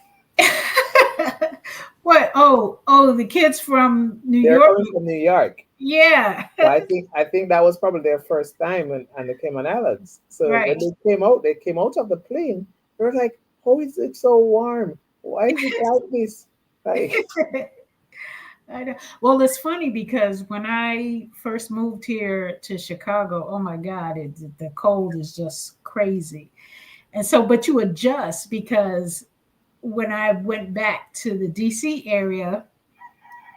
What? Oh, the kids from New They're York. coming from New York. Yeah. So I think that was probably their first time on the Cayman Islands. So when Right. they came out of the plane. They were like, "How is it so warm? Why is it like this?" Like, I know. Well, it's funny because when I first moved here to Chicago, oh my God, the cold is just crazy. And so, but you adjust because when I went back to the DC area,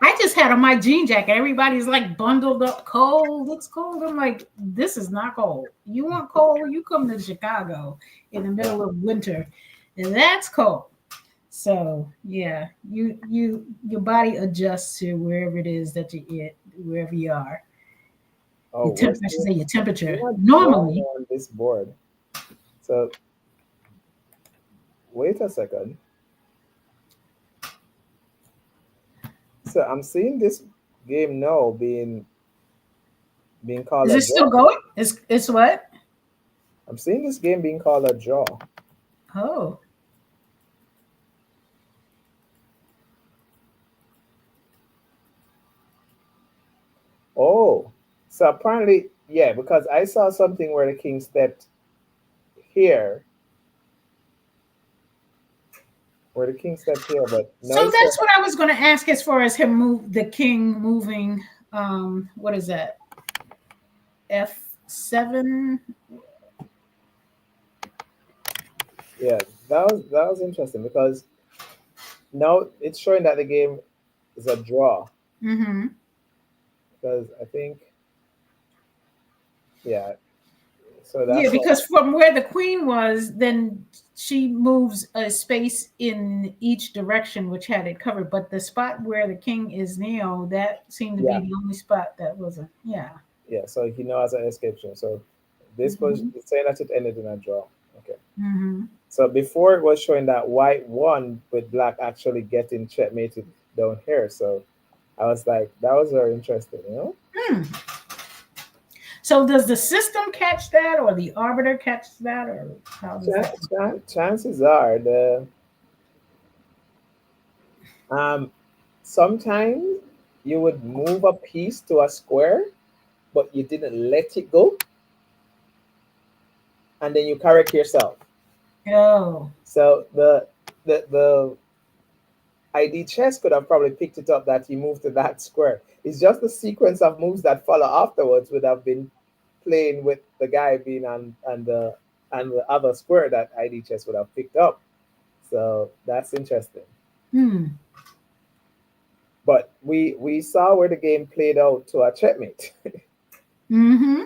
I just had on my jean jacket. Everybody's like bundled up, cold. It's cold. I'm like, this is not cold. You want cold? You come to Chicago in the yeah. middle of winter, and that's cold. So yeah, your body adjusts to wherever it is that you it wherever you are. Oh, I should say your we're seeing temperature. a drawing Normally, on this board. So wait a second. So I'm seeing this game now being called is a it still draw. going? It's what? I'm seeing this game being called a draw. Oh, Oh, so apparently, yeah, because I saw something where the king stepped here, but so no, it's that's what I was going to ask as far as him the king moving. What is that? F7. yeah, that was interesting because now it's showing that the game is a draw Mm-hmm. because I think, yeah, so Yeah, that's what, because from where the queen was, then she moves a space in each direction, which had it covered. But the spot where the king is now, that seemed to be yeah, the only spot that wasn't. Yeah. yeah. So he now has an escape zone. So this was Mm-hmm. it's saying that it ended in a draw. Okay. Mm-hmm. So before it was showing that white won with black actually getting checkmated down here. So I was like, that was very interesting, you know? Hmm. So does the system catch that, or the arbiter catch that, or how does that? Chances are um sometimes you would move a piece to a square, but you didn't let it go, and then you correct yourself. Oh. So the ID chess could have probably picked it up that he moved to that square. It's just the sequence of moves that follow afterwards would have been playing with the guy being on the other square that ID chess would have picked up. So that's interesting. Hmm. But we saw where the game played out to a checkmate. Mm-hmm.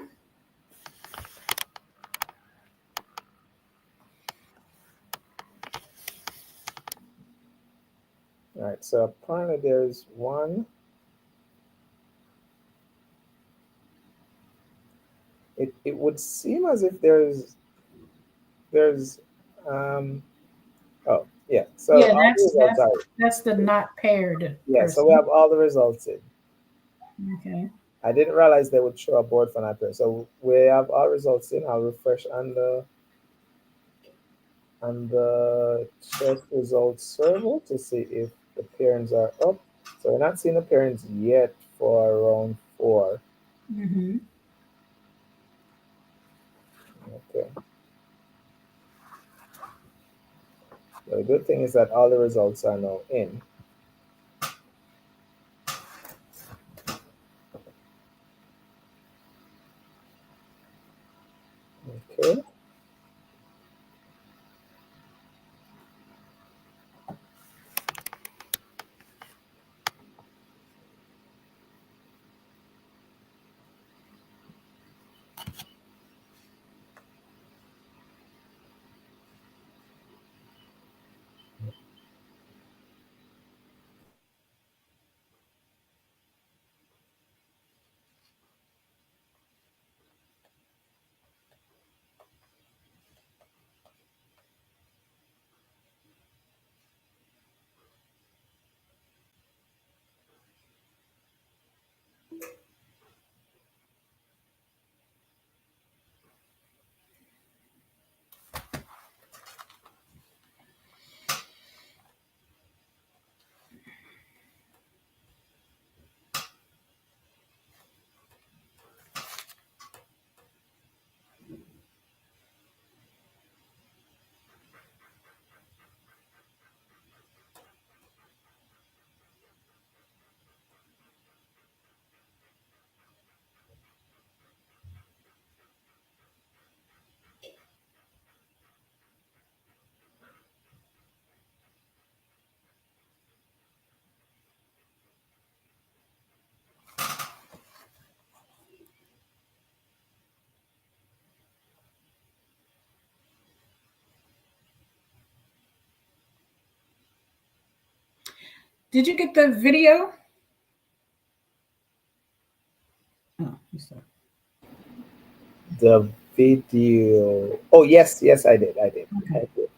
All right, so apparently there's one. It would seem as if there's oh yeah. So Yeah, all the results are that's the not paired yeah. So we person. have all the results in. Okay. I didn't realize they would show a board for that pair. So we have all results in. I'll refresh on the on the chess results server to see if the pairings are up. So we're not seeing the pairings yet for round four. Mm-hmm. Okay. The good thing is that all the results are now in. Okay. Did you get the video? Oh, you saw. The video. Oh yes, yes, I did. I did. I Okay. did.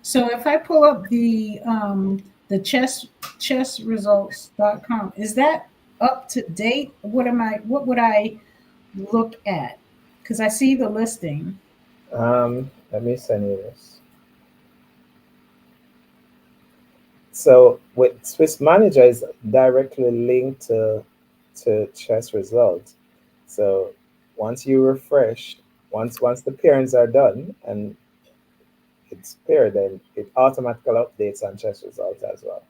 So if I pull up the chessresults.com, is that up to date? What would I look at? Because I see the listing. Let me send you this. So with Swiss Manager is directly linked to chess results. So once you refresh, once the pairings are done and it's paired, then it automatically updates on chess results as well.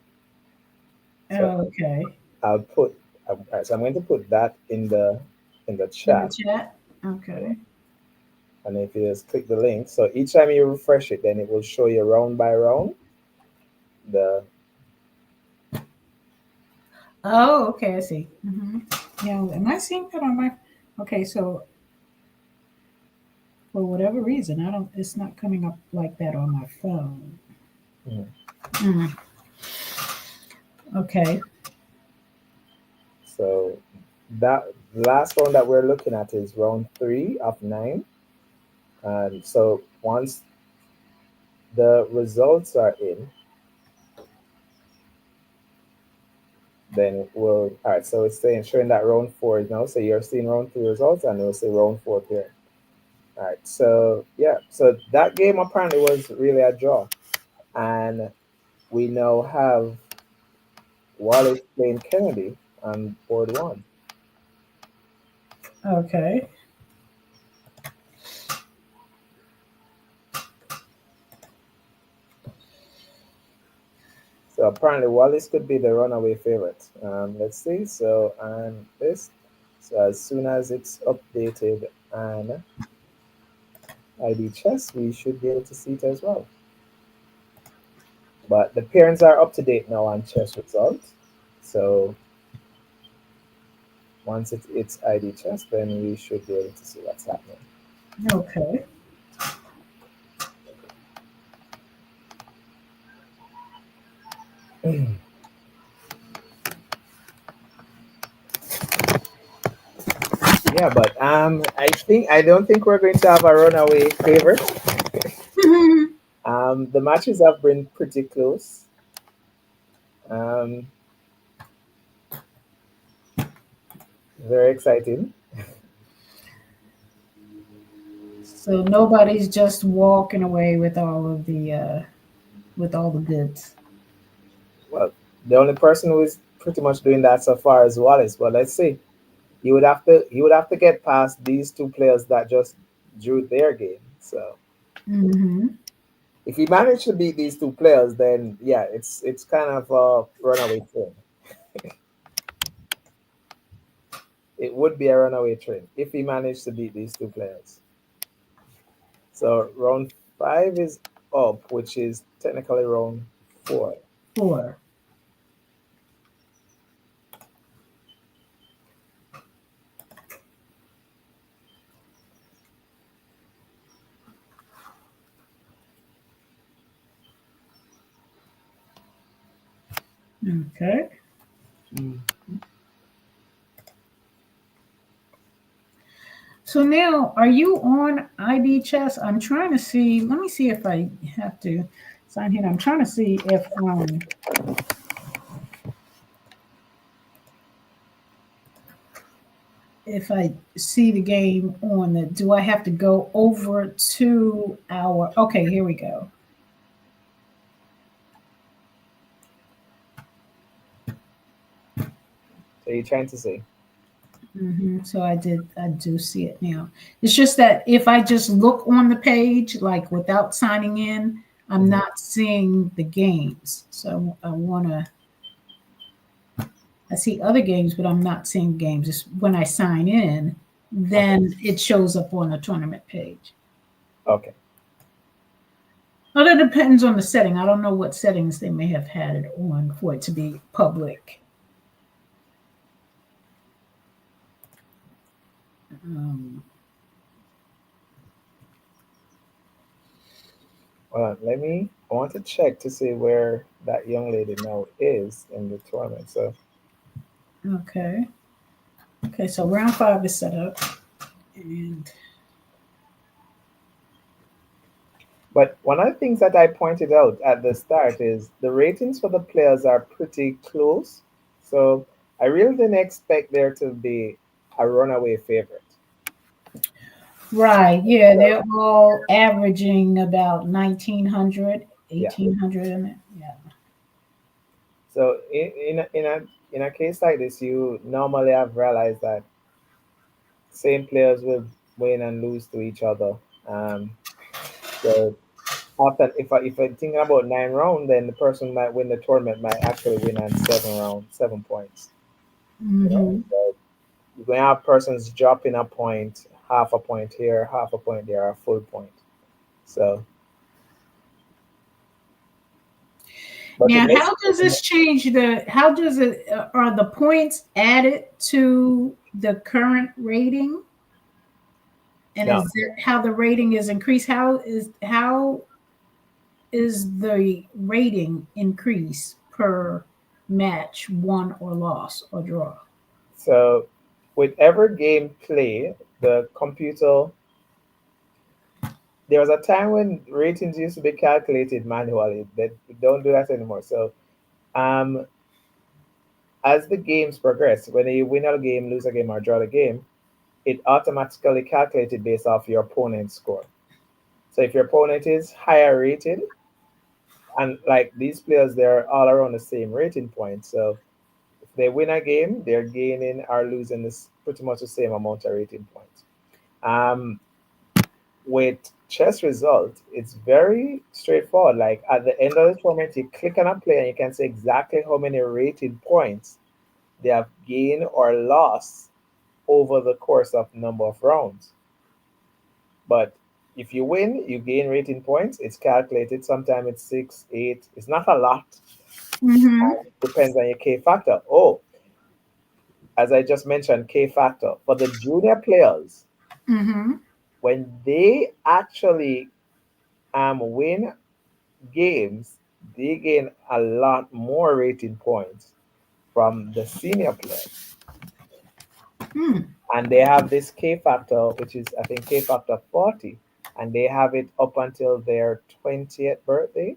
So Oh, okay. I'll put so I'm going to put that in the In the chat. chat. Yeah. Okay. And if you just click the link, so each time you refresh it, then it will show you round by round the Oh, okay. I see. Yeah. Am I seeing that on my? Okay. So for whatever reason, I don't. It's not coming up like that on my phone. Mhm. Mm, okay. So that last round that we're looking at is round three of nine. And so once the results are in, then we'll all right. So it's saying showing that round four is now. So you're seeing round three results, and it'll say round four here. All right. So yeah. So that game apparently was really a draw, and we now have Wallace playing Kennedy on board one. Okay. So apparently Wallace could be the runaway favorite. Let's see. So on this, so as soon as it's updated on ID Chess, we should be able to see it as well. But the parents are up to date now on chess results. So once it's ID chess, then we should be able to see what's happening. Okay. Yeah, but I don't think we're going to have a runaway favorite. The matches have been pretty close. Um, very exciting. So nobody's just walking away with all the goods. Well, the only person who is pretty much doing that so far is Wallace. But let's see. He would have to get past these two players that just drew their game. So Mm-hmm. if he managed to beat these two players, then yeah, it's kind of a runaway train. It would be a runaway train if he managed to beat these two players. So round five is up, which is technically round four. 4. Okay. Mm. So now, are you on ID chess? I'm trying to see. Let me see if I have to sign in. I'm trying to see if I see the game on the. Do I have to go over to our? Okay, here we go. So you're trying to say, So I did. I do see it now. It's just that if I just look on the page, like without signing in, I'm mhm. not seeing the games. So I want to. I see other games, but I'm not seeing games. It's when I sign in, Okay, then it shows up on the tournament page. okay. Well, that depends on the setting. I don't know what settings they may have had it on for it to be public. Um, Well, let me. I want to check to see where that young lady now is in the tournament. So, okay. Okay, so round 5 is set up. And but one of the things that I pointed out at the start is the ratings for the players are pretty close. So I really didn't expect there to be a runaway favorite. right, yeah, they're all averaging about 1900, Yeah. 1800 in it. Yeah. So in a case like this, you normally have realized that same players will win and lose to each other. Um, so often, if I think about 9 round, then the person might win the tournament might actually win on 7 round, 7 points. You know, Hmm. so you're going to have persons dropping a point, half a point here, half a point there, a full point. So, but Now, it makes how does this change how does it, are the points added to the current rating? And no. is there how the rating is increased? How is the rating increase per match, won or loss or draw? So, with every game play, the computer there was a time when ratings used to be calculated manually. They don't do that anymore. So um, as the games progress, when you win a game, lose a game, or draw the game, it automatically calculated based off your opponent's score. So if your opponent is higher rated, and like these players, they're all around the same rating point. So if they win a game, they're gaining or losing this pretty much the same amount of rating points. Um, with chess result, it's very straightforward. Like at the end of the tournament, you click on a player and you can see exactly how many rated points they have gained or lost over the course of number of rounds. But If you win, you gain rating points. It's calculated. Sometimes it's six, eight. It's not a lot. Mm-hmm. Depends on your K factor. Oh, as I just mentioned, K factor for the junior players Mm-hmm. when they actually win games, they gain a lot more rating points from the senior players. Hmm. And they have this K factor, which is I think K factor 40, and they have it up until their 20th birthday.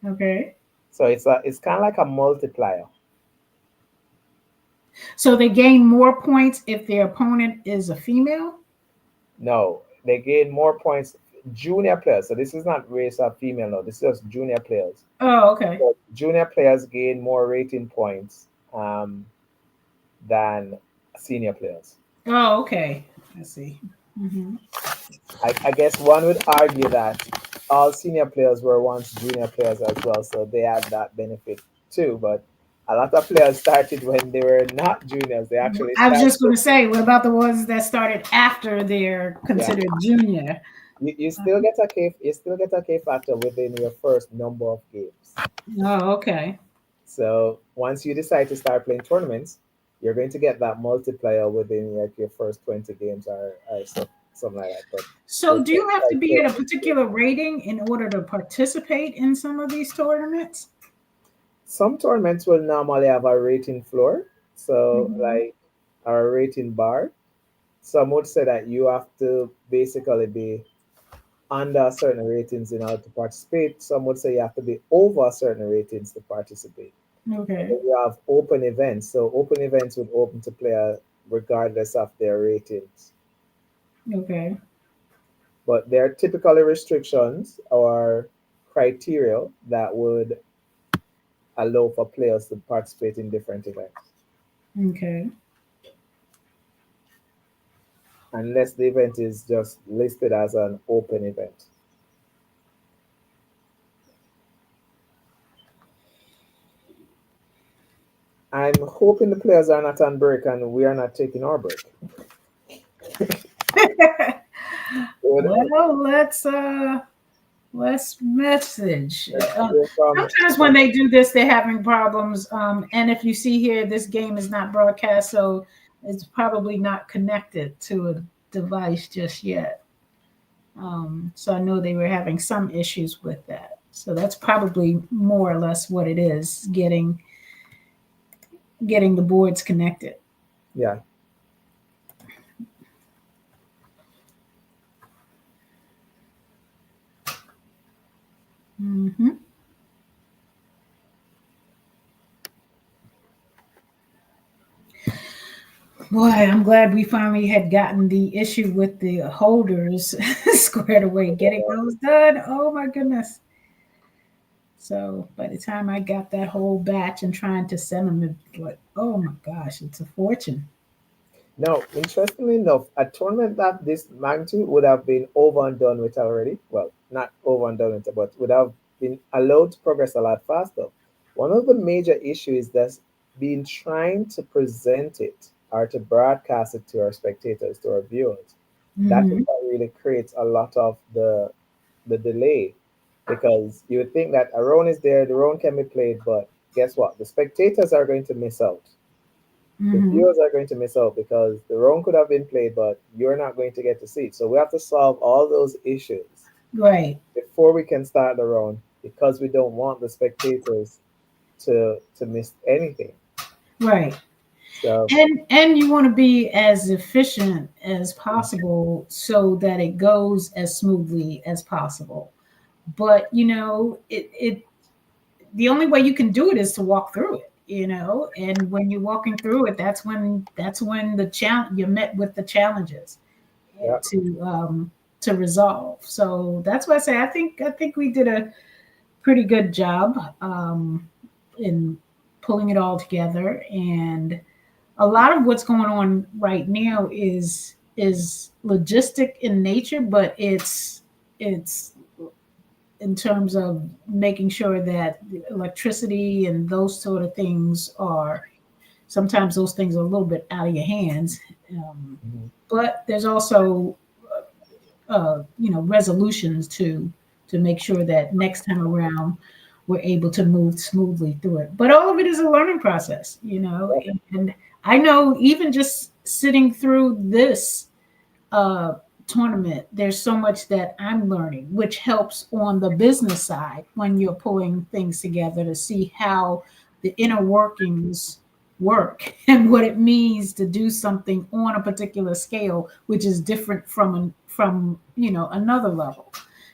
Okay. So it's kind of like a multiplier. So they gain more points if their opponent is a female? No, they gain more points. Junior players. So this is not race or female. No, this is just junior players. Oh, okay. So junior players gain more rating points than senior players. Oh, okay. I see. Mm-hmm. I guess one would argue that all senior players were once junior players as well, so they had that benefit too. But a lot of players started when they were not juniors. They actually I was started. just going to say, what about the ones that started after they're Yeah, considered junior? you still get a K. You still get a K factor within your first number of games. Oh, okay. So once you decide to start playing tournaments, you're going to get that multiplier within like your first 20 games or something like that. But So, the do you have to be so at a particular rating in order to participate in some of these tournaments? some tournaments will normally have a rating floor, so Mhm. like a rating bar. Some would say that you have to basically be under certain ratings in order to participate. Some would say you have to be over certain ratings to participate. Okay. You have open events. So open events would open to player regardless of their ratings. Okay. But there are typically restrictions or criteria that would allow for players to participate in different events, Okay. unless the event is just listed as an open event. I'm hoping the players are not on break and we are not taking our break. Would Well, let's message. hear from Sometimes when they do this, they're having problems. And if you see here, this game is not broadcast, so it's probably not connected to a device just yet. So I know they were having some issues with that. So that's probably more or less what it is, getting the boards connected. yeah. Hmm. Boy, I'm glad we finally had gotten the issue with the holders squared away, getting those done. Oh my goodness. So by the time I got that whole batch and trying to send them, it's like, oh my gosh, it's a fortune. Now, interestingly enough, a tournament that this magnitude would have been over and done with already. Well, not over and done with, but would have been allowed to progress a lot faster. One of the major issues that's been trying to present it or to broadcast it to our spectators, to our viewers. That is Hmm. what really creates a lot of the delay because you would think that a round is there, the round can be played, but guess what? The spectators are going to miss out. The Hmm. viewers are going to miss out because the round could have been played, but you're not going to get to see it. So we have to solve all those issues Right, before we can start the round because we don't want the spectators to miss anything. right. So And you want to be as efficient as possible so that it goes as smoothly as possible. But it the only way you can do it is to walk through it, and when you're walking through it, that's when the challenge you're met with the challenges yeah, to resolve. So that's why I think we did a pretty good job in pulling it all together. And a lot of what's going on right now is logistic in nature, but it's in terms of making sure that the electricity and those sort of things are sometimes those things are a little bit out of your hands. mhm, But there's also resolutions to make sure that next time around we're able to move smoothly through it. But all of it is a learning process, and I know even just sitting through this uh, tournament, there's so much that I'm learning, which helps on the business side when you're pulling things together to see how the inner workings work and what it means to do something on a particular scale, which is different from another level.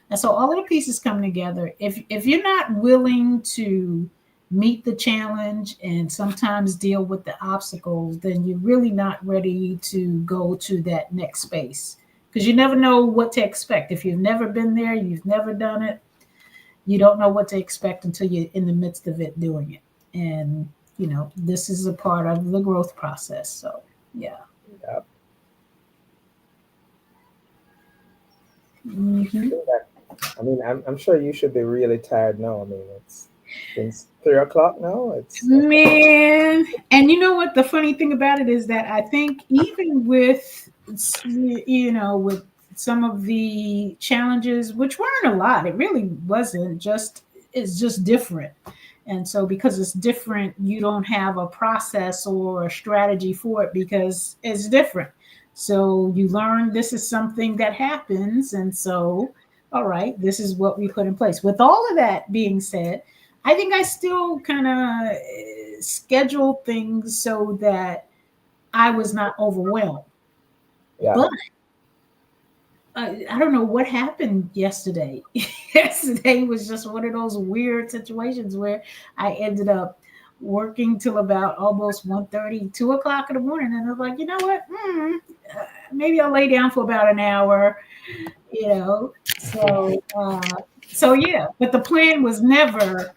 And so all of the pieces come together. If you're not willing to meet the challenge and sometimes deal with the obstacles, then you're really not ready to go to that next space because you never know what to expect. If you've never been there, you've never done it, you don't know what to expect until you're in the midst of it doing it. And, this is a part of the growth process. So, yeah. Yeah. Hmm. I mean, I'm sure you should be really tired now. I mean, it's 3 o'clock now. It's Man, and you know what? The funny thing about it is that I think even with some of the challenges, which weren't a lot, it really wasn't. It's just different, and so because it's different, you don't have a process or a strategy for it because it's different. So you learn this is something that happens, and so all right, this is what we put in place. With all of that being said, I think I still kind of scheduled things so that I was not overwhelmed. yeah. But I don't know what happened yesterday. Yesterday was just one of those weird situations where I ended up working till about almost 1:30, 2 o'clock in the morning. And I was like, you know what? Maybe I'll lay down for about an hour, you know. So yeah, but the plan was never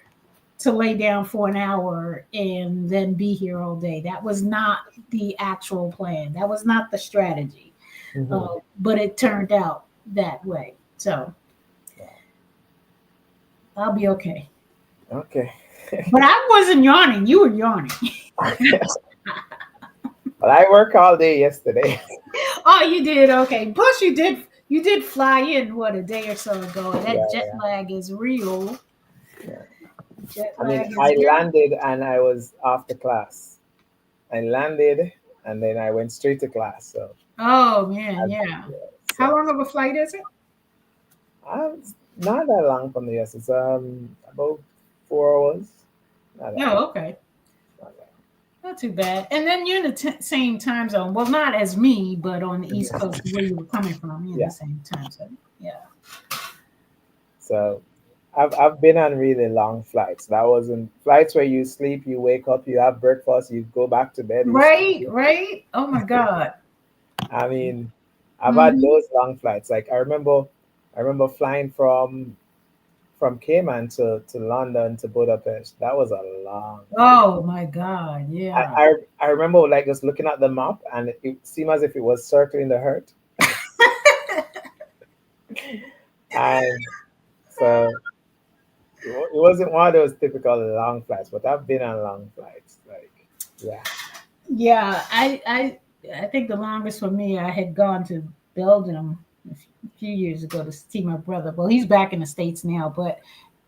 to lay down for an hour and then be here all day. That was not the actual plan. That was not the strategy. Hmm. But it turned out that way. So I'll be okay. Okay. But I wasn't yawning. You were yawning. Well, I work all day yesterday. Oh, you did okay. Plus, you did fly in what a day or so ago. Yeah, That jet yeah, lag is real. yeah. Jet I mean, lag is I real. landed and I was off the class. I landed and then I went straight to class. So, Oh man, I, yeah. yeah, How so long of a flight is it? it's not that long from the US. It's about 4 hours. Not that long. Oh, okay. Not that Not too bad. And then you're in the same time zone. Well, not as me, but on the East long. Coast, where you were coming from, you're in the Yeah. same time zone. Yeah. So I've been on really long flights. That wasn't flights where you sleep, you wake up, you have breakfast, you go back to bed, you sleep. Right, right. Oh my God. I mean, I've had Hmm. those long flights. Like I remember flying from Cayman to London to Budapest. That was a long flight. Oh my God. I, Yeah. I I remember like just looking at the map and it seemed as if it was circling the earth. And so it wasn't one of those typical long flights, but I've been on long flights. Like, yeah. Yeah. I think the longest for me, I had gone to Belgium a few years ago to see my brother. Well, he's back in the States now, but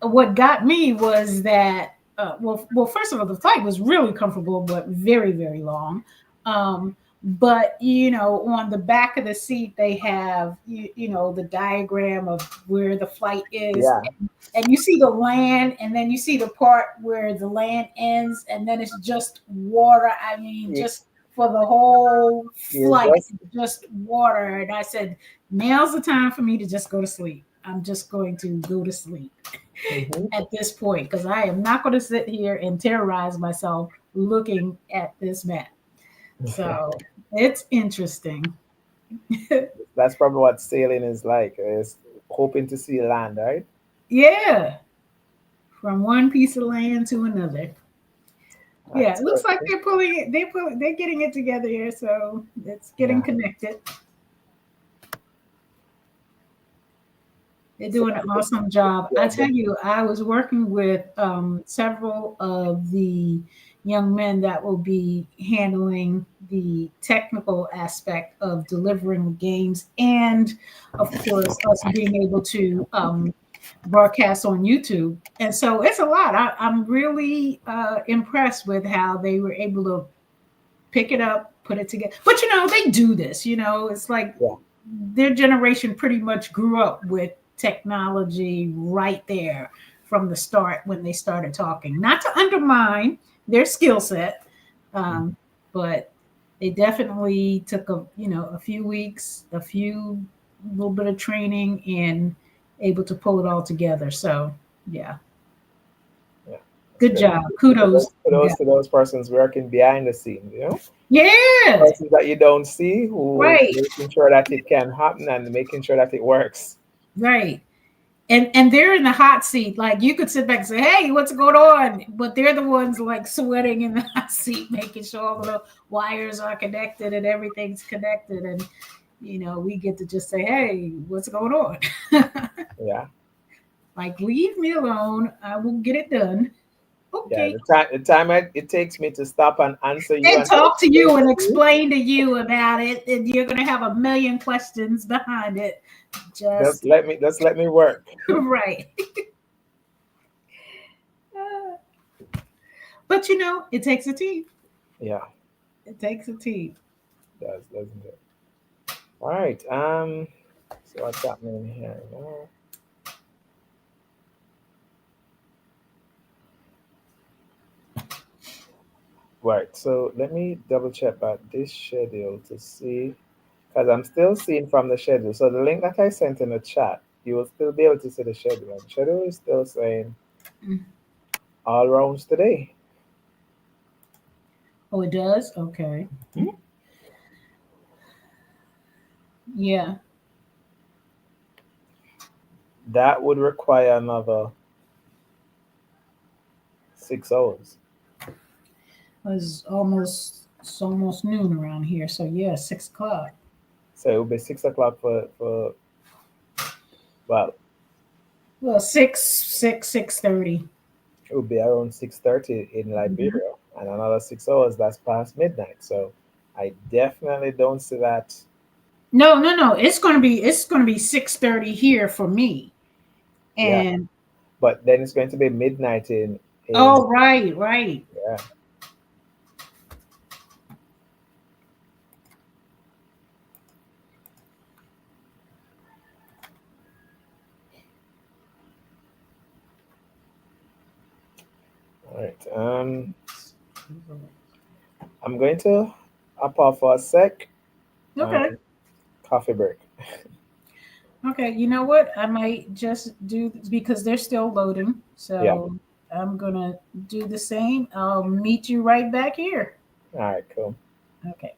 what got me was that well, first of all, the flight was really comfortable, but very, very long. But on the back of the seat, they have the diagram of where the flight is, Yeah. and you see the land, and then you see the part where the land ends, and then it's just water. I mean, You, just for the whole you flight, just just water. And I said, now's the time for me to just go to sleep. I'm just going to go to sleep hmm at this point because I am not going to sit here and terrorize myself looking at this map. So it's interesting. that's probably what sailing is like. Is hoping to see land, right? Yeah, from one piece of land to another. Yeah, That's it looks good. like they're pulling it. They're getting it together here, so it's getting Yeah. connected. They're So doing an awesome job. I yeah, tell you, I was working with several of the young men that will be handling the technical aspect of delivering the games, and of course us being able to broadcast on YouTube. And so it's a lot. I'm really impressed with how they were able to pick it up, put it together. But they do this. It's like Yeah. their generation pretty much grew up with technology right there from the start when they started talking. Not to undermine their skill set, Mhm. um, but they definitely took a few weeks, a few little bit of training, and able to pull it all together. So yeah, Yeah. That's good good. job. Kudos. Yeah. To those persons working behind the scenes, Yes. persons that you don't see who Right. making sure that it can happen and making sure that it works. Right. And they're in the hot seat. Like you could sit back and say, "Hey, what's going on?" But they're the ones like sweating in the hot seat, making sure all the wires are connected and everything's connected. And we get to just say, "Hey, what's going on?" Yeah. Like, leave me alone. I will get it done. Yeah. Okay. The time it takes me to stop and answer you And and to talk to explain you and to you, explain to you about it, and you're gonna have a million questions behind it. just Just let me work. right. But it takes a team. Yeah. It takes a team. Doesn't it? All right. So what's happening here now? Right. So let me double check about this schedule to see, because I'm still seeing from the schedule. So the link that I sent in the chat, you will still be able to see the schedule. And the schedule is still saying Mm. all rounds today. Oh, it does? Okay. Yeah. That would require another 6 hours. It's almost noon around here. So yeah, 6 o'clock. So it would be 6 o'clock for well, Well, 6:30. it would be around 6:30 in Mhm. Liberia, and another 6 hours that's past midnight. So I definitely don't see that. No, no, no. It's gonna be 6:30 here for me. Yeah, And but then it's going to be midnight in oh, right, right. yeah. All right. I'm going to hop off for a sec. Okay. Coffee break. Okay. You know what? I might just do because they're still loading. Yeah. So I'm gonna do the same. I'll meet you right back here. All right. Cool. Okay.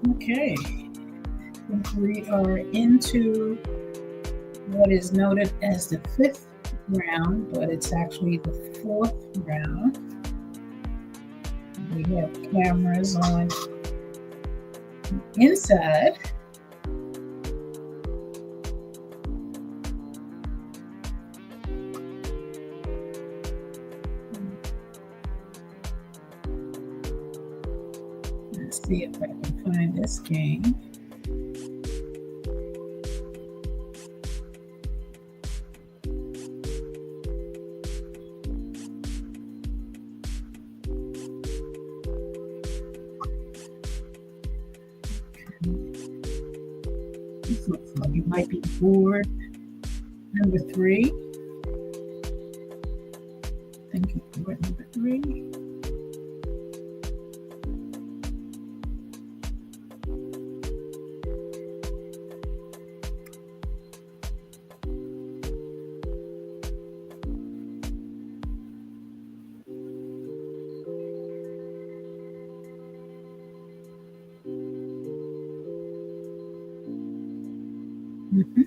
Okay. We are into what is noted as the fifth round, but it's actually the fourth round. We have cameras on inside. Let's see if I can find this game. This looks like it might be board number 3. I think it's board number 3. Mhm.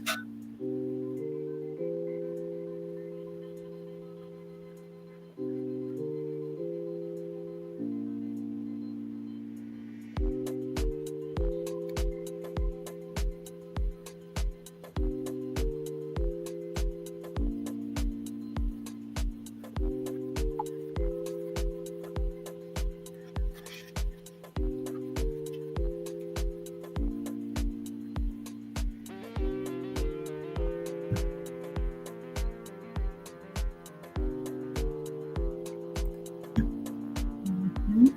Mhm.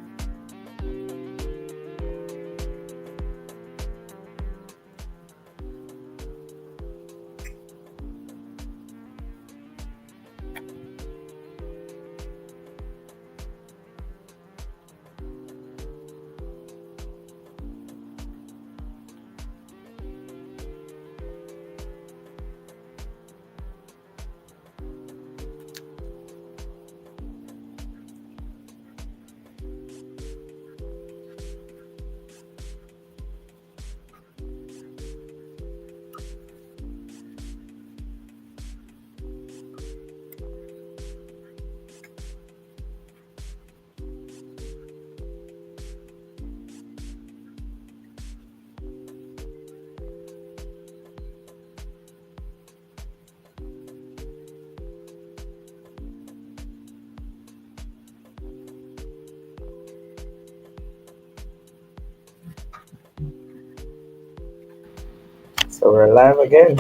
So we're live again.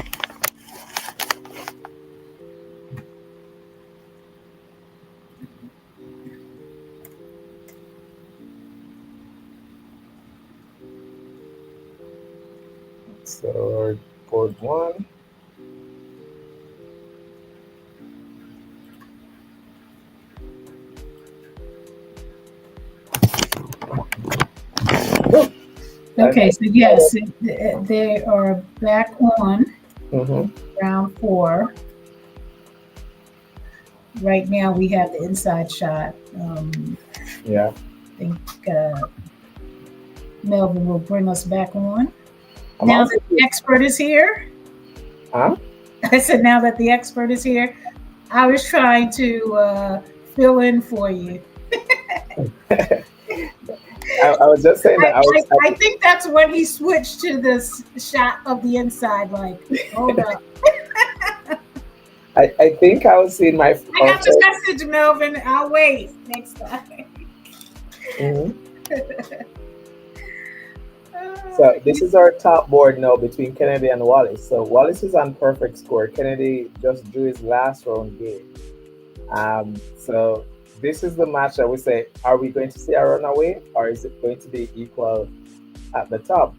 So board 1. Okay, so yes, they are back on Mm-hmm. round 4. Right now, we have the inside shot. Yeah. I think Melvin will bring us back on. I'm Now also. that the expert is here, Huh? I said, now that the expert is here, I was trying to fill in for you. I was just saying that I, I was. I think that's when he switched to this shot of the inside. Like, hold up. I think I was seeing my I our got your first. message, Melvin. I'll wait next time. Mhm. So this is our top board now between Kennedy and Wallace. So Wallace is on perfect score. Kennedy just drew his last round game. So this is the match that we say, are we going to see a runaway or is it going to be equal at the top?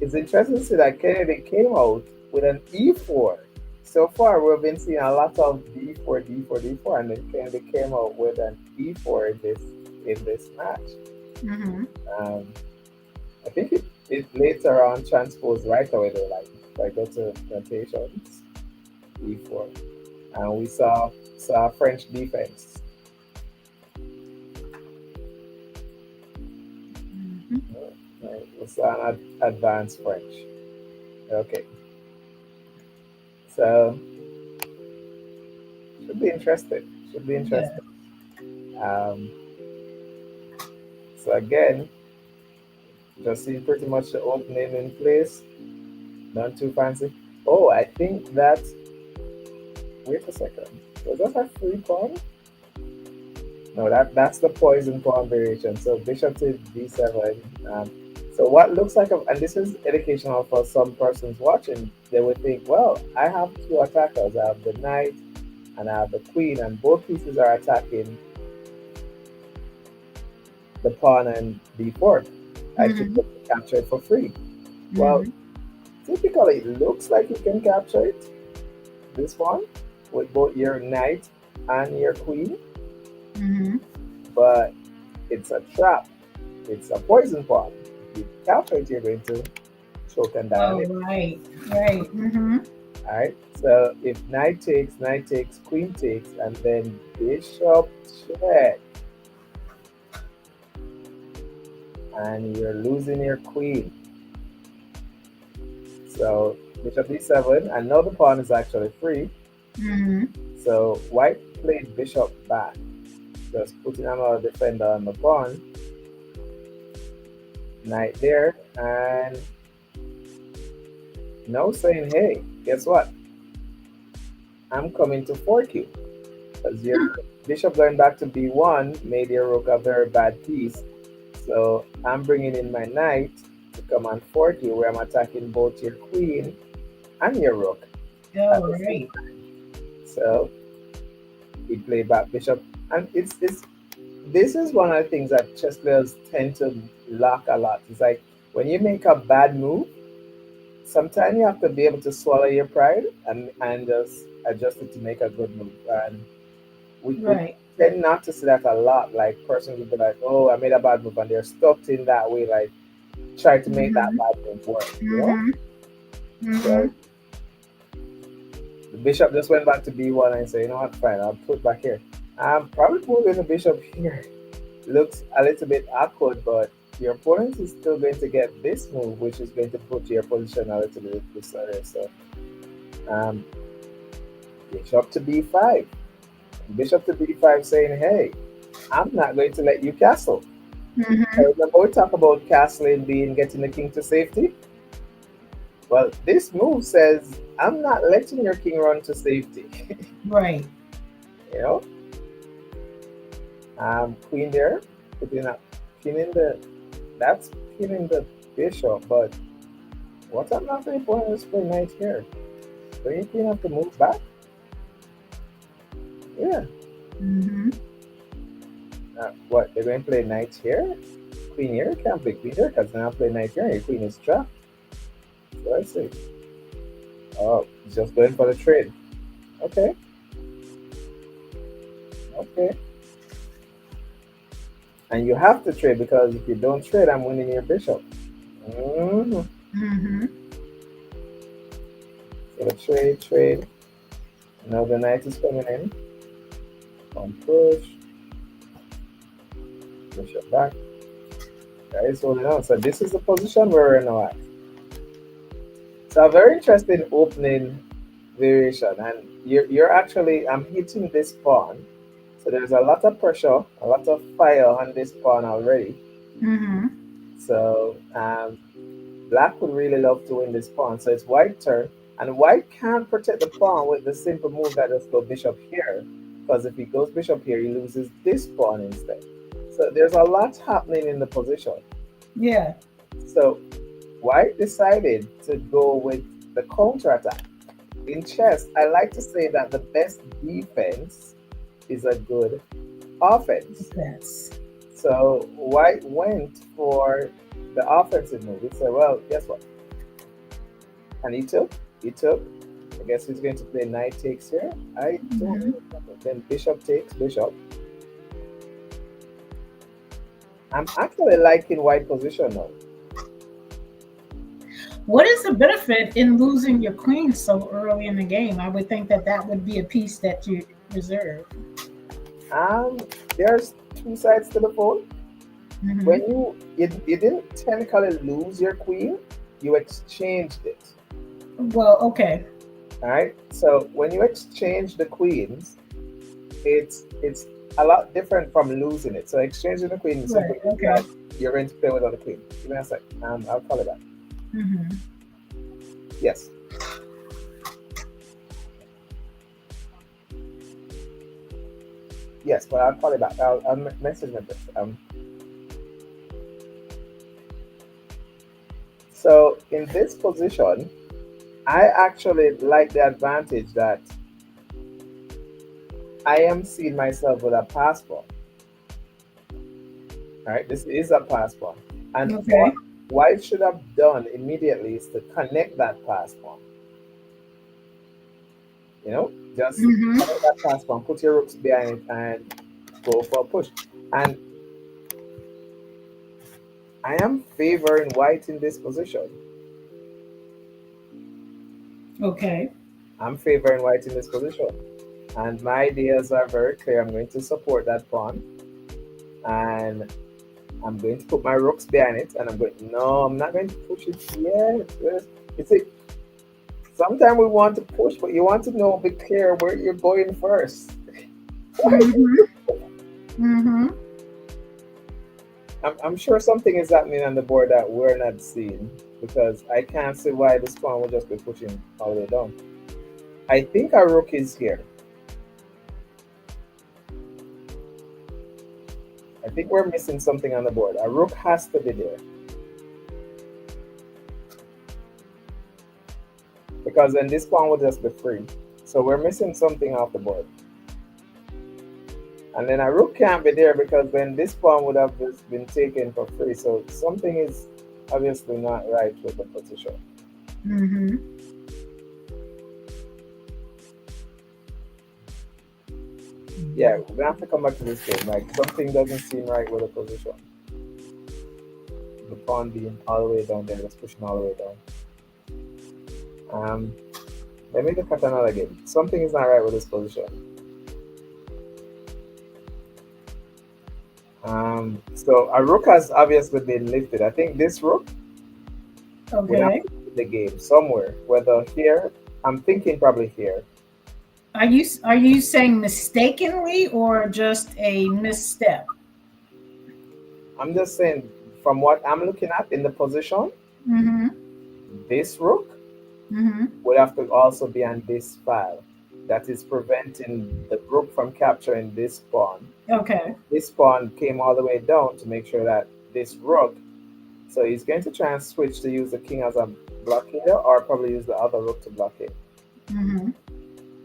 It's interesting to see that Kennedy came out with an E4. So far, we've been seeing a lot of D4, D4, D4, and then Kennedy came out with an E4 in this match. Mm-hmm. Um, I think it later on transposed right away though, like if I go to notations, E4, and we saw French defense. Mm-hmm. Right, it's an advanced French. Okay, so should be interesting. Should be Yeah. interesting. Um, so again, just see pretty much the opening in place. Not too fancy. Oh, I think that. Wait a second. Was that a free pawn? No, that's the poison pawn variation. So bishop to d7. So what looks like, and this is educational for some persons watching, they would think, well, I have two attackers. I have the knight and I have the queen, and both pieces are attacking the pawn and d4. I should Mm-hmm. capture it for free. Well, Mm-hmm. typically it looks like you can capture it, this one, with both your knight and your queen, Mm-hmm. but it's a trap. It's a poison pawn. If you capture it, you're going to choke and die on Oh, it. right. Right. Mm-hmm. All right. So if knight takes, queen takes, and then bishop check, and you're losing your queen. So bishop d7, and now the pawn is actually free. Mm-hmm. So white played bishop back, just putting another defender on the pawn. Knight there, and now saying, hey, guess what? I'm coming to fork you. Because your bishop going back to b1 made your rook a very bad piece. So I'm bringing in my knight to come and fork you, where I'm attacking both your queen and your rook at Oh, the same right. time. So he played back bishop, and it's this is one of the things that chess players tend to lack a lot. It's like when you make a bad move, sometimes you have to be able to swallow your pride and just adjust it to make a good move. And we Right. tend not to see that a lot. Like persons will be like, "Oh, I made a bad move," and they're stuck in that way, like try to make that Mm-hmm. bad move work. You know. Mm-hmm. Mm-hmm. So the bishop just went back to b1 and said, "You know what? Fine, I'll put back here." I'm probably moving the bishop here. Looks a little bit awkward, but your opponent is still going to get this move, which is going to put your position a little bit disordered. So um, bishop to b5. Bishop to b5 saying, hey, I'm not going to let you castle. Mm-hmm. I remember we talk about castling being getting the king to safety. Well, this move says, I'm not letting your king run to safety. Right. You know, queen there, putting up, pinning the, that's pinning the bishop, but what I'm not going to put is play knight here. Don't you queen have to move back? Yeah. Mm-hmm. What, they're going to play knight here? Queen here? Can't play queen here because now play knight here. Your queen is trapped. So let's see. Oh, just going for the trade. Okay. Okay. And you have to trade because if you don't trade, I'm winning your bishop. Mm-hmm. Mm-hmm. So trade. Now the knight is coming in. On push. Bishop back. Guys holding on. So this is the position where we're now at. So a very interesting opening variation, and you're actually I'm hitting this pawn, so there's a lot of pressure, a lot of fire on this pawn already. Mm-hmm. So black would really love to win this pawn. So it's white turn, and white can't protect the pawn with the simple move that just go bishop here, because if he goes bishop here, he loses this pawn instead. So there's a lot happening in the position. Yeah. So white decided to go with the counter attack. In chess, I like to say that the best defense is a good offense. Yes. So white went for the offensive move. He said, well, guess what? And he took. I guess he's going to play knight takes here. I don't Mm-hmm. remember. Then bishop takes, bishop. I'm actually liking white position now. What is the benefit in losing your queen so early in the game? I would think that that would be a piece that you reserve. Um, there's two sides to the phone. When Mm-hmm. you didn't technically lose your queen, you exchanged it. Well, okay. All right. So when you exchange the queens, it's a lot different from losing it. So exchanging the queen Right. simply means that Okay. you're going to play without a queen. Give me a sec. I'll call it back. Mm-hmm. Yes. Yes, but I'll call it back. I'll message my best. So in this position, I actually like the advantage that I am seeing myself with a passport. All right, this is a passport, and what Okay. I should have done immediately is to connect that passport. You know, just connect Mm-hmm. that passport, put your rooks behind it, and go for a push. And I am favoring white in this position. Okay. I'm favoring white in this position. And my ideas are very clear. I'm going to support that pawn, and I'm going to put my rooks behind it, and I'm going. No, I'm not going to push it yet. It's a. Sometimes we want to push, but you want to know, be clear where you're going first. Mm-hmm. Mm-hmm. I'm sure something is happening on the board that we're not seeing because I can't see why this pawn will just be pushing all the way down. I think our rook is here. I think we're missing something on the board. A rook has to be there because then this pawn will just be free. So we're missing something off the board. And then a rook can't be there because then this pawn would have just been taken for free. So something is obviously not right with the position. Mm-hmm. Yeah, we're gonna have to come back to this game. Like something doesn't seem right with the position. The pawn being all the way down there, just pushing all the way down. Um, Let me look at another game. Something is not right with this position. So a rook has obviously been lifted. I think this rook would have Okay. to be in the game somewhere, whether here. I'm thinking probably here. Are you saying mistakenly or just a misstep? I'm just saying, from what I'm looking at in the position, Mm-hmm. this rook Mm-hmm. would have to also be on this file. That is preventing the rook from capturing this pawn. Okay. This pawn came all the way down to make sure that this rook. So he's going to try and switch to use the king as a blockader, or probably use the other rook to blockade. Mm-hmm.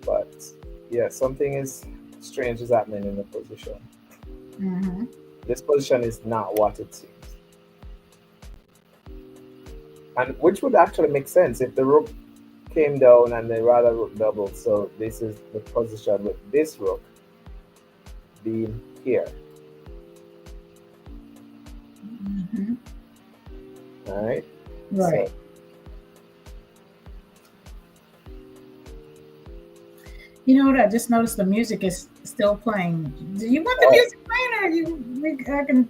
But yeah, something is strange is happening in the position. Mm-hmm. This position is not what it seems. And which would actually make sense if the rook came down and the rather rook doubled. So this is the position with this rook being here. Mm-hmm. All right. So Right. You know what? I just noticed the music is still playing. Do you want the oh, music playing, or I can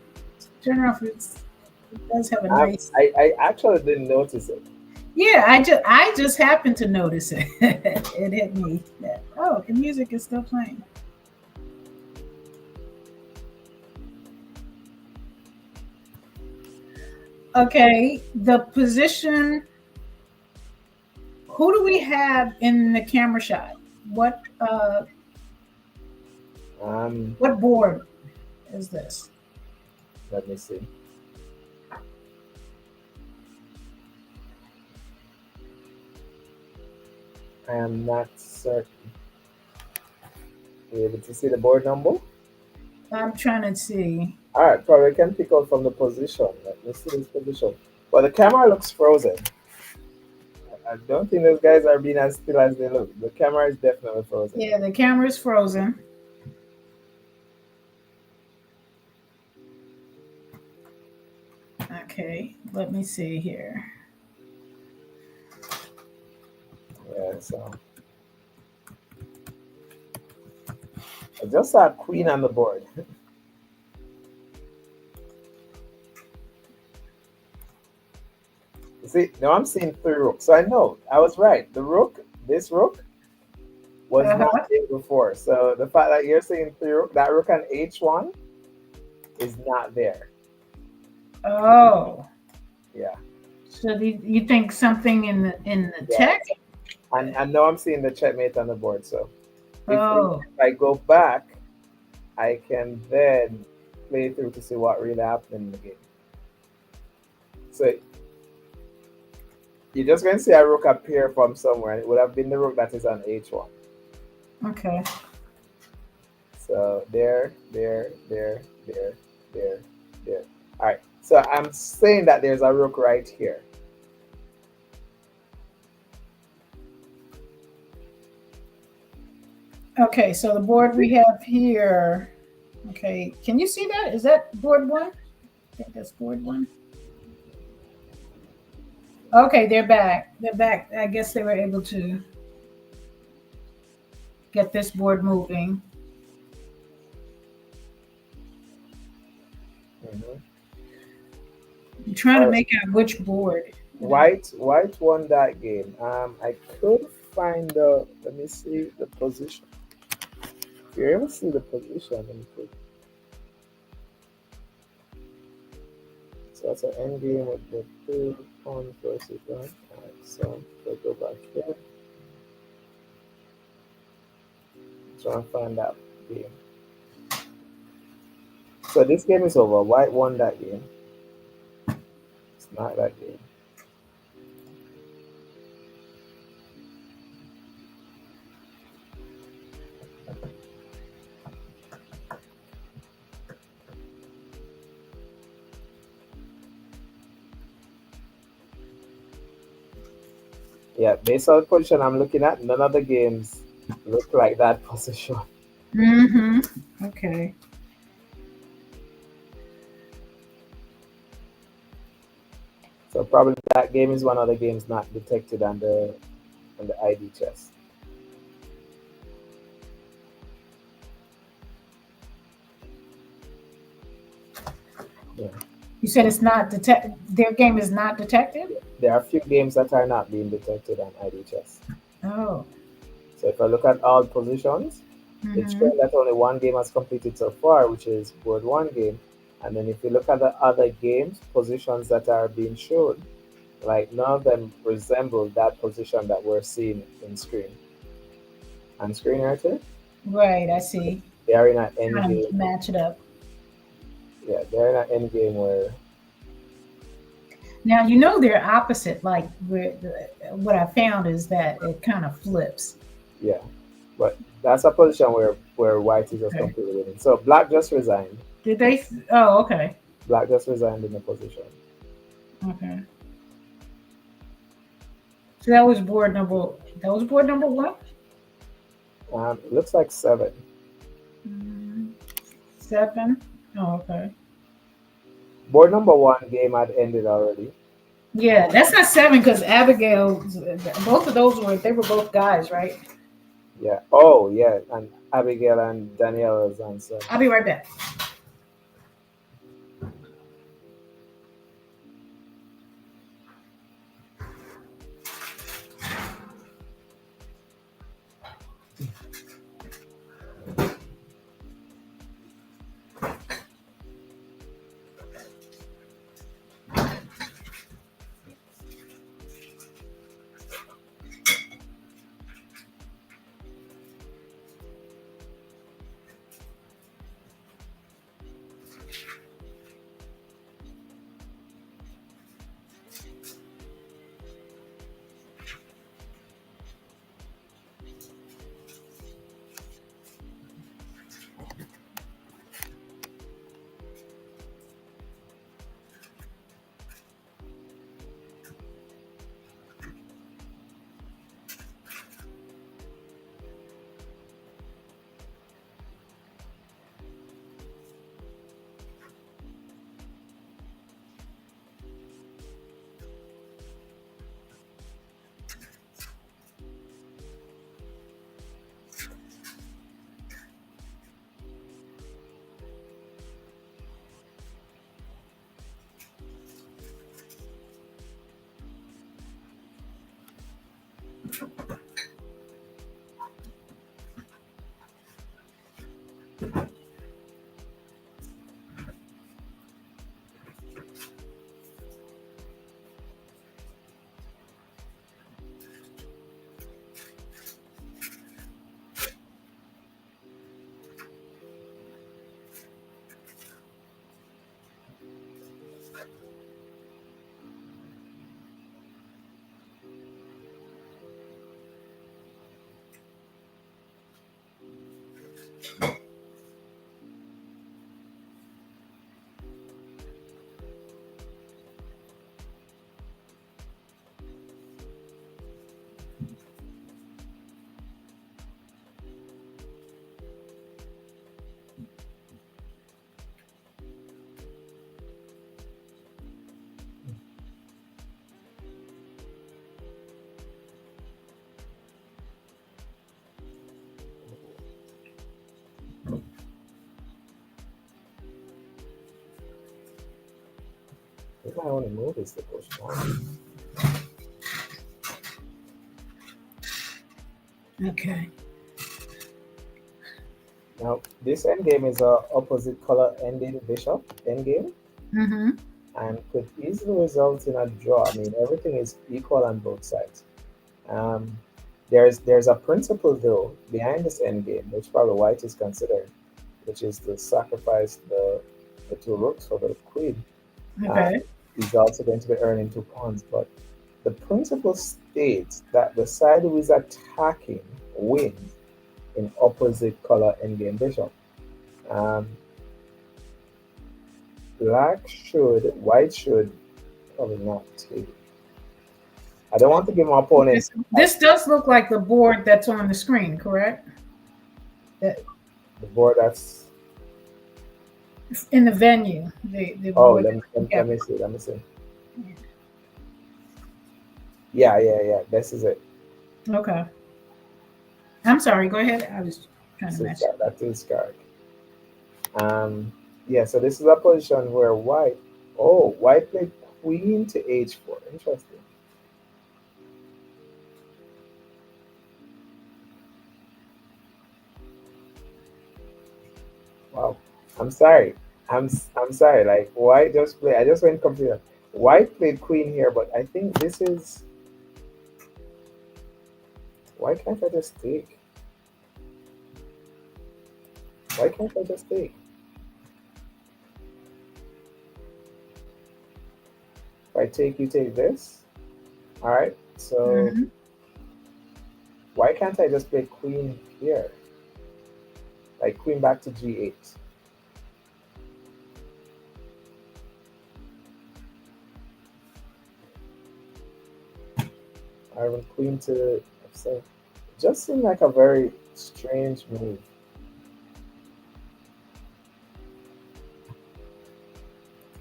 turn it off? It does have a nice. I actually didn't notice it. Yeah, I just happened to notice it. It hit me that the music is still playing. Okay, the position. Who do we have in the camera shot? What uh Um, what board is this? Let me see. I am not certain. You able to see the board number? I'm trying to see. All right, probably can pick out from the position. Let me see this position. Well, the camera looks frozen. I don't think those guys are being as still as they look. The camera is definitely frozen. Yeah, the camera is frozen. Okay, let me see here. Yeah, so I just saw a queen on the board. See, now I'm seeing three rooks. So I know I was right. The rook, this rook, was not Uh-huh. there before. So the fact that you're seeing three rook, that rook on h1 is not there. Oh, Yeah. so you think something in the text? Yes. And now I'm seeing the checkmate on the board. So if Oh, I go back, I can then play through to see what really happened in the game. So you're just going to see a rook appear from somewhere, and it would have been the rook that is on h1. okay. So there. All right. So I'm saying that there's a rook right here. Okay, so the board we have here. Okay, can you see that? Is that board one? I think that's board one. Okay, they're back. They're back. I guess they were able to get this board moving. Mhm. I'm trying All to right. make out which board. White won that game. I could find the. Let me see the position. If you're able to see the position, let me put. So that's an end game with the two pawn versus one. All right. So we'll go back here. Try and find that game. So this game is over. White won that game. It's not that game. Yeah, based on the position I'm looking at, none of the games look like that position. Mm-hmm. Okay. So probably that game is one of the games not detected on the ID chest. Yeah. You said it's not detect. Their game is not detected. There are a few games that are not being detected on ID chess. Oh. So if I look at all positions, it's Mm-hmm. showing that only one game has completed so far, which is board one game. And then if you look at the other games, positions that are being shown, like none of them resemble that position that we're seeing in screen. On screen right here, Right. I see. they are in an end Trying game. to match it up. Yeah, they're in an end game where Now you know they're opposite. Like what I found is that it kind of flips. yeah. But that's a position where white is just Okay. completely winning. So black just resigned. Did they? Oh, okay. Black just resigned in the position. Okay. So that was board number. That was board number one. It looks like seven. Mm, seven. Oh, okay. Board number one game had ended already. Yeah, that's not seven because Abigail. Both of those were. They were both guys, right? Yeah. Oh, yeah. And Abigail and Daniela's answer. I'll be right back. If I want to move is the push one. Okay. Now, this endgame is a opposite color ending bishop endgame Mm-hmm. and could easily result in a draw. I mean, everything is equal on both sides. Um, there's a principle though behind this endgame, which probably white is considering, which is to sacrifice the two rooks for the queen. Uh, Okay. he's also going to be earning two pawns, but the principle states that the side who is attacking wins in opposite color endgame bishop. Um, white should probably not take. I don't want to give my Okay. opponents So this does look like the board that's on the screen, correct? That the board that's. in the venue, the Oh, board that let yeah. me see. Let me see. Yeah, yeah, yeah. This is it. Okay. I'm sorry. Go ahead. I was trying to This is match. that. That is correct. Yeah. So this is a position where white. Oh, white played queen to h4. Interesting. Wow. I'm sorry. I'm sorry. Like white just play. I just went computer. White played queen here, but I think this is. Why can't I just take? Why can't I just take? If I take, you take this. All right. So Mhm. why can't I just play queen here? Like queen back to g8. Or even queen to f7. Just seemed like a very strange move.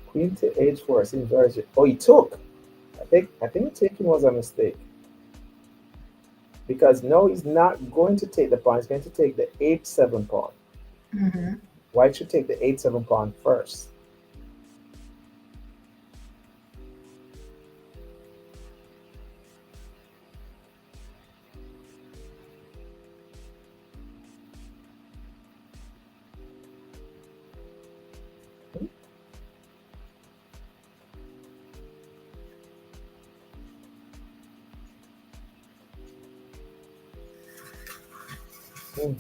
Queen to h4 seems very. Oh, he took. I think taking was a mistake because no, he's not going to take the pawn. He's going to take the h7 pawn. Mhm. White should take the h7 pawn first. Hmm.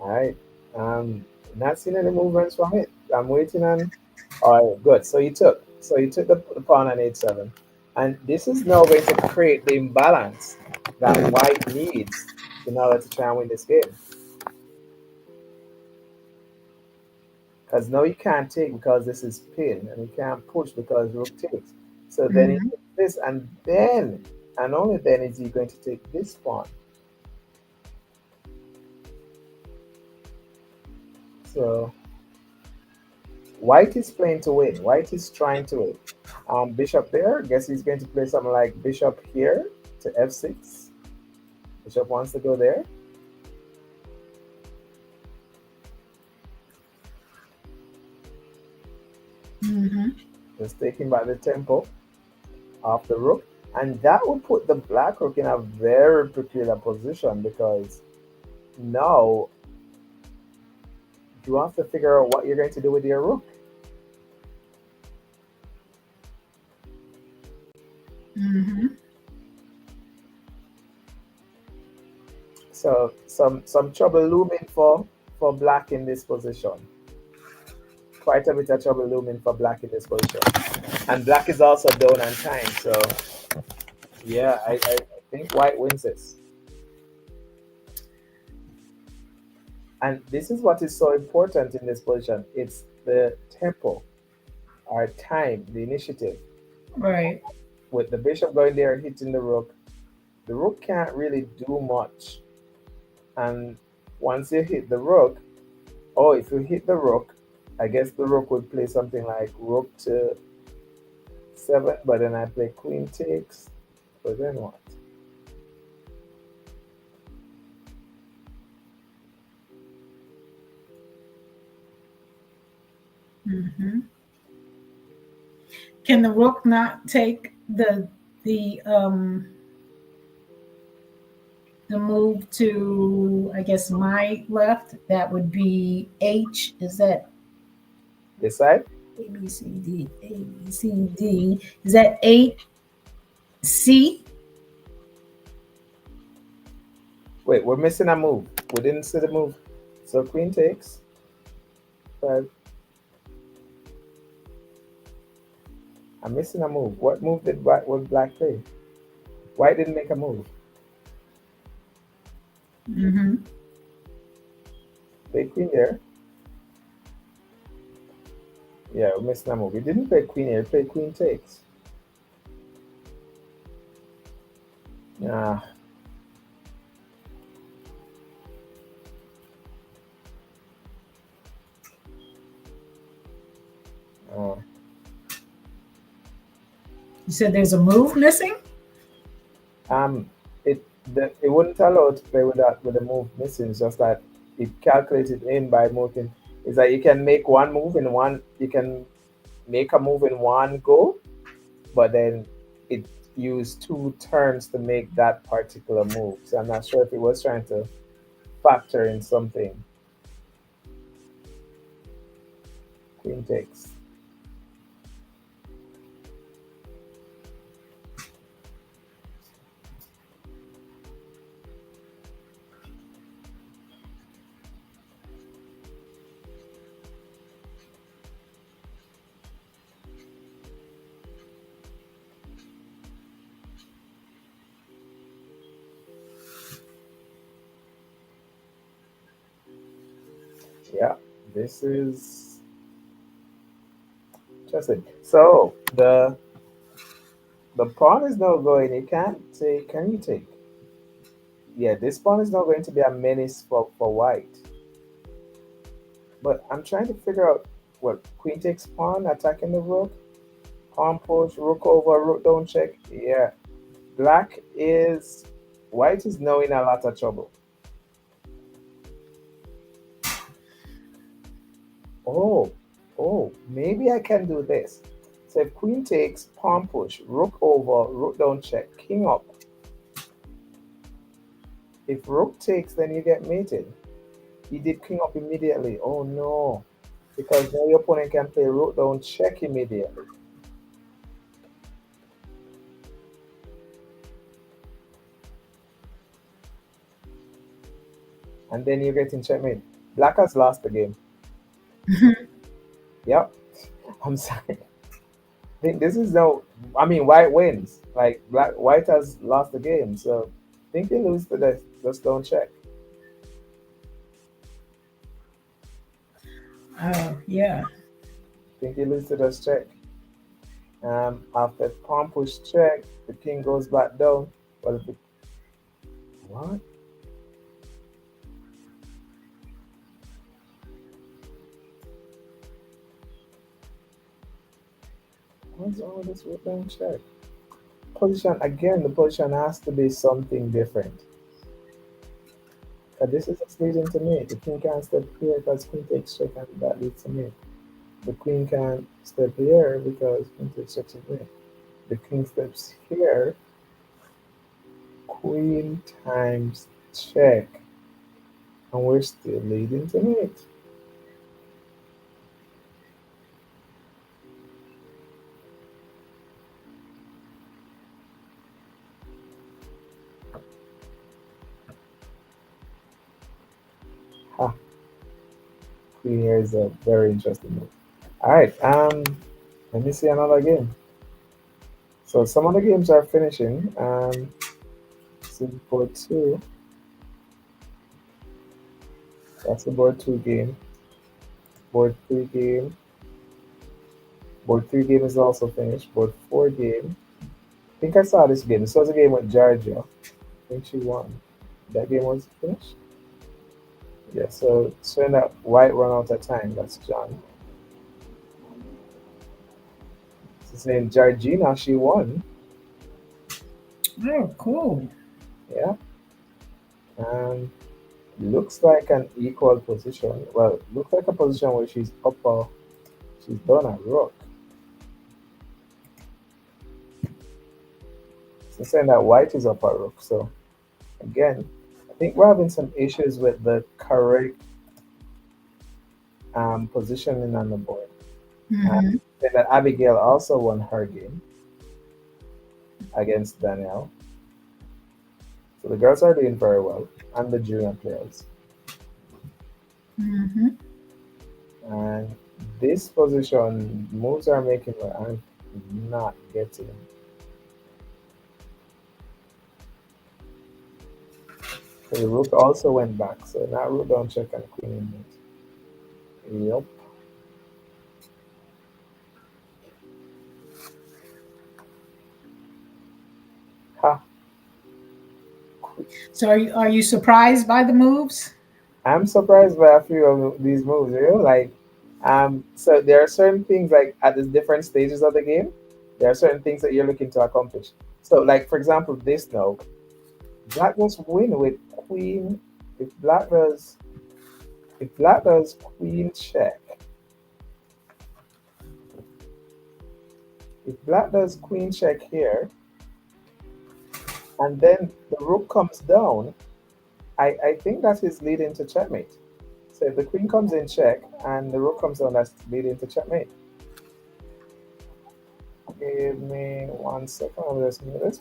All right. Not seeing any movements from it. I'm waiting on. All right, good. So you took. So you took the pawn on h7, and this is now going to create the imbalance that white needs in order to try and win this game. Because now you can't take because this is pin, and you can't push because rook takes. So then he Mhm. takes this, and then and only then is he going to take this pawn. So white is playing to win. White is trying to win. Bishop there. Guess he's going to play something like bishop here to f6. Bishop wants to go there. Mhm. Just taking back the tempo off the rook. And that would put the black rook in a very peculiar position because now you have to figure out what you're going to do with your rook. Mm-hmm. So some trouble looming for black in this position. Quite a bit of trouble looming for black in this position. And black is also down on time. So yeah, I think white wins this. And this is what is so important in this position. It's the tempo, our time, the initiative. Right. With the bishop going there and hitting the rook can't really do much. And once you hit the rook, oh, if you hit the rook, I guess the rook would play something like rook to seven, but then I play queen takes. But then what? Mm-hmm. Can the rook not take the move to, I guess, my left? That would be H. Is that This side? A B C D A B C D? Is that 8C? Wait, we're missing a move. We didn't see the move. So queen takes. Five. I'm missing a move. What move did black play? White didn't make a move. Mm-hmm. Play queen there. Yeah, we're missing a move. We didn't play queen here. We played queen takes. Ah, uh, You said there's a move missing? um, it wouldn't allow to play with that with the move missing. It's just that it calculated in by moving. Is that you can make one move in one. You can make a move in one go, but then it used two turns to make that particular move. So I'm not sure if it was trying to factor in something. Queen takes. Yeah, this is interesting. So the pawn is now going. You can't take. Can you take? Yeah, this pawn is not going to be a menace for white. But I'm trying to figure out what queen takes pawn attacking the rook. Pawn push, rook over, rook don't check. Yeah, black is white is now in a lot of trouble. Oh, oh, maybe I can do this. So if queen takes, pawn push, rook over, rook don't check, king up. If rook takes, then you get mated. He did king up immediately. Oh no. Because now your opponent can play rook down check immediately. And then you're getting checkmate. Black has lost the game. Yep. I'm sorry. I think this is no. I mean, white wins. Like white has lost the game. So I think you lose to this. Just don't check. Oh, yeah. I think you lose to this check. After pawn push check, the king goes back down. But if what? What's all this rook down check? Position again. The position has to be something different. This is just leading to mate. The king can't step here because queen takes check and that leads to mate. The queen can't step here because queen takes check to mate. The king steps here queen times check, and we're still leading tonight. Ha, queen here is a very interesting move. All right, let me see another game. So some of the games are finishing. This is board two. That's the board two game. Board three game. Board three game is also finished. Board four game. I think I saw this game. This was a game with Georgia. I think she won. That game was finished. Yeah. So showing that white run out of time. That's John. So saying Georgina, she won. Oh, cool. Yeah. And looks like an equal position. Well, looks like a position where she's upper. She's done a rook. So saying that white is upper rook. So again, I think we're having some issues with the correct positioning on the board. Mm-hmm. Then that Abigail also won her game against Danielle. So the girls are doing very well, and the junior players. Mm-hmm. And this position moves are making where I'm not getting. So the rook also went back. So now rook don't check and queen in moves. Yep. Ha. So are you surprised by the moves? I'm surprised by a few of these moves, like so there are certain things like at the different stages of the game, there are certain things that you're looking to accomplish. So like for example, this now, black must win with queen. If black does if black does queen check, if black does queen check here, and then the rook comes down, I think that is leading to checkmate. So if the queen comes in check and the rook comes down, that's leading to checkmate. Give me 1 second. I'm just move this.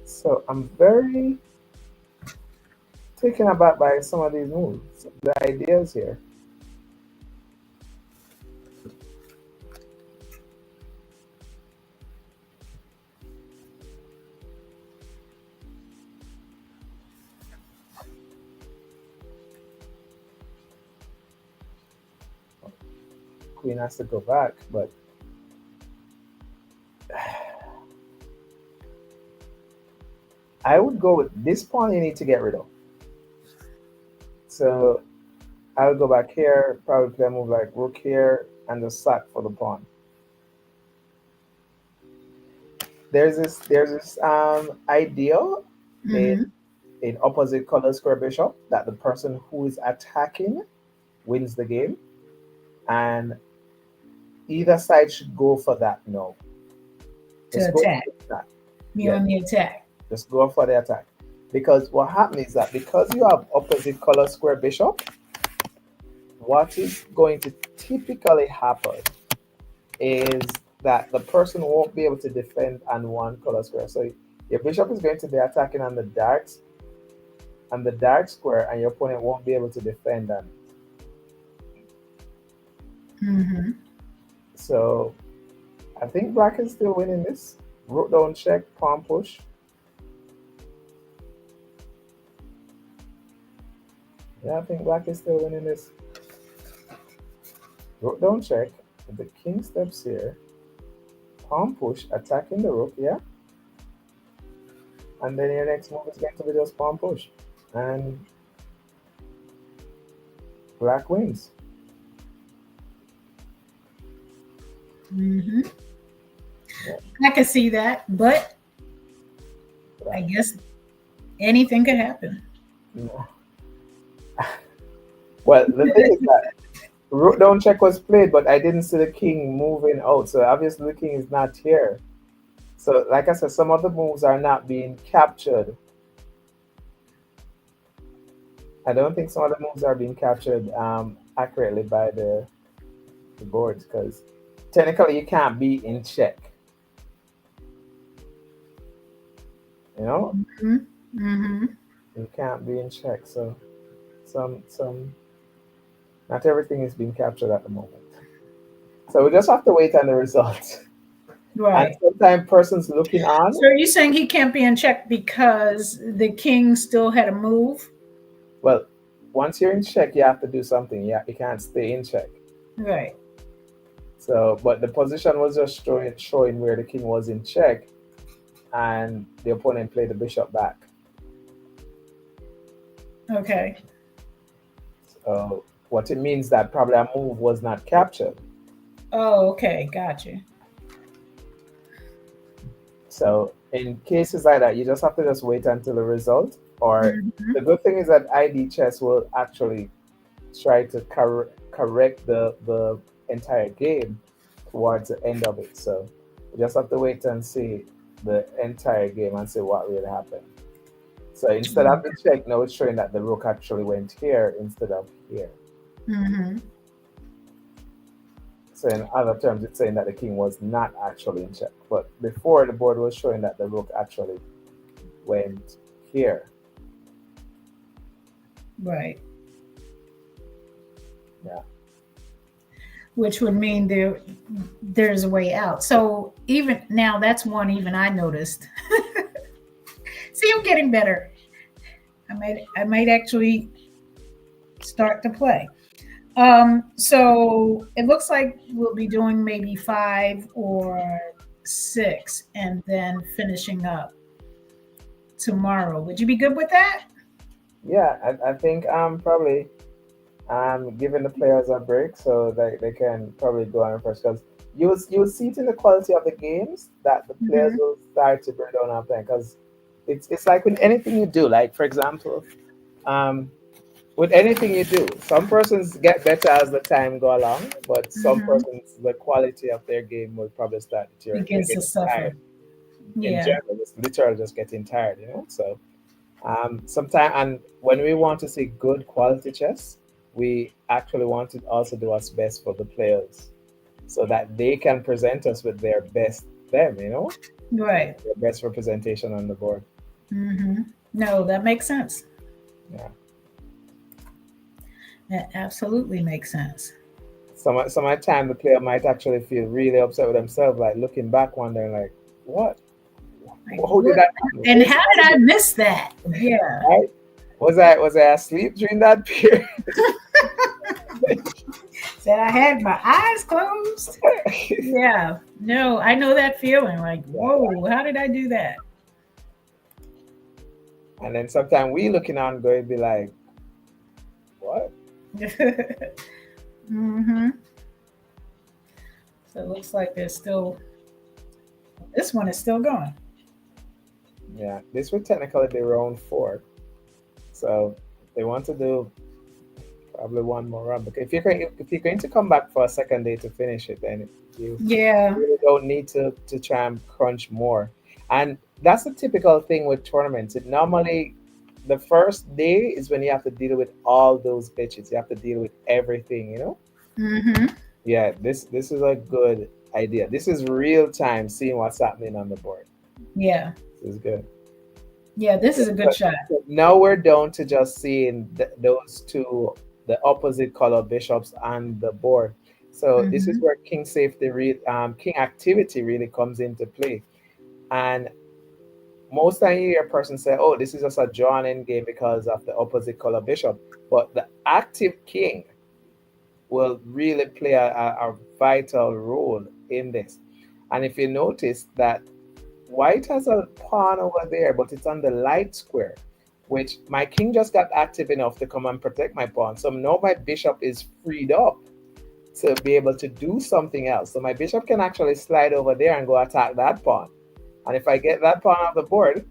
So I'm very taken aback by some of these moves, the ideas here. Queen has to go back, but I would go with this pawn you need to get rid of. So I would go back here, probably play a move like rook here, and just sack for the pawn. There's this idea in Mm-hmm. in opposite color square bishop that the person who is attacking wins the game, and either side should go for that. No, To just go attack. for that. Be Yeah, on the attack. just go for the attack. Because what happens is that because you have opposite color square bishop, what is going to typically happen is that the person won't be able to defend on one color square. So your bishop is going to be attacking on the dark square, and your opponent won't be able to defend on it. Mm-hmm. So I think black is still winning this. Rook down check, pawn push. Yeah, I think black is still winning this. Rook down check. The king steps here. Pawn push, attacking the rook, yeah? And then your next move is going to be just pawn push. And black wins. Hmm. Yeah. I can see that, but I Right. guess anything could happen. Yeah. Well, the thing is that root down check was played, but I didn't see the king moving out. So obviously the king is not here. So like I said, some of the moves are not being captured. I don't think some of the moves are being captured accurately by the boards because technically you can't be in check. You know, Hmm. Hmm. you can't be in check. So some not everything is being captured at the moment. So we just have to wait on the results. And Right. sometimes persons looking on, So are you saying he can't be in check because the king still had a move? well, once you're in check, you have to do something. Yeah, you can't stay in check. Right. So, but the position was just showing where the king was in check, and the opponent played the bishop back. Okay. So, what it means that probably a move was not captured. Oh, okay. Gotcha. So, in cases like that, you just have to just wait until the result. Or Hmm. the good thing is that ID chess will actually try to correct the entire game towards the end of it. So, you just have to wait and see the entire game and see what really happened. So instead of the check, now it's showing that the rook actually went here instead of here. Hmm. So in other terms, it's saying that the king was not actually in check. But before the board was showing that the rook actually went here. Right. Yeah. Which would mean there's a way out. So even now, that's one even I noticed. See, I'm getting better. I might actually start to play. So it looks like we'll be doing maybe 5 or 6, and then finishing up tomorrow. Would you be good with that? Yeah, I think probably giving the players a break so that they can probably go on refresh because you'll see it in the quality of the games that the players Hmm. will start to break down and play because it's like with anything you do. Like for example, um, with anything you do, some persons get better as the time go along, but some Hmm. persons the quality of their game will probably start deteriorating. They're Begins to getting tired suffer. in Yeah. general, just literally just getting tired, you know. So sometimes and when we want to see good quality chess, we actually want to also do what's best for the players so that they can present us with their best them, you know, Right. their best representation on the board. Hmm. No, that makes sense. Yeah. That absolutely makes sense. Some of the time the player might actually feel really upset with themselves, like looking back wondering like, what? Like How did what? that happen? And how did I miss that? Yeah. Right? Was I asleep during that period? Said I had my eyes closed. Yeah. No, I know that feeling. Like, Yeah. whoa, how did I do that? And then sometimes we looking on going be like, what? Hmm. So it looks like there's still, this one is still going. Yeah. This would technically be round four. So they want to do probably one more round. Because if you're going to come back for a second day to finish it, then you Yeah. really don't need to try and crunch more. And that's the typical thing with tournaments. It normally the first day is when you have to deal with all those glitches. You have to deal with everything, you know? Hmm. Yeah, this is a good idea. This is real time seeing what's happening on the board. Yeah. This is good. Yeah, this So, is a good so- shot. so now we're down to just seeing those two, the opposite color bishops on the board. So this is Hmm. where king safety, king activity really comes into play. And most time you hear a person say, "Oh, this is just a drawn in game because of the opposite color bishop," but the active king will really play a vital role in this. And if you notice that white has a pawn over there, but it's on the light square, which my king just got active enough to come and protect my pawn. So now my bishop is freed up to be able to do something else. So my bishop can actually slide over there and go attack that pawn. And if I get that pawn off the board,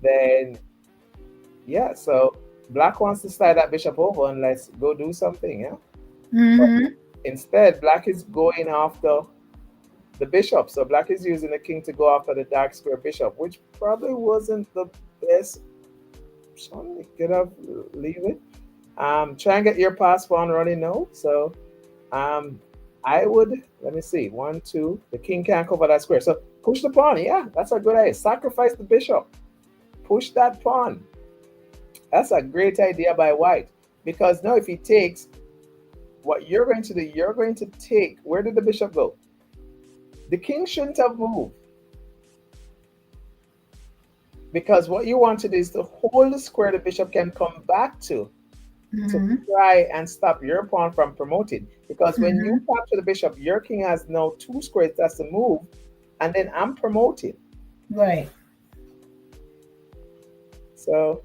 then yeah, so black wants to slide that bishop over and let's go do something, yeah. But Mm-hmm. instead, black is going after the bishop. So black is using the king to go after the dark square bishop, which probably wasn't the best. Somebody could have leave it. Try and get your pass pawn running now. So I would, let me see, 1, 2. The king can't cover that square. So push the pawn. Yeah, that's a good idea. Sacrifice the bishop. Push that pawn. That's a great idea by white. Because now if he takes, what you're going to do, you're going to take, where did the bishop go? The king shouldn't have moved. Because what you want to do is to hold the square the bishop can come back to try and stop your pawn from promoting. Because when you capture the bishop, your king has now 2 squares that's to move, and then I'm promoting. Right. So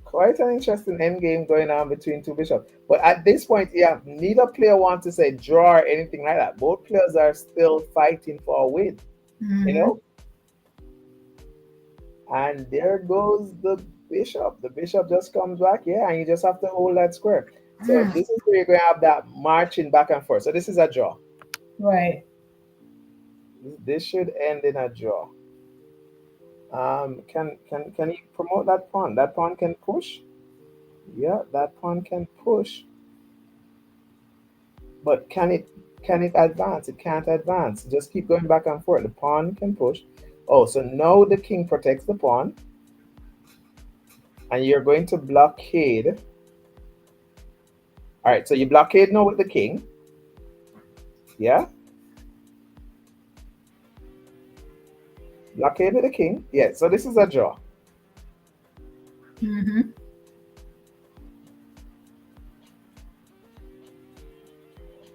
quite an interesting endgame going on between 2 bishops. But at this point, yeah, neither player wants to say draw or anything like that. Both players are still fighting for a win, you know? And there goes the bishop. The bishop just comes back, yeah, and you just have to hold that square. So this is where you're going to have that marching back and forth. So this is a draw. Right. This should end in a draw. Can you promote that pawn? That pawn can push. Yeah, that pawn can push. But can it advance? It can't advance. Just keep going back and forth. The pawn can push. Oh, so now the king protects the pawn. And you're going to blockade. All right, so you blockade now with the king. Yeah. Blockade with the king. Yeah, so this is a draw.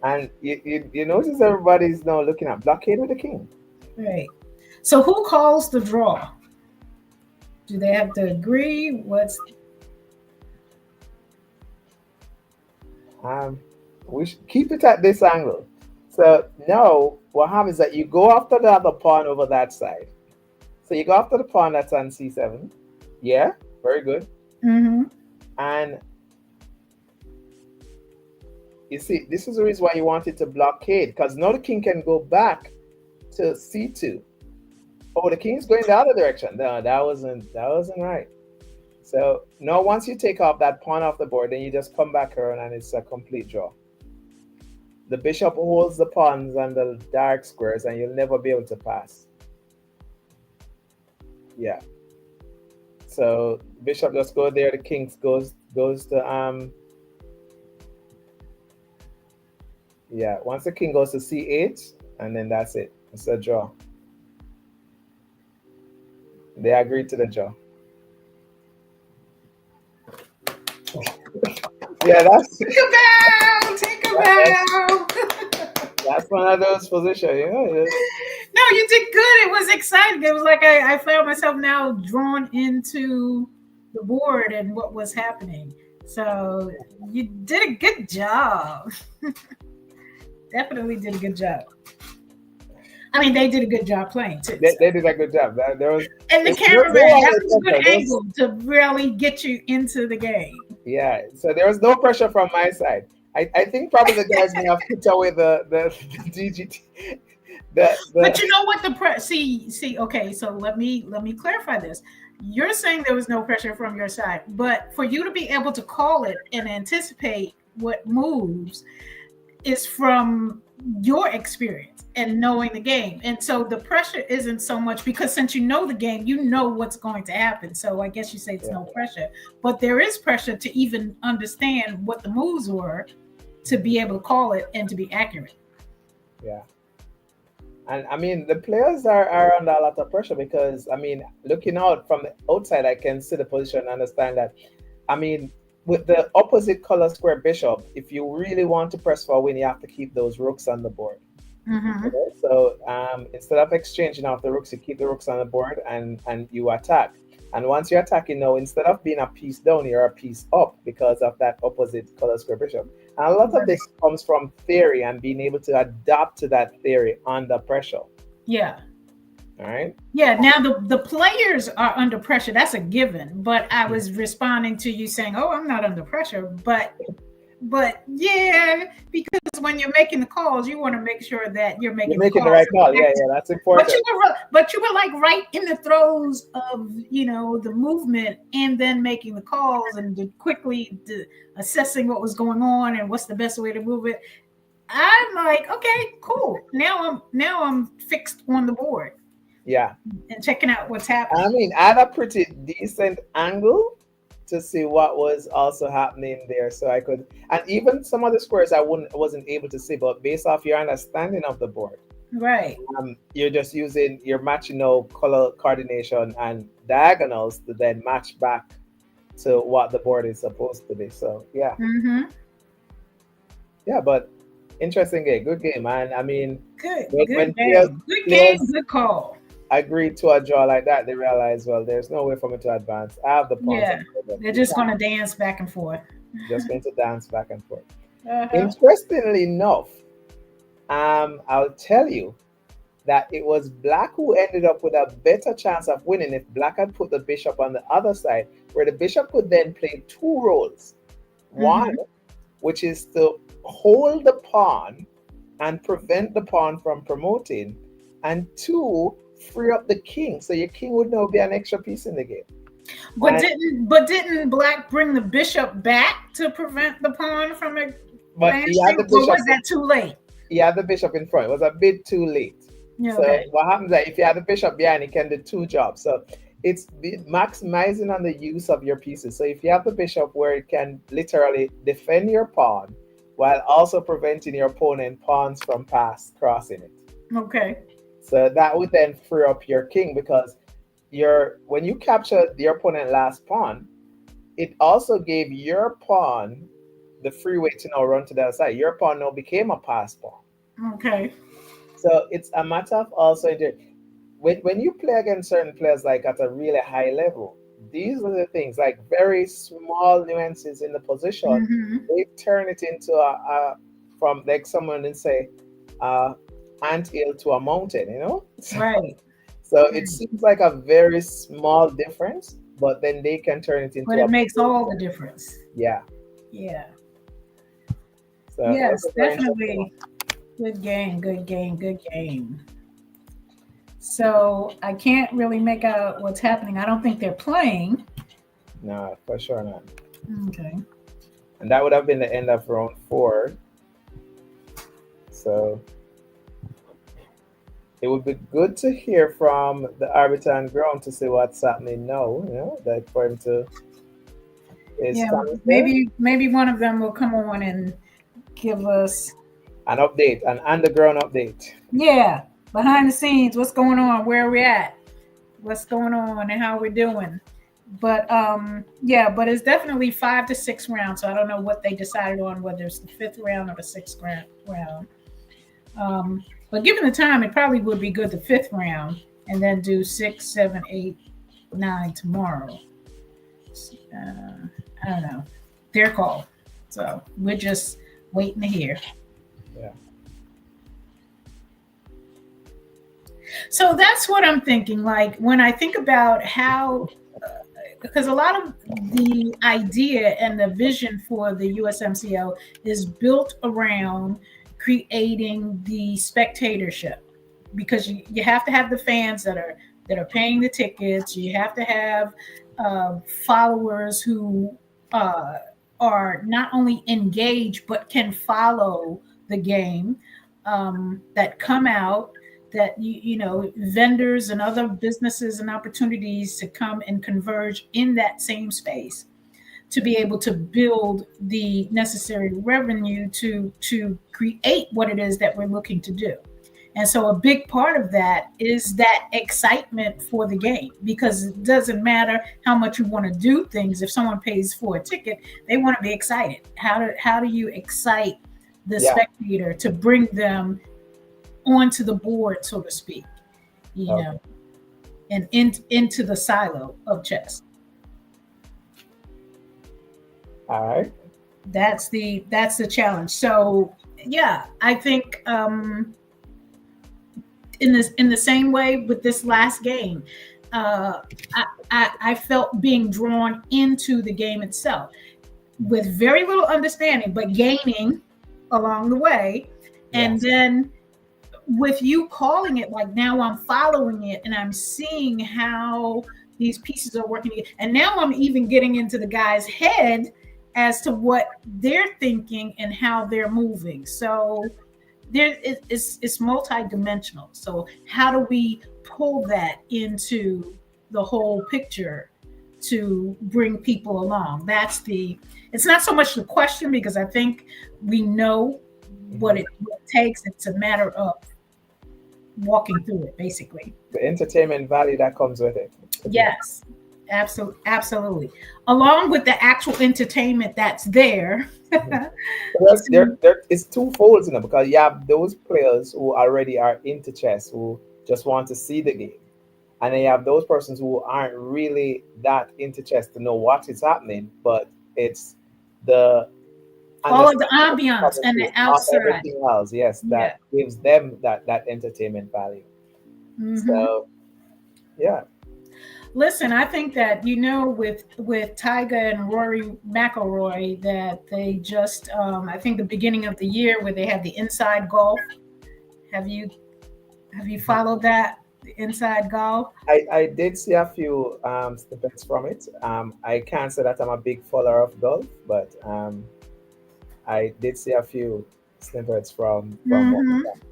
And you notice everybody's now looking at blockade with the king. Right. So who calls the draw? Do they have to agree? We should keep it at this angle. So now what happens is that you go after the other pawn over that side. So you go after the pawn that's on c7. Yeah, very good. And you see, this is the reason why you wanted to blockade, because now the king can go back to c2. Oh, the king's going the other direction. No, that wasn't right. So now once you take off that pawn off the board, then you just come back around and it's a complete draw. The bishop holds the pawns and the dark squares, and you'll never be able to pass. Yeah. So bishop just go there. The king goes to yeah. Once the king goes to c8, and then that's it. It's a draw. They agreed to the draw. Yeah, that's take a bow. Take a bow. That's one of those positions, you know. No, you did good. It was exciting. It was like I found myself now drawn into the board and what was happening. So you did a good job. Definitely did a good job. I mean, they did a good job playing too. They did a good job. And the cameraman, that was a good angle to really get you into the game. Yeah, so there was no pressure from my side. I think probably the guys may have put away the DGT. But you know what? See. Okay, so let me clarify this. You're saying there was no pressure from your side, but for you to be able to call it and anticipate what moves is from your experience and knowing the game. And so the pressure isn't so much because since you know the game, you know what's going to happen. So I guess you say it's no pressure, but there is pressure to even understand what the moves were to be able to call it and to be accurate. Yeah. And I mean, the players are under a lot of pressure because, I mean, looking out from the outside, I can see the position and understand that, I mean, with the opposite color square bishop, if you really want to press for a win, you have to keep those rooks on the board. Okay? So instead of exchanging off the rooks, you keep the rooks on the board and you attack. And once you're attacking now, instead of being a piece down, you're a piece up because of that opposite color square bishop. And a lot of Right. this comes from theory and being able to adapt to that theory under pressure. All Yeah. right. Yeah, now the players are under pressure. That's a given. But I was responding to you saying, "Oh, I'm not under pressure." But yeah, because when you're making the calls, you want to make sure that you're You're making the making the calls right call. Yeah, yeah, that's but important. you were like right in the throes of the movement and then making the calls and quickly assessing what was going on and what's the best way to move it. I'm like, okay, cool. Now I'm fixed on the board Yeah. and checking out what's I happening. mean, I had a pretty decent angle to see what was also happening there. So I could, and even some of the squares wasn't able to see, but based off your understanding of the board, Right. you're just using, you're matching color coordination and diagonals to then match back to what the board is supposed to be. So yeah, Mm-hmm. yeah, but interesting game, good game, man. I mean, when Good game. Good game. players Good call. agree to a draw like that, they realize, well, there's no way for me to advance. I have the pawns on Yeah. the board. They're You just can't. gonna dance back and forth. Just going to dance back and forth. Uh-huh. Interestingly enough, I'll tell you that it was Black who ended up with a better chance of winning if Black had put the bishop on the other side, where the bishop could then play two roles. One, Mm-hmm. which is to hold the pawn and prevent the pawn from promoting, and two, free up the king. So your king would now be an extra piece in the game. But And didn't Black bring the bishop back to prevent the pawn from but he had advancing, the or bishop. was that too late? He had the bishop in front. It was a bit too late. Yeah, So okay. what happens is that if you have the bishop behind, he can do two jobs. So it's maximizing on the use of your pieces. So if you have the bishop where it can literally defend your pawn while also preventing your opponent pawns from crossing it. Okay. So that would then free up your king because when you capture your opponent last pawn, it also gave your pawn the free way to now run to the other side. Your pawn now became a pass pawn. Okay. So it's a matter of also when you play against certain players like at a really high level, these are the things like very small nuances in the position. Mm-hmm. They turn it into a from like someone and say ant hill to a mountain, you know? Right. So it Right. seems like a very small difference, but then they can turn it But into it a makes big all the one. difference. Yeah. Yeah. So Yes, that's a very interesting one. definitely. Good game. Good game. Good game. So I can't really make out what's happening. I don't think they're playing. No, for sure not. Okay. And that would have been the end of round four. So it would be good to hear from the arbiter and ground to see what's happening now. You know, like for him to is Yeah. Thomas there? Maybe one of them will come on and give us, An update, an underground update. yeah, behind the scenes, what's going on, where we're at, what's going on, and how we're doing. But yeah, but it's definitely 5 to 6 rounds. So I don't know what they decided on, whether it's the fifth round or the sixth round. But given the time, it probably would be good the fifth round, and then do 6, 7, 8, 9 tomorrow. I don't know. Their call. So we're just waiting to hear. Yeah. So that's what I'm thinking. Like when I think about how, because a lot of the idea and the vision for the USMCL is built around creating the spectatorship, because you have to have the fans that are paying the tickets. You have to have followers who uh, are not only engaged but can follow the game, that come out, that vendors and other businesses and opportunities to come and converge in that same space to be able to build the necessary revenue to create what it is that we're looking to do. And so a big part of that is that excitement for the game, because it doesn't matter how much you want to do things. If someone pays for a ticket, they want to be excited. How do you excite the Yeah. spectator to bring them onto the board, so to speak, you Okay. know, and into the silo of chess. All right. That's the challenge. So yeah, I think in the same way with this last game, uh, I felt being drawn into the game itself with very little understanding, but gaining along the way. And Yes. then with you calling it, like now I'm following it and I'm seeing how these pieces are working together. And now I'm even getting into the guy's head as to what they're thinking and how they're moving. So it's multi-dimensional. So how do we pull that into the whole picture to bring people along? It's not so much the question, because I think we know Mhm. what it takes. It's a matter of walking through it, basically. The entertainment value that comes with it. Yes, absolutely. Along with the actual entertainment that's there. Mhm. Well, there is two folds in it, because you have those players who already are into chess who just want to see the game, and then you have those persons who aren't really that into chess to know what is happening, but it's the All of the understanding of the ambiance and the conversation of outside. everything else. Yes, Yeah. that gives them that entertainment value. Hmm. So yeah. Listen, I think that with Tiger and Rory McIlroy, that they just I think the beginning of the year where they had the inside golf. Have you have you followed that, the inside golf? I did see a few snippets from it. I can't say that I'm a big follower of golf, but I did see a few snippets from what was Hmm. happening.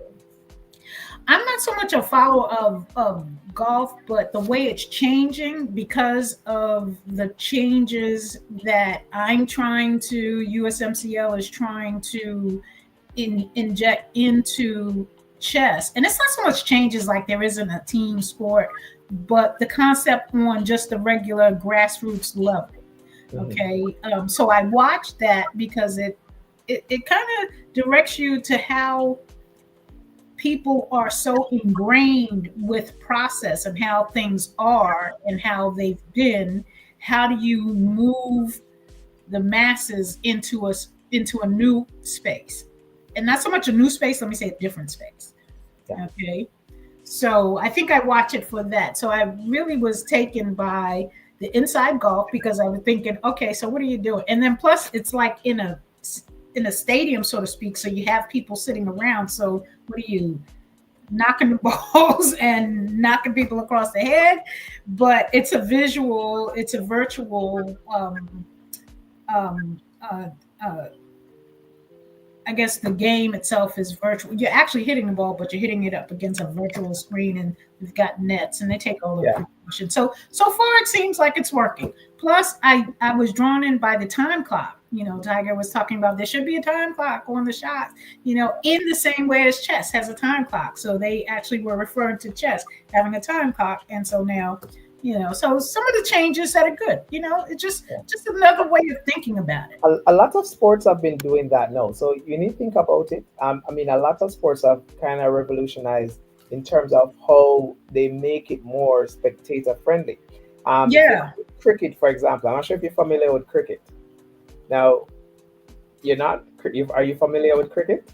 I'm not so much a follower of golf, but the way it's changing because of the changes that I'm trying to, USMCL is trying to inject into chess. And it's not so much changes like there isn't a team sport, but the concept on just the regular grassroots level. Mhm. Okay. So I watched that because it kind of directs you to how people are so ingrained with process and how things are and how they've been. How do you move the masses into a new space? And not so much a new space, let me say a different space. Yeah. Okay. So I think I watch it for that. So I really was taken by the inside golf because I was thinking, okay, so what are you doing? And then plus it's like in a stadium, so to speak. So you have people sitting around. So what are you knocking the balls and knocking people across the head? But it's a virtual um, uh, uh, I guess the game itself is virtual. You're actually hitting the ball, but you're hitting it up against a virtual screen, and we've got nets, and they take all the Yeah. precautions. So far, it seems like it's working. Plus, I was drawn in by the time clock. Tiger was talking about there should be a time clock on the shots. In the same way as chess has a time clock. So they actually were referring to chess having a time clock, and so now. So some of the changes that are good. It's just another way of thinking about it. A lot of sports have been doing that now. So you need to think about it. I mean, a lot of sports have kind of revolutionized in terms of how they make it more spectator friendly. If you Yeah. look at cricket, for example, I'm not sure if you're familiar with cricket. Now, you're not. Are you familiar with cricket?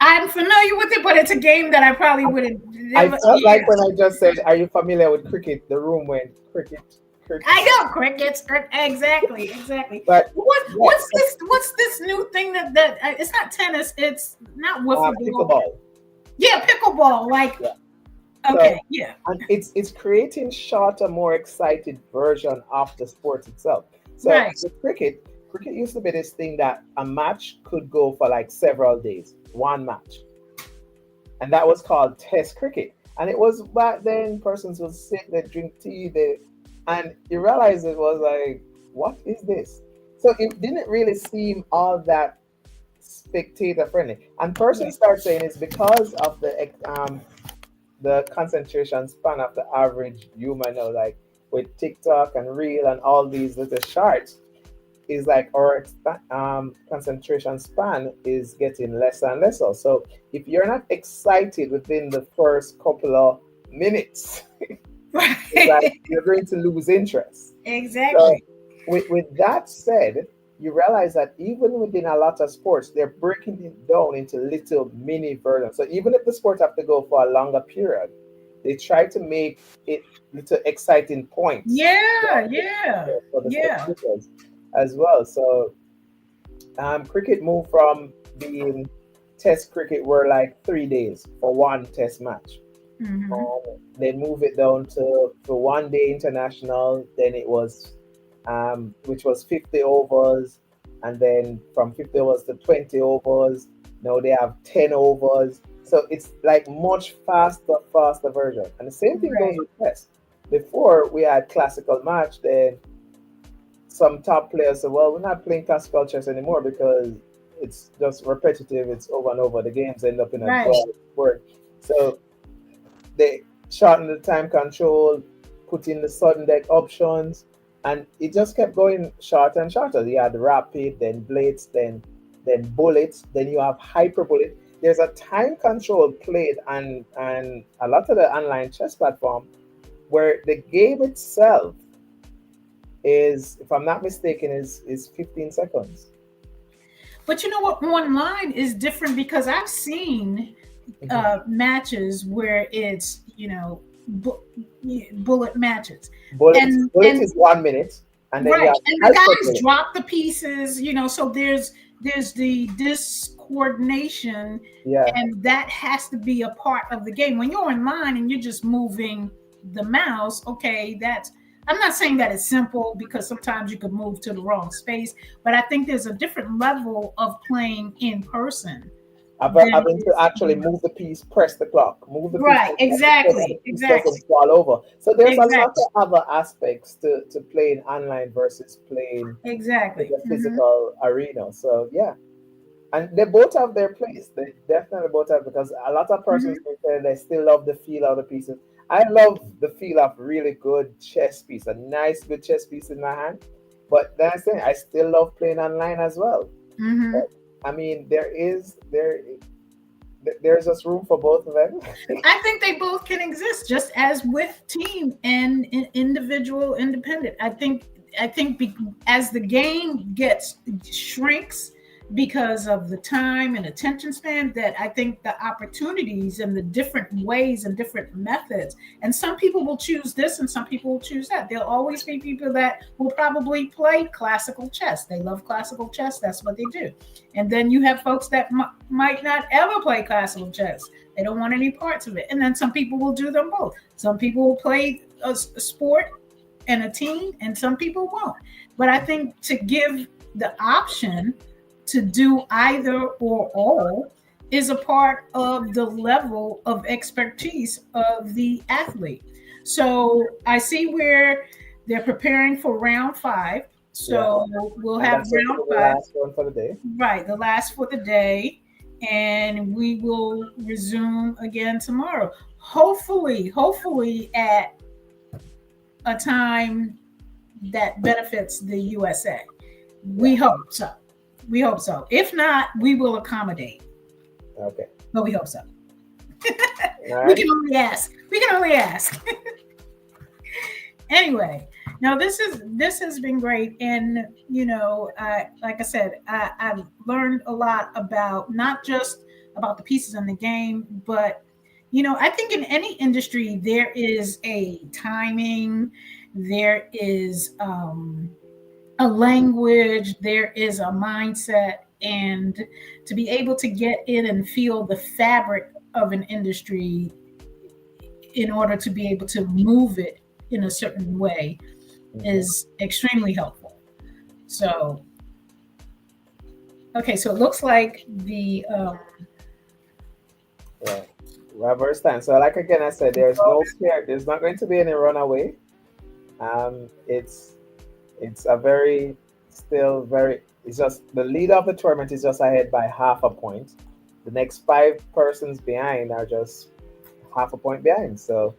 I'm familiar with it, but it's a game that I probably wouldn't I never. felt like Yeah, when I just said, "Are you familiar with cricket?" The room went cricket, cricket. I know crickets. Exactly, exactly. But What yes, what's this new thing that it's not tennis? It's not wiffle ball. pickleball. Yeah, pickleball. Like Yeah. So, okay, yeah, and it's creating shorter, more excited version of the sport itself. So right. with cricket used to be this thing that a match could go for like several days, one match, and that was called Test cricket. And it was back then persons would sit, they drink tea, and you realize it was like, what is this? So it didn't really seem all that spectator friendly. And Yeah, persons start saying it's because of the concentration span of the average human now, like with TikTok and Reel and all these little shorts, is like our concentration span is getting less and lesser. So if you're not excited within the first couple of minutes, it's like right. you're going to lose interest. So Exactly. with that said, you realize that even within a lot of sports, they're breaking it down into little mini versions. So even if the sport have to go for a longer period, they try to make it little exciting points Yeah, yeah, for the yeah. spectators as well. So cricket moved from being test cricket were like 3 days for one test match. Hmm. They move it down to for 1 day international. Then it was, which was 50 overs, and then from 50 overs to 20 overs. Now they have 10 overs. So it's like much faster version. And the same thing goes Right, with chess. Before we had classical match, then some top players said, "Well, we're not playing classical chess anymore because it's just repetitive. It's over and over. The games end up in a right. draw." Word. So they shortened the time control, put in the sudden deck options, and it just kept going shorter and shorter. You had rapid, then blitz, then bullets, then you have hyper bullet. There's a time control played and a lot of the online chess platform where the game itself is, if I'm not mistaken, is 15 seconds. But you know what? Online is different because I've seen Mhm. matches where it's bullet matches, Bullet and is 1 minute, and then you right, have and the hyper guys bullet. drop the pieces, so there's the discoordination, Yeah, and that has to be a part of the game. When you're online and you're just moving the mouse, okay, that's, I'm not saying that it's simple because sometimes you could move to the wrong space, but I think there's a different level of playing in person than having to is, actually move the piece, press the clock, move the piece, right, press the clock, so that the exactly, piece doesn't exactly, fall over. So there's a lot exactly, of other aspects to playing online versus playing in exactly. the physical arena. So yeah, and they both have their place. They definitely both have, because a lot of persons Hmm. may say they still love the feel of the pieces. I love the feel of really good chess piece, a nice good chess piece in my hand. But then I say I still love playing online as well. Hmm. But, I mean, there's just room for both of them. I think they both can exist, just as with team and individual, independent. I think as the game gets shrinks because of the time and attention span, that I think the opportunities and the different ways and different methods, and some people will choose this and some people will choose that. There'll always be people that will probably play classical chess. They love classical chess. That's what they do. And then you have folks that might not ever play classical chess. They don't want any parts of it. And then some people will do them both. Some people will play a sport and a team, and some people won't. But I think to give the option to do either or all is a part of the level of expertise of the athlete. So I see where they're preparing for round five. Yeah, So we'll and have that's going to round be the five, last one for the day. right, the last for the day. And we will resume again tomorrow. Hopefully at a time that benefits the USA. We Yeah. hope so. We hope so. If not, we will accommodate. Okay. But we hope so. All We right. can only ask. We can only ask. Anyway, now this has been great, and like I said, I've learned a lot about not just about the pieces in the game, but I think in any industry there is a timing, there is a language, there is a mindset, and to be able to get in and feel the fabric of an industry in order to be able to move it in a certain way Mhm. is extremely helpful. So, okay, so it looks like the Yeah. Reverse time. So, like again, I said, there's no care. There's not going to be any runaway. It's a very still very. It's just the leader of the tournament is just ahead by half a point. The next five persons behind are just half a point behind. So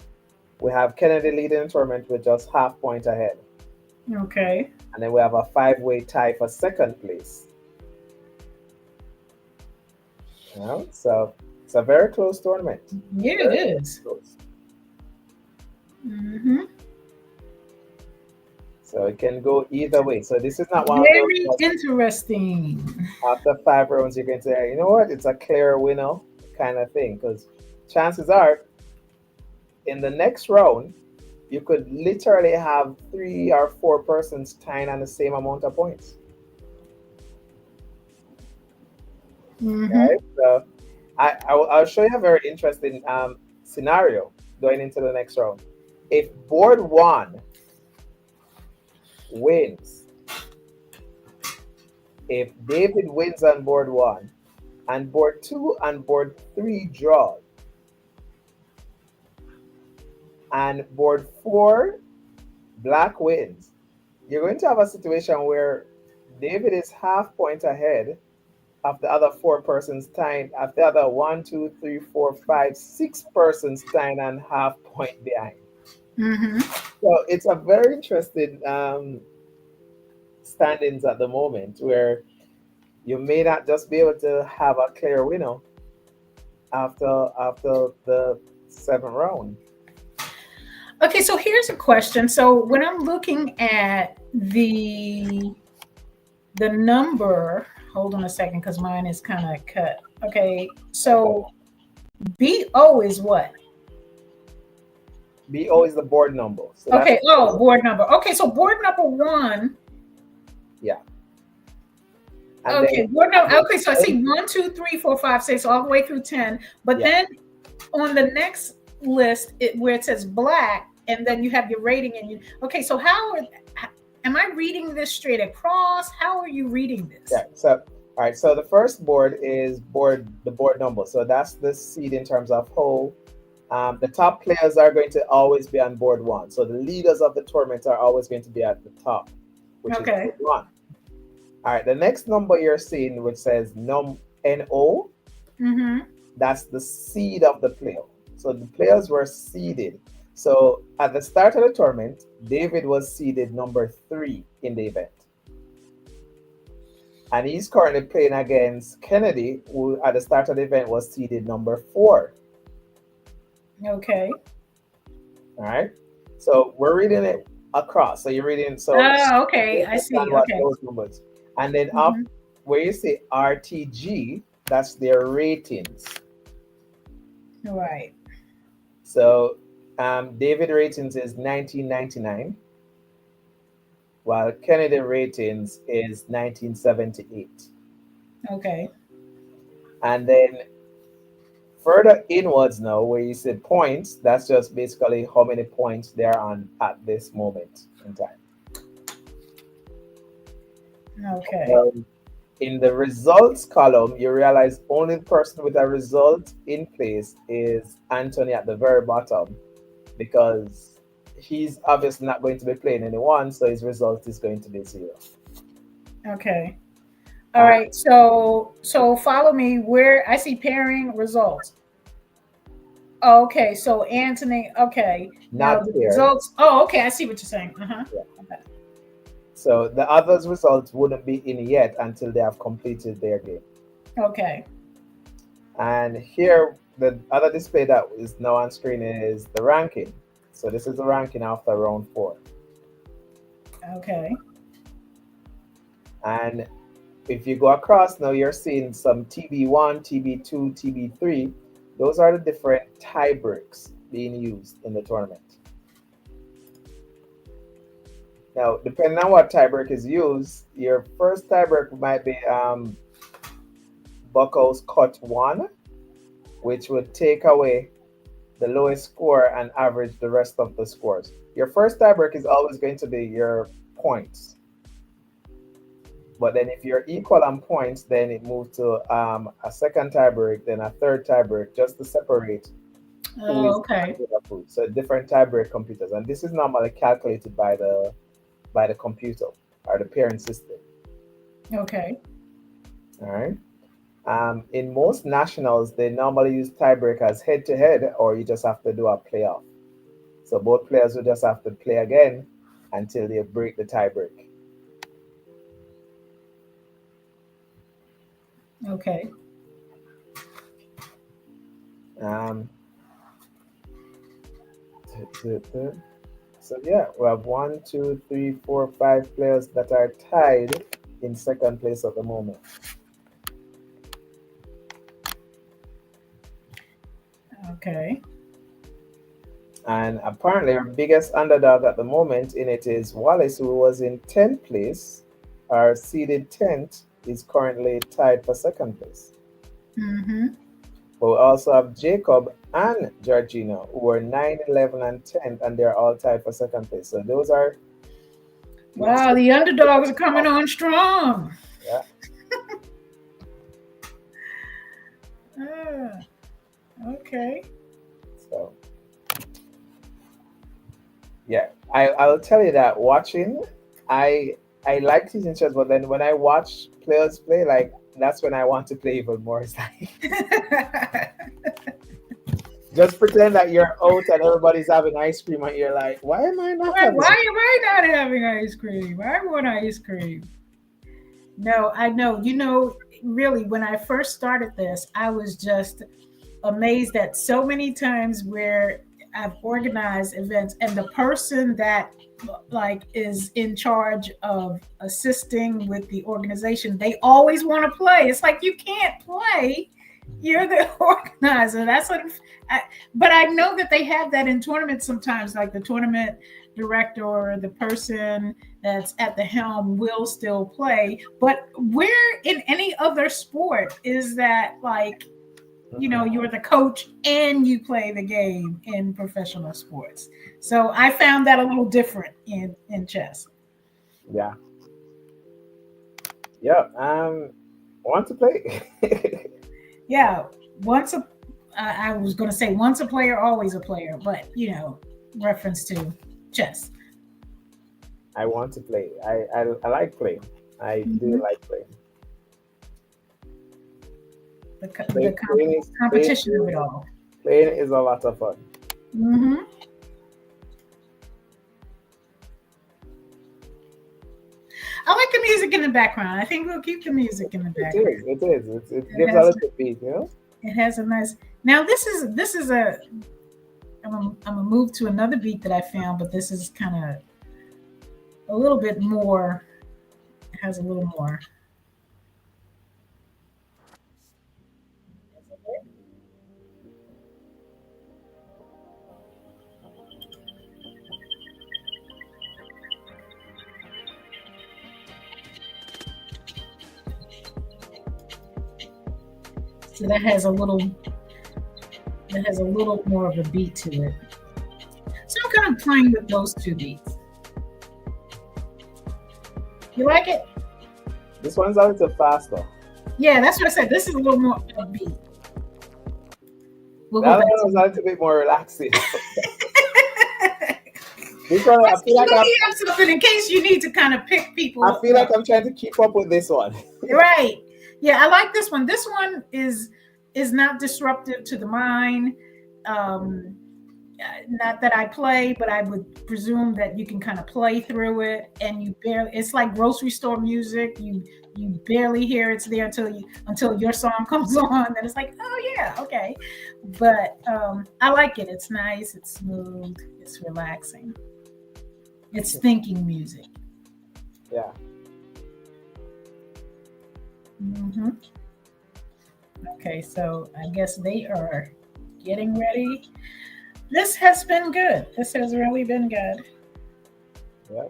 we have Kennedy leading the tournament with just half point ahead, okay, and then we have a five-way tie for second place. So it's a very close tournament. yeah, it Very is. close. Mm-hmm. So it can go either way. So this is not one of those Very interesting. after 5 rounds you can say, you know what, it's a clear winner kind of thing. Because chances are in the next round you could literally have 3 or 4 persons tying on the same amount of points. Mm-hmm. Right? So I'll show you a very interesting scenario going into the next round. If board one wins, if David wins on board one, and board two and board three draw, and board four black wins, you're going to have a situation where David is half point ahead of the other 4 persons tying, of the other one, two, three, four, five, 6 persons tying and half point behind. Mm-hmm. So it's a very interesting standings at the moment where you may not just be able to have a clear winner after the 7th round. Okay, so here's a question. So when I'm looking at the number, hold on a second because mine is kind of cut. Okay, so BO is what? BO is the board number. So that's Okay, oh, board number. Okay, so board number one. yeah. And Okay, then board number. Okay, so I see 1, 2, 3, 4, 5, 6, all the way through 10. But yeah. then on the next list, where it says black, and then you have your rating, and you. Okay, so am I reading this straight across? How are you reading this? Yeah. So all right. So the first board is the board number. So that's the seed in terms of whole. The top players are going to always be on board one. So the leaders of the tournament are always going to be at the top, which is board one. All right. The next number you're seeing, which says NO, Mm-hmm. that's the seed of the player. So the players were seeded. So at the start of the tournament, David was seeded number 3 in the event. And he's currently playing against Kennedy, who at the start of the event was seeded number 4. Okay. All right. So we're reading it across. So you're reading. So okay. I see. Okay. Those numbers. And then up where you say RTG, that's their ratings. Right. So David ratings is 1999, while Kennedy ratings is 1978. Okay. And then further inwards now, where you say points, that's just basically how many points they're on at this moment in time. Okay. In the results column, you realize only the person with a result in place is Anthony at the very bottom, because he's obviously not going to be playing anyone, so his result is going to be 0. Okay. All right. So follow me where I see pairing results. Okay. So Anthony. Okay. Now the results. Oh, okay. I see what you're saying. Yeah. Okay. So the others' results wouldn't be in yet until they have completed their game. Okay. And here, the other display that is now on screen is the ranking. So this is the ranking after round 4. Okay. And if you go across now, you're seeing some TB1, TB2, TB3. Those are the different tie breaks being used in the tournament. Now, depending on what tiebreak is used, your first tiebreak might be Buckles cut 1, which would take away the lowest score and average the rest of the scores. Your first tiebreak is always going to be your points. But then if you're equal on points, then it moves to a second tiebreak, then a third tiebreak, just to separate who is okay. So different tiebreak computers. And this is normally calculated by the computer or the parent system. Okay. All right. In most nationals, they normally use tiebreakers head-to-head, or you just have to do a playoff. So both players will just have to play again until they break the tiebreak. Okay. So yeah, we have one, two, three, four, 5 players that are tied in second place at the moment. Okay. And apparently, our biggest underdog at the moment in it is Wallace, who was in 10th place. Our seeded 10th is currently tied for second place. Mm-hmm. But we also have Jacob and Georgina, who are 9, 11, and 10th, and they're all tied for second place. So those are Wow, the underdogs are coming on strong. yeah. Ah, okay. So yeah, I'll tell you that watching, I like teaching chess, but then when I watch players play, like that's when I want to play even more. It's like just pretend that you're out and everybody's having ice cream, and you're like, why am I not why having? am I not having ice cream? I want ice cream. No, I know. Really, when I first started this, I was just amazed at so many times where I've organized events and the person that like is in charge of assisting with the organization, they always want to play. It's like you can't play. You're the organizer. That's what. But I know that they have that in tournaments sometimes, like the tournament director or the person that's at the helm will still play. But where in any other sport is that like you're the coach and you play the game in professional sports? So I found that a little different in chess. Yeah, yeah. Want to play? Yeah, once a I was going to say once a player, always a player, but reference to chess. I want to play. I like playing. I do Mhm. like playing. Competition of it all. Playing is a lot of fun. Hmm. I like the music in the background. I think we'll keep the music in the It background. is. It is. It It gives a has little beat, you know. it has a nice. Now this is a. I'm gonna move to another beat that I found, but this is kind of a little bit more. It has a little more. So that has a little more of a beat to it. So I'm kind of playing with those two beats. You like it? This one's a little faster. Yeah, that's what I said. This is a little more upbeat. We'll The go other back one was a to little bit more relaxing. This well, one, I feel like you have something in case you need to kind of pick I people feel like up. I'm trying to keep up with this one. Right. Yeah, I like this one. This one is not disruptive to the mind. Um, Not that I play, but I would presume that you can kind of play through it, and you barely. It's like grocery store music. You barely hear it's there until your song comes on, and it's like, oh yeah, okay. But I like it. It's nice. It's smooth. It's relaxing. It's thinking music. Yeah. Hmm. Okay, so I guess they are getting ready. This has been good. This has really been good. Yeah.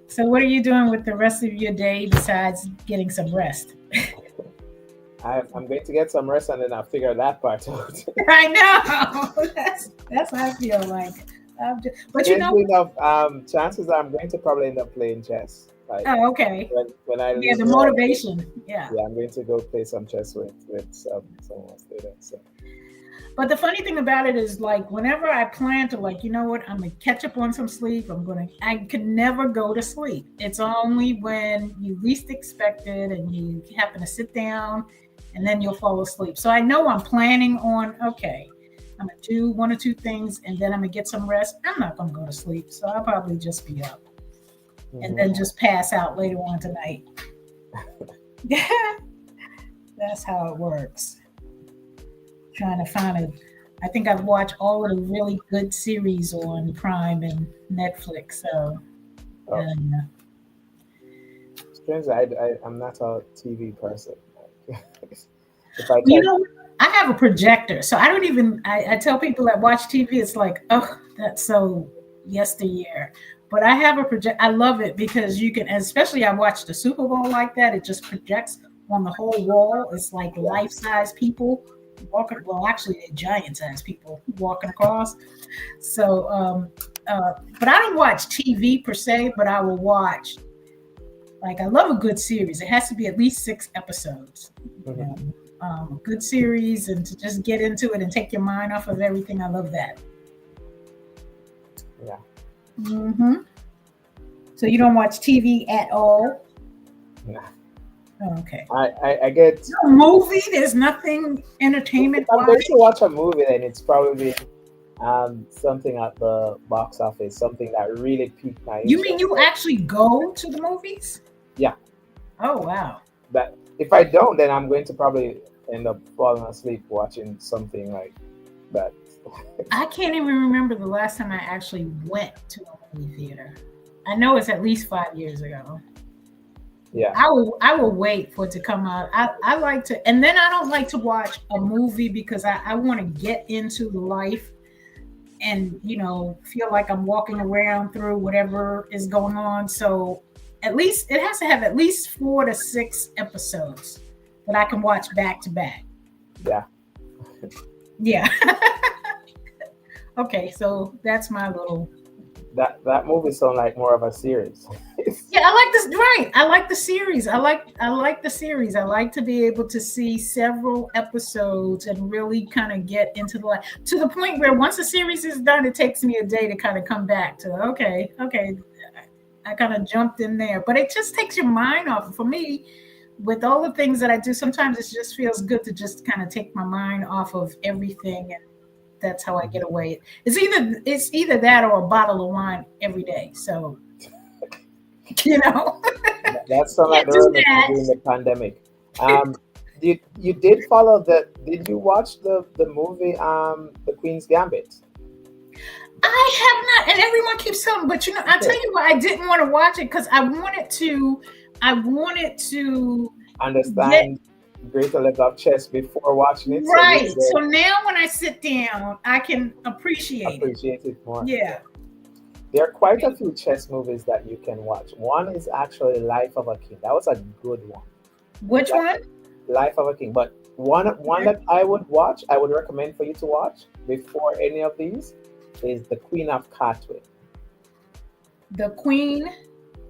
So, what are you doing with the rest of your day besides getting some rest? I'm going to get some rest and then I'll figure that part out. I know. That's what I feel like. But Strangely enough, chances are I'm going to probably end up playing chess. Like oh, okay. when I Yeah, leave the work, motivation. Yeah. yeah, I'm going to go play some chess with someone else later. So But the funny thing about it is, like, whenever I plan to, like, you know what, I'm gonna catch up on some sleep. I can never go to sleep. It's only when you least expect it and you happen to sit down, and then you'll fall asleep. So I know I'm planning on, okay, I'm gonna do one or two things, and then I'm gonna get some rest. I'm not gonna go to sleep, so I'll probably just be up and then just pass out later on tonight. That's how it works. Trying to find I think I've watched all of the really good series on Prime and Netflix. So, Oh, uh, strangely, I'm not a TV person. If I you try, know, I have a projector, so I don't even. I tell people that watch TV, it's like, oh, that's so yesteryear. But I have a project. I love it because you can, especially I watched the Super Bowl like that. It just projects on the whole wall. It's like yeah, life size people walking. Well, actually, they're giant size people walking across. So, but I don't watch TV per se. But I will watch. Like I love a good series. It has to be at least 6 episodes. You mhm, know, good series, and to just get into it and take your mind off of everything. I love that. yeah. Hmm. So you don't watch TV at all? Nah. Oh, okay. I get. No movie? There's nothing If entertainment I'm going to wise. watch a movie, then it's probably something at the box office, something that really piqued my You mean interest. you actually go to the movies? Yeah, Oh wow. but if I don't, then I'm going to probably end up falling asleep watching something like that. I can't even remember the last time I actually went to a movie theater. I know it's at least 5 years ago. Yeah, I will wait for it to come out. I like to, and then I don't like to watch a movie because I want to get into life and feel like I'm walking around through whatever is going on. So at least it has to have at least 4 to 6 episodes that I can watch back to back. yeah. Yeah. Okay, so that's my little. That movie sounds like more of a series. Yeah, I like this. Right, I like the series. I like the series. I like to be able to see several episodes and really kind of get into the life to the point where once the series is done, it takes me a day to kind of come back to okay. I kind of jumped in there, but it just takes your mind off. For me, with all the things that I do, sometimes it just feels good to just kind of take my mind off of everything, and that's how I get away. It's either that or a bottle of wine every day. So you know, That sounds like can't the do remedy that. during the pandemic. Um, you did follow the? Did you watch the movie The Queen's Gambit? I have not, and everyone keeps telling me, but I tell Okay. you why I didn't want to watch it because I wanted to get Understand greater level of chess before watching it, so you right. So will now when I sit down, I can appreciate it. appreciate it more. Yeah. Yeah. There are quite a few chess movies that you can watch. One is actually Life of a King. That was a good one. Which one? Life of a King. But one Okay. that I would watch, I would recommend for you to watch before any of these is The Queen of Katwe. The Queen.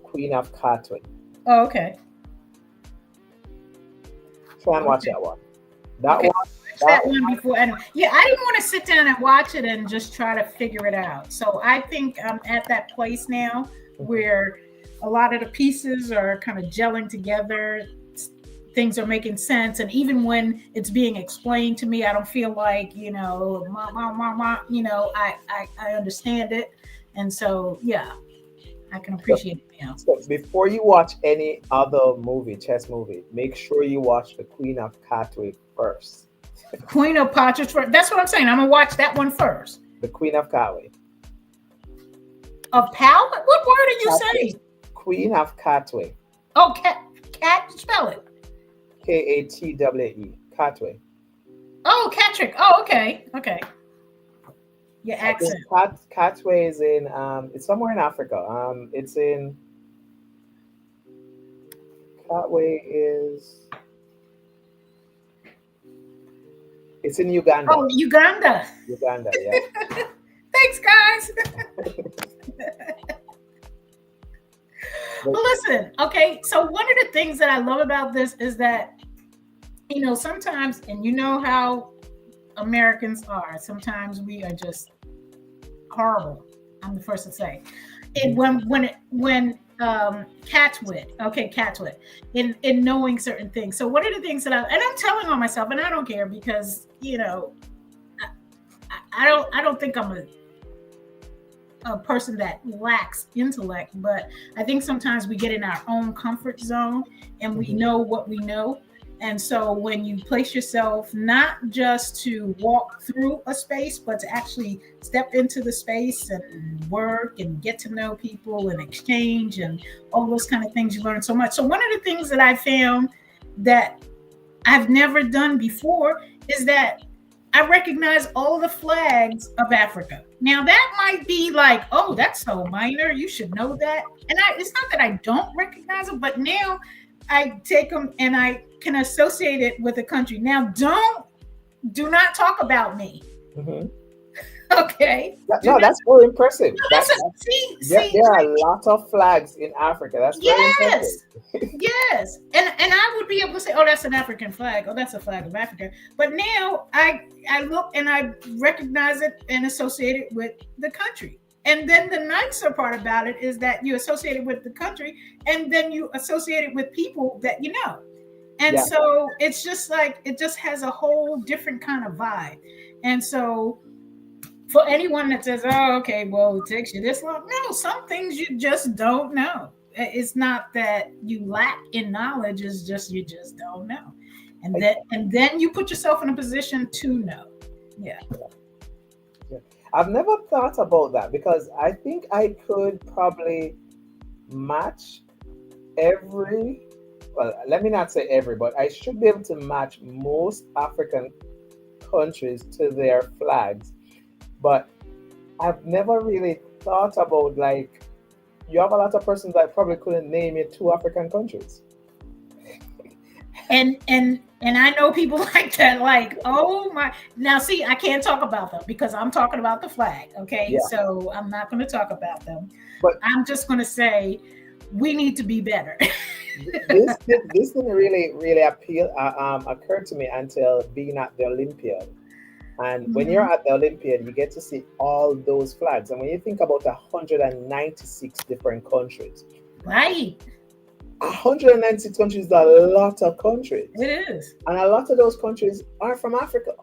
Queen of Katwe. Oh, okay. Try and watch Okay. that one. That Okay. one, Watch that that one before. And yeah, I didn't want to sit down and watch it and just try to figure it out. So I think I'm at that place now one. where a lot of the pieces are kind of gelling together. Things are making sense, and even when it's being explained to me, I don't feel like I understand it, and so yeah, I can So, appreciate it now. so before you watch any other movie, chess movie, make sure you watch The Queen of Katwe first. Queen of Partridge. That's what I'm saying. I'm gonna watch that one first. The Queen of Katwe. Of Pal? What word are you Katwe. saying? Queen of Katwe. Oh, cat. Spell it. Katwe. Katwe. Oh, Catrick. Oh, okay. Your I think accent. Katwe is in it's somewhere in Africa. Katwe is it's in Uganda. Oh, Uganda. Uganda, yeah. Thanks, guys. But Well, listen, okay. So one of the things that I love about this is that sometimes, and you know how Americans are. Sometimes we are just horrible. I'm the first to say it when catwit, okay, catwit in knowing certain things. So one of the things that I'm telling on myself, and I don't care because I don't think I'm a person that lacks intellect, but I think sometimes we get in our own comfort zone and we mhm, know what we know. And so when you place yourself not just to walk through a space, but to actually step into the space and work and get to know people and exchange and all those kind of things, you learn so much. So one of the things that I found that I've never done before is that I recognize all the flags of Africa. Now that might be like, oh, that's so minor. You should know that. And it's not that I don't recognize them, but now I take them and I can associate it with a country. Now, do not talk about me. Mm-hmm. Okay. No, that's very impressive. There are a lot of flags in Africa. That's very impressive. Yes. And I would be able to say, oh, that's an African flag. Oh, that's a flag of Africa. But now I look and I recognize it and associate it with the country. And then the nicer part about it is that you associate it with the country and then you associate it with people that you know. And so it's just like, it just has a whole different kind of vibe. And so for anyone that says, oh, okay, well, it takes you this long. No, some things you just don't know. It's not that you lack in knowledge, it's just you just don't know. And then you put yourself in a position to know. Yeah. I've never thought about that because I think I could probably match let me not say every, but I should be able to match most African countries to their flags. But I've never really thought about, like, you have a lot of persons that probably couldn't name you 2 African countries. And I know people like that, like, oh my. Now, see, I can't talk about them because I'm talking about the flag, okay? Yeah. So I'm not going to talk about them. But I'm just going to say we need to be better. this didn't really occur to me until being at the Olympiad. And when you're at the Olympiad, you get to see all those flags. And when you think about 196 different countries, right? 196 countries is a lot of countries. It is. And a lot of those countries are from Africa.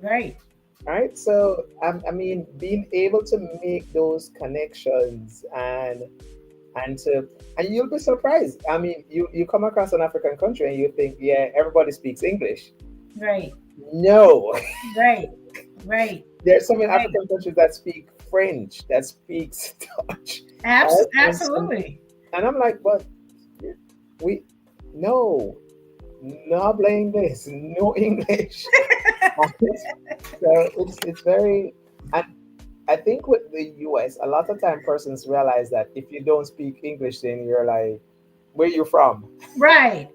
Right. Right. So, I mean, being able to make those connections and you'll be surprised. I mean, you come across an African country and you think, yeah, everybody speaks English. Right. No. Right. There's so many African countries that speak French, that speaks Dutch. Absolutely. And I'm like, but no English, no English. So it's very, and I think with the US, a lot of time persons realize that if you don't speak English, then you're like, where you from? Right,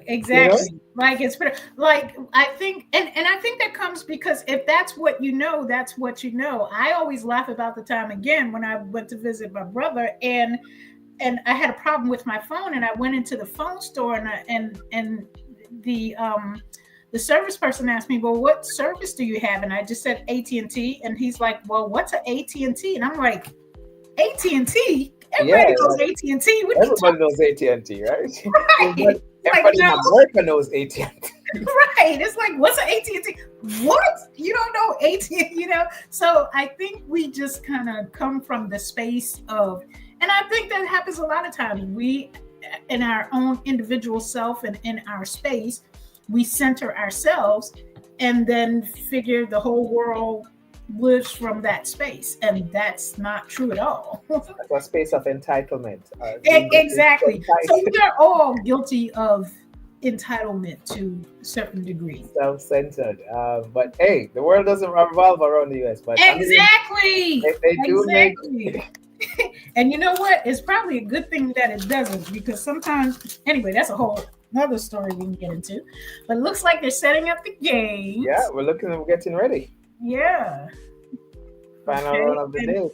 exactly. You know? Like it's like I think, and I think that comes because if that's what you know, that's what you know. I always laugh about the time again when I went to visit my brother and I had a problem with my phone and I went into the phone store and the service person asked me, well, what service do you have? And I just said AT&T, and he's like, well, what's an AT&T? And I'm like, AT&T? Everybody knows AT&T. Everybody knows AT&T, right? Right. Everybody in America knows AT&T. Right. It's like, what's an AT&T? What? You don't know AT&T, you know? So I think we just kind of come from the space of, and I think that happens a lot of times. We, in our own individual self and in our space, we center ourselves and then figure the whole world lives from that space. And that's not true at all. That's a space of entitlement. Exactly. So we are all guilty of entitlement to a certain degree. Self-centered. But hey, the world doesn't revolve around the US. But exactly. I mean, they do make... And you know what? It's probably a good thing that it doesn't, because sometimes, anyway, that's a whole another story we can get into. But it looks like they're setting up the games. Yeah, we're getting ready. Yeah. Final round of the day.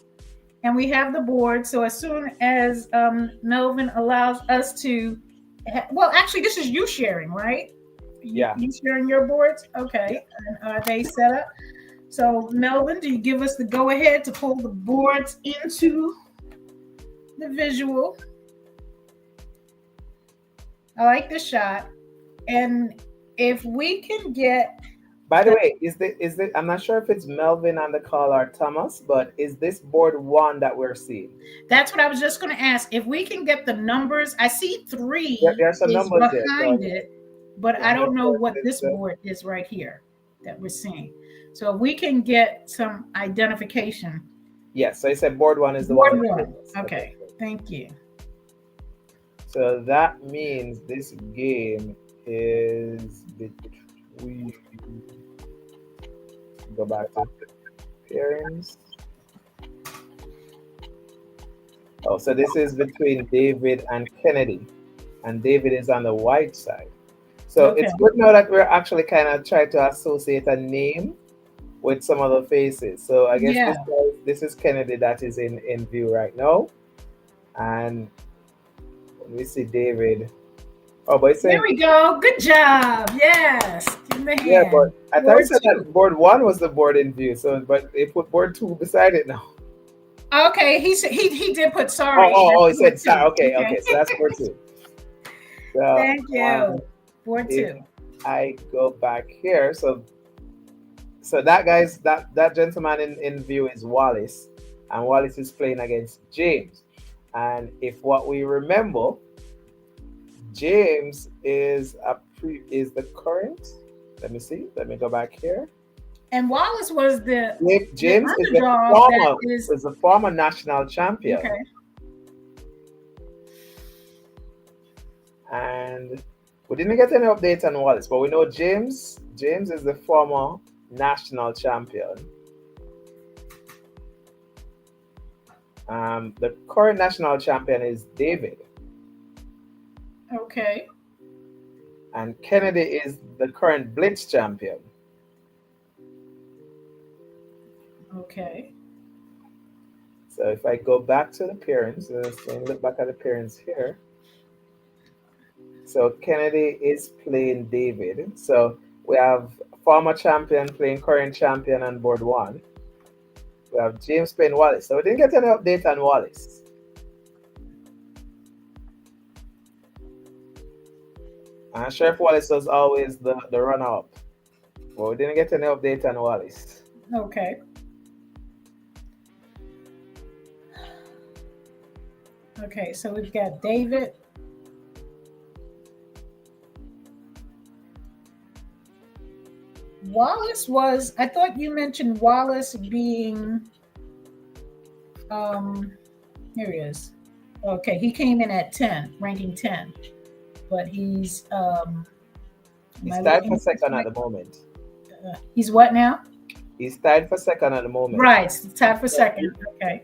And we have the board. So as soon as Melvin allows us to, well, actually, this is you sharing, right? Yeah. You sharing your boards? Okay. And are they set up? So Melvin, do you give us the go ahead to pull the boards into the visual? I like the shot. And if we can get... By the way, is this? I'm not sure if it's Melvin on the call or Thomas, but is this board 1 that we're seeing? That's what I was just going to ask. If we can get the numbers, I see 3. There's some numbers behind there, it. but Yeah, I and don't of know course what there's this board is right here that we're seeing. So if we can get some identification. yes. So I said board one is the one Board with one. Pringles. Okay. Okay, Cool. thank you. So that means this game is between. Go back to appearance. Oh, so this is between David and Kennedy, and David is on the white side. So Okay. it's good now that we're actually kind of trying to associate a name with some of the faces. So I guess Yeah. this is Kennedy that is in view right now, and we see David. Oh, but it's There saying we go. Good job. Yes. Give him a yeah, hand. but I thought it Board said two. that board one was the board in view. So, but they put board two beside it now. Okay, he did put Oh, sorry oh, as oh, it board said sorry. two. Okay, Okay. okay. So that's board two. So Thank you. Board if two. I go back here, so that guy's that gentleman in view is Wallace, and Wallace is playing against James. And if what we remember, James is the current. Let me see. Let me go back here. And Wallace was the James underdog that is is the former national champion, okay. and we didn't get any updates on Wallace, but we know James is the former national champion. The current national champion is David, Okay. and Kennedy is the current Blitz champion. Okay. So if I go back to the appearance, let's look back at the appearance here. So Kennedy is playing David. So we have former champion playing current champion on board one. We have James playing Wallace. So we didn't get any update on Wallace. And Sheriff Wallace was always the runner-up. But we didn't get any update on Wallace. Okay. Okay, so we've got David. Wallace was, I thought you mentioned Wallace being, here he is. Okay, he came in at 10, ranking 10, but he's tied for second at the moment. He's what now? He's tied for second at the moment. Right, tied for second. Okay.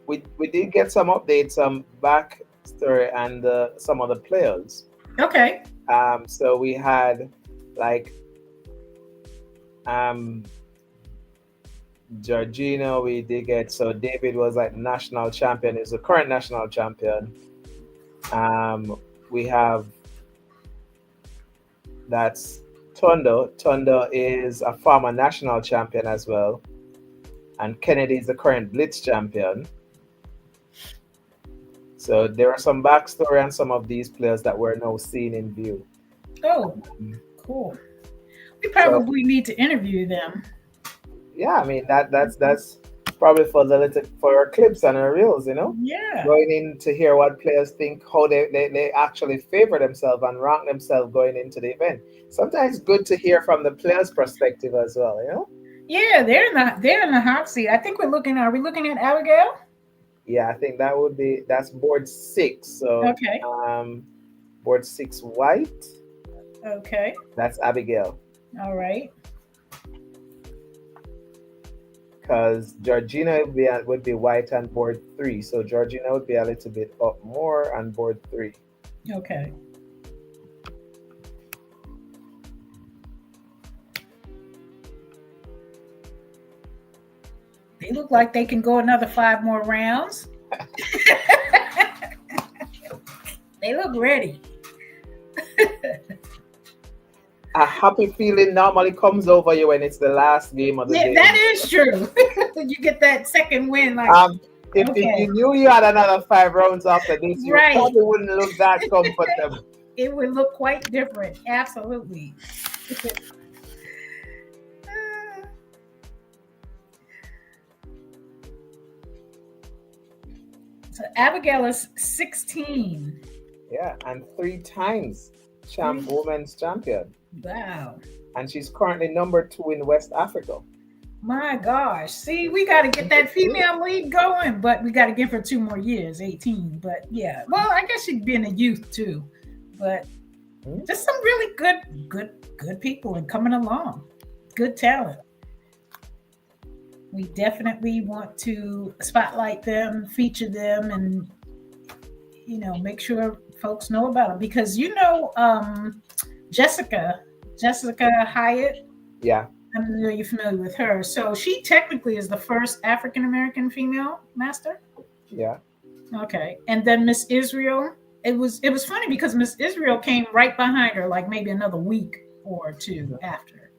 We did get some updates, some backstory, and some of the players. Okay. So we had like Georgina, we did get, so David was like national champion, is the current national champion. We have that's Tondo. Tondo is a former national champion as well. And Kennedy is the current Blitz champion. So there are some backstory on some of these players that we're now seeing in view. Oh, cool. We probably need to interview them. Yeah, I mean that's probably for our clips and our reels, Yeah. Going in to hear what players think, how they actually favor themselves and rank themselves going into the event. Sometimes good to hear from the players' perspective as well, Yeah, they're in the hot seat. I think are we looking at Abigail? Yeah, I think that's board 6. So Okay. Board 6 white. Okay. That's Abigail. All right. Because Georgina would be white on board 3. So Georgina would be a little bit up more on board 3. Okay. They look like they can go another 5 more rounds. They look ready. A happy feeling normally comes over you when it's the last game of the day. That is true. You get that second win. Like, if you knew you had another 5 rounds after this, you right, probably wouldn't look that comfortable. It would look quite different. Absolutely. So Abigail is 16. Yeah, and 3 times women's champion, Wow. and she's currently number 2 in West Africa. My gosh. See, we got to get that female league going, but we got to give her 2 more years, 18. But yeah, well, I guess she'd be in the youth too. But Hmm? just some really good people and coming along. Good talent. We definitely want to spotlight them, feature them, and make sure folks know about them because Jessica, Jessica Hyatt. Yeah, I don't know you're familiar with her. So she technically is the first African American female master. yeah. Okay, and then Miss Israel. It was funny because Miss Israel came right behind her, like maybe another week or two after.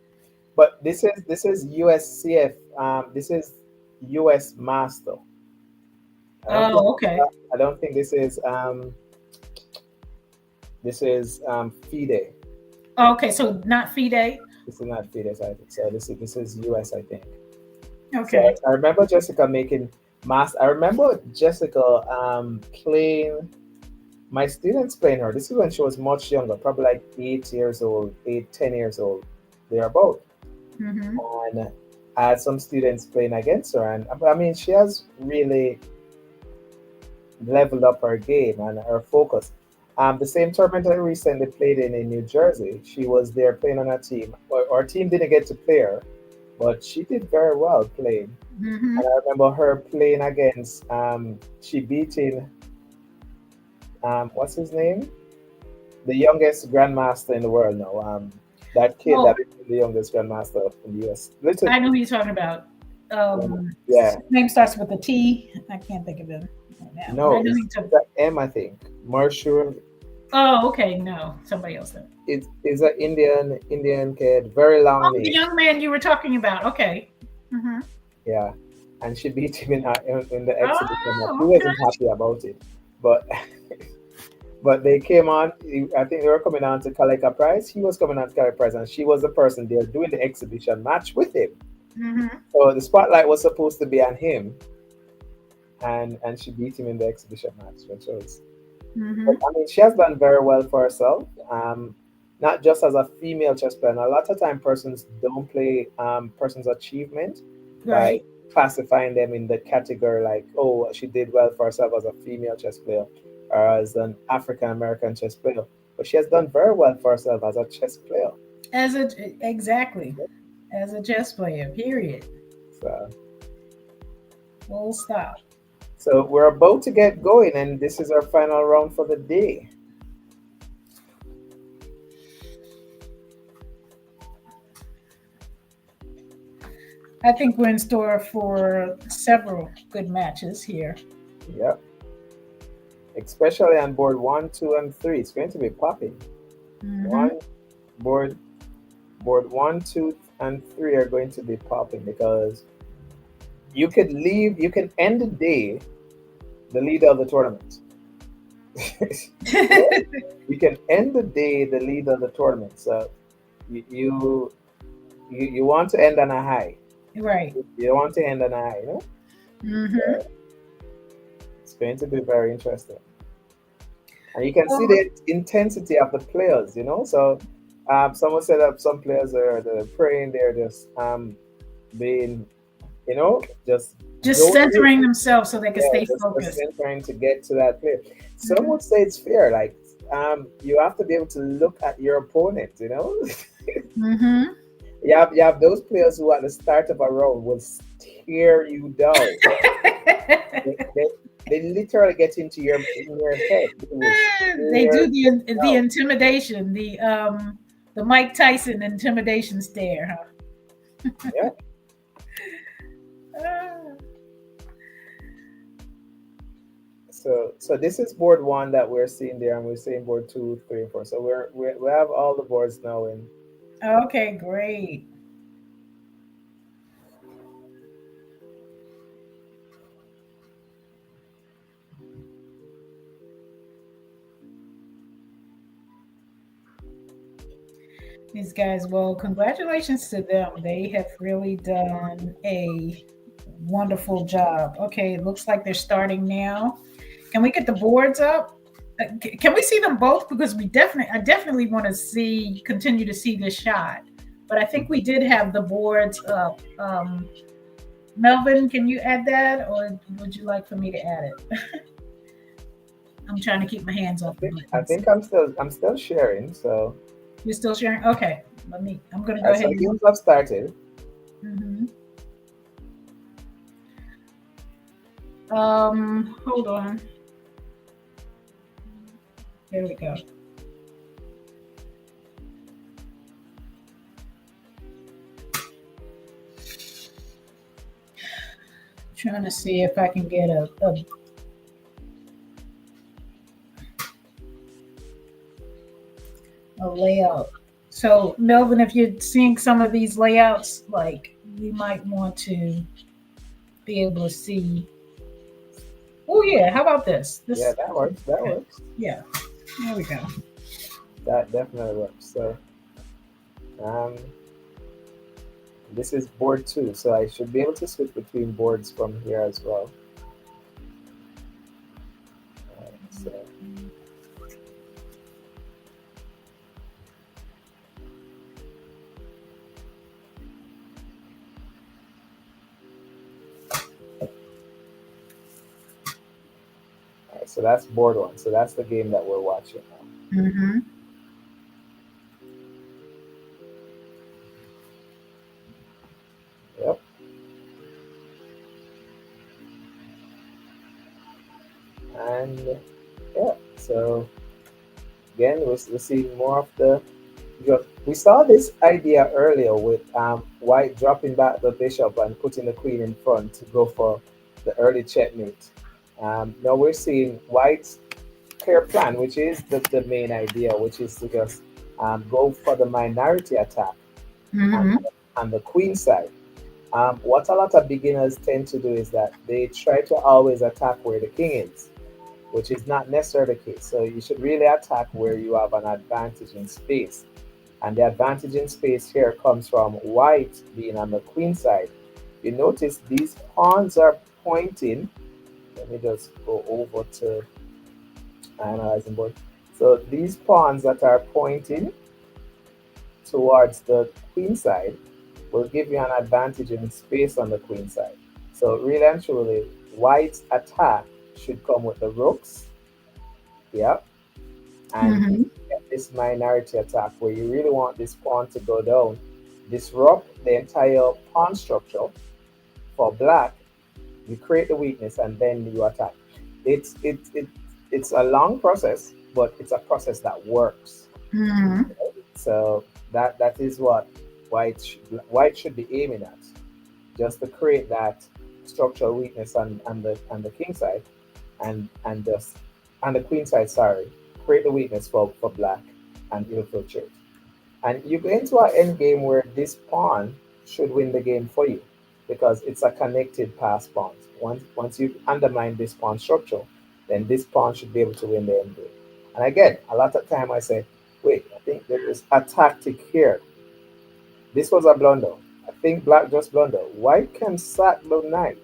But this is USCF. This is US Master. I don't think Oh, okay. I don't think this is FIDE. Okay, so not FIDE. This is not FIDE, I think. So this is US, I think. So Okay. I remember Jessica making mass. I remember Jessica playing my students playing her. This is when she was much younger, probably like 8 years old, 10 years old, thereabout. Mm-hmm. And I had some students playing against her, and I mean, she has really leveled up her game and her focus. The same tournament I recently played in New Jersey, she was there playing on a team. Our team didn't get to play her, but she did very well playing. Mm-hmm. And I remember her playing against, she beating, what's his name? The youngest grandmaster in the world now. That kid Oh, that is the youngest grandmaster in the US. Little, I know who you're talking about. yeah, His name starts with a T. I can't think of him right now, but I no, know it's who you're talking. the M, I think. Marshall Oh, okay. No, somebody else then. is an Indian kid, very long Oh, the name. young man you were talking about. Okay. Mm-hmm. Yeah, and she beat him in the exhibition match. He Oh, wasn't okay. happy about it, but but they came on. I think they were coming on to collect a prize. He was coming on to collect a prize, and she was the person there doing the exhibition match with him. Mm-hmm. So the spotlight was supposed to be on him, and she beat him in the exhibition match, which was. Mm-hmm. But I mean, she has done very well for herself. Not just as a female chess player. And a lot of time, persons don't play person's achievement by Right. classifying them in the category like, oh, she did well for herself as a female chess player or as an African American chess player. But she has done very well for herself as a chess player. Exactly as a chess player. Period. So, Full stop. so we're about to get going, and this is our final round for the day. I think we're in store for several good matches here. Yep. Especially on board 1, 2, and 3. It's going to be popping. Mm-hmm. One board board 1, 2, and 3 are going to be popping because you can end the day the leader of the tournament. You can end the day the leader of the tournament. So you you want to end on a high. Right. You want to end on a high, you know? Mm-hmm. It's going to be very interesting. And you can see Well, the intensity of the players, you know. So someone said that some players they're praying, they're just being, just just going in, centering themselves so they can yeah, stay just focused. trying to get to that player. Some Mm-hmm. would say it's fair, like you have to be able to look at your opponent, you know. Mm-hmm. You have those players who at the start of a round will tear you down. They, they, they literally get into your head. They will They tear do you the down. intimidation, the Mike Tyson intimidation stare, Yeah. huh? So this is board 1 that we're seeing there, and we're seeing board 2, 3, and 4. So we have all the boards now in. Okay, great. These guys, well, congratulations to them. They have really done a wonderful job. Okay, it looks like they're starting now. Can we get the boards up? Can we see them both? Because I definitely want to continue to see this shot. But I think we did have the boards up. Melvin, can you add that, or would you like for me to add it? I'm trying to keep my hands off the I buttons. think I'm still sharing. So You're still sharing? Okay. I'm going to go ahead so the and. games have started. Mhm. Hold on. There we go. Trying to see if I can get a layout. So, Melvin, if you're seeing some of these layouts, like you might want to be able to see. Oh yeah, how about this? Yeah, This that works. That okay. works. Yeah, there we go. That definitely works. So um, this is board two. So I should be able to switch between boards from here as well. So all right, so that's board one. So that's the game that we're watching now. Mm-hmm. Yep. And yeah, so again, we're seeing more of the. We saw this idea earlier with White dropping back the bishop and putting the queen in front to go for the early checkmate. Now we're seeing White's clear plan, which is the main idea, which is to just go for the minority attack on, Mm-hmm. on the queen side. What a lot of beginners tend to do is that they try to always attack where the king is, which is not necessarily the case. So you should really attack where you have an advantage in space. And the advantage in space here comes from white being on the queen side. You notice these pawns are pointing. Let me just go over to analyzing board. So these pawns that are pointing towards the queen side will give you an advantage in space on the queen side. So really and truly, white's attack should come with the rooks, yeah, and Mm-hmm. get this minority attack where you really want this pawn to go down, disrupt the entire pawn structure for black. You create the weakness and then you attack. It's a long process, but it's a process that works. Mm-hmm. So that is what white should be aiming at, just to create that structural weakness on the king side and just on the queen side, sorry, create the weakness for black and infiltrate. And you go into an end game where this pawn should win the game for you because it's a connected pass pawn. Once you undermine this pawn structure, then this pawn should be able to win the end game. And again, a lot of time I say, wait, I think there is a tactic here. This was a blunder. I think black just blunder. White can sack the knight.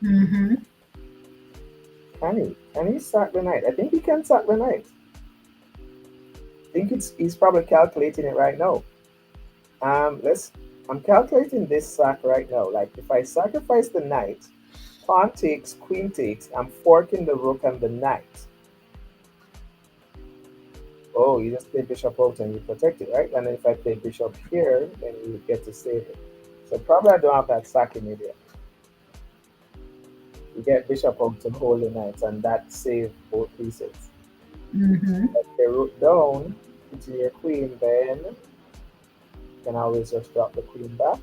Mm-hmm. Can he? Can he sack the knight? I think he can sack the knight. I think he's probably calculating it right now. Let's. I'm calculating this sack right now. Like if I sacrifice the knight, pawn takes, queen takes. I'm forking the rook and the knight. Oh, you just play bishop out and you protect it, right? And then if I play bishop here, then you get to save it. So probably I don't have that sack immediately. You get bishop out to hold the knight, and that saves both pieces. Mm-hmm. If they rook down into your queen, then you can always just drop the queen back.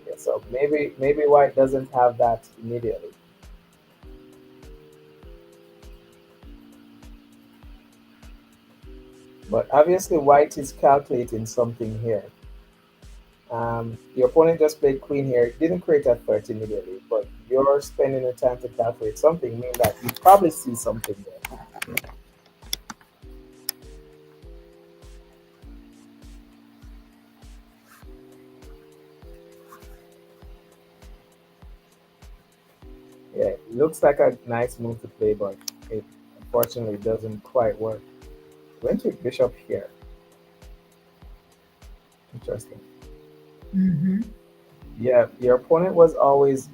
Yeah, so maybe white doesn't have that immediately. But obviously white is calculating something here. Your opponent just played queen here. It didn't create a threat immediately, but you're spending the time to calculate something, meaning that you probably see something there. Yeah, it looks like a nice move to play, but it unfortunately doesn't quite work. Went with bishop here. Interesting. Mm-hmm. Yeah, your opponent was always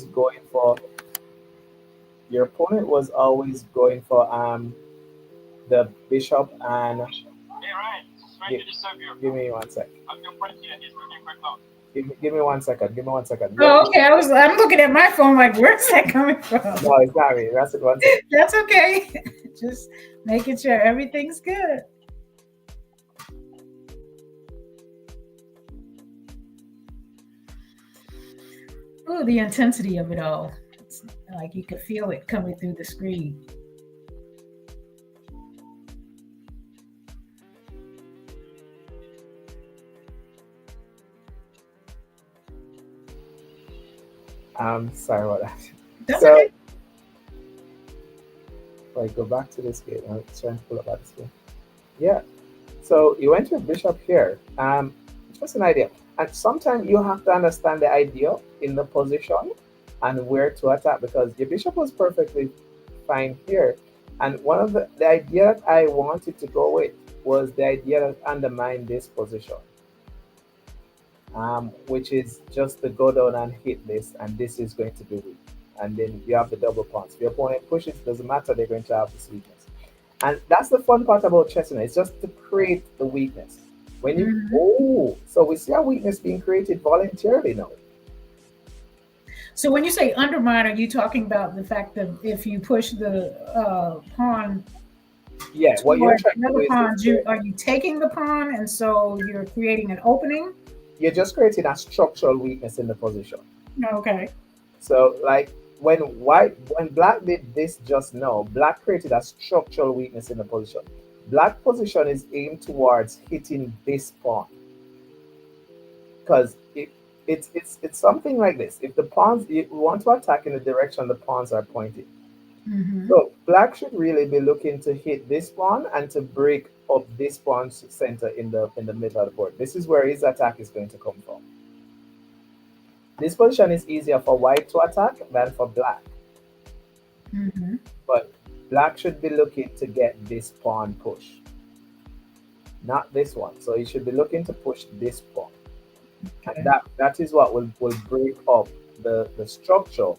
going for the bishop and give, give me one sec. Give me 1 second. Give me 1 second. Oh, okay. I'm looking at my phone like, where's that coming from? No, it's not me. That's it. 1 second. That's okay. Just making sure everything's good. Oh, the intensity of it all. It's like you could feel it coming through the screen. Sorry about that. That's So okay. if I go back to this game, I'm trying to pull up this game. Yeah. So you went with bishop here. Just an idea. And sometimes you have to understand the idea in the position and where to attack because your bishop was perfectly fine here. And one of the idea that I wanted to go with was the idea that undermine this position, which is just to go down and hit this, and this is going to be weak. And then you have the double pawns. If your opponent pushes, doesn't matter, they're going to have this weakness. And that's the fun part about chess, it's just to create the weakness. When you Mhm. so we see a weakness being created voluntarily now. So when you say undermine, are you talking about the fact that if you push the pawn Yeah, what you're toward trying the to do other is just pawns, are you taking the pawn and so you're creating an opening? you're just creating a structural weakness in the position. Okay. So like when black did this just now, black created a structural weakness in the position. Black position is aimed towards hitting this pawn because it's something like this. If the pawns you want to attack in the direction the pawns are pointing, Mm-hmm. so black should really be looking to hit this pawn and to break up this pawn's center in the middle of the board. This is where his attack is going to come from. This position is easier for white to attack than for black, Mm-hmm. but black should be looking to get this pawn push, not this one. So he should be looking to push this pawn, and Okay. that is what will break up the structure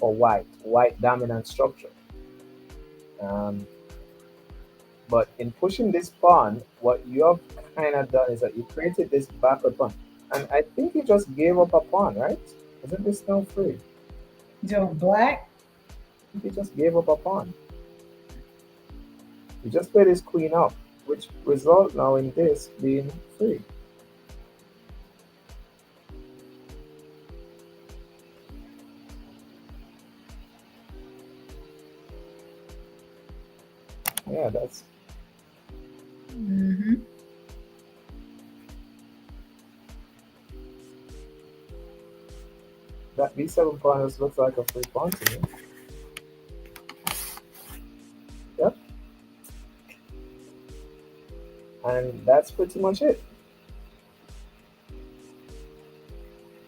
for white dominant structure. Um, but in pushing this pawn, what you have kind of done is that you created this backward pawn, and I think you just gave up a pawn, right? Isn't this now free? Doing black. I think you just gave up a pawn. You just play this queen up, which result now in this being free. Yeah, Mm-hmm. that b7 pawn just looks like a free pawn to me. Yep, and that's pretty much it.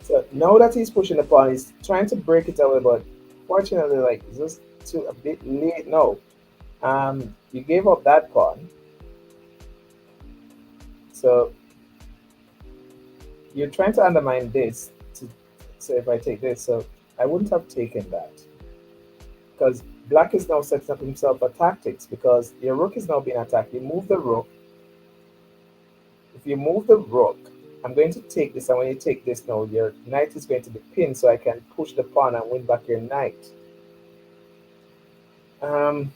So now that he's pushing the pawn, he's trying to break it away, but fortunately, like it's just too a bit late. No, you gave up that pawn, so you're trying to undermine this. So if I take this, so I wouldn't have taken that because black is now setting up himself for tactics because your rook is now being attacked. You move the rook. If you move the rook, I'm going to take this, and when you take this now, your knight is going to be pinned, so I can push the pawn and win back your knight. Um,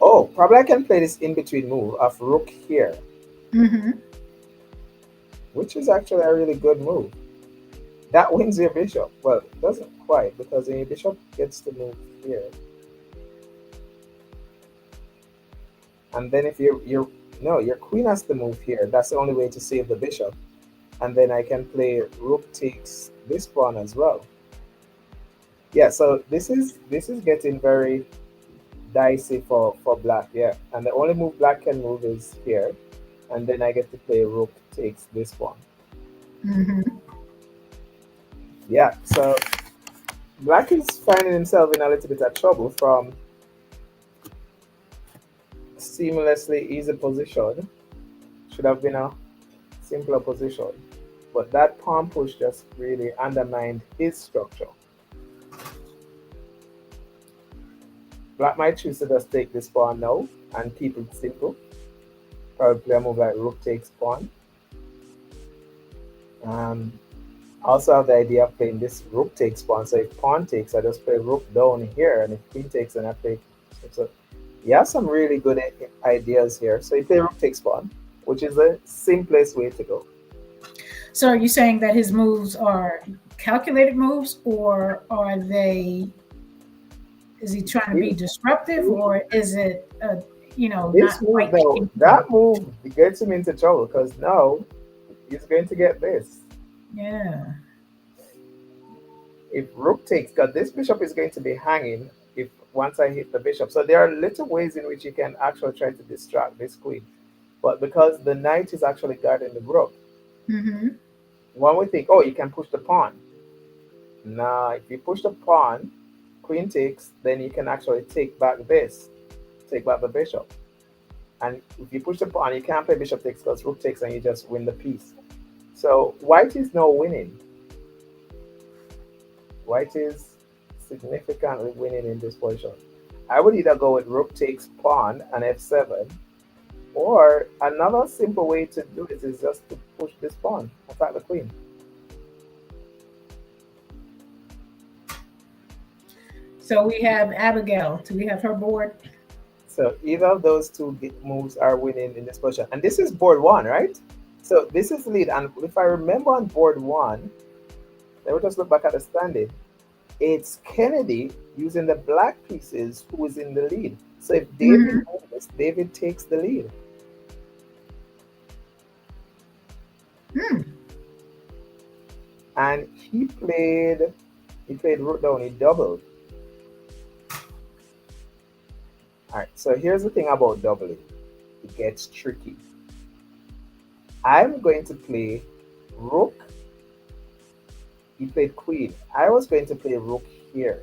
oh, probably I can play this in between move of rook here, Mm-hmm. which is actually a really good move. That wins your bishop. Well, it doesn't quite because then your bishop gets to move here, and then if you're no, your queen has to move here. That's the only way to save the bishop, and then I can play rook takes this pawn as well. Yeah, so this is getting very dicey for black. Yeah, and the only move black can move is here, and then I get to play rook takes this pawn. Mm-hmm. Yeah, so black is finding himself in a little bit of trouble from seamlessly easy position. Should have been a simpler position. But that pawn push just really undermined his structure. Black might choose to just take this pawn now and keep it simple. Probably play a move like rook takes pawn. Um, also have the idea of playing this rook takes pawn. So if pawn takes, I just play rook down here, and if queen takes, then I play. So you have some really good ideas here. So you play rook takes pawn, which is the simplest way to go. So are you saying that his moves are calculated moves, or are they? Is he trying to be disruptive, or is it, This not move, quite though, making? that move gets him into trouble because now he's going to get this. Yeah. If rook takes, because this bishop is going to be hanging if once I hit the bishop. So there are little ways in which you can actually try to distract this queen. But because the knight is actually guarding the rook, Mm-hmm. one would think, oh, you can push the pawn. Now, if you push the pawn, queen takes, then you can actually take back this, take back the bishop. And if you push the pawn, you can't play bishop takes because rook takes and you just win the piece. So white is now winning. White is significantly winning in this position. I would either go with rook takes pawn and f7, or another simple way to do it is just to push this pawn, attack the queen. So we have Abigail. Do we have her board? So either of those two moves are winning in this position. And this is board one, right? So this is lead. And if I remember on board one, let me just look back at the standing. It's Kennedy using the black pieces who is in the lead. So if Mm-hmm. David wins, David takes the lead. Hmm. And he played rook down, he doubled. Alright, so here's the thing about doubling. It gets tricky. I'm going to play rook. He played queen. I was going to play rook here.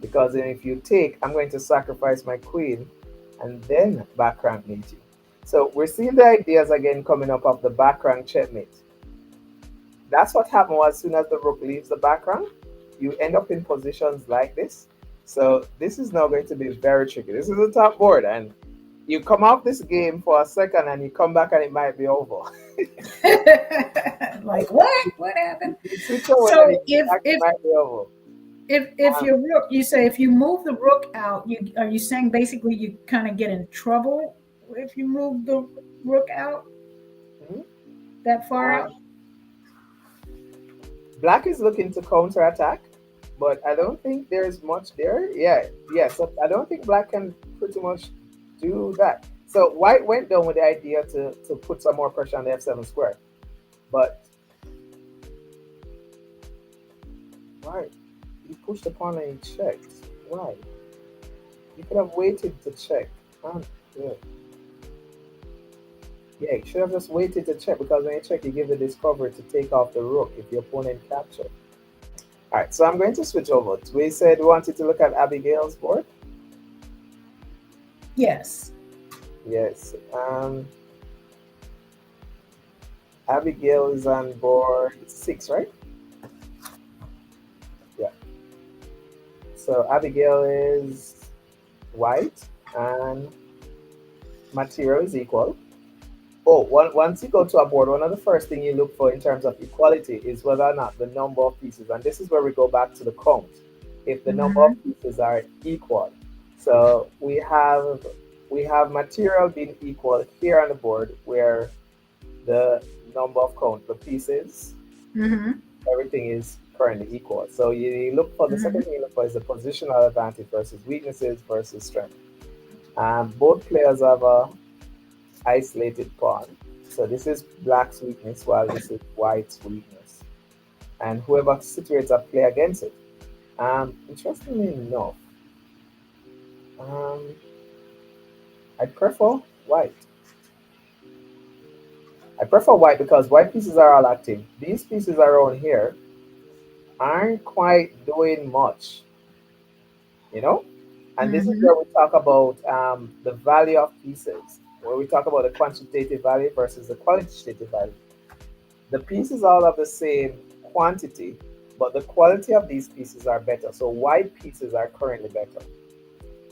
Because then if you take, I'm going to sacrifice my queen and then back rank mate you. So we're seeing the ideas again coming up of the back rank checkmate. That's what happens as soon as the rook leaves the back rank. You end up in positions like this. So this is now going to be very tricky. This is a top board, and you come off this game for a second and you come back and it might be over. Like what? What happened? You switch over and So it might be over. if Um, your rook, you say if you move the rook out, you are you saying basically you kind of get in trouble if you move the rook out mhm. that far out? Um, Black is looking to counter attack, but I don't think there's much there. Yeah. So I don't think black can pretty much do that. So white went down with the idea to put some more pressure on the f7 square, but right, he pushed the pawn and he checked. Why? You could have waited to check. Yeah. Yeah, you should have just waited to check because when you check, you give the discovery to take off the rook if your opponent captured. All right, so I'm going to switch over. We said we wanted to look at Abigail's board. Yes. Yes. Abigail is on board 6, right? Yeah. So Abigail is white and material is equal. Oh, once you go to a board, one of the first thing you look for in terms of equality is whether or not the number of pieces, and this is where we go back to the count. If the number Mm-hmm. of pieces are equal, so we have material being equal here on the board, where the number of count, the pieces, Mm-hmm. everything is currently equal. So you look for the second Mm-hmm. thing you look for is the positional advantage versus weaknesses versus strength. Both players have a isolated pawn. So this is black's weakness while this is white's weakness. And whoever situates a play against it. Interestingly enough, um, I prefer white. I prefer white because white pieces are all active. These pieces are on here. aren't quite doing much, you know? And this is Mm-hmm. where we talk about the value of pieces, where we talk about the quantitative value versus the qualitative value. The pieces all have the same quantity, but the quality of these pieces are better. So white pieces are currently better.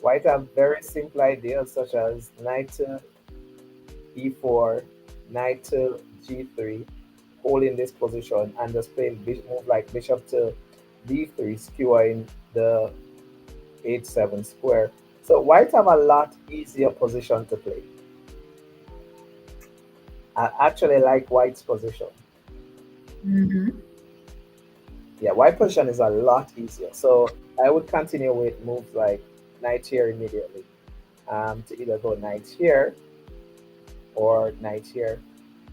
White have very simple ideas such as knight to e4, knight to g3, holding this position and just playing move like bishop to d3, skewering the h7 square. So white have a lot easier position to play. I actually like white's position. Mm-hmm. Yeah, white position is a lot easier. So I would continue with moves like knight here immediately. To either go knight here or knight here.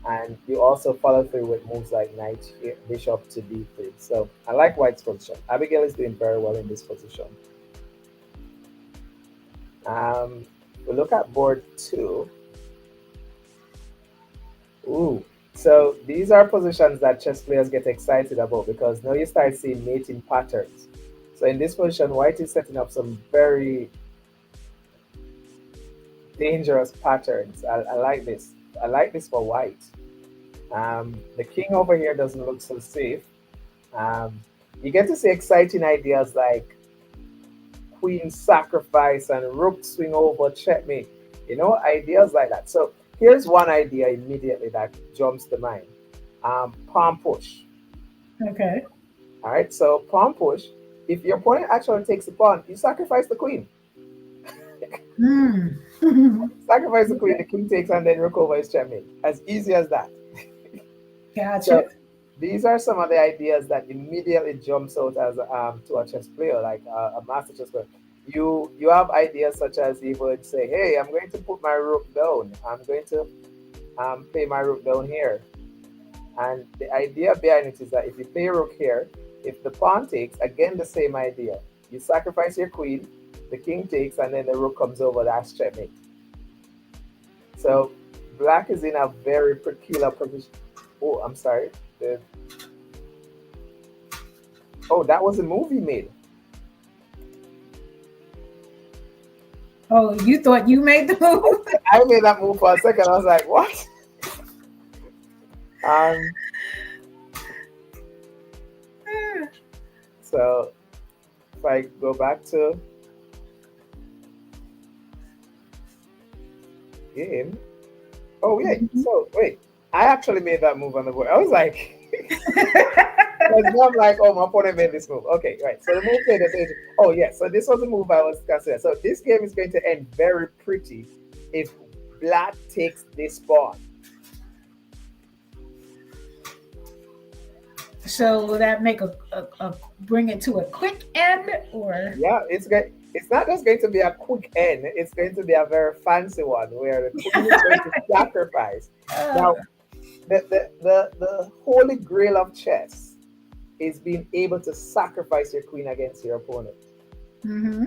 And you also follow through with moves like knight here, bishop to d3. So I like white's position. Abigail is doing very well in this position. We look at board two. Ooh. So these are positions that chess players get excited about because now you start seeing mating patterns. So in this position, white is setting up some very dangerous patterns. I like this. I like this for white. The king over here doesn't look so safe. Um, you get to see exciting ideas like queen sacrifice and rook swing over checkmate. Ideas like that. So here's one idea immediately that jumps to mind. Pawn push. Okay. All right. So pawn push. If your opponent actually takes the pawn, you sacrifice the queen. Mm. Sacrifice the queen, the king takes, and then rook over is checkmate. As easy as that. Gotcha. So these are some of the ideas that immediately jumps out as to a chess player, like a master chess player. You have ideas such as you would say, "Hey, I'm going to put my rook down. I'm going to play my rook down here." And the idea behind it is that if you play rook here, if the pawn takes, again the same idea. You sacrifice your queen, the king takes, and then the rook comes over. That's checkmate. So black is in a very peculiar position. Oh, I'm sorry. The, oh, that was a movie made. Oh, you thought you made the move? I made that move for a second. I was like, what? Um, so if I go back to game. Oh wait, Mhm. so wait. I actually made that move on the board. I was like, because now I'm like, oh, my opponent made this move. Okay, right. So the move made the page. Oh yeah, so this was the move I was considering. So this game is going to end very pretty if black takes this pawn. So will that make a bring it to a quick end or? Yeah, it's not just going to be a quick end, it's going to be a very fancy one where the queen is going to sacrifice. Uh, Now, the holy grail of chess is being able to sacrifice your queen against your opponent. mm-hmm.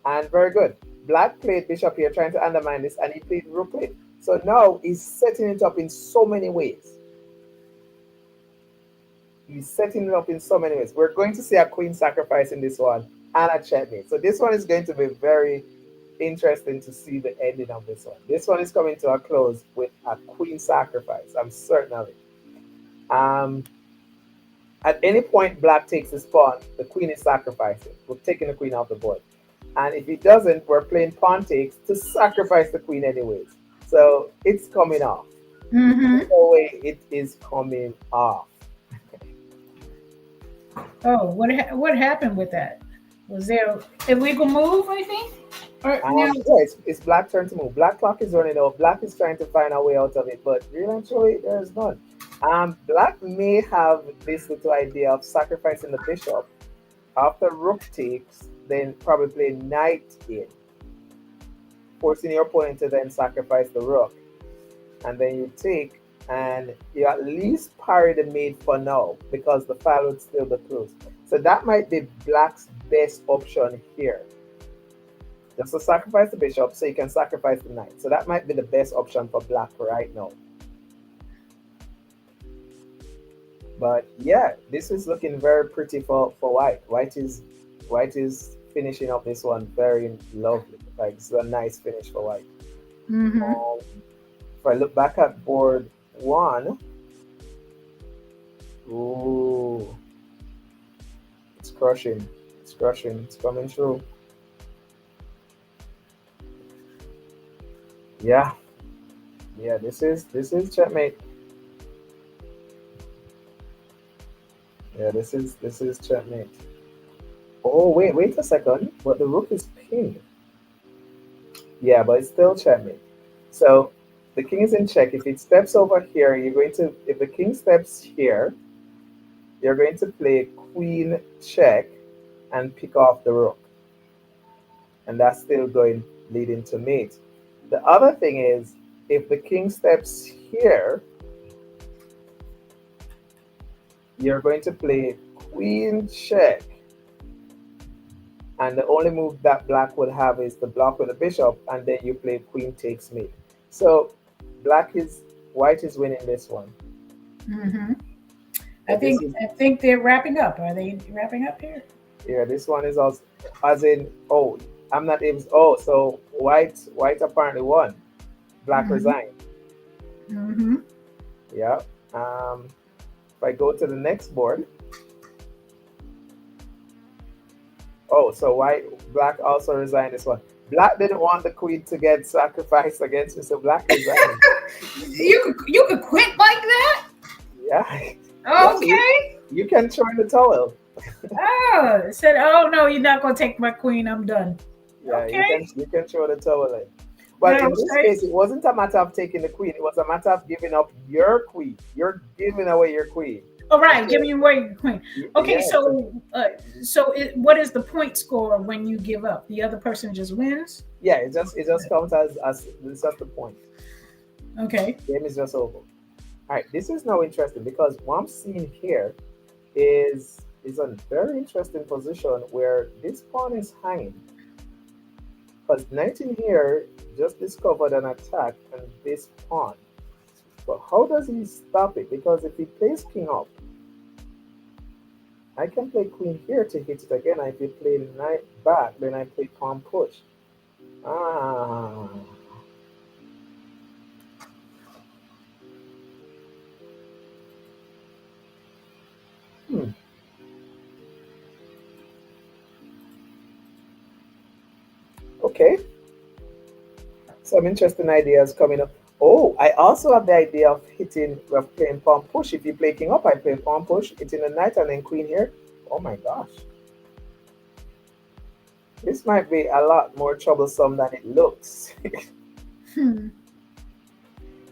And very good. Black played bishop here trying to undermine this, and he played rook plate. So now he's setting it up in so many ways. He's setting it up in so many ways. We're going to see a queen sacrifice in this one and a checkmate. So this one is going to be very interesting to see the ending of this one. This one is coming to a close with a queen sacrifice. I'm certain of it. Um, at any point black takes this pawn, the queen is sacrificing. We're taking the queen off the board. And if he doesn't, we're playing pawn takes to sacrifice the queen anyways. So it's coming off. Mm-hmm. No way it is coming off. Oh, what happened with that? Was there illegal move? I think. Or now? Yeah, it's black turn to move. Black clock is running out. Black is trying to find a way out of it, but really and truly, there's none. Black may have this little idea of sacrificing the bishop after rook takes, then probably play knight in, forcing your opponent to then sacrifice the rook, and then you take, and you at least parry the mate for now because the file would still be closed. So that might be black's best option here. Just to sacrifice the bishop so you can sacrifice the knight. So that might be the best option for black right now. But yeah, this is looking very pretty for white. White is finishing up this one very lovely. Like it's a nice finish for white. Mm-hmm. Um, if I look back at board one, ooh, it's crushing. It's crushing. It's coming through. Yeah, yeah. This is checkmate. Yeah, this is checkmate. Oh wait a second. But the rook is pinned. Yeah, but it's still checkmate. So the king is in check. If it steps over here, you're going to. If the king steps here, you're going to play queen check and pick off the rook, and that's still going leading to mate. The other thing is, if the king steps here, you're going to play queen check, and the only move that black would have is to block with the bishop, and then you play queen takes mate. So white is winning this one. Mm-hmm. I But this think is I think they're wrapping up. Are they wrapping up here? yeah, this one is also as in oh I'm not able. Oh, so white apparently won. Black Mm-hmm. resigned. Mm-hmm. Yeah. If I go to the next board, oh, so white black also resigned this one. Black didn't want the queen to get sacrificed against me, so black resigned. You could quit like that? Yeah. Yeah, so you Okay. you can throw in the towel. Oh, said, oh no, you're not gonna take my queen. I'm done. Yeah, you can Okay. you can throw the towel in. Well, in this Okay. case, it wasn't a matter of taking the queen. It was a matter of giving up your queen. You're giving away your queen. All right. Give Okay. me away your queen. Okay. Yeah. So What is the point score when you give up? The other person just wins. yeah, it just counts as it's just the point. Okay. Game is just over. All right. This is now interesting because what I'm seeing here is a very interesting position where this pawn is hanging. Because knight in here just discovered an attack on this pawn. But how does he stop it? Because if he plays king up, I can play queen here to hit it again. And if he play knight back, then I play pawn push. Ah, hmm. Okay. Some interesting ideas coming up. Oh, I also have the idea of playing pawn push. If you play king up, I play pawn push, hitting the knight and then queen here. Oh my gosh. This might be a lot more troublesome than it looks. Hmm.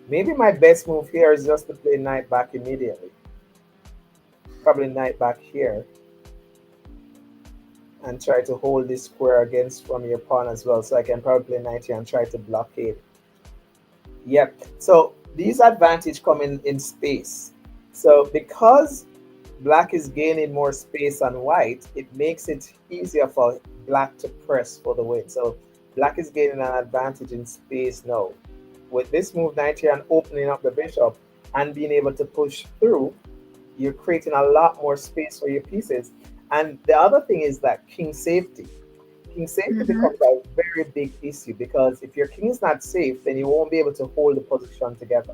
Maybe my best move here is just to play knight back immediately. Probably knight back here. And try to hold this square against from your pawn as well. So I can probably play knight here and try to blockade. Yep. So these advantage come in space. So because black is gaining more space on white, it makes it easier for black to press for the win. So black is gaining an advantage in space now. With this move knight here and opening up the bishop and being able to push through, you're creating a lot more space for your pieces. And the other thing is that king safety. King safety Mm-hmm. becomes a very big issue because if your king is not safe, then you won't be able to hold the position together.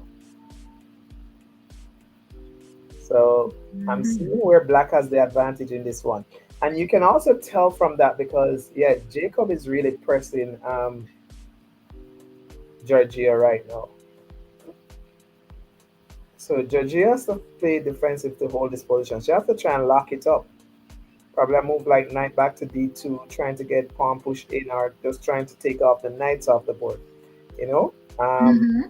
So I'm Mm-hmm. seeing where black has the advantage in this one. And you can also tell from that because, yeah, Jacob is really pressing Georgia right now. So Georgia has to play defensive to hold this position. She has to try and lock it up. Probably a move like knight back to d2, trying to get pawn pushed in or just trying to take off the knights off the board, you know, Mm-hmm.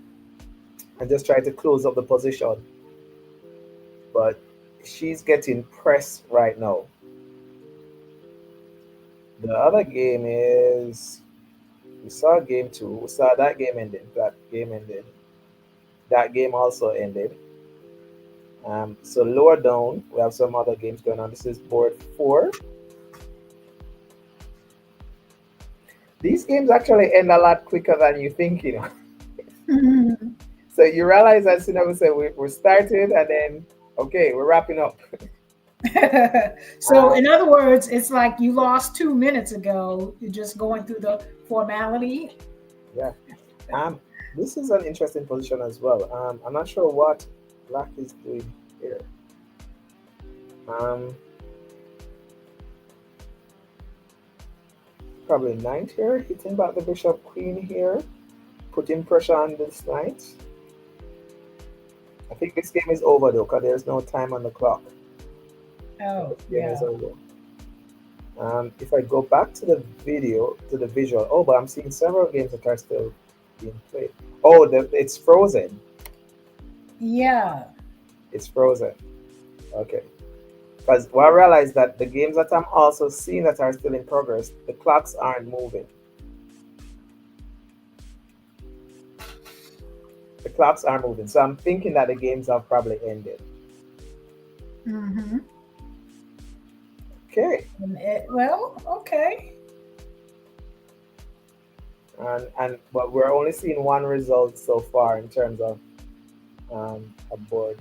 and just try to close up the position. But she's getting pressed right now. The other game is we saw game two. We saw that game ended. That game ended. That game also ended. So lower down, we have some other games going on. This is board four. These games actually end a lot quicker than you think, So you realize as soon as we said we started, and then Okay, we're wrapping up. So, Um, in other words, it's like you lost 2 minutes ago. You're just going through the formality. yeah. Um, this is an interesting position as well. I'm not sure what black is doing here. Um, Probably knight here, hitting back the bishop queen here, putting pressure on this knight. I think this game is over though, because there's no time on the clock. Oh, This game is yeah. over. If I go back to the video, to the visual, oh, but I'm seeing several games that are still being played. Oh, it's frozen. Yeah. It's frozen. Okay. Because what I realized that the games that I'm also seeing that are still in progress, the clocks aren't moving. The clocks aren't moving. So I'm thinking that the games have probably ended. Mm-hmm. Okay. Well, okay. And but we're only seeing one result so far in terms of a board.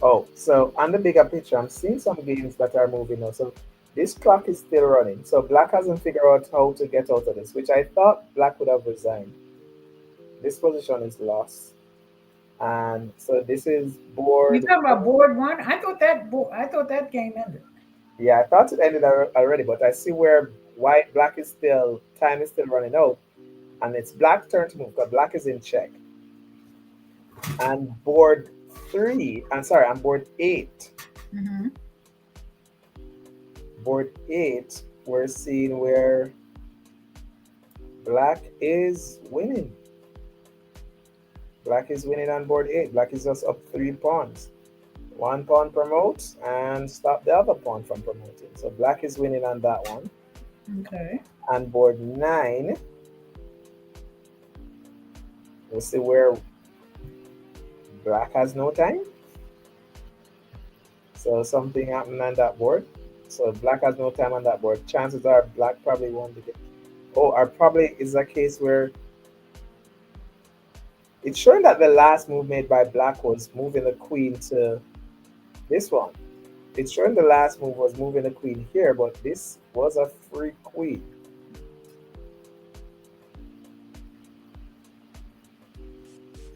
Oh, so on the bigger picture, I'm seeing some games that are moving now. So this clock is still running. So black hasn't figured out how to get out of this, which I thought black would have resigned. This position is lost. And so this is You board. talking about board one? I thought that game ended. Yeah, I thought it ended already, but I see where white black is still time is still running out, and it's black turn to move because black is in check. And board three, I'm sorry, on board eight. Mm-hmm. Board eight, we're seeing where black is winning. Black is winning on board eight. Black is just up 3 pawns. One pawn promotes and stop the other pawn from promoting. So black is winning on that one. Okay. On board nine, we'll see where black has no time. So something happened on that board. So black has no time on that board. Chances are black probably won the game. Oh, or probably is a case where it's showing that the last move made by black was moving the queen to this one. It's showing the last move was moving the queen here, but this was a free queen.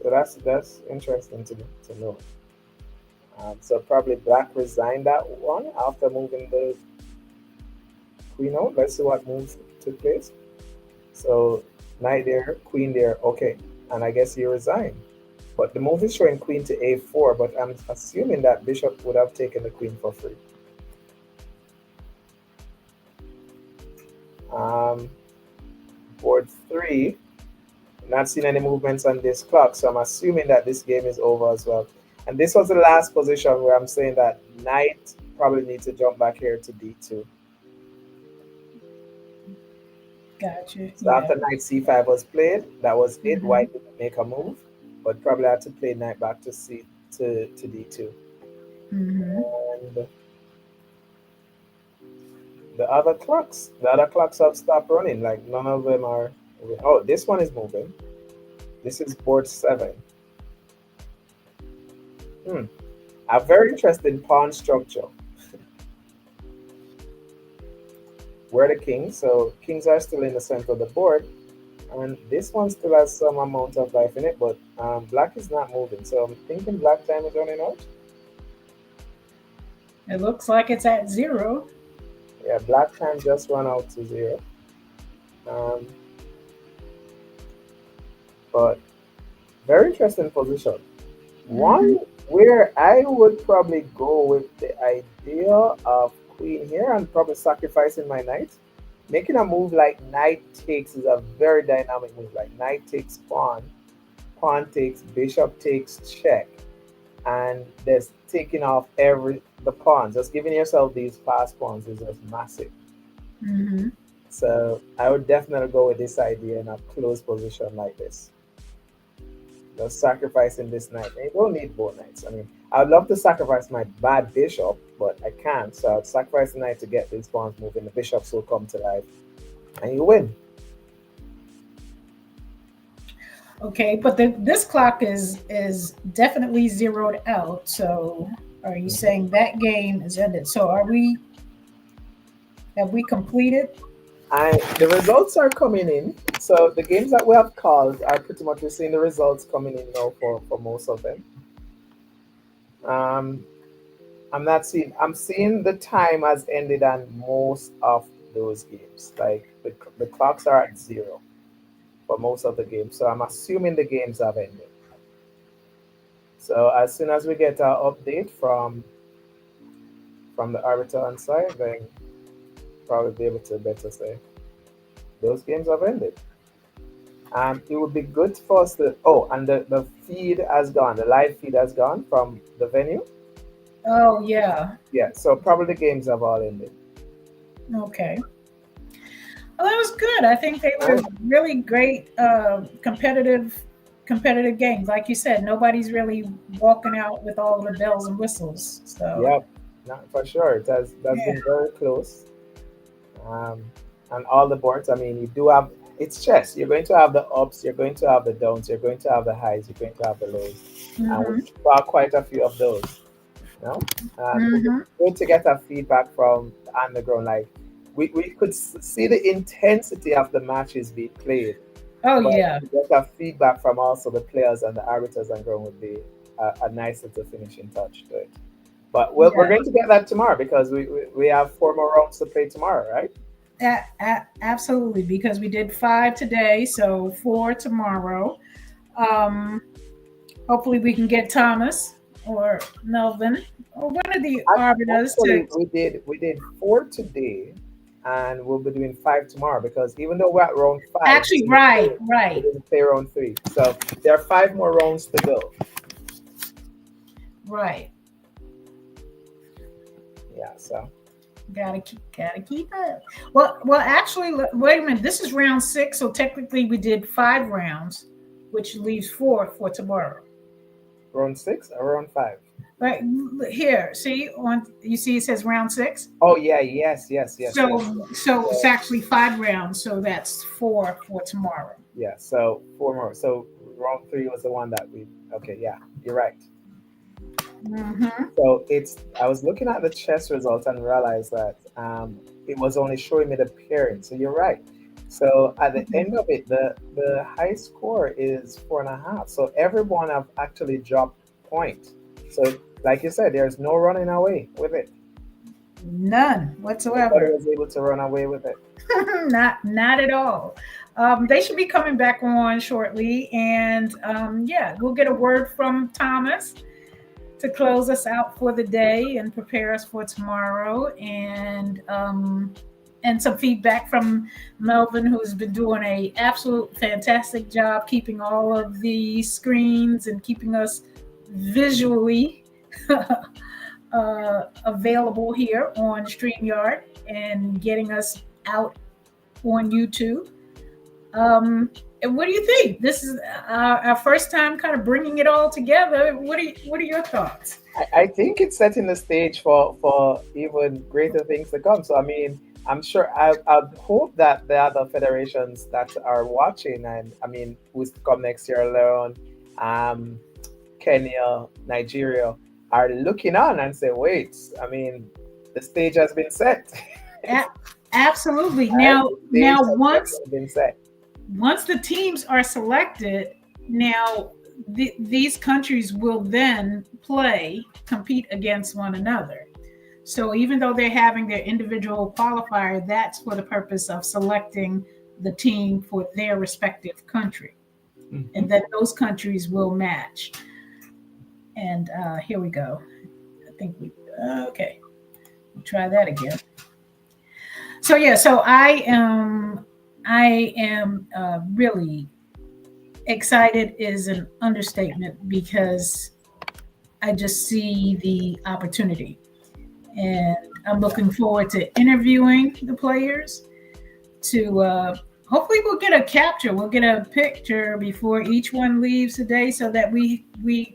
So that's interesting to know. So probably black resigned that one after moving the queen out. Let's see what moves took place. So knight there, queen there, okay. And I guess he resigned. But the move is showing queen to a4, but I'm assuming that bishop would have taken the queen for free. Um, Board three, not seeing any movements on this clock, so I'm assuming that this game is over as well. And this was the last position where I'm saying that knight probably needs to jump back here to d2. Gotcha. So Yeah. after knight c5 was played, that was it. Mm-hmm. White didn't make a move, but probably had to play knight back to c to d2. Mm-hmm. And the other clocks have stopped running. Like none of them are moving. Oh, this one is moving. This is board seven. A very interesting pawn structure. We're the kings, so kings are still in the center of the board. And this one still has some amount of life in it, but black is not moving. So I'm thinking black time is running out. It looks like it's at 0. Yeah, black time just run out to 0. Um, but very interesting position. One where I would probably go with the idea of queen here and probably sacrificing my knight. Making a move like knight takes is a very dynamic move. Like knight takes pawn, pawn takes, bishop takes check, and there's taking off the pawns. Just giving yourself these fast pawns is just massive. Mm-hmm. So I would definitely go with this idea in a close position like this. Just sacrificing this knight. And you don't need both knights. I mean, I'd love to sacrifice my bad bishop, but I can't. So I'd sacrifice the knight to get these pawns moving. The bishops will come to life, and you win. Okay, but this clock is definitely zeroed out. So Are you Mhm. saying that game is ended? So are we? Have we completed? The results are coming in. So the games that we have called are pretty much we're seeing the results coming in now for most of them. Um, I'm not seeing. I'm seeing the time has ended on most of those games. Like the clocks are at zero for most of the games. So I'm assuming the games have ended. So as soon as we get our update from the arbiter on side, then probably be able to better say those games have ended. It would be good for us to. Oh, and the feed has gone. The live feed has gone from the venue. Oh yeah. Yeah. So probably the games have all ended. Okay. Well, that was good. I think they All were right. really great, competitive games. Like you said, nobody's really walking out with all the bells and whistles. So Yep. Not for sure. It has that's yeah, been very close. Um, and all the boards. I mean, you do have. It's chess. You're going to have the ups. You're going to have the downs. You're going to have the highs. You're going to have the lows. And we hmm saw quite a few of those. You know, it was hmm good to get a feedback from the underground. Like we could see the intensity of the matches being played, oh but yeah, to get a feedback from also the players and the arbiters and ground would be a nice little finishing touch to it. But we're yeah, going to get that tomorrow because we have four more rounds to play tomorrow, right? absolutely. Because we did 5 today, so 4 tomorrow. Um, Hopefully, we can get Thomas or Melvin or one of the arbiters to. Actually, we did four today, and we'll be doing five tomorrow because even though we're at round five, Actually, right, we right, didn't play round three. So there are five more rounds to go. right. Yeah. So Gotta keep up. Well, actually, wait a minute. This is round 6, so technically we did 5 rounds, which leaves 4 for tomorrow. round six or round five? Right here, see on you see it says round 6. Oh yeah. Yes. Yes. Yes. Yes. So it's actually 5 rounds, so that's 4 for tomorrow. Yeah. So four more. So round three was the one that we. Okay. Yeah. You're right. Mm-hmm. So it's. I was looking at the chess results and realized that it was only showing me the pairing. So you're right. So at the end of it, the high score is 4.5. So everyone have actually dropped point. So like you said, there's no running away with it. None Nobody whatsoever. was able to run away with it. Not at all. They should be coming back on shortly, and yeah, we'll get a word from Thomas to close us out for the day and prepare us for tomorrow, and some feedback from Melvin, who's been doing a absolute fantastic job keeping all of the screens and keeping us visually available here on StreamYard and getting us out on YouTube. And what do you think? This is our first time kind of bringing it all together. What are your thoughts? I think it's setting the stage for even greater things to come. So I mean, I'm sure I hope that the other federations that are watching, and I mean, who's to come next year alone, um, Kenya, Nigeria, are looking on and say, wait, I mean, the stage has been set. A- Absolutely. Right? Now, The stage now has once definitely been set. once the teams are selected, now these countries will then compete against one another. So even though they're having their individual qualifier, that's for the purpose of selecting the team for their respective country, and Mhm. then those countries will match. And here we go. I think we okay. We'll try that again. So yeah, so I am really excited is an understatement because I just see the opportunity, and I'm looking forward to interviewing the players. To hopefully we'll get a capture, we'll get a picture before each one leaves today, so that we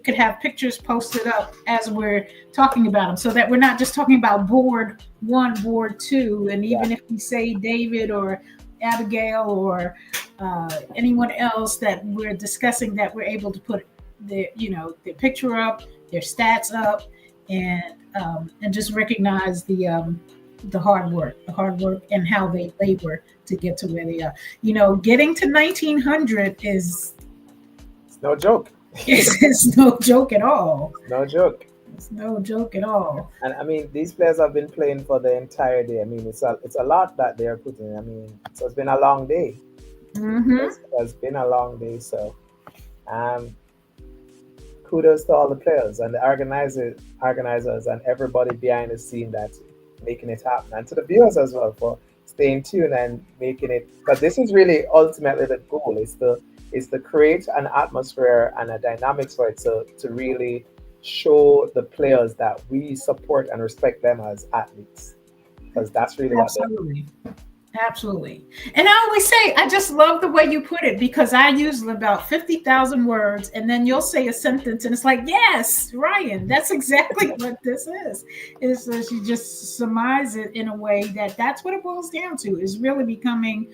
could have pictures posted up as we're talking about them, so that we're not just talking about board 1, board 2, and Yeah. even if we say David or Abigail or anyone else that we're discussing, that we're able to put their picture up, their stats up, and just recognize the hard work, and how they labor to get to where they are. Getting to 1900 It's no joke. is no joke at all. No joke. It's no joke at all. And I mean, these players have been playing for the entire day. I mean, it's a lot that they are putting in. I mean, so it's been a long day. Mm-hmm. It's been a long day. So, um, kudos to all the players and the organizers, and everybody behind the scene that's making it happen, and to the viewers as well for staying tuned and making it. Because this is really ultimately the goal: is to create an atmosphere and a dynamics for it to really show the players that we support and respect them as athletes. Because that's really what they're. Absolutely. Absolutely. And I always say, I just love the way you put it, because I use about 50,000 words, and then you'll say a sentence and it's like, yes, Ryan, that's exactly what this is. Is you just surmise it in a way that's what it boils down to, is really becoming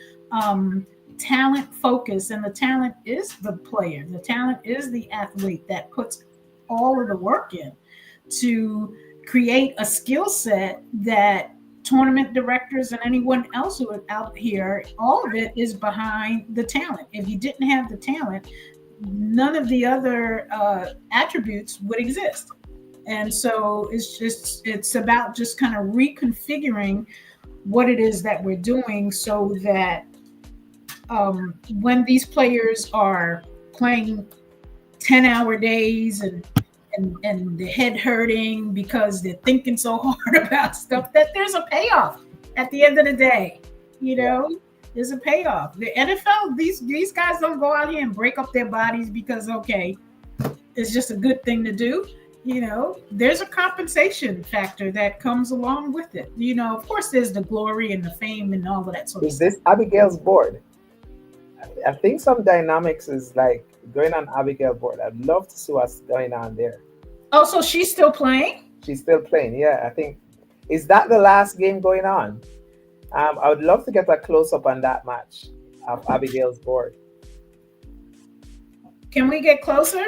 talent focused. And the talent is the player, the talent is the athlete that puts all of the work in to create a skill set that tournament directors and anyone else who is out here, all of it is behind the talent. If you didn't have the talent, none of the other attributes would exist. And so it's about just kind of reconfiguring what it is that we're doing, so that when these players are playing 10-hour days and the head hurting because they're thinking so hard about stuff, that there's a payoff at the end of the day. There's a payoff. The NFL, these guys don't go out here and break up their bodies because, okay, it's just a good thing to do. There's a compensation factor that comes along with it. Of course, there's the glory and the fame and all of that sort of Is stuff. this Abigail's board? I think some dynamics is like going on Abigail's board. I'd love to see what's going on there. Oh, so she's still playing? She's still playing. Yeah, I think. Is that the last game going on? I would love to get a close up on that match of Abigail's board. Can we get closer?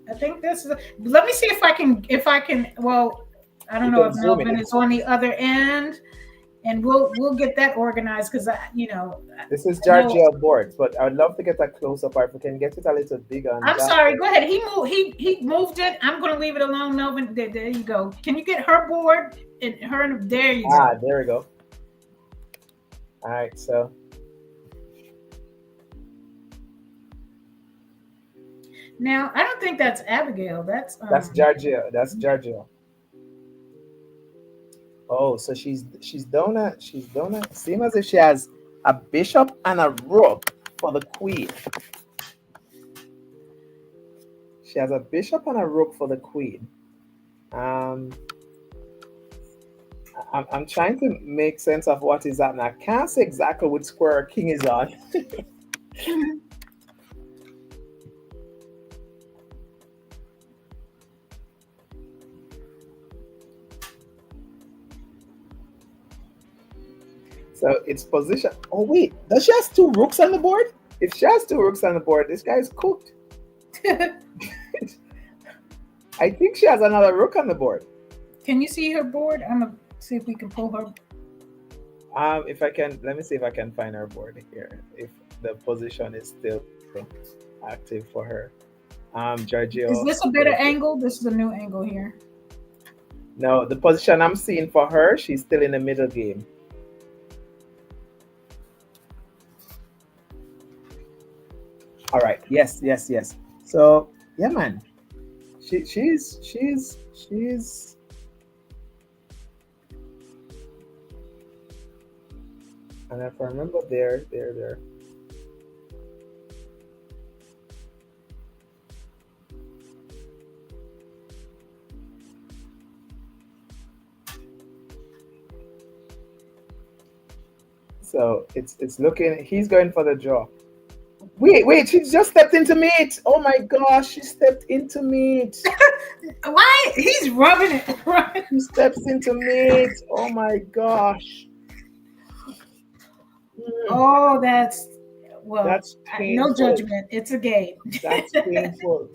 I think this is. Let me see if I can. Well, I don't You know can if zoom Melvin it. is on the other end, and we'll get that organized, because This is I know. Georgia boards, but I would love to get a close up, or if we can get it a little bigger on I'm that sorry. board. Go ahead. He moved it. I'm going to leave it alone, Melvin. There you go. Can you get her board and her? There you go. There we go. All right, so Now I don't think that's Abigail. that's Georgia. That's Georgia. Oh, so she's done a same as if she has a bishop and a rook for the queen. She has a bishop and a rook for the queen. Um, I'm trying to make sense of what is happening. I can't say exactly which square king is on. So it's position. Oh wait, does she has two rooks on the board? If she has two rooks on the board, this guy's cooked. I think she has another rook on the board. Can you see her board? I'm gonna see if we can pull her. If I can, let me see if I can find her board here. If the position is still active for her. Giorgio. Is this a better angle? This is a new angle here. No, the position I'm seeing for her, she's still in the middle game. All right. Yes. So yeah, man. She's and if I remember there. So it's looking. He's going for the draw. Wait, she just stepped into meat. Oh my gosh, she stepped into meat. Why? He's rubbing it. Right? She steps into meat. Oh my gosh. Oh, that's no painful. judgment. It's a game. That's painful.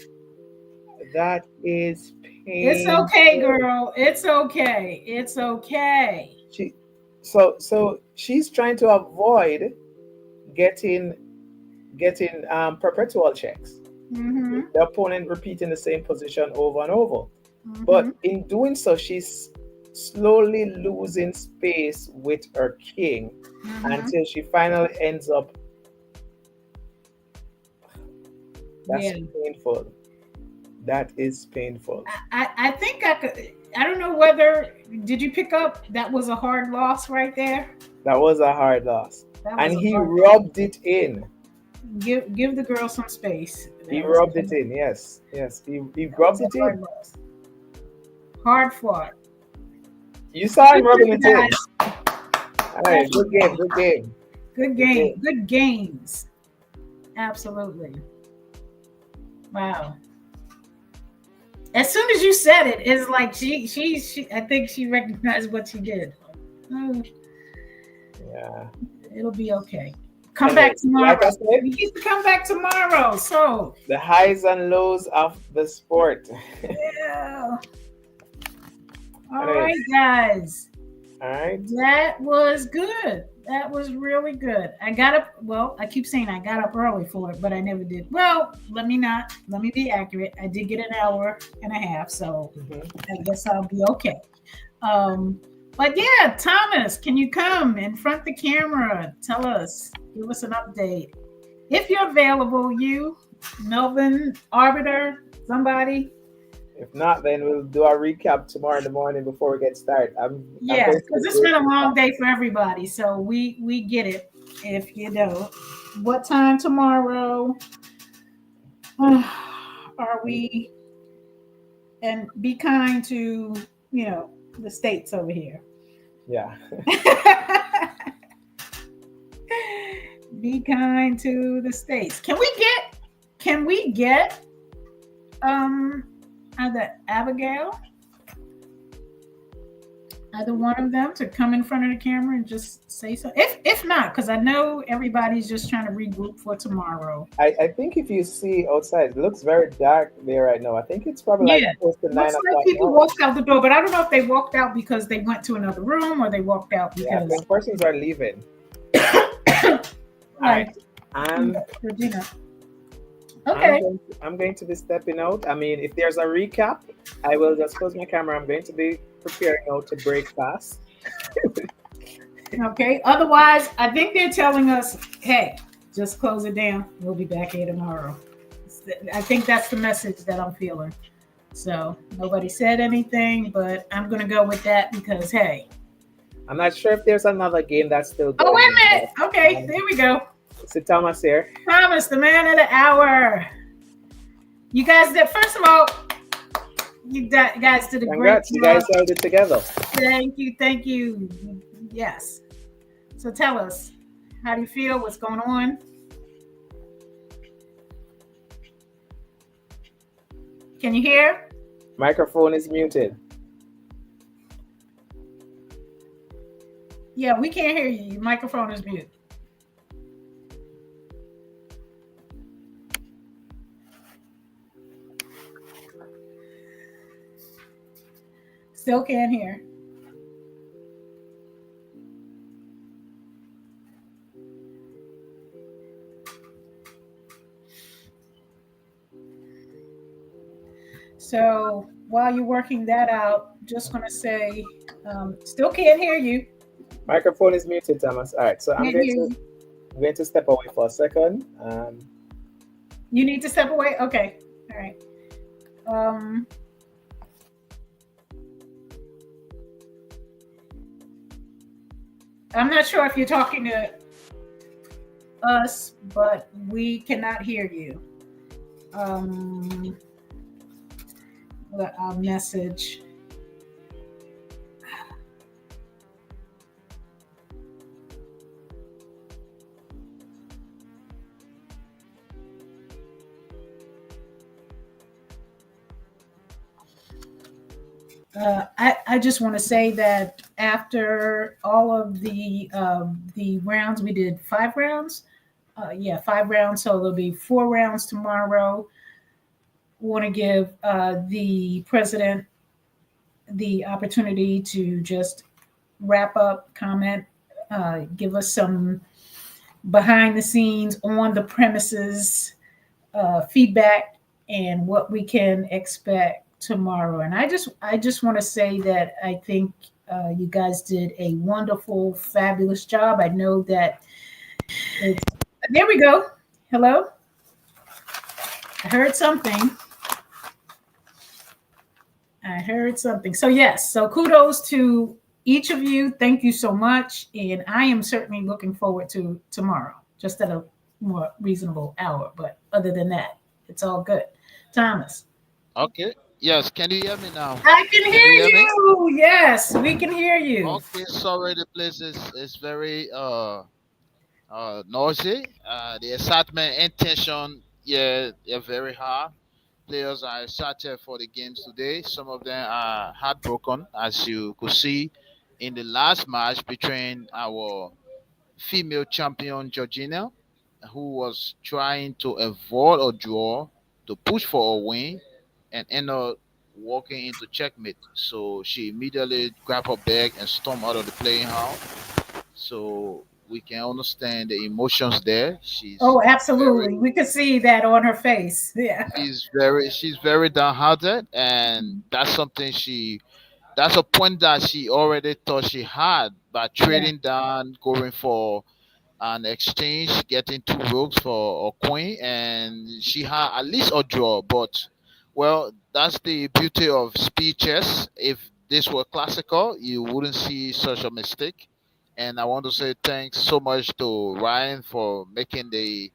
That is It's okay, painful. girl. It's okay. It's okay. She, so she's trying to avoid getting perpetual checks. Mm-hmm. The opponent repeating the same position over and over. Mm-hmm. But in doing so, she's slowly losing space with her king Mm-hmm. until she finally ends up. That's Yeah. painful. That is painful. I think I could. I don't know whether did you pick up that was a hard loss right there. That was a hard loss. That And was a he hard loss. rubbed it in. Give the girl some space. He That was rubbed it in. Yes, yes. He that was rubbed a it hard in. loss. Hard fought. You saw Good him rubbing game, it in. guys. All right, good game, good game, Good good game. game. Good games. Absolutely. Wow. As soon as you said it, it's like she I think she recognized what she did. Oh, Yeah. it'll be okay. Come back Anyway, like I tomorrow. said, You get to come back tomorrow. So the highs and lows of the sport. yeah. All Anyways, right, guys. all right. That was good. That was really good. I got up. Well, I keep saying I got up early for it, but I never did. Well, let me not. Let me be accurate. I did get an hour and a half, so Mhm. I guess I'll be okay. Um, but yeah, Thomas, can you come in front of the camera? Tell us, give us an update. If you're available, you, Melvin, Arbiter, somebody. If not, then we'll do a recap tomorrow in the morning before we get started. I'm Yes, going to because be it's been a breaking long fast. day for everybody. So we get it. If you know what time tomorrow are Um, we, and be kind to the states over here. Yeah. Be kind to the states. Can we get um either Abigail, either one of them to come in front of the camera and just say so? If not, because I know everybody's just trying to regroup for tomorrow. I think if you see outside, it looks very dark there right now. I think it's probably like Yeah. close to nine Looks like o'clock people now. walked out the door, but I don't know if they walked out because they went to another room or they walked out Yeah, I because think persons are leaving. All right. like I'm Regina. I'm Okay. going I'm going to be stepping out. I mean, if there's a recap, I will just close my camera. I'm going to be preparing now to break fast. Okay. Otherwise, I think they're telling us, hey, just close it down. We'll be back here tomorrow. I think that's the message that I'm feeling. So nobody said anything, but I'm gonna go with that because hey. I'm not sure if there's another game that's still Oh going wait on, a minute. but Okay, there we go. so Thomas here. Thomas, the man of the hour. You guys did. First of all, guys did a great Congrats, you job. guys held it together. Thank you. Thank you. Yes. So tell us, how do you feel? What's going on? Can you hear? Microphone is muted. Yeah, we can't hear you. Your microphone is mute. Still can't hear. So while you're working that out, just going to say, still can't hear you. Microphone is muted, Thomas. All right, so Can't hear you. I'm going to step away for a second. You need to step away? Okay. All right. I'm not sure if you're talking to us, but we cannot hear you. A message. I just want to say that after all of the rounds, we did 5 rounds. Yeah, 5 rounds. So there'll be 4 rounds tomorrow. want to give the president the opportunity to just wrap up, comment, give us some behind the scenes, on the premises feedback, and what we can expect tomorrow. And I just want to say that I think you guys did a wonderful, fabulous job. I know that it's there. We go. Hello, I heard something. I heard something. So yes, so kudos to each of you. Thank you so much, and I am certainly looking forward to tomorrow, just at a more reasonable hour. But other than that, it's all good. Thomas, Okay. Yes. Can you hear me now? I can Can you hear hear me? you. Yes, we can hear you. Okay. Sorry, the place is very noisy. The excitement and tension, yeah, they're very high. Players are excited for the games today. Some of them are heartbroken, as you could see in the last match between our female champion Georgina, who was trying to avoid a draw to push for a win and end up walking into checkmate. So she immediately grabbed her bag and stormed out of the playing hall. So we can understand the emotions there. Oh, Very absolutely. We could see that on her face. Yeah. she's very downhearted, and that's a point that she already thought she had by Yeah. trading down, going for an exchange, getting two rogues for a queen, and she had at least a draw. But well, that's the beauty of speed chess. If this were classical, you wouldn't see such a mistake. And I want to say thanks so much to Ryan for making the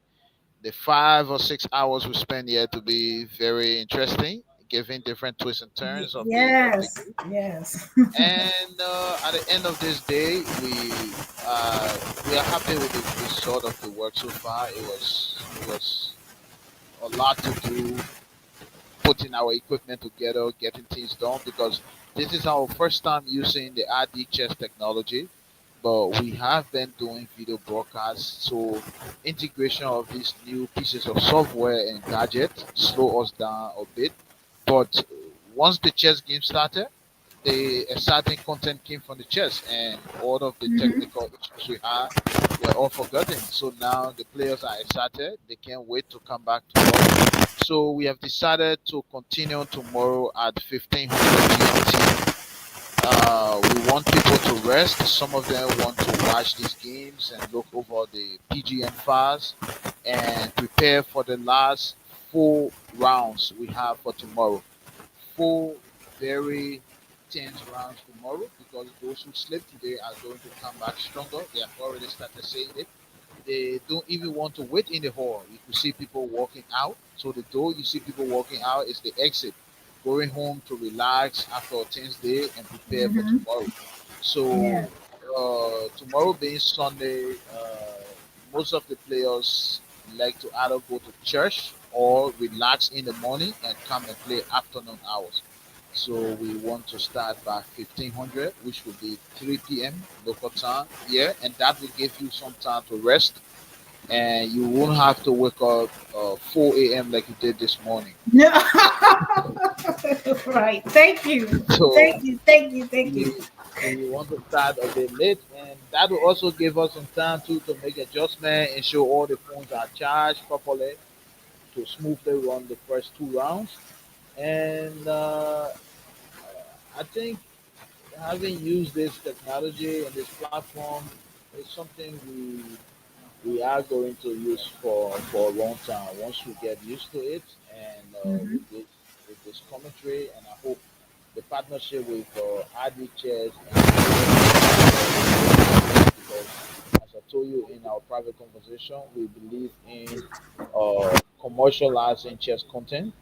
5 or 6 hours we spent here to be very interesting, giving different twists and turns of the Yes. game. Yes. And at the end of this day, we are happy with the result of the work so far. It was a lot to do, putting our equipment together, getting things done, because this is our first time using the RD chess technology. But we have been doing video broadcasts, so integration of these new pieces of software and gadgets slow us down a bit. But once the chess game started, the exciting content came from the chess, and all of the Hmm. technical issues we had were all forgotten. So now the players are excited. They can't wait to come back to work. So we have decided to continue tomorrow at 1500 GMT. We want people to rest. Some of them want to watch these games and look over the PGM files and prepare for the last 4 rounds we have for tomorrow. 4 very tense rounds tomorrow, because those who sleep today are going to come back stronger. They have already started saying it. They don't even want to wait in the hall. You can see people walking out. So the door you see people walking out is the exit, going home to relax after a tense day and prepare for Hmm. tomorrow. So Yeah. tomorrow being Sunday, most of the players like to either go to church or relax in the morning and come and play afternoon hours. So we want to start by 1500, which will be 3 p.m. local time. Yeah, and that will give you some time to rest, and you won't have to wake up 4 a.m. like you did this morning. No. Right. Thank you. So Thank you. Thank you. Thank you. we want to start a bit late, and that will also give us some time to make adjustment, ensure all the phones are charged properly to smoothly run the first 2 rounds. And I think having used this technology and this platform is something we are going to use for a long time once we get used to it, and Hmm. with this commentary. And I hope the partnership with RD Chairs and will go smoothly, because as I told you in our private conversation, we believe in commercializing chess content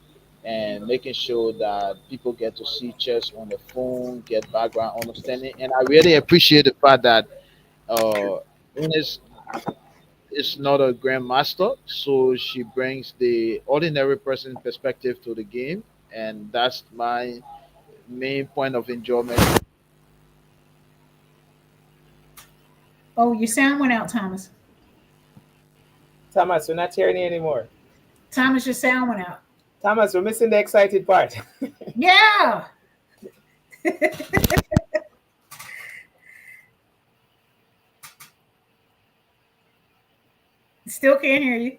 and making sure that people get to see chess on the phone, get background understanding. And I really appreciate the fact that Ines is not a grandmaster, so she brings the ordinary person perspective to the game, and that's my main point of enjoyment. Oh, your sound went out, Thomas. Thomas, we're not hearing you anymore. Thomas, your sound went out. Thomas, we're missing the excited part. Yeah. Still can't hear you.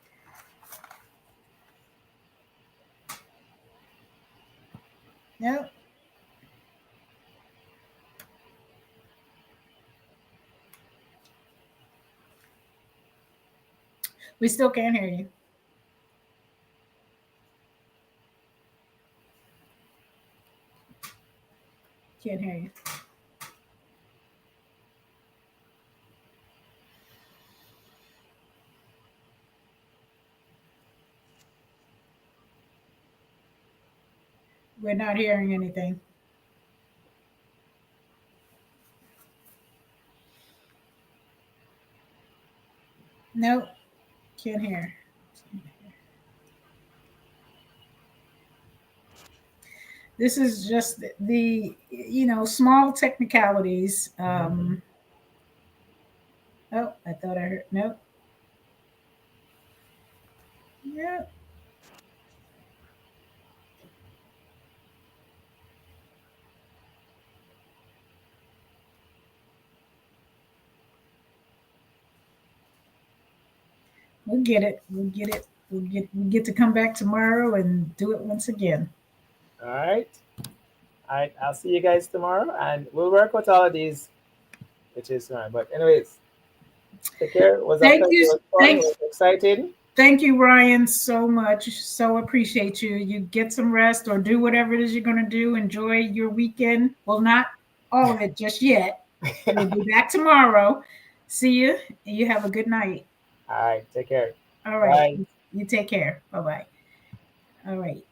No, we still can't hear you. Can't hear you. We're not hearing anything. Nope, can't hear. This is just the small technicalities. Oh, I thought I heard. Nope. Yeah, we'll get it. We'll get it. We get to come back tomorrow and do it once again. All right. All right. I'll see you guys tomorrow, and we'll work with all of these, which is fine. But anyways, take care. It was a Thank pleasure. It you. was fun. It Thank was exciting. Thank you, Ryan, so much. So appreciate you. You get some rest or do whatever it is you're going to do. Enjoy your weekend. Well, not all of it just yet. We'll be back tomorrow. See you. And you have a good night. All right. Take care. All right. Bye. You take care. Bye bye. All right.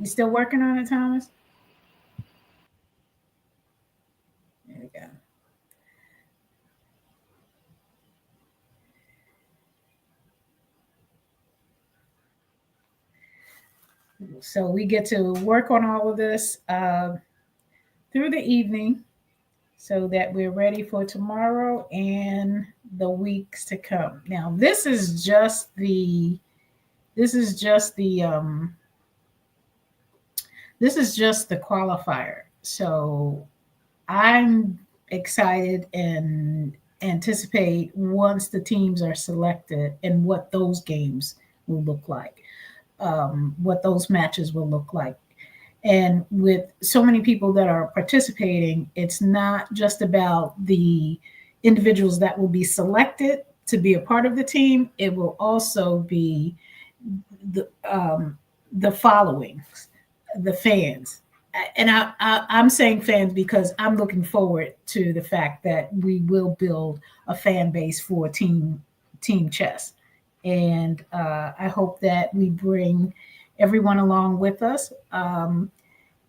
You still working on it, Thomas? There we go. So we get to work on all of this through the evening so that we're ready for tomorrow and the weeks to come. Now, this is just the this is just the qualifier. So I'm excited and anticipate once the teams are selected and what those games will look like, what those matches will look like. And with so many people that are participating, it's not just about the individuals that will be selected to be a part of the team. It will also be the followings, the fans. And I'm saying fans because I'm looking forward to the fact that we will build a fan base for team chess, and I hope that we bring everyone along with us.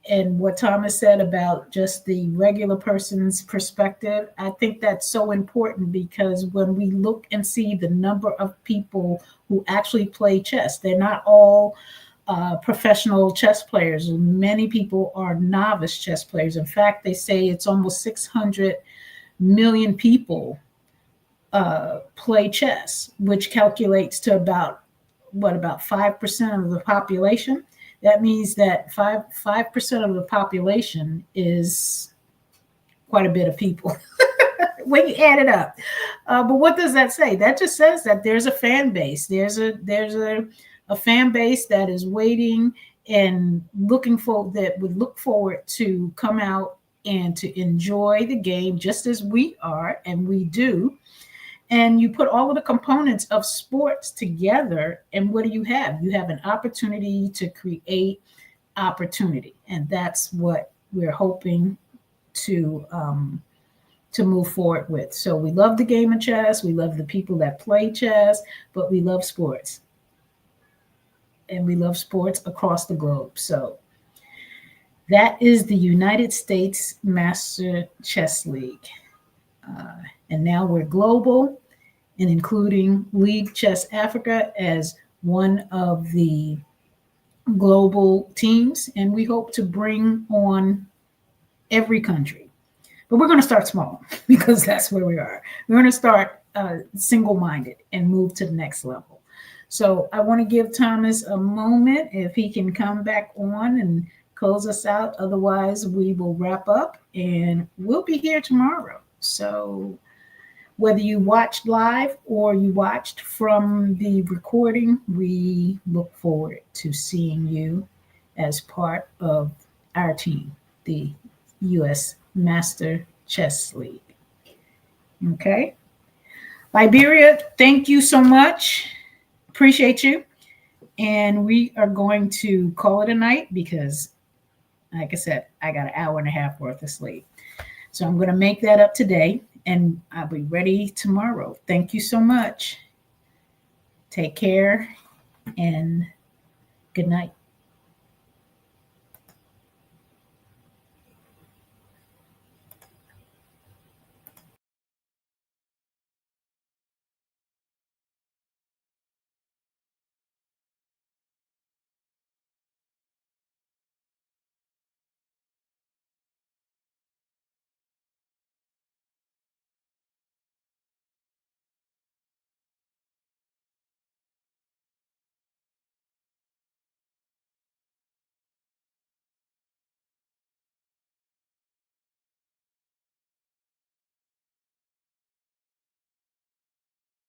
And what Thomas said about just the regular person's perspective, I think that's so important because when we look and see the number of people who actually play chess, they're not all professional chess players. Many people are novice chess players. In fact, they say it's almost 600 million people play chess, which calculates to about 5% of the population. That means that 5% of the population is quite a bit of people when you add it up. But what does that say? That just says that there's a fan base. There's a fan base that is waiting and would look forward to come out and to enjoy the game just as we are, and we do. And you put all of the components of sports together, and what do you have? You have an opportunity to create opportunity, and that's what we're hoping to move forward with. So we love the game of chess, we love the people that play chess, but we love sports, and we love sports across the globe. So that is the United States Master Chess League. And now we're global and including League Chess Africa as one of the global teams. And we hope to bring on every country. But we're going to start small because that's where we are. We're going to start single-minded and move to the next level. So I want to give Thomas a moment if he can come back on and close us out. Otherwise, we will wrap up and we'll be here tomorrow. So whether you watched live or you watched from the recording, we look forward to seeing you as part of our team, the U.S. Master Chess League. Okay. Liberia, thank you so much. Appreciate you. And we are going to call it a night because, like I said, I got an hour and a half worth of sleep. So I'm going to make that up today and I'll be ready tomorrow. Thank you so much. Take care and good night.